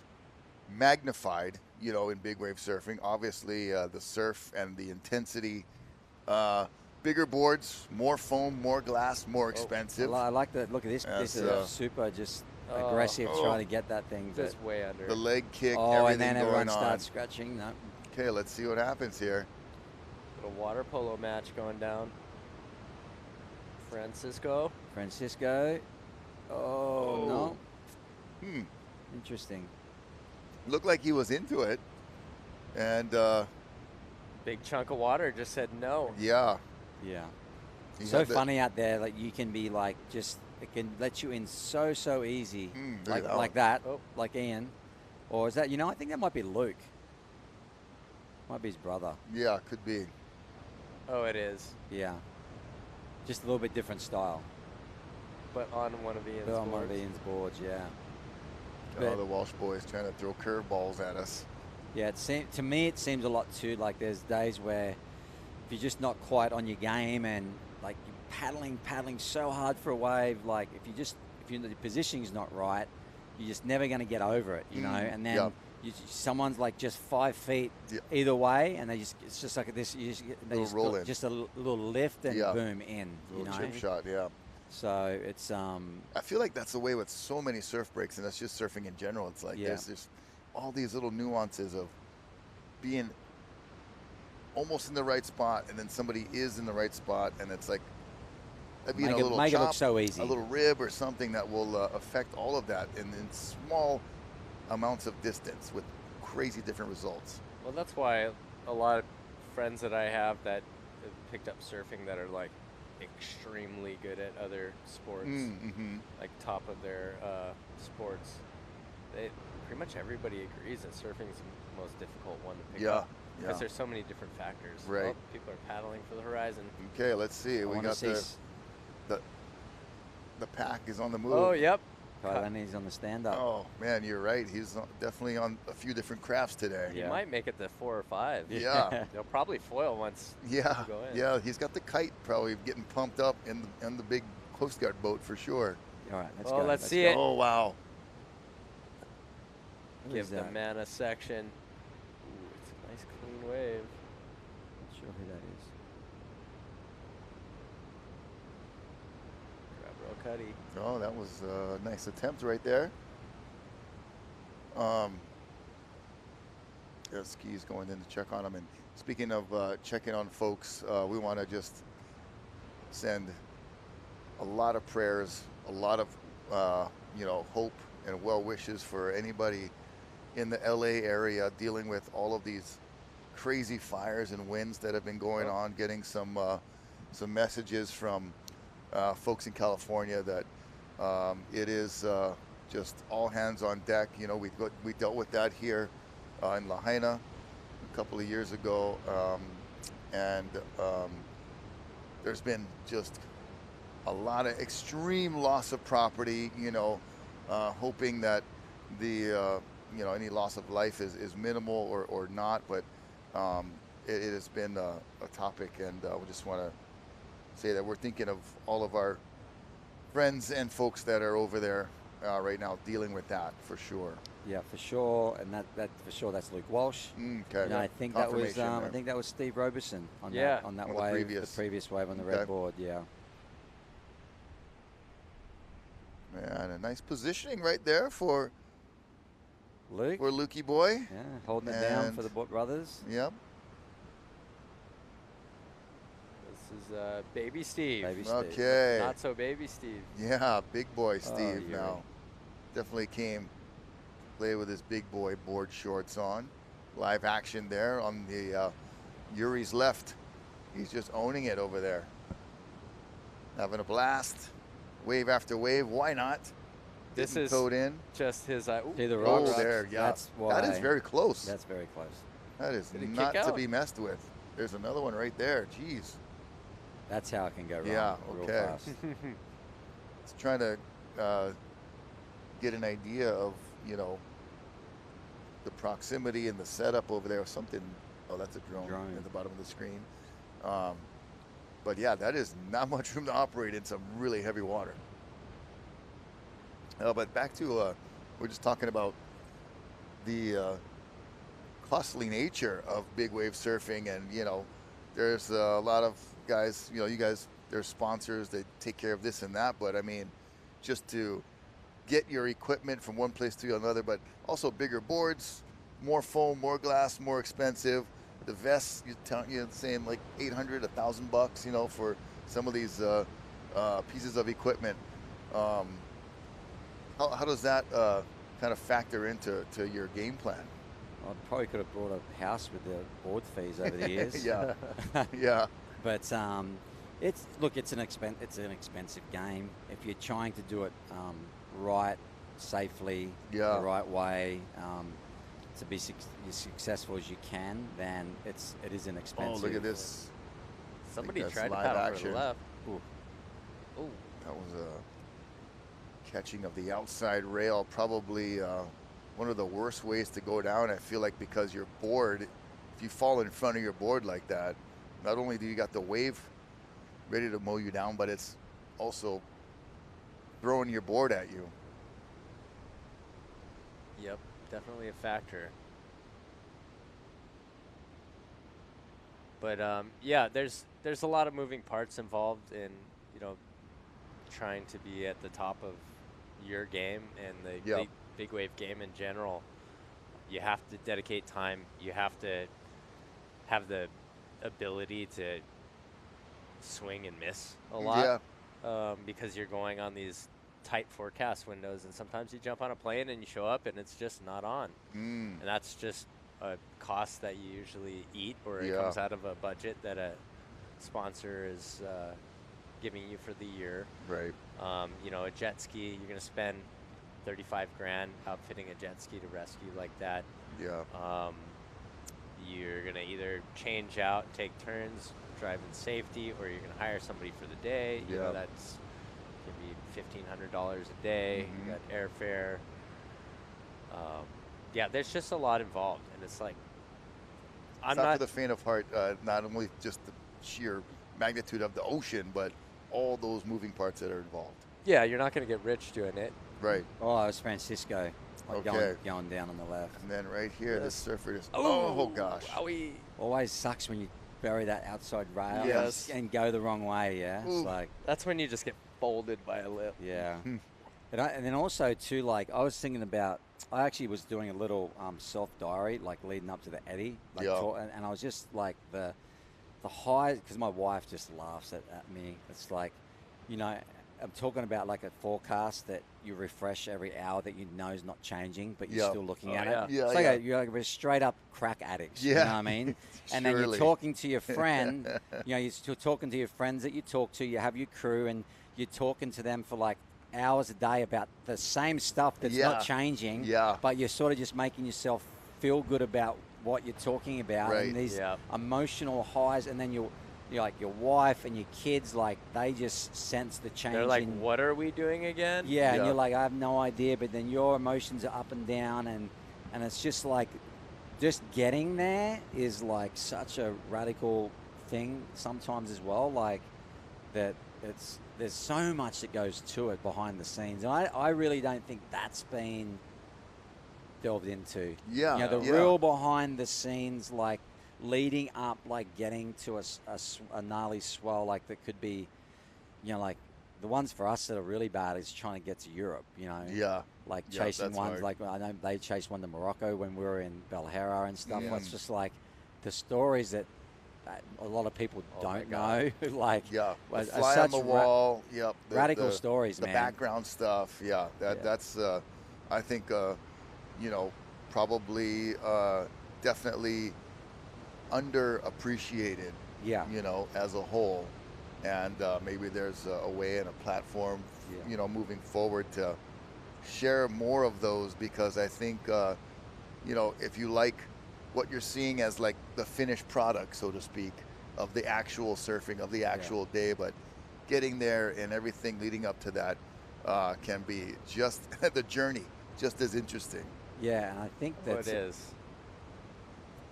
magnified, you know, in big wave surfing. Obviously, the surf and the intensity, bigger boards, more foam, more glass, more expensive. I like the look at this. Yes, This is super just aggressive Oh. trying to get that thing. Just way under. The leg kick, Oh, everything and then going everyone on. starts scratching. No. Okay, let's see what happens here. Little water polo match going down. Francisco. Oh, no. Hmm. Interesting. Looked like he was into it. And Big chunk of water just said no. yeah. Yeah. He So had the- funny out there. Like you can be like just it can let you in so easy. look at that Like one. that. Oh. Like Ian. Or is that? You know, I think that might be Luke. Might be his brother. Yeah, could be. Oh, it is. Yeah. Just a little bit different style. But on one of Ian's But on one of boards. Ian's boards, yeah. Oh, But- the Walsh boys trying to throw curveballs at us. Yeah, to me it seems a lot too like there's days where if you're just not quite on your game and like you're paddling so hard for a wave, like if the positioning's not right, you're just never going to get over it, you know. And then yeah. someone's like just 5 feet Yeah. either way, and it's just like this. You just, they Little just roll got in. just a little lift and Yeah. boom in, you Little know. chip shot, yeah. So it's I feel like that's the way with so many surf breaks, and that's just surfing in general. It's like Yeah. there's just all these little nuances of being almost in the right spot, and then somebody is in the right spot, and it's like being a little make it look chop, so easy. a little rib or something that will affect all of that in small amounts of distance with crazy different results. Well, that's why a lot of friends that I have that have picked up surfing that are like extremely good at other sports, Mm-hmm. like top of their sports, pretty much everybody agrees that surfing is the most difficult one to pick up because there's so many different factors. Right. Well, people are paddling for the horizon. Okay, let's see. I We wanna got see the pack is on the move. Oh, yep. Kylani's on the stand-up. Oh man, you're right. He's definitely on a few different crafts today. He Yeah. might make it to 4 or 5. Yeah. They'll probably foil once. Yeah, Go in. yeah. He's got the kite probably getting pumped up in the big Coast Guard boat for sure. All right, let's Oh, go. let's see go. it. Oh wow. Who Give is the that? mana section. Ooh, it's a nice clean wave. Not sure who that is. Grab real cutty. Oh, that was a nice attempt right there. Ski's going in to check on him. And speaking of checking on folks, we want to just send a lot of prayers, a lot of hope and well wishes for anybody in the LA area dealing with all of these crazy fires and winds that have been going on. Getting some messages from folks in California that it is just all hands on deck. You know, we dealt with that here in Lahaina a couple of years ago, and there's been just a lot of extreme loss of property. You know, hoping that the any loss of life is minimal or not, but it has been a topic, and we just want to say that we're thinking of all of our friends and folks that are over there right now dealing with that for sure. Yeah, for sure, and that for sure that's Luke Walsh. Okay. And I think that was Confirmation I think that was Steve Roberson on Yeah. that On the wave, previous. the previous wave on the Okay. red board. Yeah. And a nice positioning right there for Luke. Lukey boy. Yeah, holding it down for And- the brothers. Yep. This is Baby Steve. Baby Steve. Okay. Not so Baby Steve. Yeah, big boy Steve you're now. right. Definitely came play with his big boy board shorts on. Live action there on the Yuri's left. He's just owning it over there. having a blast. Wave after wave. Why not? This Didn't is towed in. just his. See the Oh, rocks? there, yeah. That's why. That is very close. That's very close. That is Did it not kick to out? be messed with. There's another one right there. Jeez. That's how it can go wrong. Yeah, Real okay. fast. It's trying to get an idea of, you know, the proximity and the setup over there. Something. Oh, that's a drone at the bottom of the screen. But yeah, that is not much room to operate in some really heavy water. But back to, we're just talking about the costly nature of big wave surfing, and you know, there's a lot of guys, you know, you guys, there's sponsors that take care of this and that, but I mean, just to get your equipment from one place to another, but also bigger boards, more foam, more glass, more expensive. The vests, you're saying like $800, $1,000, you know, for some of these pieces of equipment. How does that kind of factor into your game plan? I probably could have bought a house with the board fees over the years. Yeah, yeah. But it's an expensive game. If you're trying to do it right, safely, Yeah. the right way, to be as successful as you can, then it is an Oh, expensive. look at this. Somebody that's tried to live paddle for action. the left. Ooh. Ooh. That was a catching of the outside rail. Probably one of the worst ways to go down, I feel like, because your board, if you fall in front of your board like that, not only do you got the wave ready to mow you down, but it's also throwing your board at you. Yep, definitely a factor. But yeah, there's a lot of moving parts involved in, you know, trying to be at the top of your game and the Yep. big wave game in general. You have to dedicate time. You have to have the ability to swing and miss a lot. Because you're going on these tight forecast windows, and sometimes you jump on a plane and you show up and it's just not on. And that's just a cost that you usually eat, or it comes out of a budget that a sponsor is giving you for the year. Right. You know, a jet ski, you're going to spend 35 grand outfitting a jet ski to rescue like that. Yeah. You're going to either change out, take turns, drive in safety, or you're going to hire somebody for the day. You know, that's going to be $1,500 a day. You got airfare. Yeah, there's just a lot involved, and it's like, It's not for the faint of heart. Not only just the sheer magnitude of the ocean, but all those moving parts that are involved. Yeah, you're not going to get rich doing it. Right. Oh, it was Francisco. Like Okay. going down on the left. And then right here, this surfer just, Oh, oh gosh. Wowie. Always sucks when you bury that outside rail Yes. and go the wrong way. Yeah, Ooh. it's like That's when you just get folded by a lip. yeah. And then also too, like I was thinking about, I actually was doing a little self diary like leading up to the Eddie, like, and I was just like the high, because my wife just laughs at me. It's like, you know, I'm talking about like a forecast that you refresh every hour that you know is not changing, but you're still looking at it. Yeah, It's like you're like a straight up crack addicts. You know what I mean? And then you're talking to your friend, you know, you're still talking to your friends that you talk to, you have your crew, and you're talking to them for like hours a day about the same stuff that's not changing, but you're sort of just making yourself feel good about what you're talking about, and these emotional highs, and then you're like your wife and your kids, like they just sense the change. They're like, what are we doing again? Yeah, and you're like, I have no idea, but then your emotions are up and down, and it's just like, just getting there is like such a radical thing sometimes as well, like that there's so much that goes to it behind the scenes, and I really don't think that's been delved into. Yeah. You know, the real behind the scenes, like leading up, like getting to a gnarly swell, like that could be, you know, like the ones for us that are really bad is trying to get to Europe, you know. Yeah. Like chasing ones, hard. like I know they chased one to Morocco when we were in Belhara and stuff. It's just like the stories that a lot of people don't know. Like, the are fly on such the wall. radical stories, the man. background stuff. That's I think you know, probably definitely underappreciated. Yeah. You know, as a whole. and maybe there's a way and a platform, Yeah. you know, moving forward to share more of those, because I think, you know, if you like what you're seeing as like the finished product, so to speak, of the actual surfing, of the actual day, but getting there and everything leading up to that can be just the journey, just as interesting. Yeah, and I think Oh, that's it is.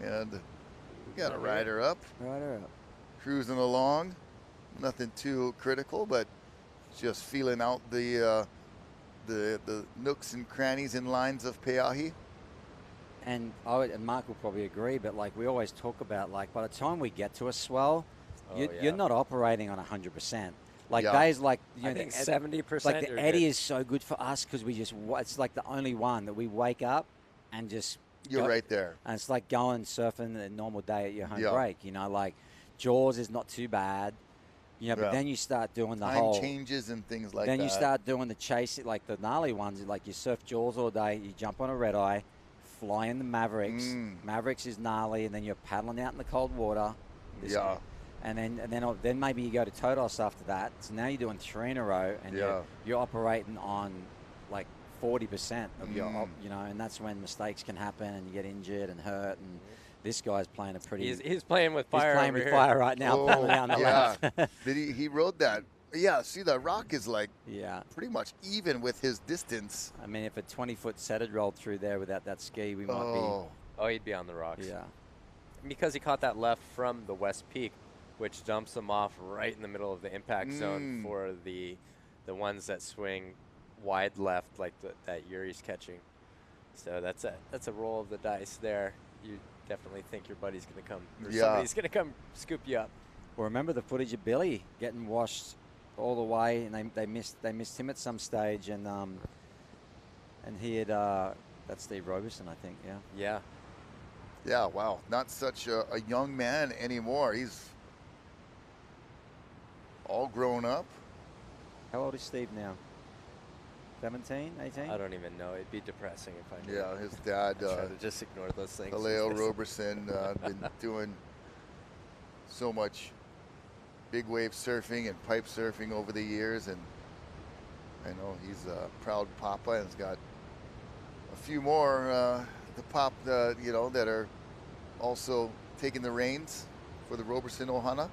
And we got a rider up, right up. cruising along. Nothing too critical, but just feeling out the nooks and crannies and lines of Pe'ahi. And and Mark will probably agree, but like we always talk about, like by the time we get to a swell, you're not operating on 100%. Like days like, you know, I think the 70%. like the eddy is so good for us because we just, it's like the only one that we wake up and just You're right there. And it's like going surfing a normal day at your home Yeah. break. You know, like Jaws is not too bad. You know, but then you start doing the time whole changes and things like then that. you start doing the chase, like the gnarly ones. Like you surf Jaws all day, you jump on a red eye, fly in the Mavericks. Mavericks is gnarly, and then you're paddling out in the cold water. And then maybe you go to Todos after that. So now you're doing 3 in a row, and you're operating on like 40% of your, you know, and that's when mistakes can happen, and you get injured and hurt. And this guy's playing a pretty. He's playing with fire. He's playing with fire right now. Paddling out on the left. Did he rode that? Yeah. See, the rock is like pretty much even with his distance. I mean, if a 20-foot set had rolled through there without that ski, we might be. Oh, he'd be on the rocks. Yeah. Because he caught that left from the west peak, which dumps him off right in the middle of the impact zone for the ones that swing wide left, like that Yuri's catching. So that's a roll of the dice there. You definitely think your buddy's going to come, or somebody's going to come scoop you up. Well, remember the footage of Billy getting washed all the way, and they missed him at some stage, and he had that's Steve Roberson, I think. Yeah, wow. Not such a young man anymore. He's all grown up. How old is Steve now? 17, 18? I don't even know. It'd be depressing if I knew. Yeah, his dad, I try to just ignore those things. Aleo Roberson, been doing so much big wave surfing and pipe surfing over the years, and I know he's a proud papa and has got a few more to pop, you know, that are also taking the reins for the Roberson Ohana.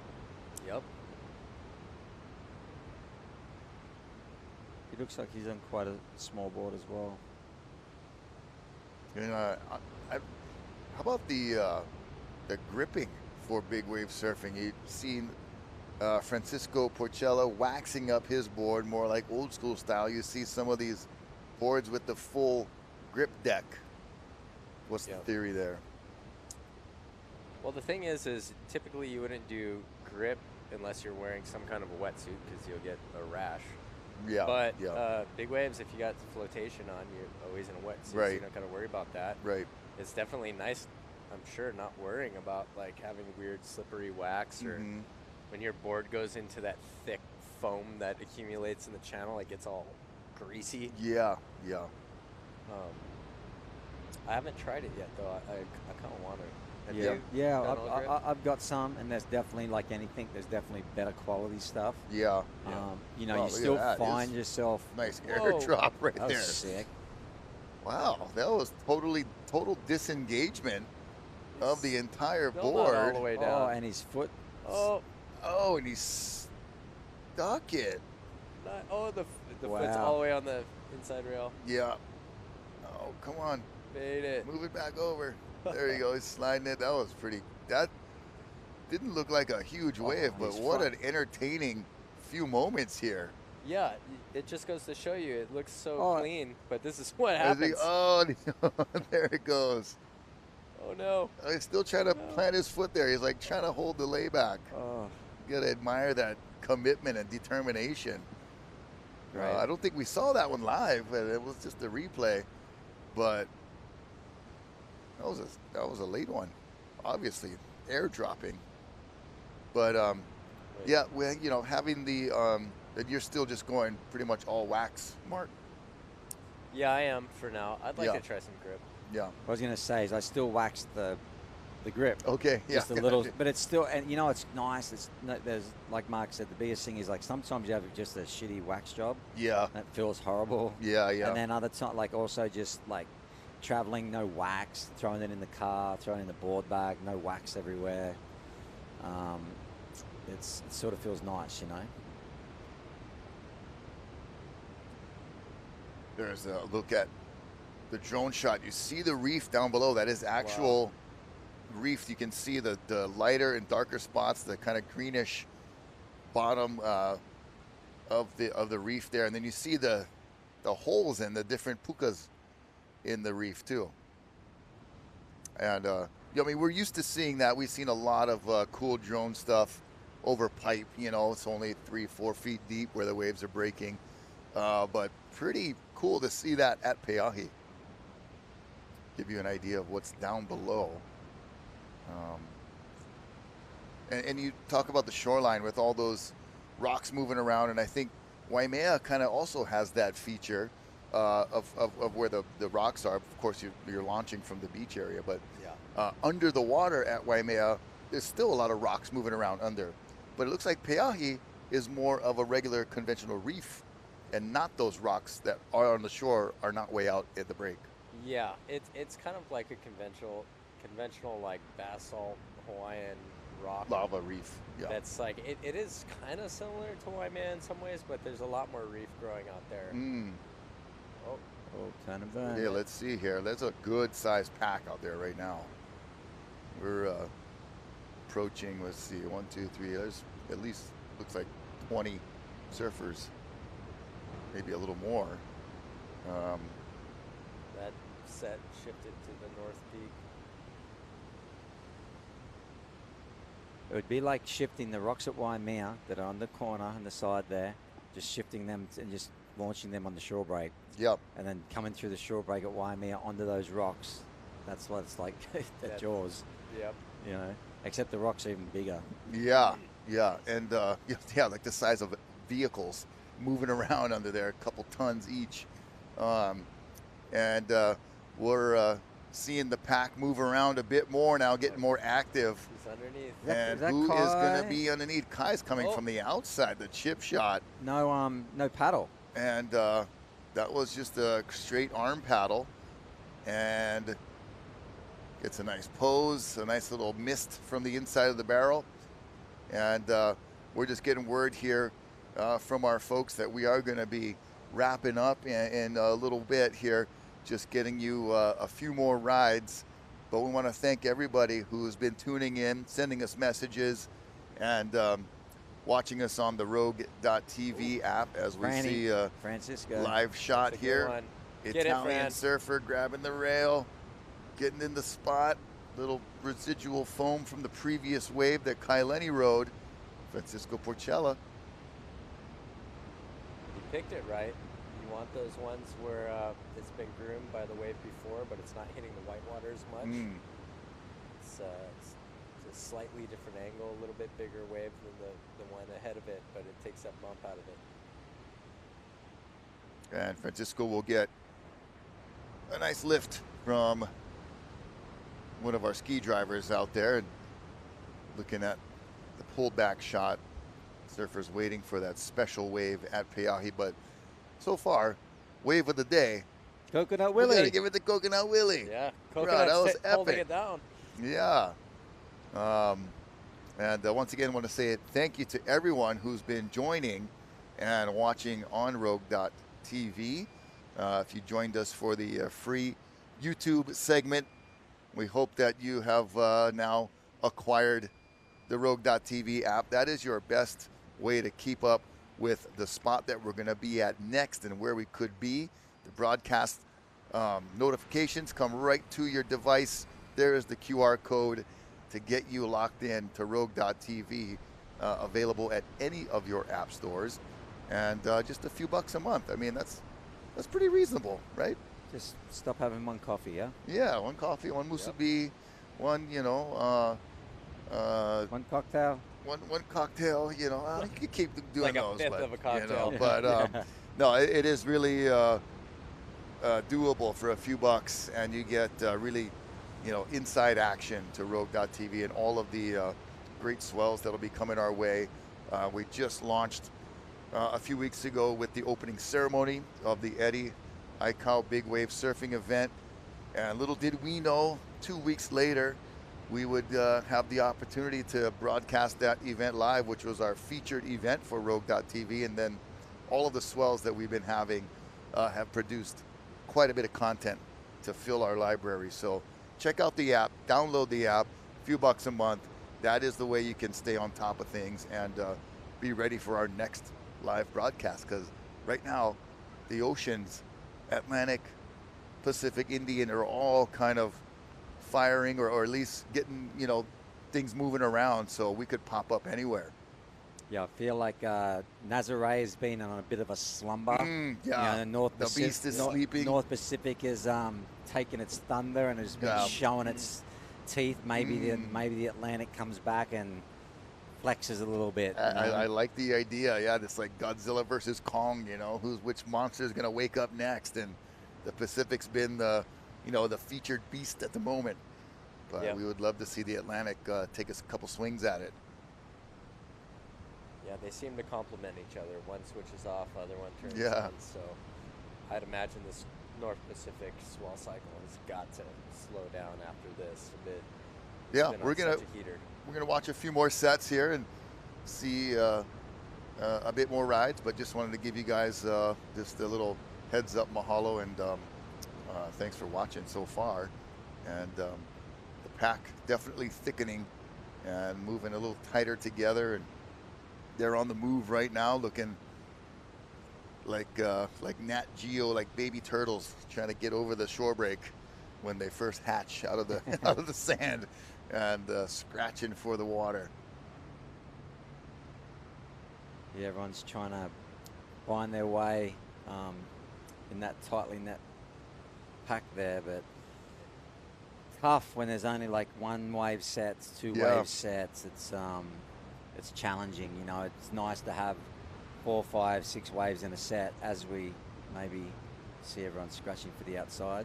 Yep. He looks like he's on quite a small board as well. And how about the gripping for big wave surfing? You've seen Francisco Porcella waxing up his board more like old school style. You see some of these boards with the full grip deck. What's the theory there? Well, the thing is typically you wouldn't do grip unless you're wearing some kind of a wetsuit because you'll get a rash. Yeah. But big waves, if you got the flotation on, you're always in a wetsuit, so you don't got to worry about that. Right. It's definitely nice, I'm sure, not worrying about like having weird slippery wax or when your board goes into that thick foam that accumulates in the channel, it gets all greasy. Yeah. I haven't tried it yet, though. I kind of want to. I've got some, and there's definitely, like anything, there's definitely better quality stuff. Yeah. You know, you still find yourself. Nice airdrop right that there. Was sick. Wow, that was total disengagement of the entire board. All the way down. Oh, and his foot. Oh, and he stuck it. The foot's all the way on the inside rail. Yeah. Oh, come on. Made it. Move it back over. There you go. He's sliding it. That was pretty. That didn't look like a huge wave, but what an entertaining few moments here. Yeah, it just goes to show you. It looks so clean, but this is what happens. There it goes. Oh, no. He's still trying to plant his foot there. He's like trying to hold the layback. You got to admire that commitment and determination. Right. I don't think we saw that one live, but it was just a replay. But that was a late one, obviously airdropping. But yeah, having the that you're still just going pretty much all wax, Mark. Yeah, I am for now. I'd like to try some grip. Yeah. I was gonna say is I still wax the the grip. Okay, yeah. Just a little, but it's still, and you know, it's nice. It's there's, like Mark said, the biggest thing is like sometimes you have just a shitty wax job. Yeah. That feels horrible. Yeah, yeah. And then other times, like also just like traveling, no wax, throwing it in the car, throwing it in the board bag, no wax everywhere. It sort of feels nice, you know. There's a look at the drone shot. You see the reef down below. That is actual reef. You can see the lighter and darker spots, the kind of greenish bottom of the reef there, and then you see the holes in the different pukas in the reef too. And I mean, we're used to seeing that. We've seen a lot of cool drone stuff over pipe. You know, it's only 3-4 feet deep where the waves are breaking, but pretty cool to see that at Peʻahi. Give you an idea of what's down below. And you talk about the shoreline with all those rocks moving around, and I think Waimea kind of also has that feature of where the rocks are. Of course, you're launching from the beach area, but under the water at Waimea, there's still a lot of rocks moving around under. But it looks like Peʻahi is more of a regular conventional reef, and not those rocks that are on the shore are not way out at the break. Yeah, it's kind of like a conventional like basalt Hawaiian rock. Lava reef. Yeah. That's like, it is kind of similar to Waimea in some ways, but there's a lot more reef growing out there. Oh, kind of bad. Yeah, let's see here. There's a good sized pack out there right now. We're approaching, let's see, 1, 2, 3, there's at least, looks like 20 surfers, maybe a little more. That set shifted to the North Peak. It would be like shifting the rocks at Waimea that are on the corner on the side there, just shifting them and just launching them on the shore break. Yep. And then coming through the shore break at Waimea onto those rocks. That's what it's like at Jaws. Yep. You know, except the rocks are even bigger. Yeah, yeah, and yeah, like the size of vehicles moving around under there, a couple tons each. And we're seeing the pack move around a bit more now, getting more active. He's underneath. And that who is Kai? going to be underneath? Kai's coming from the outside, the chip shot. No paddle. And that was just a straight arm paddle. And gets a nice pose, a nice little mist from the inside of the barrel. And we're just getting word here from our folks that we are going to be wrapping up in a little bit here, just getting you a few more rides. But we want to thank everybody who's been tuning in, sending us messages, and watching us on the Rogue.tv app as we see a Francisco live shot here. Italian it, surfer grabbing the rail, getting in the spot. Little residual foam from the previous wave that Kai Lenny rode. Francisco Porcella. You picked it right. You want those ones where it's been groomed by the wave before, but it's not hitting the whitewater as much. It's a slightly different angle, a little bit bigger wave than the one ahead of it, but it takes that bump out of it. And Francisco will get a nice lift from one of our ski drivers out there, and looking at the pullback shot. Surfers waiting for that special wave at Peʻahi, but so far, wave of the day. Coconut We Willie. gotta give it to Coconut Willie. Yeah, Bro, Coconut that was holding epic. it down. Yeah. And once again, I want to say thank you to everyone who's been joining and watching on Rogue.tv. If you joined us for the free YouTube segment, we hope that you have now acquired the Rogue.tv app. That is your best way to keep up with the spot that we're going to be at next and where we could be. The broadcast notifications come right to your device. There is the QR code to get you locked in to Rogue.tv, available at any of your app stores, and just a few bucks a month. I mean, that's pretty reasonable, right? Just stop having one coffee, yeah? Yeah, one coffee, one musubi, one, One cocktail. one cocktail, you can keep doing Like a those. fifth but, of a cocktail. But no, it is really doable for a few bucks, and you get really inside action to Rogue.tv and all of the great swells that'll be coming our way. We just launched a few weeks ago with the opening ceremony of the Eddie Aikau Big Wave Surfing event. And little did we know, 2 weeks later, we would have the opportunity to broadcast that event live, which was our featured event for Rogue.tv. And then all of the swells that we've been having have produced quite a bit of content to fill our library. So check out the app, download the app, a few bucks a month. That is the way you can stay on top of things and be ready for our next live broadcast. Because right now, the oceans, Atlantic, Pacific, Indian, are all kind of firing or at least getting, things moving around. So we could pop up anywhere. Yeah, I feel like Nazare has been on a bit of a slumber. Yeah, the beast is sleeping. North Pacific is taking its thunder and has been showing its teeth. Maybe the Atlantic comes back and flexes a little bit. I like the idea. Yeah, it's like Godzilla versus Kong. Which monster is going to wake up next? And the Pacific's been the featured beast at the moment. But we would love to see the Atlantic take us a couple swings at it. Yeah, they seem to complement each other. One switches off, other one turns on. So I'd imagine this North Pacific swell cycle has got to slow down after this a bit. Yeah, we're gonna watch a few more sets here and see a bit more rides. But just wanted to give you guys just a little heads up, mahalo, and thanks for watching so far. And the pack definitely thickening and moving a little tighter together. And they're on the move right now, looking like Nat Geo, like baby turtles trying to get over the shore break when they first hatch out of the out of the sand and scratching for the water. Yeah, everyone's trying to find their way in that tightly knit pack there, but tough when there's only like one wave sets, two wave sets. It's challenging, It's nice to have 4, 5, 6 waves in a set as we maybe see everyone scratching for the outside.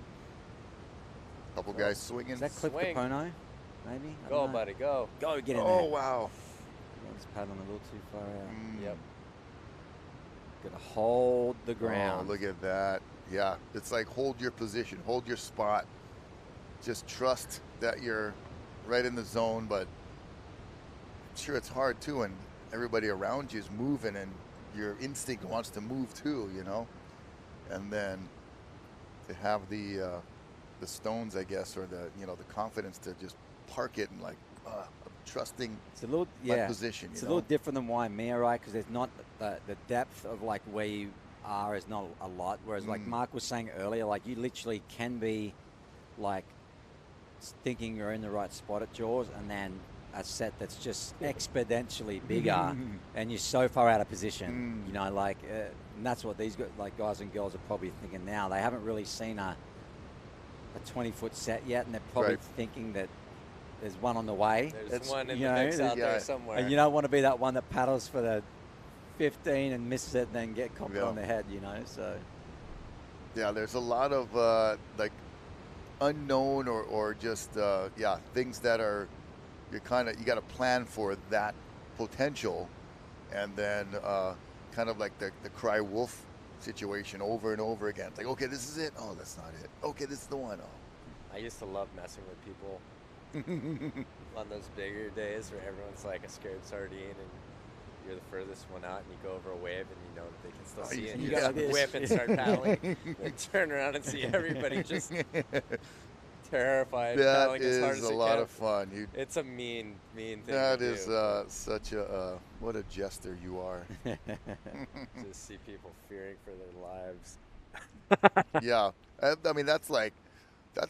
Couple guys swinging. Is that Cliff Capono? Maybe. Go, buddy, go. Go, get in there. Oh wow. He's paddling a little too far out. Yep. Got to hold the ground. Oh, look at that. Yeah, it's like hold your position, hold your spot. Just trust that you're right in the zone, but sure it's hard too, and everybody around you is moving and your instinct wants to move too, and then to have the stones, I guess, or the confidence to just park it and like I'm trusting my position. It's a little different than Waimea, right? Because there's not the depth of like where you are is not a lot, whereas like Mark was saying earlier, like you literally can be like thinking you're in the right spot at Jaws and then a set that's just exponentially bigger and you're so far out of position, and that's what these guys and girls are probably thinking now. They haven't really seen a 20-foot set yet, and they're probably thinking that there's one on the way. There's one in the mix out there somewhere. And you don't want to be that one that paddles for the 15 and misses it and then get copped on the head, so. Yeah, there's a lot of unknown or just things that are you got to plan for that potential, and then kind of like the cry wolf situation over and over again. It's like, okay, this is it. Oh, that's not it. Okay, this is the one. Oh. I used to love messing with people on those bigger days where everyone's like a scared sardine and you're the furthest one out and you go over a wave and that they can still see it. And you just whip and start paddling and turn around and see everybody just terrified. That as hard is as a lot of fun. It's a mean thing that to is do. Such a what a jester you are. Just see people fearing for their lives. Yeah, I mean that's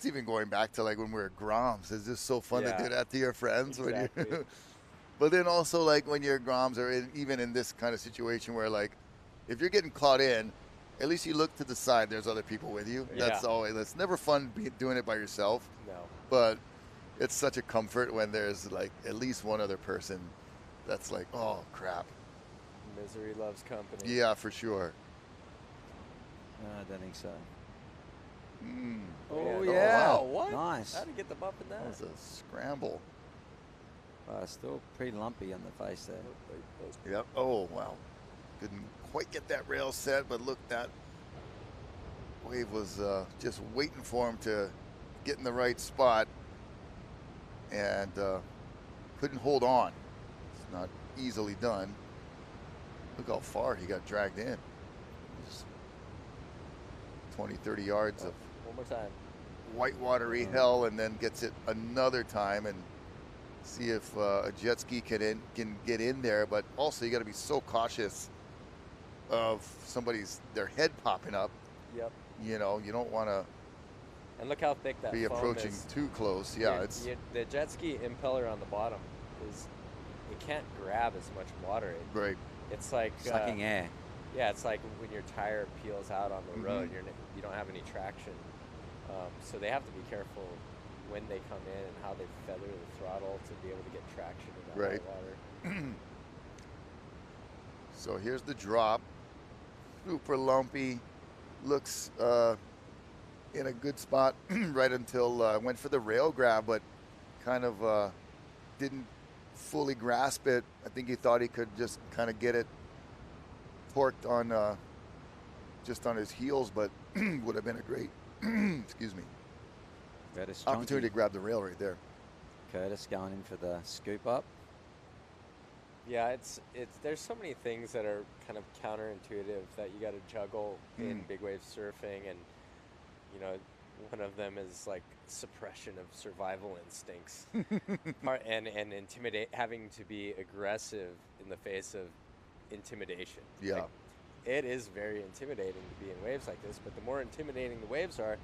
even going back to like when we were at Groms. It's just so fun to do that to your friends. Exactly. But then also like when you're at Groms or even in this kind of situation where like if you're getting caught in, at least you look to the side. There's other people with you. That's always. It's never fun doing it by yourself. No. But it's such a comfort when there's like at least one other person that's like, oh crap. Misery loves company. Yeah, for sure. No, I don't think so. Oh, yeah. yeah. Oh, wow, what? Nice. How to get the bump in That that? was a scramble. Still pretty lumpy on the face there. Yep. Oh, wow. Couldn't quite get that rail set, but look, that wave was just waiting for him to get in the right spot, and couldn't hold on. It's not easily done. Look how far he got dragged in. Just 20, 30 yards of One more time. whitewatery hell, and then gets it another time, and see if a jet ski can get in there. But also, you got to be so cautious of their head popping up. Yep. You know, you don't want to And look how thick that be foam approaching is. too close. Yeah, it's the jet ski impeller on the bottom it can't grab as much water. right. It's like Sucking air. Yeah, it's like when your tire peels out on the road, Mm-hmm. you don't have any traction. So they have to be careful when they come in and how they feather the throttle to be able to get traction in that Right. water. So here's the drop. Super lumpy. Looks in a good spot right until went for the rail grab, but kind of didn't fully grasp it. I think he thought he could just kind of get it torqued on just on his heels, but would have been a great excuse me, Curtis opportunity Chonky. to grab the rail right there. Curtis going in for the scoop up. Yeah, it's there's so many things that are kind of counterintuitive that you got to juggle in big wave surfing, and you know, one of them is like suppression of survival instincts, and having to be aggressive in the face of intimidation. Yeah. Like, it is very intimidating to be in waves like this, but the more intimidating the waves are,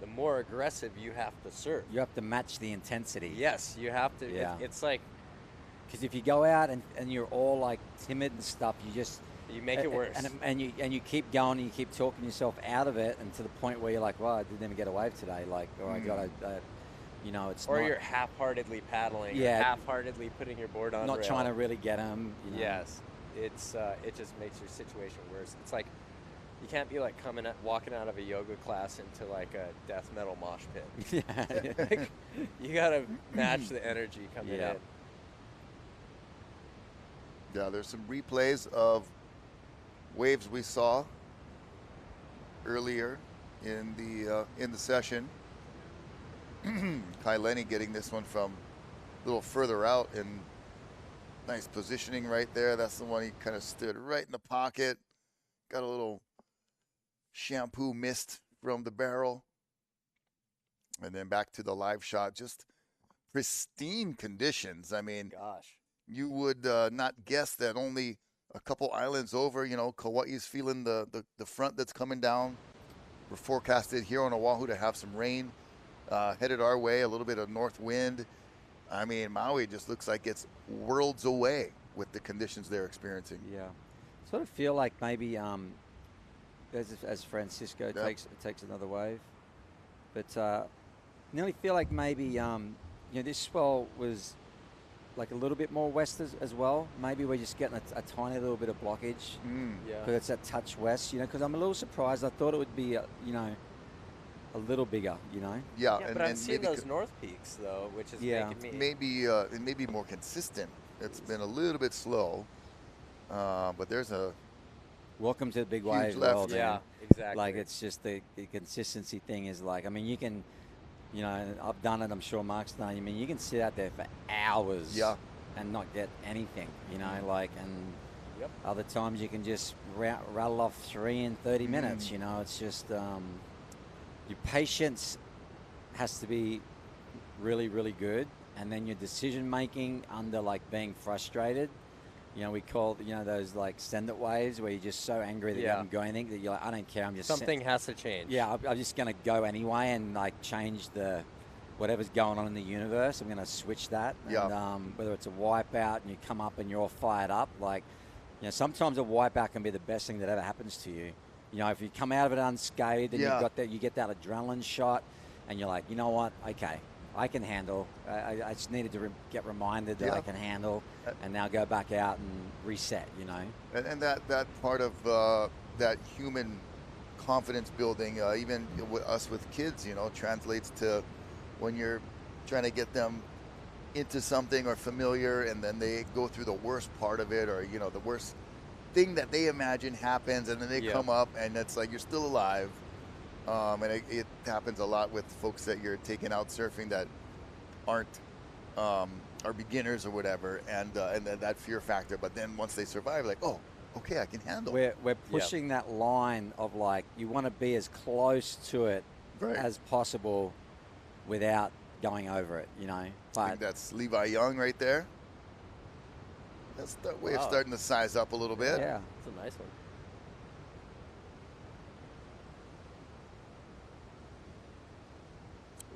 the more aggressive you have to surf. You have to match the intensity. Yes, you have to. Yeah. It's like Because if you go out and you're all like timid and stuff, you just you make it worse. And you keep going and you keep talking yourself out of it, and to the point where you're like, well, I didn't even get a wave today. Like, or I got a, you know, it's or not, you're half-heartedly paddling. Yeah. Or half-heartedly putting your board on. not rail. trying to really get them. You know. Yes, it's it just makes your situation worse. It's like you can't be like walking out of a yoga class into like a death metal mosh pit. Yeah. Like, you gotta match the energy coming Yeah. in. Yeah, there's some replays of waves we saw earlier in the session. Kai Lenny getting this one from a little further out, and nice positioning right there. That's the one he kind of stood right in the pocket. Got a little shampoo mist from the barrel. And then back to the live shot. Just pristine conditions. I mean, Gosh. you would not guess that only a couple islands over, you know, Kauai's feeling the front that's coming down. We're forecasted here on Oahu to have some rain headed our way, a little bit of north wind. I mean, Maui just looks like it's worlds away with the conditions they're experiencing. Yeah. Sort of feel like maybe as Francisco takes another wave, but nearly feel like maybe you know, this swell was like a little bit more west as well. Maybe we're just getting a tiny little bit of blockage Yeah. because it's that touch west, you know. Because I'm a little surprised. I thought it would be, you know, a little bigger, you know. Yeah, Yeah, and, but I'm and seeing maybe those north peaks though, which is Yeah. making me. maybe it may be more consistent. It's been a little bit slow, but there's a Welcome to the big Huge wave left. world. Yeah, man. exactly. Like it's just the consistency thing is like, I mean, you can, you know, I've done it. I'm sure Mark's done. I mean, you can sit out there for hours. Yeah. And not get anything, you know, like, and Yep. other times you can just rattle off 3 in 30 minutes, you know. It's just your patience has to be really, really good, and then your decision making under like being frustrated. You know, we call, you know, those like send it waves where you're just so angry that you Yeah. haven't go anything that you're like, I don't care, I'm just Something has to change. yeah, I'm just gonna go anyway and like change the whatever's going on in the universe. I'm gonna switch that. Yeah. And whether it's a wipeout and you come up and you're all fired up, like, you know, sometimes a wipeout can be the best thing that ever happens to you. You know, if you come out of it unscathed and Yeah. you've got that, you get that adrenaline shot, and you're like, you know what? Okay, I can handle. I just needed to get reminded that Yeah. I can handle, and now go back out and reset. You know. and that part of that human confidence building, even with us with kids, you know, translates to when you're trying to get them into something or familiar, and then they go through the worst part of it, or, you know, the worst thing that they imagine happens, and then they come up and it's like you're still alive. And it happens a lot with folks that you're taking out surfing that aren't are beginners or whatever, and then that fear factor. But then once they survive, like, oh, okay, I can handle it. We're pushing that line of, like, you want to be as close to it as possible without going over it, you know. But I think that's Levi Young right there. That's the way of starting to size up a little bit. Yeah, it's a nice one.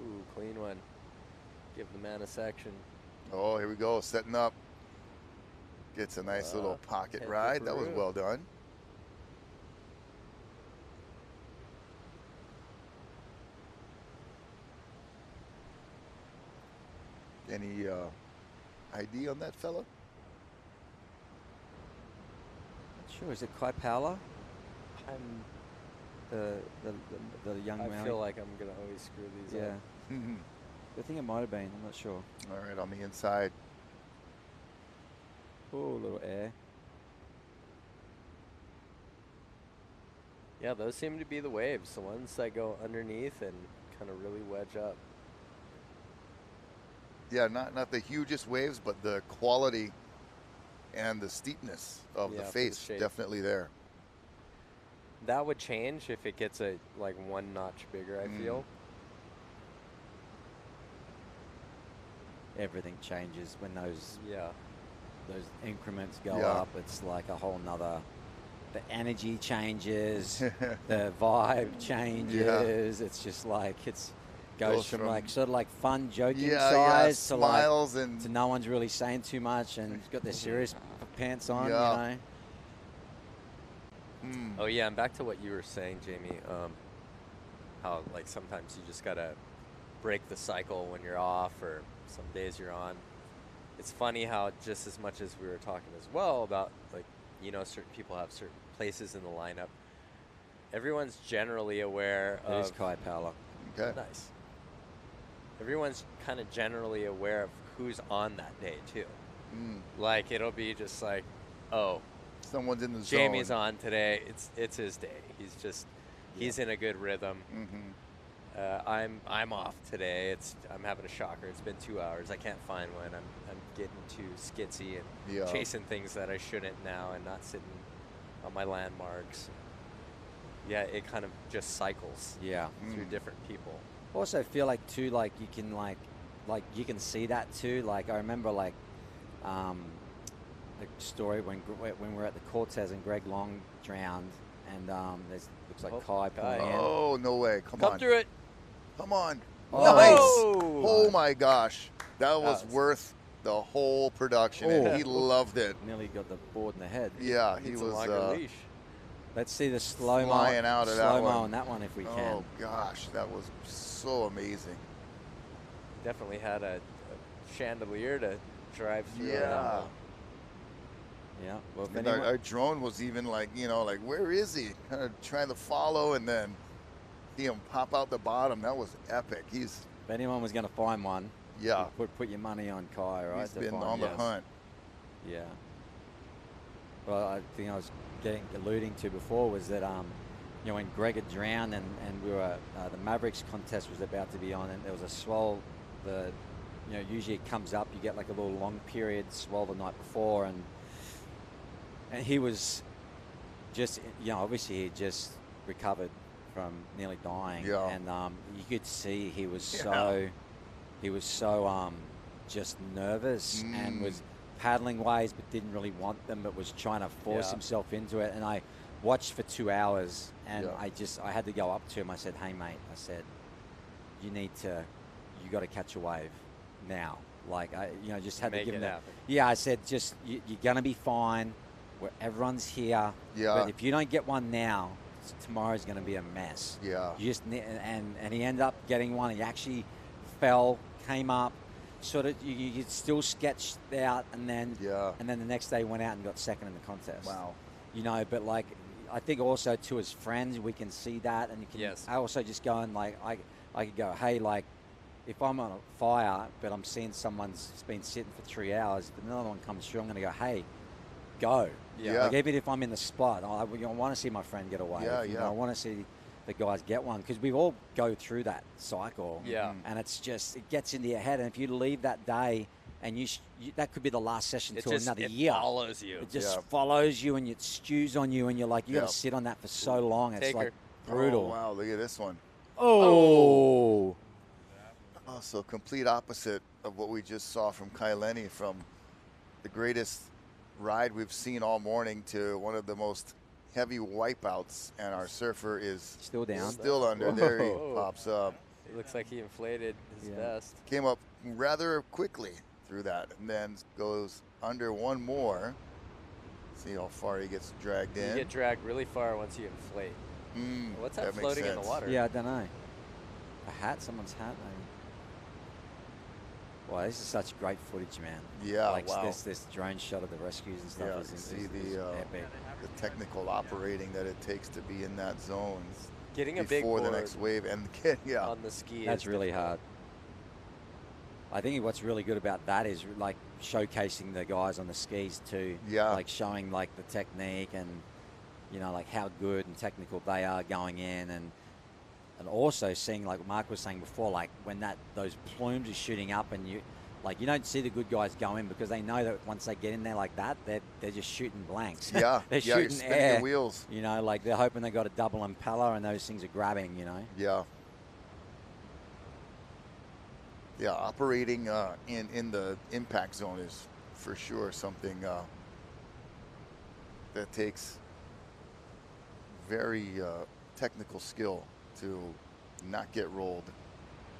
Ooh, clean one. Give the man a section. Oh, here we go, setting up. Gets a nice little pocket ride. That was well done. Any ID on that fella? Sure, is it Kai Paula? The young man. I feel like I'm gonna always screw these up. I think it might have been. I'm not sure. All right, on the inside. Oh, a little air. Yeah, those seem to be the waves, the ones that go underneath and kind of really wedge up. Yeah, not the hugest waves, but the quality and the steepness of the face definitely there. That would change if it gets like one notch bigger, I feel. Everything changes when those increments go Yeah. up. It's like a whole nother. The energy changes, the vibe changes. It's just like goes from like sort of like fun joking size to smiles like to no one's really saying too much and it's got their serious pants on, you know. Oh yeah, and back to what you were saying, Jamie. How like sometimes you just gotta break the cycle when you're off, or some days you're on. It's funny how just as much as we were talking as well about, like, you know, certain people have certain places in the lineup. Everyone's generally aware of. It is Kai Paula. Okay. Nice. Everyone's kind of generally aware of who's on that day too. Like it'll be just like, oh, someone's in the zone. Jamie's on today. It's his day. He's in a good rhythm. I'm off today. I'm having a shocker. It's been 2 hours. I can't find one. I'm getting too skitsy and chasing things that I shouldn't now, and not sitting on my landmarks. Yeah, it kind of just cycles. Through different people. Also feel like too, like you can like you can see that too. Like I remember like the story when we were at the Cortez and Greg Long drowned, and there's looks like Kai pulling in. Oh, no way. Come through it. Come on. Oh. Nice. Oh my gosh. That was worth the whole production, and he loved it. Nearly got the board in the head. Yeah, he Needs was a longer leash. Let's see the slow-mo flying out of that one. on that one if we can. Oh gosh, that was so amazing. Definitely had a chandelier to drive through. Yeah. Yeah. Well, if And anyone, our drone was even like, you know, like, where is he? Kind of trying to follow, and then see him pop out the bottom. That was epic. if anyone was going to find one, Yeah. put your money on Kai, right? He's to been find on the yes. hunt. Yeah. Well, I think I was alluding to before was that you know, when Greg had drowned and we were the Mavericks contest was about to be on, and there was a swell. You know, usually it comes up. You get like a little long period swell the night before, and he was just, you know, obviously he just recovered from nearly dying, and you could see he was so just nervous and was paddling waves but didn't really want them, but was trying to force himself into it. And I watched for 2 hours, and I had to go up to him. I said, hey mate, I said, you got to catch a wave now. Like, I, you know, just had to give him that. Yeah, I said, just you're gonna be fine. Everyone's here. Yeah. But if you don't get one now, tomorrow's gonna be a mess. Yeah. You just and he ended up getting one. He actually fell, came up, sort of. You still sketched out, and then the next day went out and got second in the contest. Wow. You know, but like I think also too as friends we can see that, and you can. Yes. I also just go and like I could go, hey, like if I'm on a fire, but I'm seeing someone's been sitting for 3 hours, if another one comes through, I'm going to go, hey, go. Yeah. Like even if I'm in the spot, I want to see my friend get away. Yeah, You know, yeah. I want to see the guys get one because we all go through that cycle. Yeah. And it's just it gets into your head, and if you leave that day. And you that could be the last session till another year. It follows you. It just follows you and it stews on you, and you're like, you got to sit on that for so long. It's Take like her. brutal. Oh, wow, look at this one. Oh. Oh, so complete opposite of what we just saw from Kaileni, from the greatest ride we've seen all morning to one of the most heavy wipeouts, and our surfer is Still down. Still under. There he Whoa. pops up. It looks like he inflated his vest. Came up rather quickly through that, and then goes under one more. See how far he gets dragged in. You get dragged really far once you inflate. What's that makes floating in the sense. water? Yeah, I don't know. A hat, someone's hat, maybe. Wow, this is such great footage, man. Yeah, like wow. this drone shot of the rescues and stuff. Yeah, is, to is, see is epic. the technical operating that it takes to be in that zone Getting a big before the board next wave and on the ski. That's is really difficult. hard. I think what's really good about that is like showcasing the guys on the skis too. Yeah. Like showing like the technique and you know like how good and technical they are going in, and also seeing like Mark was saying before, like when those plumes are shooting up and you don't see the good guys go in because they know that once they get in there like that, they're just shooting blanks. Yeah, they're you're shooting spinning air. the wheels. You know, like they're hoping they got a double impeller and those things are grabbing. You know. Yeah. Yeah, operating in the impact zone is for sure something that takes very technical skill to not get rolled.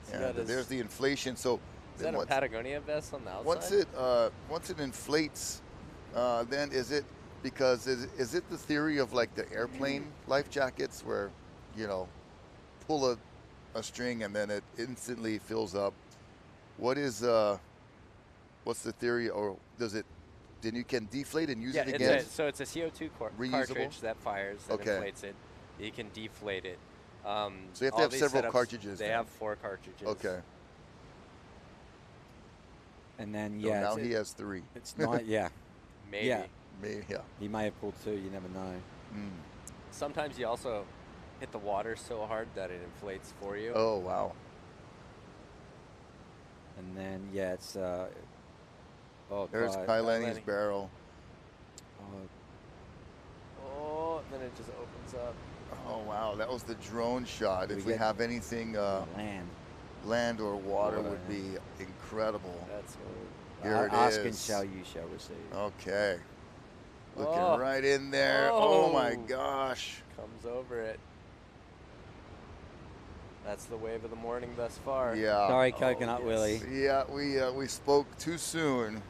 So And there's the inflation. So Is that a Patagonia vest on the outside? once it inflates, then is it because is it the theory of like the airplane life jackets where pull a string and then it instantly fills up? What's the theory, or then you can deflate and use it again? So it's a CO2 Reusable? cartridge that fires, that Okay. inflates it. You can deflate it. So you have to all have these several setups, cartridges They then. have 4 cartridges. Okay. And then So yeah, now he has 3. it's not yeah. Maybe. Yeah. Yeah. He may have pulled 2. You never know. Sometimes you also hit the water so hard that it inflates for you. Oh wow. And then yeah, it's There's Kaileni's barrel. Oh, then it just opens up. Oh wow, that was the drone shot. If we get have anything land or water would be incredible. That's Here it ask is. and shall you shall receive. Okay. Looking Oh. right in there. Oh my Oh. gosh. comes over it. That's the wave of the morning thus far. Yeah. Sorry, Coconut yes. Willie. Yeah, we spoke too soon.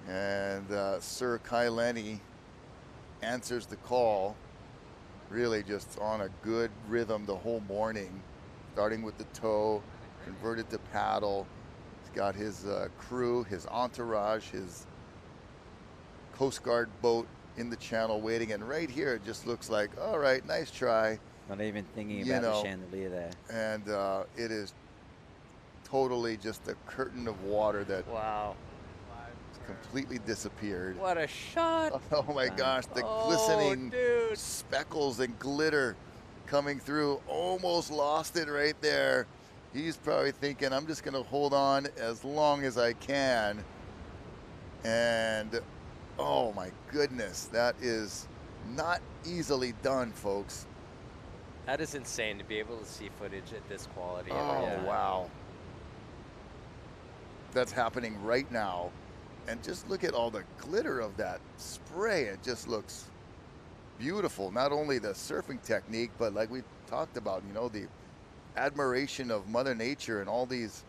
And Sir Kaileni answers the call. Really just on a good rhythm the whole morning. Starting with the tow, converted to paddle. He's got his crew, his entourage, his Coast Guard boat in the channel waiting. And right here it just looks like, all right, nice try. Not even thinking You about know, the chandelier there. And it is totally just a curtain of water that Wow. completely disappeared. What a shot. Oh my gosh, the Oh, glistening dude. speckles and glitter coming through. Almost lost it right there. He's probably thinking, I'm just gonna hold on as long as I can. And oh my goodness, that is not easily done, folks. That is insane to be able to see footage at this quality. Oh, every time. wow. That's happening right now. And just look at all the glitter of that spray. It just looks beautiful. Not only the surfing technique, but like we talked about, the admiration of Mother Nature and all these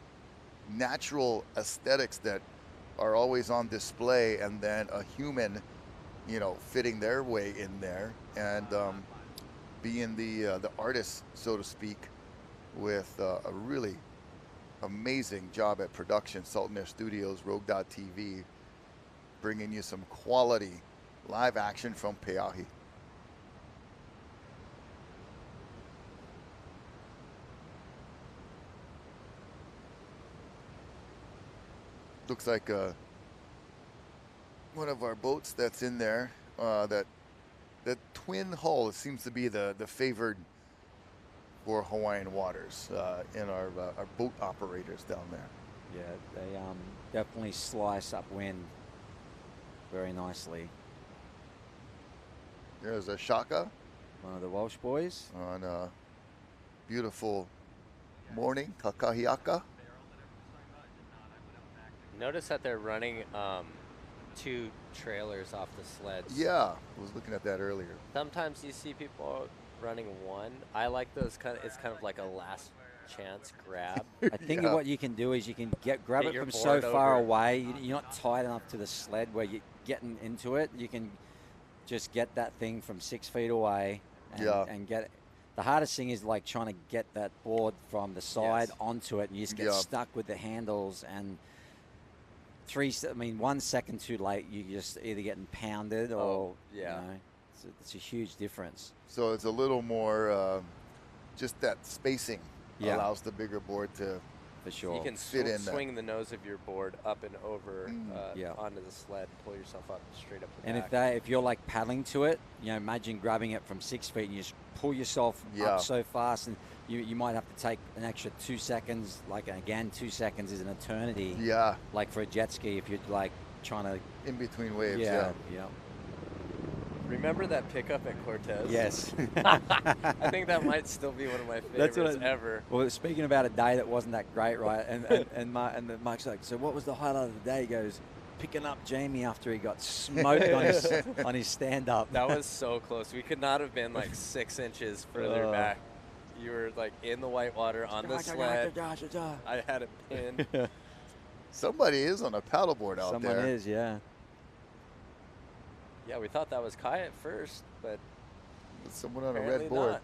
natural aesthetics that are always on display, and then a human, fitting their way in there and being the artist, so to speak, with a really amazing job at production. Sultan Air Studios, Rogue.tv, bringing you some quality live action from Pe'ahi. looks like one of our boats that's in there. That twin hull seems to be the favored for Hawaiian waters in our boat operators down there. Yeah, they definitely slice upwind very nicely. There's a Shaka One of the Welsh boys. on a beautiful morning, Kakahiaka. Notice that they're running 2 trailers off the sleds. Yeah, I was looking at that earlier. Sometimes you see people running 1. I like those it's kind of like a last chance grab. I think Yeah. what you can do is you can grab Get it your from so board far over. away. You're not tight enough to the sled where you're getting into it. You can just get that thing from 6 feet away and, Yeah. and get it. The hardest thing is like trying to get that board from the side Yes. onto it, and you just get Yeah. stuck with the handles. And 1 second too late, you're just either getting pounded or Oh, yeah. You know, it's a huge difference. So it's a little more just that spacing Yeah. allows the bigger board to. For sure. You can Fit in that. swing the nose of your board up and over Yeah. onto the sled, pull yourself up straight up the And back. if you're like paddling to it, imagine grabbing it from 6 feet and you just pull yourself Yeah. up so fast, and you might have to take an extra 2 seconds. Like again, 2 seconds is an eternity. Yeah, Like for a jet ski, if you're like trying to. in between waves. Yeah. Remember that pickup at Cortez? Yes. I think that might still be one of my That's favorites what ever. Well, speaking about a day that wasn't that great, right? And Mike's like, so what was the highlight of the day? He goes, picking up Jamie after he got smoked on his stand up. That was so close. We could not have been like 6 inches further back. You were like in the whitewater on the sled. I had it pinned. Somebody is on a paddleboard out Someone there. is, yeah. Yeah, we thought that was Kai at first, but There's someone on a apparently red board. not.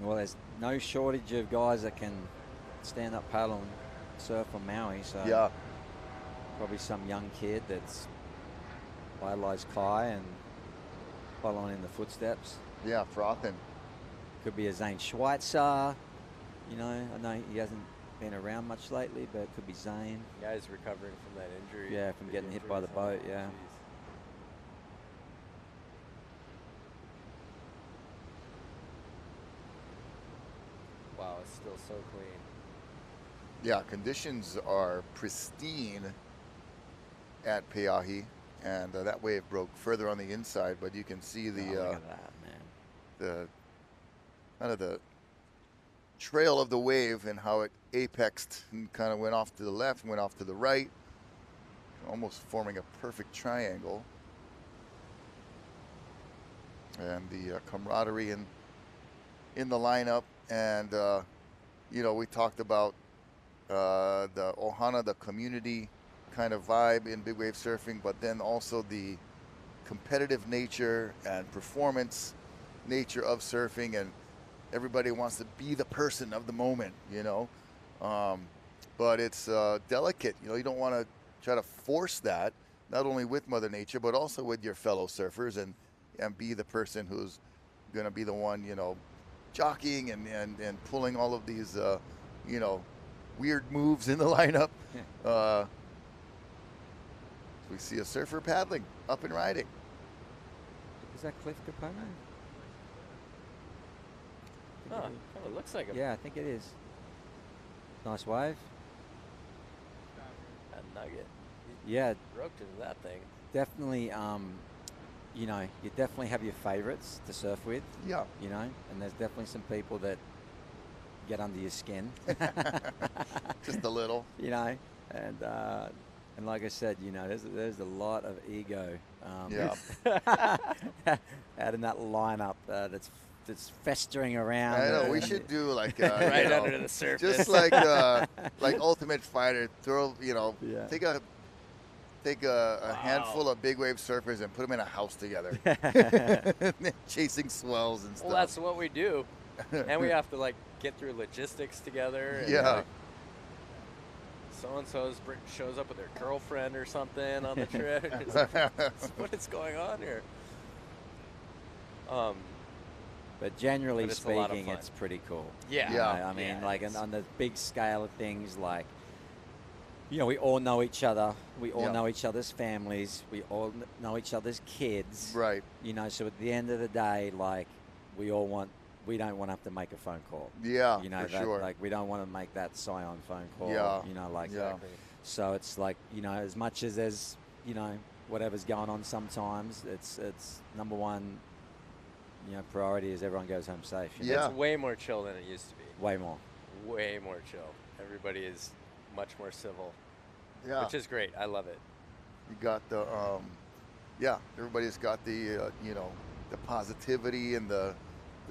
Well, there's no shortage of guys that can stand up paddle and surf on Maui. So Yeah, probably some young kid that's idolized Kai and following in the footsteps. yeah, frothing. Could be a Zane Schweitzer. I know he hasn't been around much lately, but it could be Zane. Yeah, he's recovering from that injury. Yeah, from getting hit by the boat, yeah. Jeez. Wow, it's still so clean. Yeah, conditions are pristine at Pe'ahi, and that wave broke further on the inside, but you can see Oh, the look at that, man. the kind of the trail of the wave and how it apexed and kind of went off to the left, went off to the right, almost forming a perfect triangle. And the camaraderie in the lineup, and we talked about the Ohana, the community kind of vibe in big wave surfing, but then also the competitive nature and performance nature of surfing, and everybody wants to be the person of the moment, but it's delicate. You don't want to try to force that, not only with Mother Nature, but also with your fellow surfers, and be the person who's going to be the one, jockeying and pulling all of these, weird moves in the lineup. We see a surfer paddling, up and riding. Is that Cliff Capone? Huh, kind of looks like a Yeah, I think it is. Nice wave. nugget. He Yeah, roped into that thing. definitely. You definitely have your favorites to surf with. Yeah. And there's definitely some people that get under your skin. Just a little. And like I said, there's a lot of ego. Yeah. Out in that lineup that's festering around. I know. We should do like Right under the surface. just like Ultimate Fighter. Throw Yeah. take a handful of big wave surfers and put them in a house together, chasing swells and stuff. Well, that's what we do, and we have to like get through logistics together. And, Yeah. so and so shows up with their girlfriend or something on the trip. It's like, what is going on here? But generally But it's a lot of speaking, fun. it's pretty cool. Yeah. Yeah. I mean, Yeah, like it's- on the big scale of things, like, you know, we all know each other. We all Yeah. know each other's families. We all know each other's kids. Right. You know, so at the end of the day, like, we don't want to have to make a phone call. Yeah, You know, for sure. like, we don't want to make that Scion phone call. Yeah. You know, like, Yeah. so it's like, you know, as much as there's, you know, whatever's going on sometimes, it's number one, you know, priority is everyone goes home safe. You know? Yeah. It's way more chill than it used to be. Way more. Way more chill. Everybody is much more civil, Yeah. which is great. I love it. You got the, yeah, everybody's got the, you know, the positivity and the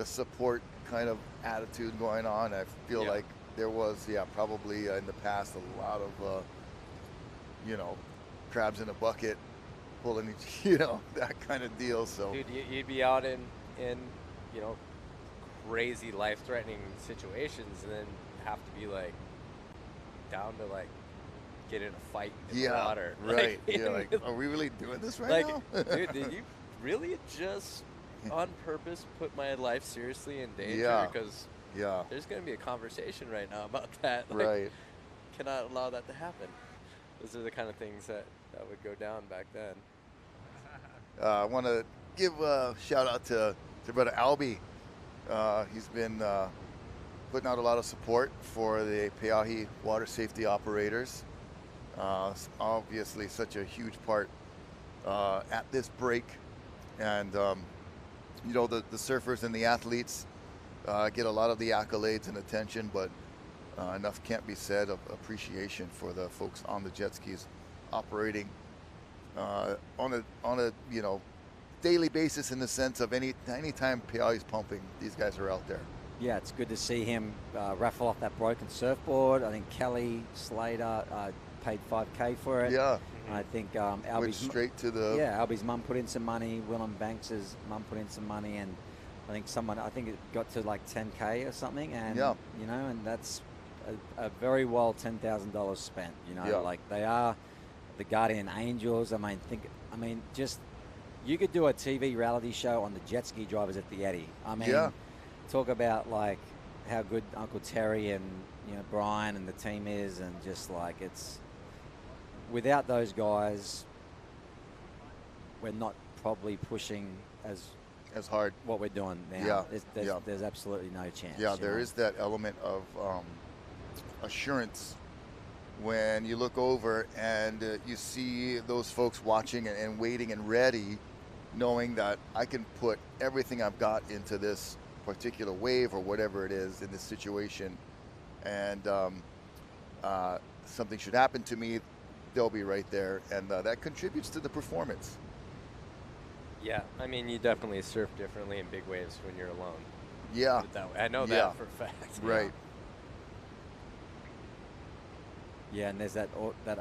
support kind of attitude going on. I feel Yeah. like there was, probably in the past a lot of, you know, crabs in a bucket, pulling each, you know, that kind of deal. So, Dude, you'd be out in you know, crazy life-threatening situations, and then have to be like down to like get in a fight in the yeah, water. right. Like, Yeah, like, are we really doing this right now? dude, did you really just on purpose put my life seriously in danger? Yeah. Because Yeah, there's going to be a conversation right now about that. Like, right. cannot allow that to happen. Those are the kind of things that would go down back then. I want to give a shout out to brother Albie. He's been putting out a lot of support for the Pe'ahi water safety operators. Obviously, such a huge part at this break, and you know, the surfers and the athletes get a lot of the accolades and attention, but enough can't be said of appreciation for the folks on the jet skis operating on a you know, daily basis, in the sense of anytime Pe'ahi's pumping, these guys are out there. Yeah, it's good to see him raffle off that broken surfboard. I think Kelly Slater paid $5K for it. Yeah, And I think went Albie's straight to the Albie's mum put in some money. Willem Banks's mum put in some money, and I think it got to like 10K or something. And Yeah. you know, and that's a very well $10,000 spent. You know, Yeah. like they are the guardian angels. I mean, just you could do a TV reality show on the jet ski drivers at the Eddy. I mean, Yeah. talk about like how good Uncle Terry and, you know, Brian and the team is, and just like it's without those guys, we're not probably pushing as hard. what we're doing now. Yeah. There's absolutely no chance. Yeah, you there know? is that element of assurance when you look over and you see those folks watching and waiting and ready, knowing that I can put everything I've got into this particular wave or whatever it is in this situation, and something should happen to me, they'll be right there, and that contributes to the performance. Yeah, I mean, you definitely surf differently in big waves when you're alone. Yeah, Put it that way. I know Yeah. that for a fact. right. Yeah, and there's that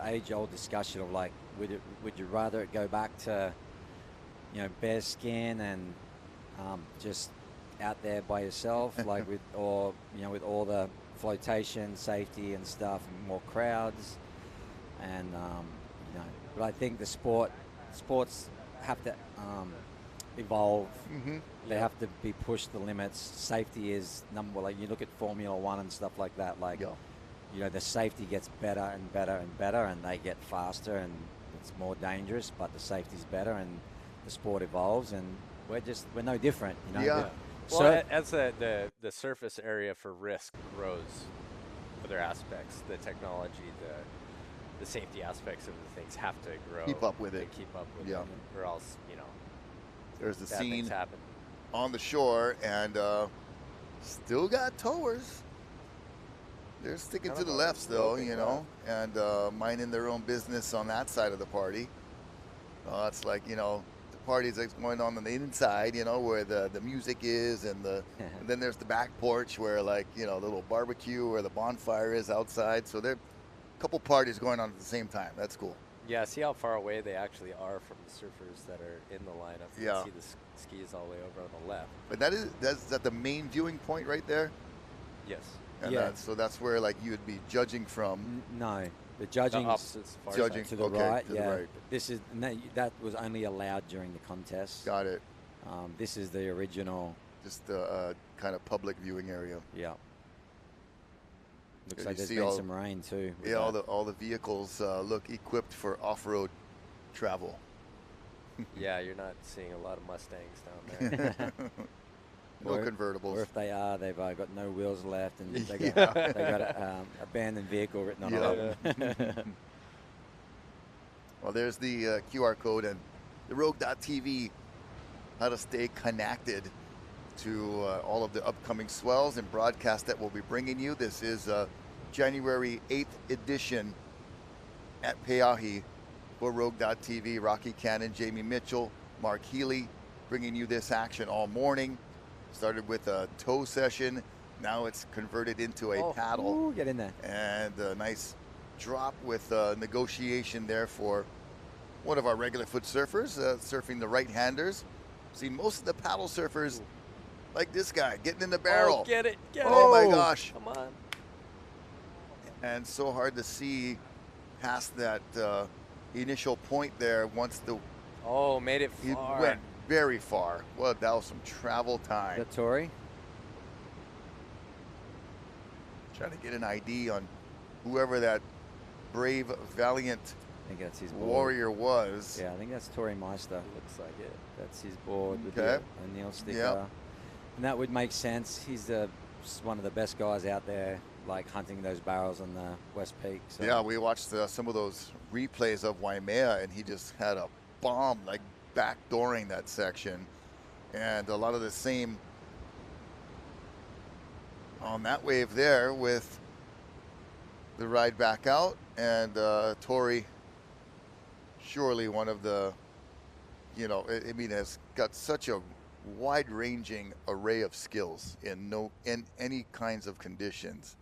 age-old discussion of like, would you rather it go back to, you know, bare skin and just out there by yourself, like with, or you know, with all the flotation, safety and stuff, and more crowds, and you know, but I think the sports have to evolve. Mm-hmm. They have to be pushed the limits. Safety is number one. Like you look at Formula One and stuff like that. Like, Yeah. you know, the safety gets better and better and better, and they get faster and it's more dangerous. But the safety's better, and the sport evolves, and we're no different. You know. Yeah. Well, So as the surface area for risk grows, other aspects, the technology, the safety aspects of the things have to grow. Keep up with to it. Keep up with Yeah. them, or else, you know, There's the bad scene things happen. on the shore, and still got towers. They're sticking to the left still, you know, and minding their own business on that side of the party. It's like, you know, the party's like going on the inside, you know, where the music is, and and then there's the back porch where, like, you know, the little barbecue where the bonfire is outside. So there are a couple parties going on at the same time. That's cool. Yeah, see how far away they actually are from the surfers that are in the lineup. You Yeah. can see the skis all the way over on the left. But that's that the main viewing point right there. Yes. And Yeah. so that's where, like, you would be judging from. no, the The judging opposite far Judging. side. to the Okay, right. to the Yeah, right. this is that was only allowed during the contest. Got it. This is the original. Just the kind of public viewing area. Yeah. Looks You like there's see been some rain too. with Yeah, that. all the vehicles look equipped for off-road travel. Yeah, you're not seeing a lot of Mustangs down there. No Or convertibles. if they are, they've got no wheels left, and they got, Yeah. they got a abandoned vehicle written on Yeah. all of them. Well, there's the QR code and the Rogue.tv, how to stay connected to all of the upcoming swells and broadcasts that we'll be bringing you. This is January 8th edition at Pe'ahi for Rogue.tv. Rocky Cannon, Jamie Mitchell, Mark Healey bringing you this action all morning. Started with a tow session. Now it's converted into a paddle. Ooh, get in there. And a nice drop with negotiation there for one of our regular foot surfers, surfing the right-handers. See most of the paddle surfers, like this guy, getting in the barrel. Oh, get it. Oh my gosh. Come on. And so hard to see past that initial point there once Oh, made it he far. went very far. Well, that was some travel Is time. that Tori? Trying to get an ID on whoever that brave, valiant I think that's his board. warrior was. Yeah, I think that's Tori Meister. Looks like it. That's his board with Okay. the O'Neill sticker. Yep. And that would make sense. He's one of the best guys out there, like hunting those barrels on the West Peak. So. Yeah, we watched some of those replays of Waimea, and he just had a bomb, like backdooring that section. And a lot of the same on that wave there with the ride back out. And Tori, surely one of the, I mean, has got such a wide-ranging array of skills in any kinds of conditions.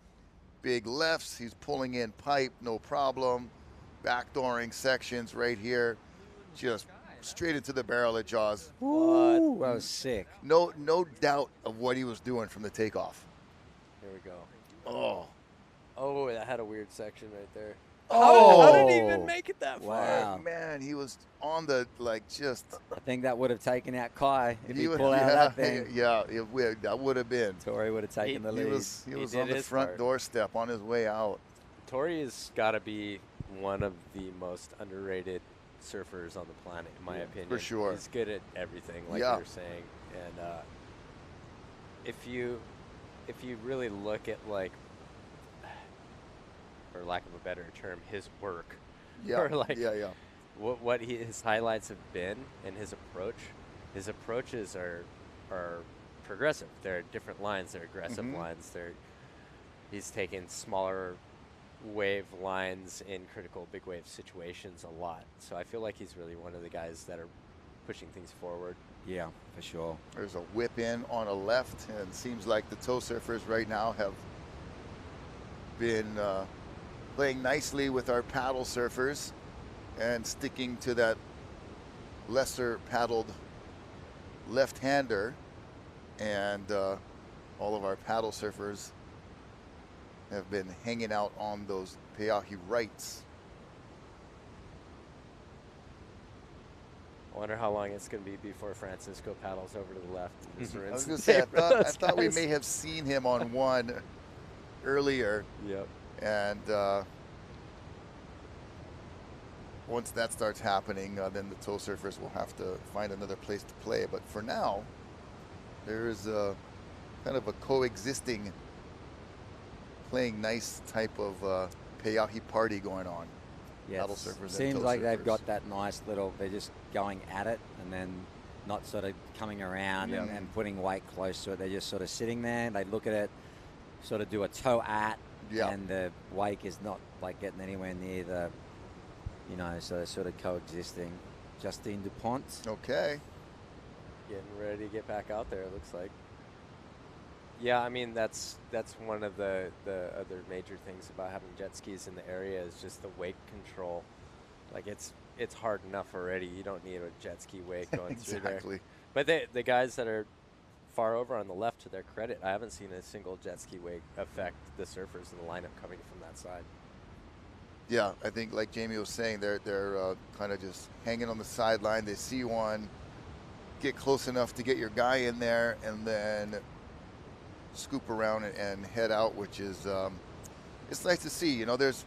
Big lefts, he's pulling in pipe, no problem. Backdooring sections right here, just straight into the barrel at Jaws. Ooh, that was sick. No doubt of what he was doing from the takeoff. Here we go. Oh, Oh, that had a weird section right there. Oh. How did he even make it that far? Wow. man, he was on the just. I think that would have taken out Kai if he would- pulled out that thing. Yeah, that would have been. Tori would have taken the He lead. was He on did the his front part. doorstep on his way out. Tori has got to be one of the most underrated surfers on the planet, in my opinion. for sure. He's good at everything, like Yeah. you were saying. And if you really look at, like, for lack of a better term, his work, Yeah, or like yeah. what his highlights have been and his approaches are progressive. They're different lines. They're aggressive Mhm. lines. He's taken smaller wave lines in critical big wave situations a lot. So I feel like he's really one of the guys that are pushing things forward. Yeah, for sure. There's a whip in on a left, and it seems like the tow surfers right now have been playing nicely with our paddle surfers and sticking to that lesser paddled left-hander, and all of our paddle surfers have been hanging out on those Pe'ahi rights. I wonder how long it's going to be before Francisco paddles over to the left. And just I rinse was going and to say, save for I those thought we guys. may have seen him on one earlier, Yep. and once that starts happening, then the tow surfers will have to find another place to play. But for now, there is a kind of a coexisting, playing nice type of Pe'ahi party going on. Yeah, Paddle it surfers and seems tow like they've surfers. got that nice little. They're just going at it and then not sort of coming around Yeah. and putting weight close to it. They're just sort of sitting there. They look at it, sort of do a toe at, Yeah. and the wake is not like getting anywhere near the, so they're sort of coexisting. Justine DuPont. Okay. Getting ready to get back out there, it looks like. Yeah, I mean, that's one of the other major things about having jet skis in the area is just the wake control. Like, it's hard enough already. You don't need a jet ski wake going through there. Exactly. But the guys that are far over on the left, to their credit, I haven't seen a single jet ski wake affect the surfers in the lineup coming from that side. Yeah, I think like Jamie was saying, they're kind of just hanging on the sideline. They see one, get close enough to get your guy in there, and then scoop around and head out, which is it's nice to see. That's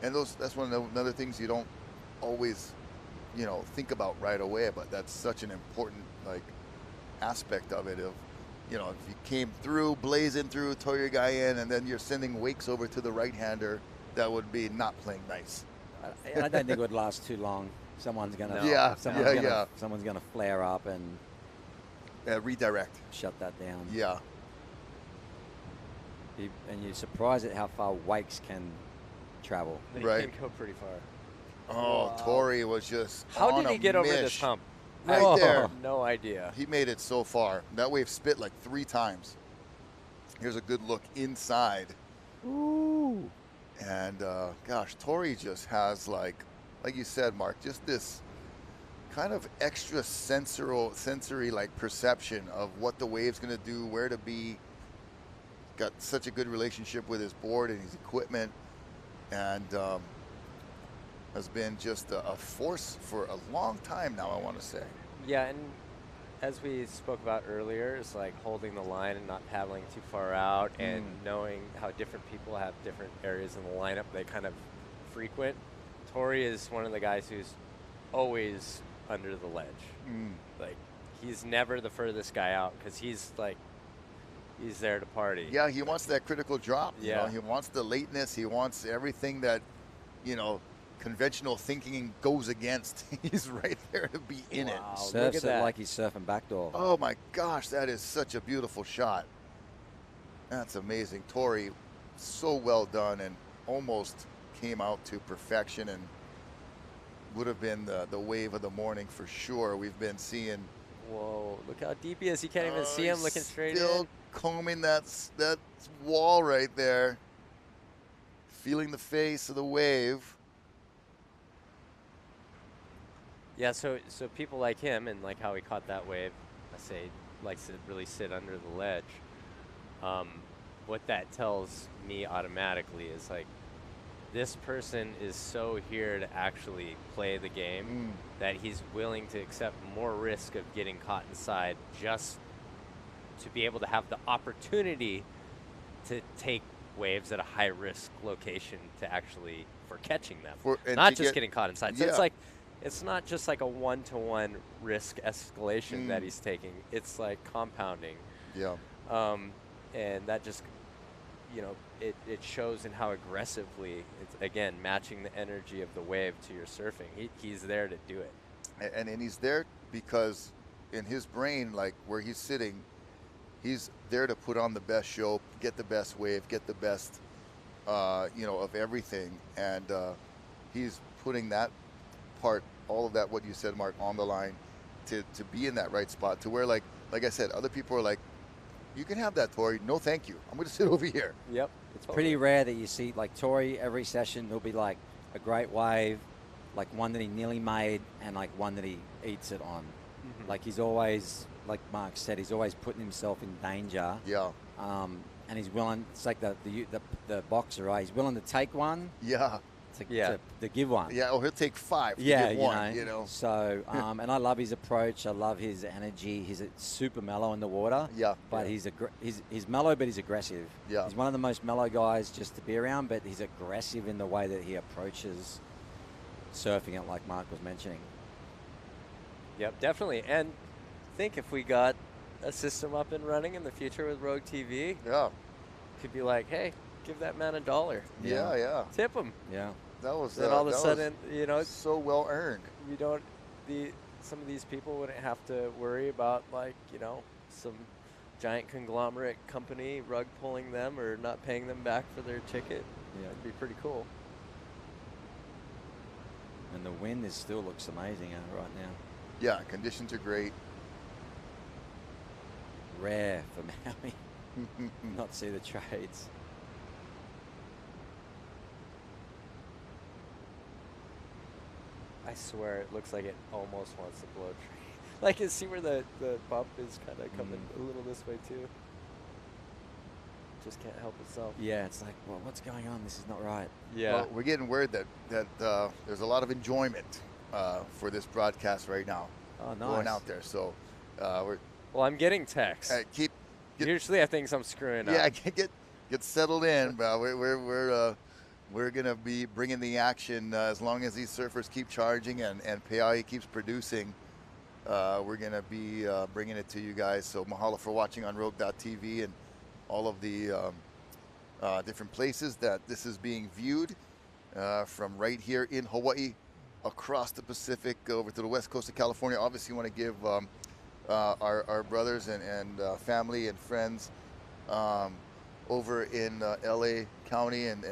one of the another things you don't always think about right away, but that's such an important aspect of it. Of if you came through, blazing through, tow your guy in, and then you're sending wakes over to the right-hander, that would be not playing nice. I don't think it would last too long. Someone's gonna someone's gonna flare up and redirect, shut that down. Yeah. And you're surprised at how far wakes can travel. They Right. can go pretty far. Oh, Wow. Tori was just How on did he a get over this mish. hump? Right I there. have no idea. He made it so far. That wave spit 3 times. Here's a good look inside. Ooh. And gosh, Tori just has like you said, Mark, just this kind of extra sensory perception of what the wave's going to do, where to be. Got such a good relationship with his board and his equipment, and has been just a force for a long time now, I want to say. Yeah, and as we spoke about earlier, it's like holding the line and not paddling too far out, and knowing how different people have different areas in the lineup they kind of frequent. Tori is one of the guys who's always under the ledge. Like, he's never the furthest guy out because he's there to party. Yeah, he wants that critical drop. Yeah. He wants the lateness. He wants everything that, conventional thinking goes against. He's right there to be in it. Wow, look Surfs at it that. like he's surfing backdoor. Oh my gosh, that is such a beautiful shot. That's amazing. Tori, so well done, and almost came out to perfection, and would have been the wave of the morning for sure. We've been seeing. Whoa, look how deep he is. You can't even see him looking straight Still in. combing that wall right there. Feeling the face of the wave. Yeah, so people like him and like how he caught that wave, I say, likes to really sit under the ledge. What that tells me automatically is this person is so here to actually play the game that he's willing to accept more risk of getting caught inside just to be able to have the opportunity to take waves at a high risk location for catching them, not just getting caught inside. So it's not just like a one-to-one risk escalation that he's taking. It's like compounding. Yeah. And that just, it shows in how aggressively it's, again, matching the energy of the wave to your surfing. He's there to do it. And he's there because in his brain, where he's sitting, he's there to put on the best show, get the best wave, get the best, of everything. And he's putting that part, all of that, what you said, Mark, on the line to be in that right spot to where, like I said, other people are like, you can have that, Tori. No, thank you. I'm going to sit over here. Yep. It's pretty rare that you see, Tori, every session, there'll be a great wave, one that he nearly made and one that he eats it on. He's always, like Mark said, he's always putting himself in danger. Yeah. And he's willing, it's like the boxer, right? He's willing to take one. Yeah. To give one. Yeah, or he'll take 5 to give one, So, and I love his approach. I love his energy. He's super mellow in the water. Yeah. But he's mellow, but he's aggressive. Yeah. He's one of the most mellow guys just to be around, but he's aggressive in the way that he approaches surfing it, like Mark was mentioning. Yep, definitely. And think if we got a system up and running in the future with Rogue TV, could be like, hey, give that man $1. Yeah. Tip him. Yeah. That was then all of a sudden, so well earned. You don't. Some of these people wouldn't have to worry about some giant conglomerate company rug pulling them or not paying them back for their ticket. Yeah, it'd be pretty cool. And the wind still looks amazing right now. Yeah, conditions are great. Rare for Maui. Not see the trades. I swear it looks like it almost wants to blow tree. You see where the bump is kind of coming a little this way too. Just can't help itself. Yeah, it's like, well, what's going on? This is not right. Yeah. Well, we're getting word that there's a lot of enjoyment for this broadcast right now. Oh, nice. Going out there. So we're. Well, I'm getting texts. Get Usually I think I'm screwing up. Yeah, get settled in. But we're gonna be bringing the action as long as these surfers keep charging and Peʻahi keeps producing. We're gonna be bringing it to you guys. So mahalo for watching on Rogue.tv and all of the different places that this is being viewed from right here in Hawaii, across the Pacific, over to the west coast of California. Obviously, want to give our brothers and family and friends over in LA County and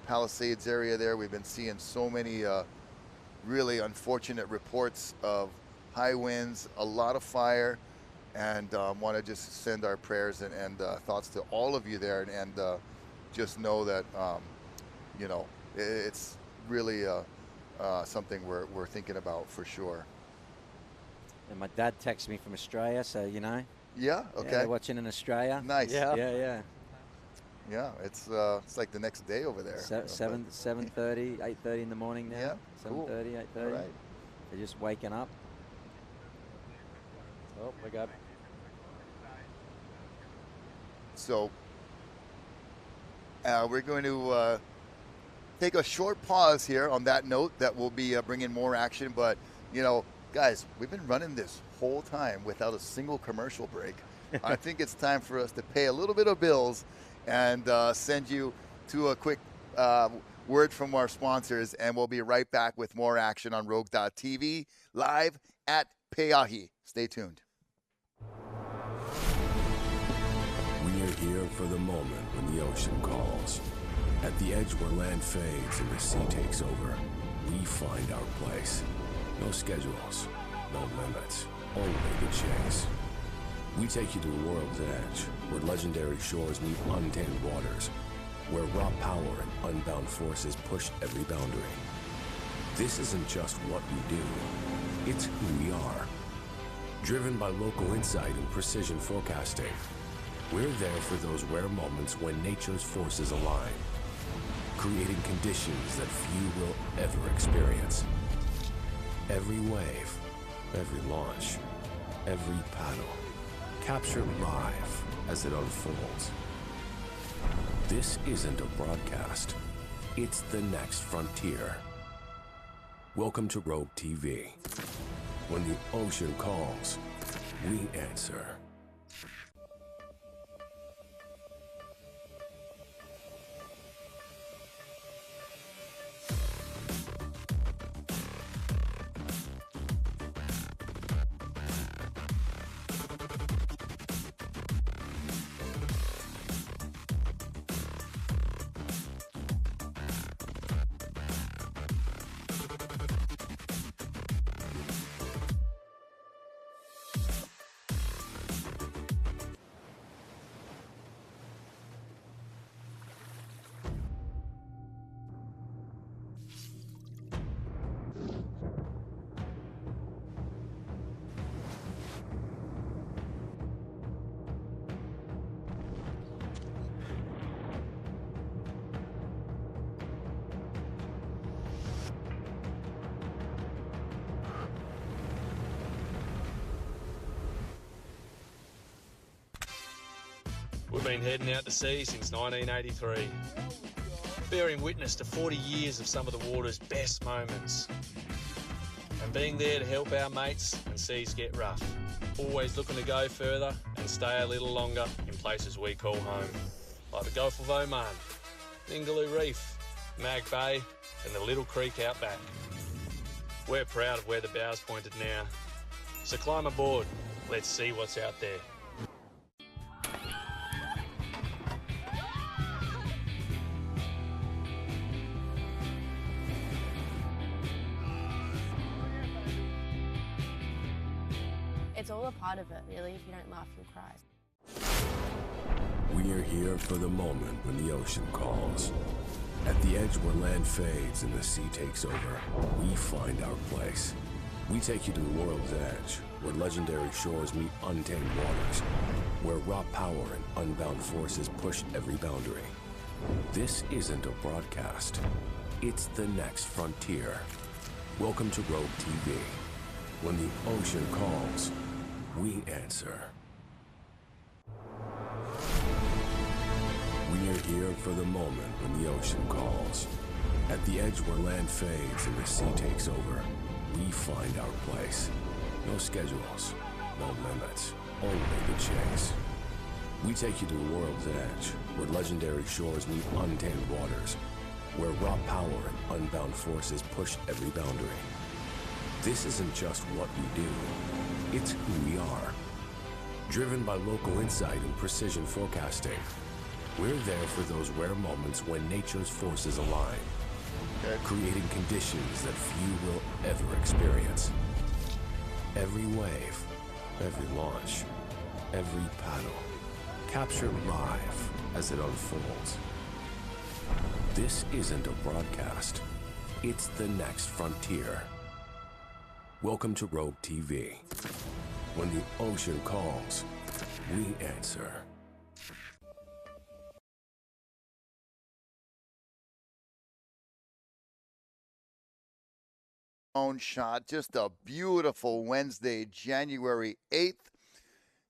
Palisades area there. We've been seeing so many really unfortunate reports of high winds, a lot of fire, and want to just send our prayers and thoughts to all of you there, and just know that you know, it's really something we're thinking about for sure. And my dad texted me from Australia, so you know. Yeah. Okay. Yeah, they're watching in Australia. Nice. Yeah. Yeah, it's like the next day over there. 7:30, 8:30 in the morning now. Yeah, 7:30, cool. 8:30. All right. They're just waking up. Oh, we got. So we're going to take a short pause here on that note that we'll be bringing more action. But, you know, guys, we've been running this whole time without a single commercial break. I think it's time for us to pay a little bit of bills and send you to a quick word from our sponsors, and we'll be right back with more action on Rogue.tv live at Peʻahi. Stay tuned. We are here for the moment when the ocean calls. At the edge where land fades and the sea takes over, we find our place. No schedules, no limits, only the chase. We take you to the world's edge, where legendary shores meet untamed waters, where raw power and unbound forces push every boundary. This isn't just what we do, it's who we are. Driven by local insight and precision forecasting, we're there for those rare moments when nature's forces align, creating conditions that few will ever experience. Every wave, every launch, every paddle, captured live as it unfolds. This isn't a broadcast, it's the next frontier. Welcome to Rogue TV. When the ocean calls, we answer. We've been heading out to sea since 1983, bearing witness to 40 years of some of the water's best moments, and being there to help our mates when seas get rough, always looking to go further and stay a little longer in places we call home, like the Gulf of Oman, Ningaloo Reef, Mag Bay and the Little Creek out back. We're proud of where the bow's pointed now, so climb aboard, let's see what's out there. It's all a part of it, really. If you don't laugh, you'll cry. We are here for the moment when the ocean calls. At the edge where land fades and the sea takes over, we find our place. We take you to the world's edge, where legendary shores meet untamed waters, where raw power and unbound forces push every boundary. This isn't a broadcast, it's the next frontier. Welcome to Rogue TV. When the ocean calls, we answer. We are here for the moment when the ocean calls. At the edge where land fades and the sea takes over, we find our place. No schedules, no limits, only the chase. We take you to the world's edge, where legendary shores meet untamed waters, where raw power and unbound forces push every boundary. This isn't just what we do, it's who we are. Driven by local insight and precision forecasting, we're there for those rare moments when nature's forces align, creating conditions that few will ever experience. Every wave, every launch, every paddle, captured live as it unfolds. This isn't a broadcast, it's the next frontier. Welcome to Rogue TV. When the ocean calls, we answer. Own shot, just a beautiful Wednesday, January 8th.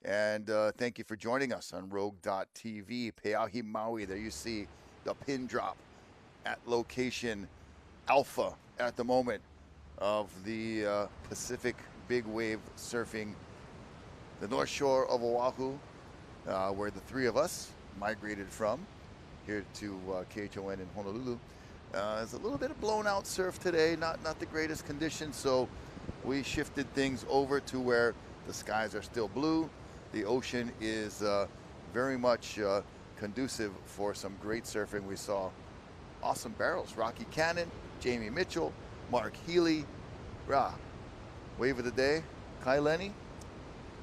And thank you for joining us on Rogue.tv, Pe'ahi, Maui. There you see the pin drop at location Alpha at the moment of the Pacific Big Wave Surfing, the North Shore of Oahu, where the three of us migrated from here to KHON in Honolulu. There's a little bit of blown out surf today, not the greatest conditions, so we shifted things over to where the skies are still blue. The ocean is very much conducive for some great surfing. We saw awesome barrels. Rocky Cannon, Jamie Mitchell, Mark Healey. Wave of the day, Kai Lenny.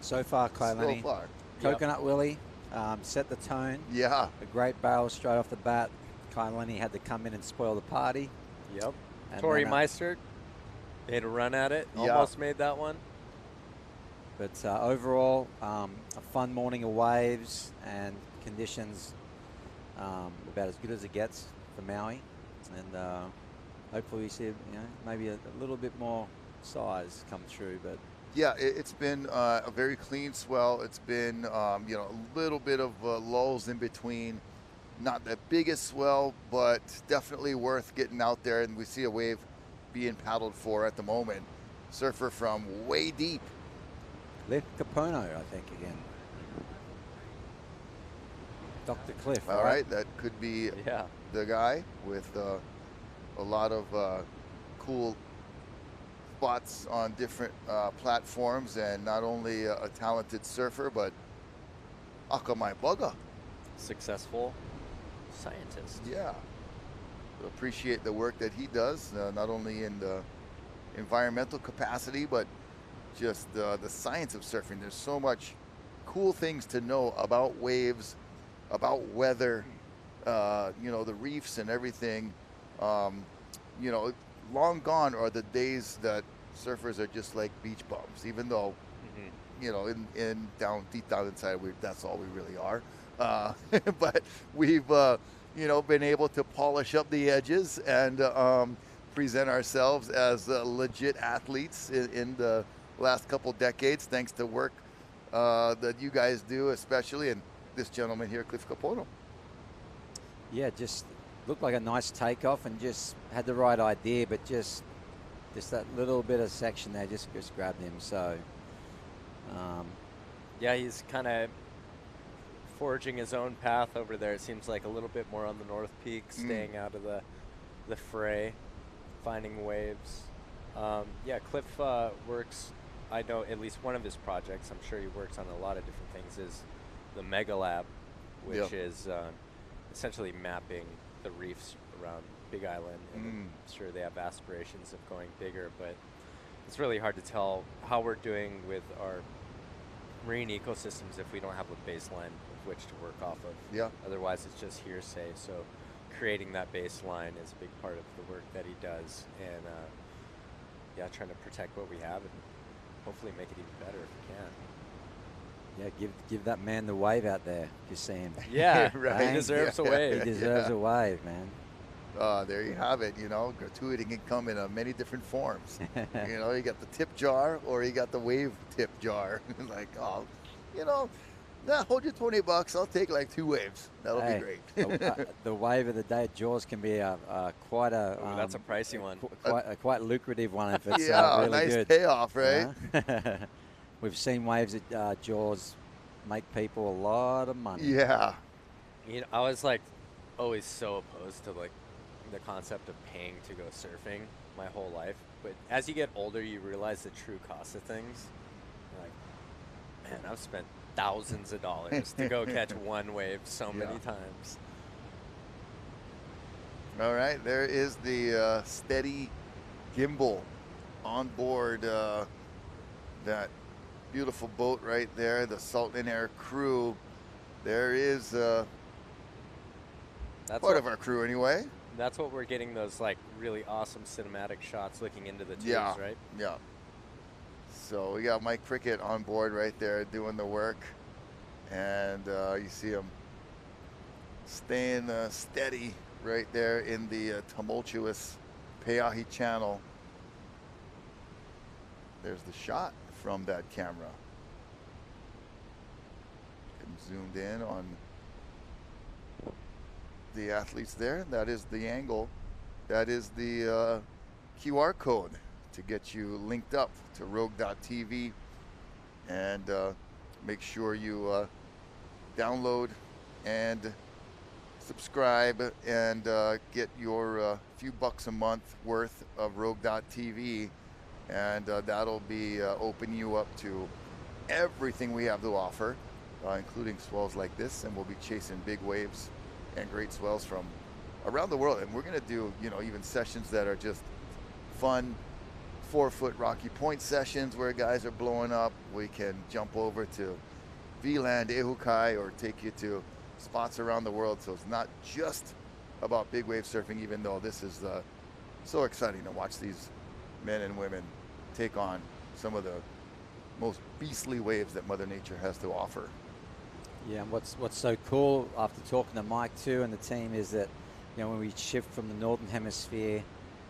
So far, Kai Lenny. So far. Coconut Willie set the tone. Yeah. A great barrel straight off the bat. Kai Lenny had to come in and spoil the party. Yep. And Tori then, Meistert made a run at it. Yeah. Almost made that one. But overall, a fun morning of waves and conditions about as good as it gets for Maui. And hopefully we see, maybe a little bit more size come through. But yeah, it's been a very clean swell. It's been, a little bit of lulls in between. Not the biggest swell, but definitely worth getting out there. And we see a wave being paddled for at the moment. Surfer from way deep. Cliff Capono, I think, again. Dr. Cliff. All right, that could be Yeah. the guy with a lot of cool spots on different platforms, and not only a talented surfer, but Akamai Bugga. Successful scientist. Yeah. Appreciate the work that he does, not only in the environmental capacity, but just the science of surfing. There's so much cool things to know about waves, about weather, the reefs and everything. Long gone are the days that surfers are just like beach bums, even though, in deep down inside, that's all we really are. But we've, been able to polish up the edges and present ourselves as legit athletes in the last couple decades, thanks to work that you guys do, especially, and this gentleman here, Cliff Capono. Yeah, just looked like a nice takeoff and just had the right idea, but just that little bit of section there just grabbed him. So, Yeah, he's kind of forging his own path over there. It seems like a little bit more on the North Peak, staying out of the fray, finding waves. Cliff works, I know at least one of his projects, I'm sure he works on a lot of different things, is the Mega Lab, which is essentially mapping the reefs around Big Island. And I'm sure they have aspirations of going bigger, but it's really hard to tell how we're doing with our marine ecosystems if we don't have a baseline of which to work off of. Yeah. Otherwise, it's just hearsay. So creating that baseline is a big part of the work that he does. And trying to protect what we have and hopefully make it even better if we can. yeah, give that man the wave out there. If you see him. Yeah, Right. He deserves a He wave. deserves a wave, man. There you have it. Gratuity can come in many different forms. You got the tip jar or you got the wave tip jar. Like, Nah, hold your $20. I'll take like 2 waves. That'll be great. The wave of the day at Jaws can be quite a. Ooh, that's a pricey one. A quite lucrative one if it's yeah, really nice good. payoff, right? We've seen waves at Jaws make people a lot of money. Yeah. You know, I was like always so opposed to like the concept of paying to go surfing my whole life. But as you get older, you realize the true cost of things. You're like, man, I've spent thousands of dollars to go catch one wave so many times. All right, there is the steady gimbal on board that beautiful boat right there, the Salt and Air crew. There is That's part of our crew anyway. That's what we're getting those like really awesome cinematic shots looking into the tubes, right? Yeah. So we got Mike Prickett on board right there doing the work, and you see him staying steady right there in the tumultuous Pe'ahi channel. There's the shot from that camera. Getting zoomed in on the athletes there. That is the angle. That is the QR code to get you linked up to rogue.tv, and make sure you download and subscribe and get your few bucks a month worth of rogue.tv, and that'll be open you up to everything we have to offer, including swells like this, and we'll be chasing big waves and great swells from around the world. And we're going to do, you know, even sessions that are just fun 4-foot Rocky Point sessions where guys are blowing up. We can jump over to V-Land, Ehukai, or take you to spots around the world. So it's not just about big wave surfing, even though this is so exciting to watch these men and women take on some of the most beastly waves that Mother Nature has to offer. Yeah, and what's so cool after talking to Mike too and the team is that, you know, when we shift from the northern hemisphere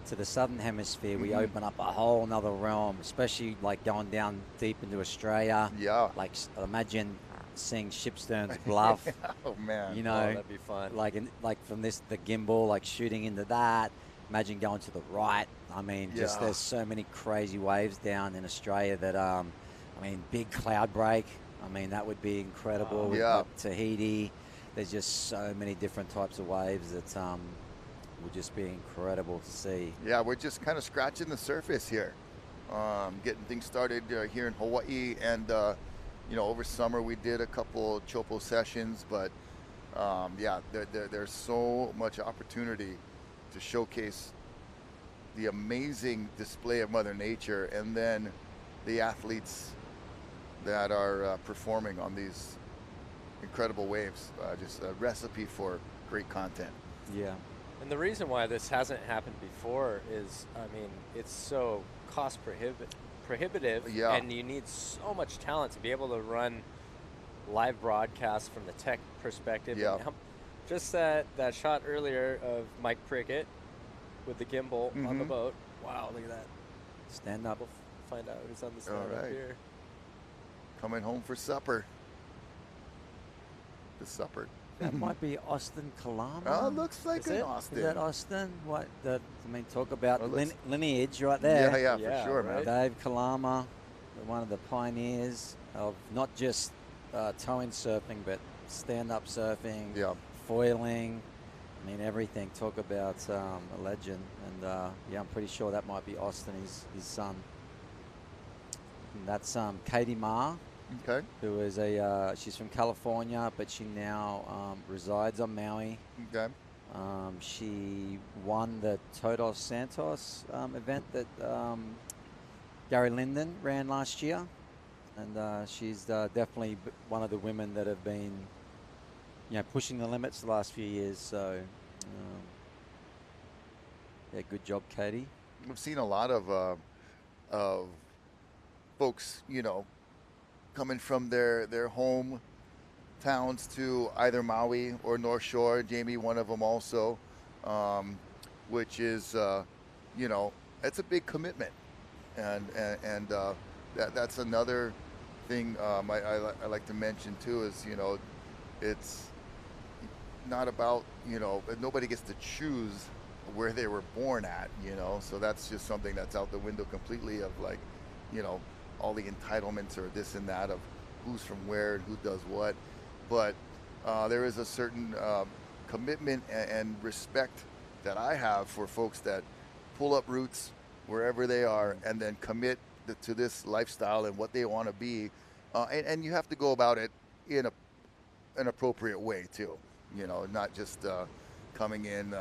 to the southern hemisphere, we open up a whole nother realm, especially like going down deep into Australia. Yeah. Like imagine seeing Shipsterns Bluff. Oh man. You know, that'd be fun. Like from the gimbal, like shooting into that. Imagine going to the right. I mean, just there's so many crazy waves down in Australia that I mean, big cloud break. I mean, that would be incredible. We've got Tahiti. There's just so many different types of waves that would just be incredible to see. Yeah, we're just kind of scratching the surface here, getting things started here in Hawaii, and you know, over summer we did a couple chopo sessions, but yeah, there's so much opportunity to showcase the amazing display of Mother Nature, and then the athletes that are performing on these incredible waves. Just a recipe for great content. Yeah. And the reason why this hasn't happened before is, I mean, it's so cost prohibitive, and you need so much talent to be able to run live broadcasts from the tech perspective. Yeah. And just that shot earlier of Mike Prickett with the gimbal on the boat. Wow, look at that. Stand up. We'll find out who's on the stand up here. Coming home for supper. The supper. That might be Austin Kalama. Oh, looks like an Austin. Is that Austin? What? I mean, talk about lineage right there. Yeah, for sure, man. Dave Kalama, one of the pioneers of not just tow-in surfing, but stand-up surfing, foiling. I mean, everything. Talk about a legend. And yeah, I'm pretty sure that might be Austin, his son. And that's Katie Ma. Okay. Who is she's from California, but she now resides on Maui. Okay. She won the Todos Santos event that Gary Linden ran last year. And she's definitely one of the women that have been, you know, pushing the limits the last few years. So, yeah, good job, Katie. We've seen a lot of folks, you know, coming from their home towns to either Maui or North Shore. Jamie, one of them also, which is, you know, it's a big commitment, and that's another thing I like to mention too is, you know, it's not about, you know, nobody gets to choose where they were born at, you know, so that's just something that's out the window completely of, like, you know, all the entitlements or this and that of who's from where and who does what. But there is a certain commitment and respect that I have for folks that pull up roots wherever they are and then commit to this lifestyle and what they want to be. And you have to go about it in an appropriate way too, you know, not just coming in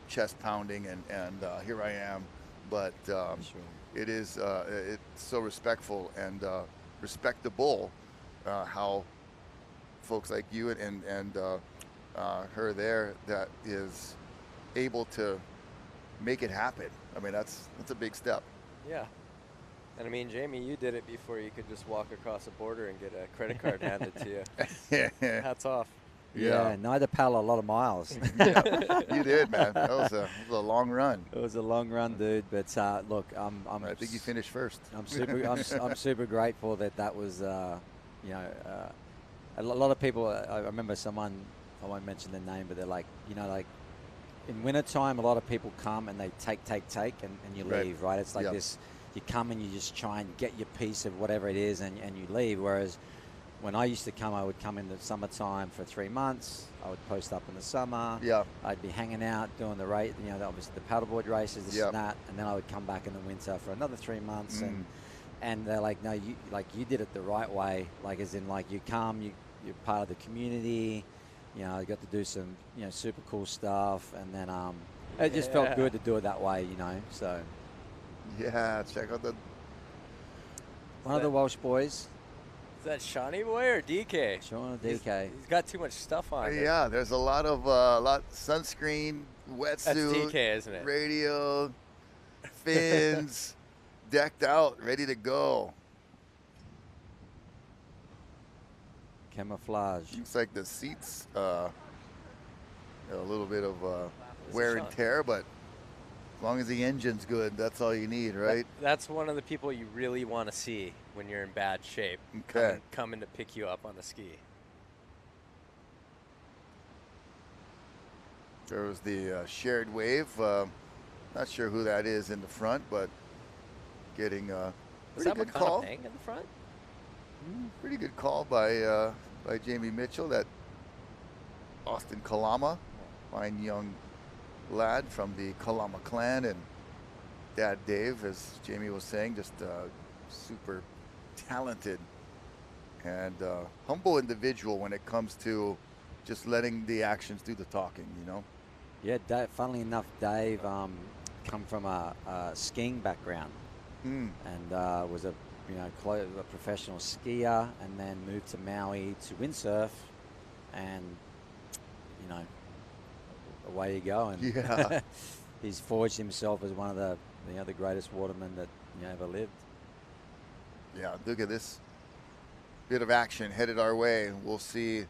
chest pounding and here I am, but it is it's so respectful and respectable how folks like you and her there that is able to make it happen. I mean, that's a big step. Yeah. And I mean, Jamie, you did it before you could just walk across a border and get a credit card handed to you. Hats off. Yeah, neither paddle a lot of miles. You did, man. That was a long run. It was a long run, dude. But look, I think you finished first. I'm super grateful that was, you know, a lot of people. I remember someone, I won't mention their name, but they're like, you know, like in wintertime, a lot of people come and they take, and you leave, right? It's like this. You come and you just try and get your piece of whatever it is, and you leave. Whereas when I used to come, I would come in the summertime for 3 months. I would post up in the summer. Yeah. I'd be hanging out doing the race, you know, obviously the paddleboard races, this and that, and then I would come back in the winter for another 3 months. And they're like, no, you did it the right way. Like, as in, like, you come, you're part of the community. You know, I got to do some, you know, super cool stuff, and then it just felt good to do it that way, you know. So. Yeah, check out one of the Welsh boys. Is that Shawnee boy or DK? Sean or DK. He's got too much stuff on. Yeah, there's a lot of sunscreen, wetsuit, that's DK, isn't it? Radio, fins, decked out, ready to go. Camouflage. Looks like the seats a little bit of wear and tear, but as long as the engine's good, that's all you need, right? That's one of the people you really want to see when you're in bad shape. Okay. Coming to pick you up on the ski. There was the shared wave. Not sure who that is in the front, but getting a pretty good call. In the front? Pretty good call by Jamie Mitchell, that Austin Kalama, fine young lad from the Kalama clan, and Dad Dave, as Jamie was saying, just super talented and humble individual when it comes to just letting the actions do the talking, you know. Yeah, funnily enough, Dave come from a skiing background and was a professional skier, and then moved to Maui to windsurf, and you know, away you go. And yeah, he's forged himself as one of the the greatest watermen that ever lived. Yeah, look at this bit of action headed our way. We'll see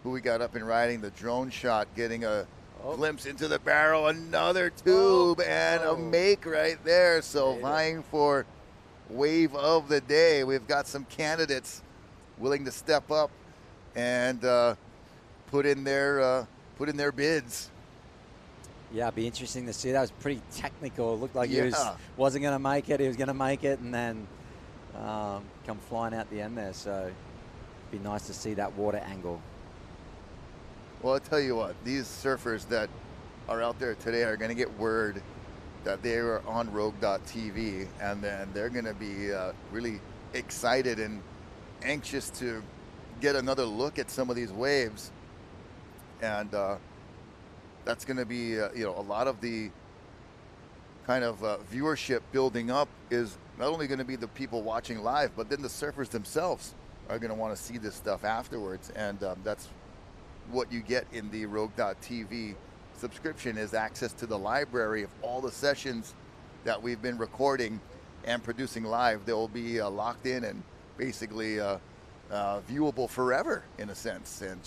who we got up and riding. The drone shot, getting a glimpse into the barrel, another tube, and a make right there. So vying for wave of the day. We've got some candidates willing to step up and put in their bids. Yeah, it'd be interesting to see. That was pretty technical. It looked like he wasn't going to make it. He was going to make it, and then come flying out the end there. So it'd be nice to see that water angle. Well, I'll tell you what, these surfers that are out there today are going to get word that they are on Rogue.tv, and then they're going to be really excited and anxious to get another look at some of these waves. And that's going to be, a lot of the kind of viewership building up is not only going to be the people watching live, but then the surfers themselves are going to want to see this stuff afterwards. And that's what you get in the Rogue.tv subscription, is access to the library of all the sessions that we've been recording and producing live. They will be locked in and basically viewable forever, in a sense. And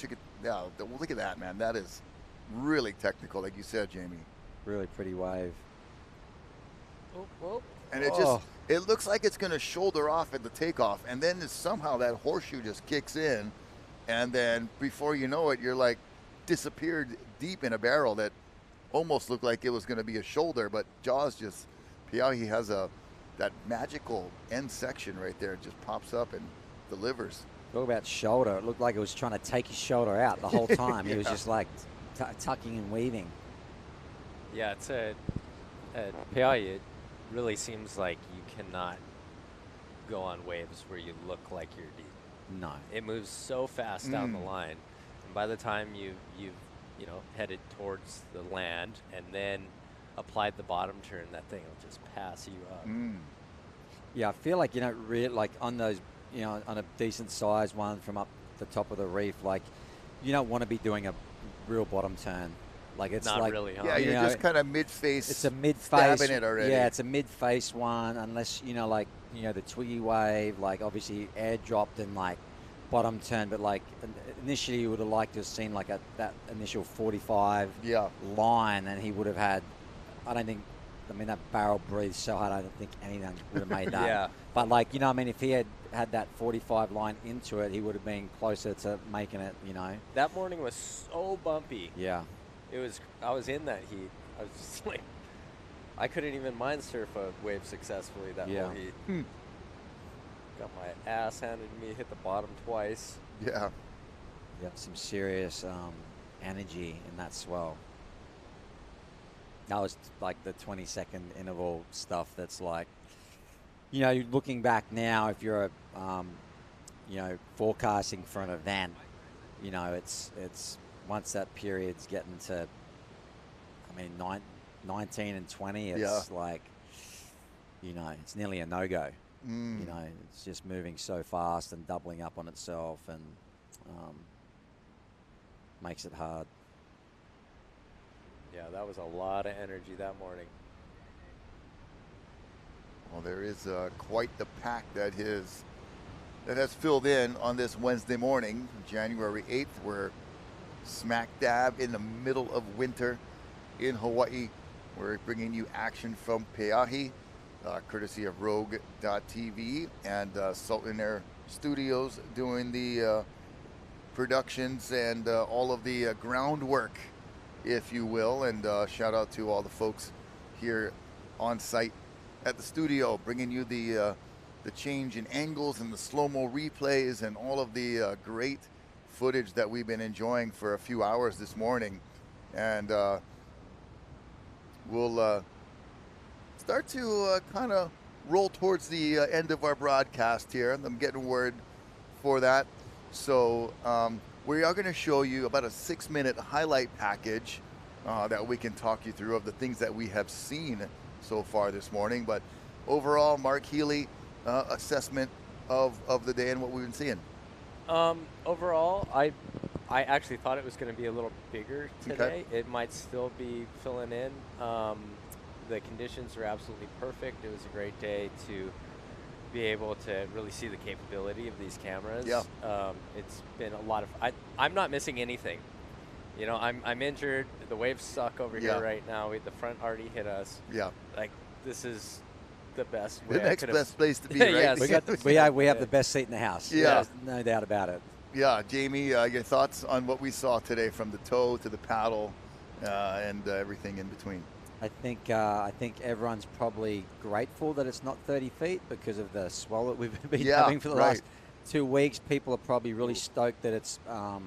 look at that, man. That is really technical, like you said, Jamie. Really pretty wave. And it looks like it's going to shoulder off at the takeoff, and then somehow that horseshoe just kicks in, and then before you know it, you're like disappeared deep in a barrel that almost looked like it was going to be a shoulder, but Jaws just, Pe'ahi has that magical end section right there. It just pops up and delivers. Talk about shoulder. It looked like it was trying to take his shoulder out the whole time. He was just like tucking and weaving. Yeah, it's at Pe'ahi, it really seems like you cannot go on waves where you look like you're deep. No. It moves so fast down the line. And by the time you've headed towards the land and then applied the bottom turn, that thing will just pass you up. Yeah, I feel like, like on those, on a decent sized one from up the top of the reef, like you don't want to be doing a real bottom turn. Like it's not like, really, huh? Yeah, you're just kind of mid-face. It's a mid-face. Stabbing it already. Yeah, it's a mid-face one, unless, the Twiggy wave, like obviously airdropped and like bottom turn, but like initially you would have liked to have seen like that initial 45 line, and he would have had, that barrel breathes so hard, I don't think anyone would have made that. Yeah. But like, if he had that 45 line into it, he would have been closer to making it, That morning was so bumpy. Yeah. I was in that heat. I was just like, I couldn't even mind surf a wave successfully that whole heat. Got my ass handed to me, hit the bottom twice. Yeah. Yep, some serious energy in that swell. That was like the 20-second interval stuff that's like, looking back now, if you're forecasting for an event, it's once that period's getting to, 19 and 20, it's like, it's nearly a no-go. It's just moving so fast and doubling up on itself, and makes it hard. Yeah, that was a lot of energy that morning. Well, there is quite the pack that has filled in on this Wednesday morning, January 8th. We're smack dab in the middle of winter in Hawaii. We're bringing you action from Pe'ahi, courtesy of Rogue.tv and Sultan Air Studios doing the productions and all of the groundwork, if you will. And shout out to all the folks here on site at the studio, bringing you the change in angles and the slow-mo replays and all of the great footage that we've been enjoying for a few hours this morning. And we'll start to kind of roll towards the end of our broadcast here. I'm getting word for that. So we are going to show you about a 6-minute highlight package that we can talk you through of the things that we have seen so far this morning. But overall, Mark Healey, assessment of the day and what we've been seeing. Overall, I actually thought it was going to be a little bigger today. It might still be filling in. The conditions are absolutely perfect. It was a great day to be able to really see the capability of these cameras. Yeah. It's been a lot of. I'm not missing anything. I'm injured. The waves suck over here right now. The front already hit us. Yeah. Like, this is the best way. The next best place to be, right? Yes. We have the best seat in the house. Yeah. There's no doubt about it. Yeah, Jamie, your thoughts on what we saw today, from the tow to the paddle and everything in between? I think everyone's probably grateful that it's not 30 feet because of the swell that we've been having for the last 2 weeks. People are probably really stoked that it's, I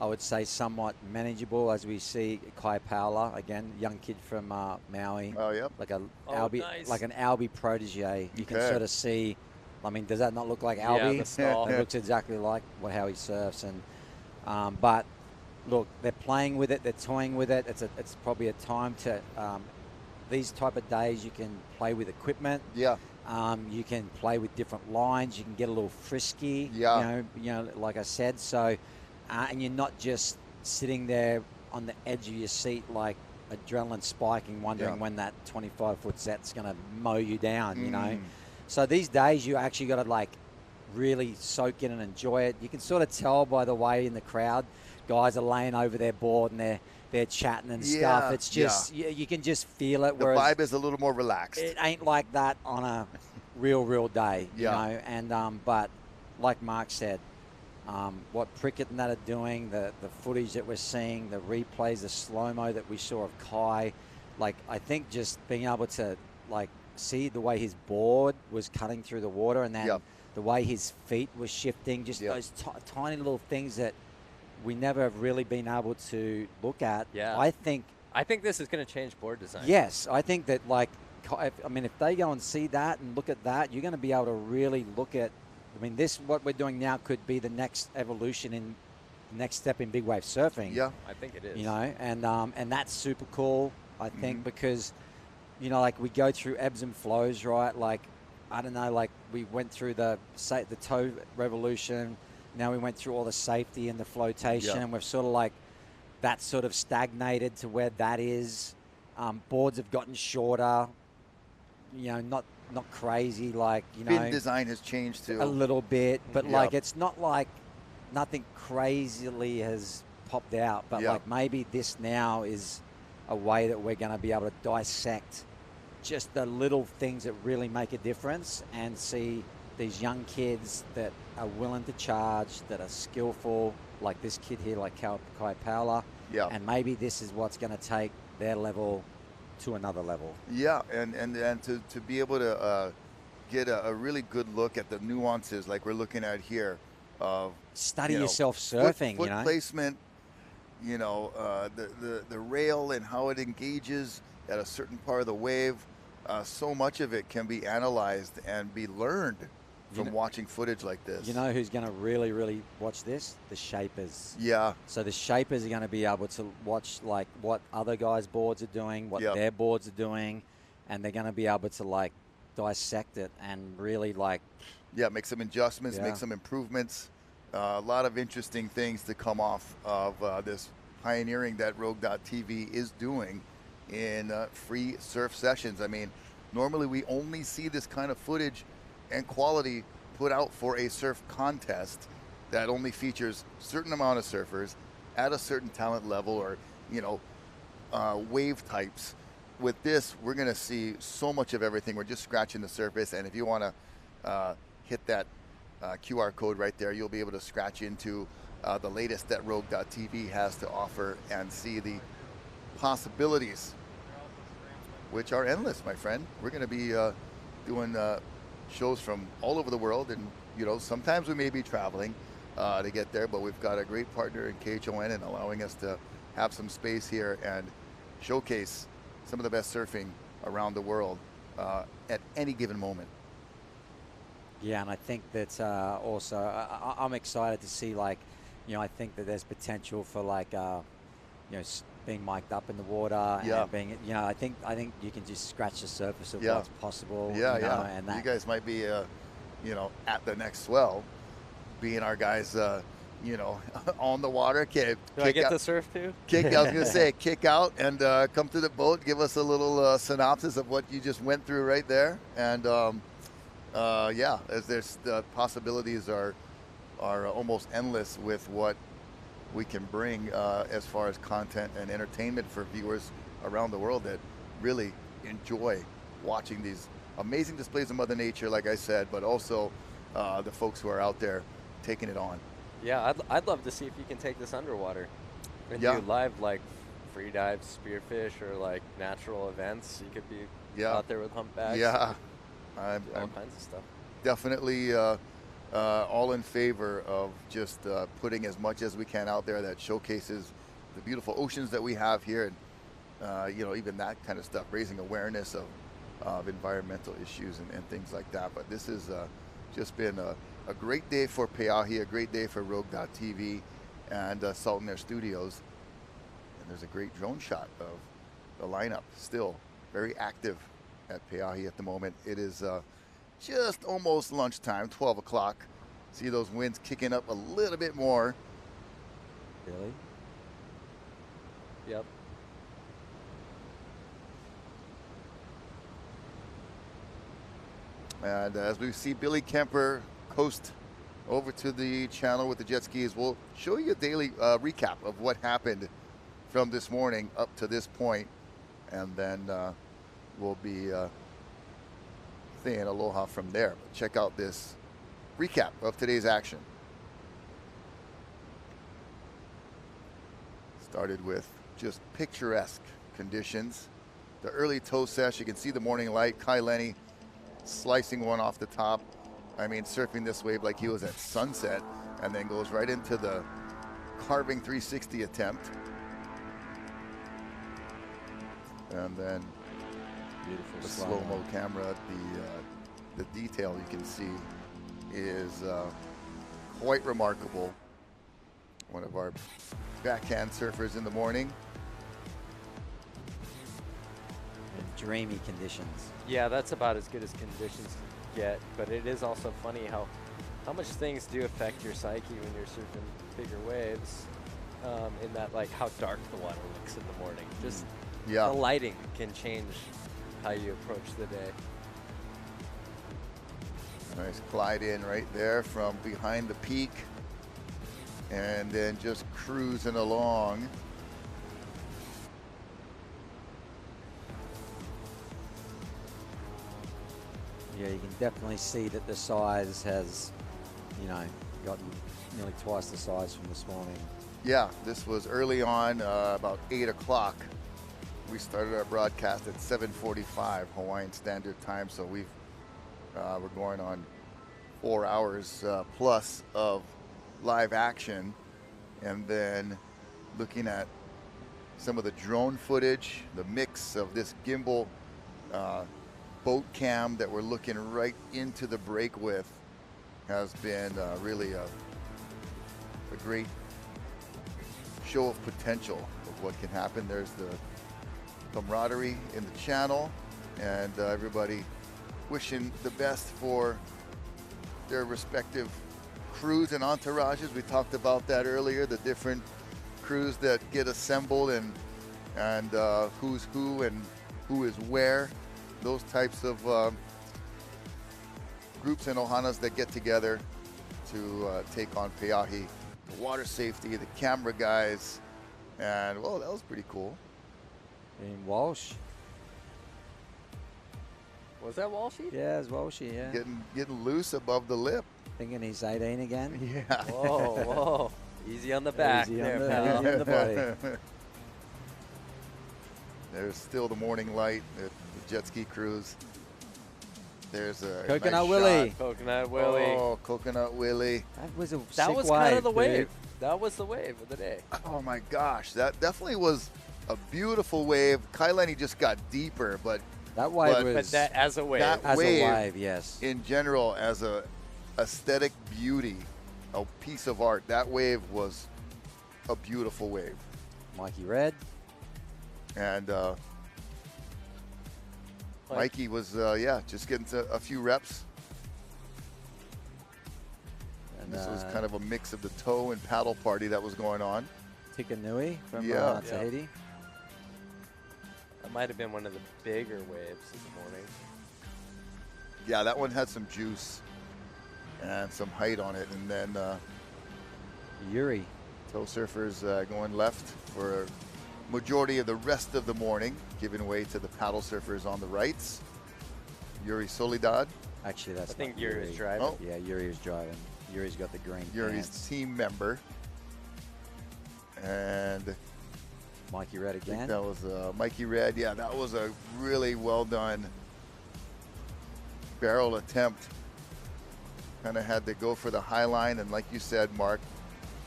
would say, somewhat manageable, as we see Kai Paula, again, young kid from Maui. Oh, yep. Like an nice. Albie protege. You can sort of see. I mean, does that not look like Albie? Yeah, the stall. It looks exactly like how he surfs. And but look, they're playing with it. They're toying with it. It's probably a time to these type of days. You can play with equipment. Yeah. You can play with different lines. You can get a little frisky. Yeah. You know, like I said. So, and you're not just sitting there on the edge of your seat like adrenaline spiking, wondering when that 25-foot set's going to mow you down. You know. So these days, you actually got to like really soak in and enjoy it. You can sort of tell by the way in the crowd, guys are laying over their board and they're chatting and stuff. It's just you can just feel it. The vibe is a little more relaxed. It ain't like that on a real day, Yeah. you know. And but like Mark said, what Prickett and that are doing, the footage that we're seeing, the replays, the slow-mo that we saw of Kai, like I think just being able to like see the way his board was cutting through the water, and then Yep. the way his feet were shifting, just Yep. those tiny little things that we never have really been able to look at. Yeah. I think this is going to change board design. yes, I think that like, I mean, if they go and see that and look at that, you're going to be able to really look at. I mean, this what we're doing now could be the next evolution in the next step in big wave surfing. Yeah. I think it is. You know, and that's super cool. I think because, you know, like we go through ebbs and flows, right? Like, I don't know, like we went through the toe revolution. Now we went through all the safety and the flotation, and we've sort of like that sort of stagnated to where that is. Boards have gotten shorter. You know, not crazy, like, you know, Fin design has changed too. a little bit, but Yeah. like it's not like nothing crazily has popped out, but Yeah. like maybe this now is a way that we're going to be able to dissect just the little things that really make a difference and see these young kids that are willing to charge, that are skillful, like this kid here, like Kai Paula. Yeah. And maybe this is what's going to take their level to another level. Yeah, and to be able to get a really good look at the nuances like we're looking at here of Study you know, yourself foot surfing, you know. placement, you know, the rail and how it engages at a certain part of the wave. So much of it can be analyzed and be learned from watching footage like this. You know who's going to really, really watch this? The shapers. Yeah. So the shapers are going to be able to watch like what other guys' boards are doing, what Yep. their boards are doing, and they're going to be able to like dissect it and really like. Yeah, make some adjustments, Yeah. make some improvements. A lot of interesting things to come off of this pioneering that Rogue.tv is doing in free surf sessions. I mean, normally we only see this kind of footage and quality put out for a surf contest that only features a certain amount of surfers at a certain talent level or, you know, wave types. With this, we're going to see so much of everything. We're just scratching the surface, and if you want to hit that QR code right there, you'll be able to scratch into the latest that Rogue.tv has to offer and see the possibilities, which are endless, my friend. We're going to be doing shows from all over the world, and you know, sometimes we may be traveling to get there, but we've got a great partner in KHON and allowing us to have some space here and showcase some of the best surfing around the world at any given moment. Yeah, and I think that also I'm excited to see, like, you know, I think that there's potential for like, you know, being mic'd up in the water and being, you know, I think you can just scratch the surface of what's possible. Yeah, you know, yeah. And that, you guys might be, you know, at the next swell, being our guys, you know, on the water. Do I get to surf too? I was going to say, kick out and come to the boat. Give us a little synopsis of what you just went through right there. And yeah, as there's the possibilities are almost endless with what we can bring as far as content and entertainment for viewers around the world that really enjoy watching these amazing displays of Mother Nature, like I said, but also the folks who are out there taking it on. Yeah, I'd love to see if you can take this underwater and do live like free dive, spearfish, or like natural events. You could be out there with humpbacks. Yeah, all kinds of stuff. Definitely all in favor of just putting as much as we can out there that showcases the beautiful oceans that we have here, and you know, even that kind of stuff, raising awareness of environmental issues and things like that. But this has just been a great day for Pe'ahi, a great day for Rogue.tv and Salt in Air Studios. And there's a great drone shot of the lineup, still very active at Pe'ahi at the moment. It is just almost lunchtime, 12 o'clock. See those winds kicking up a little bit more. Really? Yep. And as we see Billy Kemper coast over to the channel with the jet skis, we'll show you a daily recap of what happened from this morning up to this point, and then we'll be namaste and aloha from there. But check out this recap of today's action. Started with just picturesque conditions. The early tow sesh, you can see the morning light. Kai Lenny slicing one off the top. I mean, surfing this wave like he was at sunset, and then goes right into the carving 360 attempt. And then Beautiful the slow slow-mo camera, the detail you can see is quite remarkable. One of our backhand surfers in the morning. in dreamy conditions. Yeah, that's about as good as conditions get. But it is also funny how much things do affect your psyche when you're surfing bigger waves. In that, like, how dark the water looks in the morning. Just Yeah. the lighting can change how you approach the day. Nice glide in right there from behind the peak. And then just cruising along. Yeah, you can definitely see that the size has, you know, gotten nearly twice the size from this morning. Yeah, this was early on, about 8 o'clock. We started our broadcast at 7:45 Hawaiian Standard Time, so we're going on 4 hours plus of live action. And then looking at some of the drone footage, the mix of this gimbal boat cam that we're looking right into the break with has been really a great show of potential of what can happen. There's the camaraderie in the channel, and everybody wishing the best for their respective crews and entourages. We talked about that earlier, the different crews that get assembled and who's who and who is where. Those types of groups and ohanas that get together to take on Pe'ahi. The water safety, the camera guys, and well, that was pretty cool. In Walsh. Was that Walshy? Yeah, it's Walshy, yeah. Getting loose above the lip. Thinking he's 18 again. Yeah. Whoa, whoa. Easy on the back Easy there, on the, pal. easy on the body. There's still the morning light, the jet ski cruise. There's a Coconut nice Willie. shot. Coconut Willie. Oh, Coconut Willie. That was a That sick was wave, kind of the dude. wave. That was the wave of the day. Oh my gosh, that definitely was a beautiful wave. Kai Lenny just got deeper, but That wave But- was But that as a wave. that as wave, a wave, yes. in general, as a aesthetic beauty, a piece of art, that wave was a beautiful wave. Mikey Red. And Like- Mikey was, just getting to a few reps. And This was kind of a mix of the tow and paddle party that was going on. Tikanui from Yeah. Tahiti. That might have been one of the bigger waves in the morning. Yeah, that one had some juice and some height on it. And then Yuri. tow surfers going left for majority of the rest of the morning, giving way to the paddle surfers on the rights. Yuri Soledad, Actually, that's I think not Yuri Yuri. was driving. Oh. Yeah, Yuri was driving. Yuri's got the green Yuri's pants. team member. And Mikey Red I think again. that was Mikey Red. Yeah, that was a really well done barrel attempt. Kind of had to go for the high line, and like you said, Mark,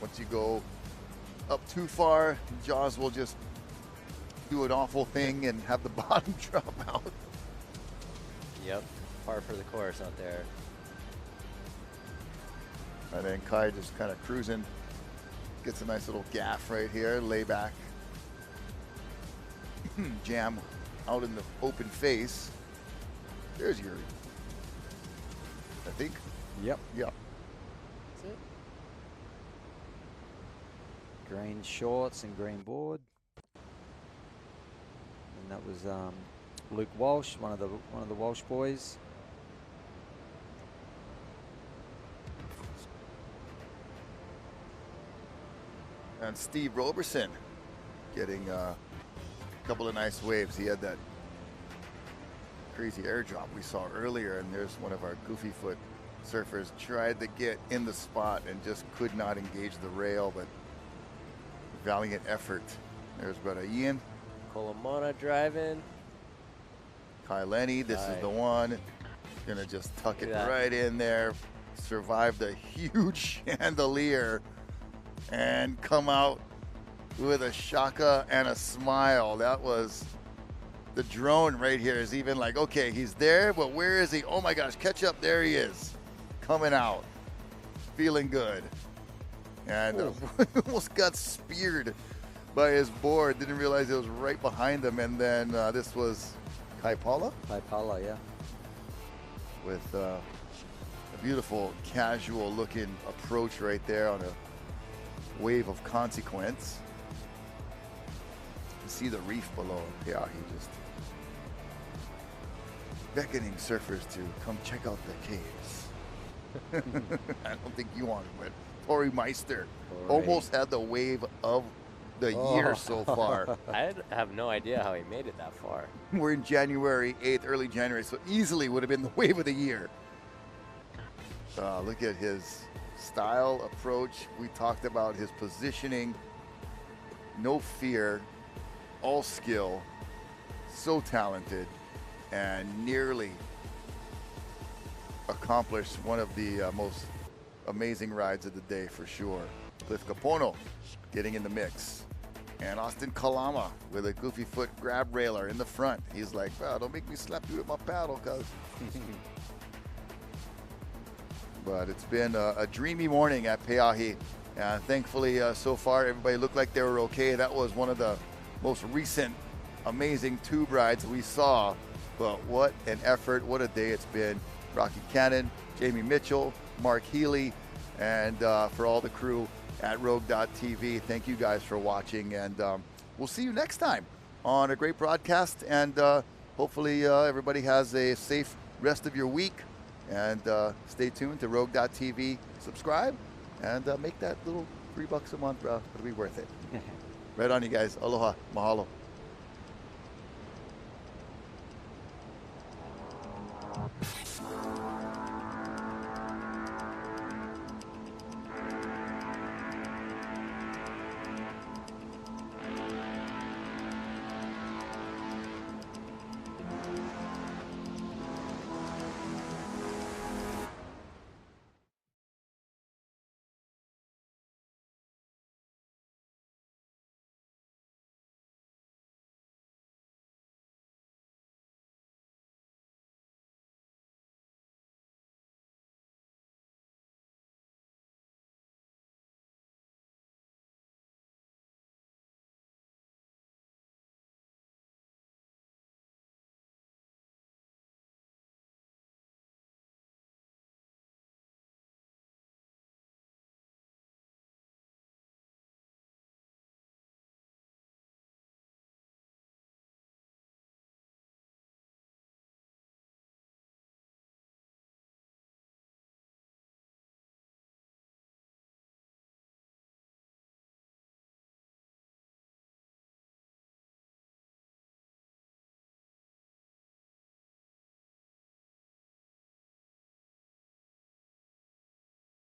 once you go up too far, Jaws will just do an awful thing and have the bottom drop out. Yep. Par for the course out there. And then Kai just kind of cruising, gets a nice little gaff right here, lay back. Jam out in the open face. There's Yuri. I think. Yep. Yep. That's it. Green shorts and green board. And that was Luke Walsh, one of the Walsh boys. And Steve Roberson getting a couple of nice waves. He had that crazy airdrop we saw earlier, and there's one of our goofy foot surfers tried to get in the spot and just could not engage the rail, but valiant effort. There's brother Ian. Kolomona driving. Kai Lenny, this is the one. Gonna just tuck it right in there. Survived a huge chandelier and come out with a shaka and a smile. That was the drone right here is even like, okay, he's there, but where is he? Oh my gosh, catch up, there he is. Coming out, feeling good. And almost got speared by his board. Didn't realize it was right behind him. And then this was Kai Paula? Kai Paula, yeah. With a beautiful casual looking approach right there on a wave of consequence. You see the reef below Pe'ahi just beckoning surfers to come check out the caves. I don't think you want it, but Tori Meister almost had the wave of the year so far. I have no idea how he made it that far. We're in January 8th, early January, so easily would have been the wave of the year. Look at his style, approach. We talked about his positioning. No fear, all skill, so talented, and nearly accomplished one of the most amazing rides of the day for sure. Cliff Capono getting in the mix. And Austin Kalama with a goofy foot grab railer in the front. He's like, well, don't make me slap you with my paddle, cuz. But it's been a dreamy morning at Pe'ahi. Thankfully, so far, everybody looked like they were okay. That was one of the most recent amazing tube rides we saw. But what an effort, what a day it's been. Rocky Cannon, Jamie Mitchell, Mark Healey, and for all the crew at Rogue.tv, thank you guys for watching. And we'll see you next time on a great broadcast. And hopefully everybody has a safe rest of your week. And stay tuned to Rogue.tv. Subscribe and make that little $3 a month. It'll be worth it. Right on, you guys. Aloha. Mahalo.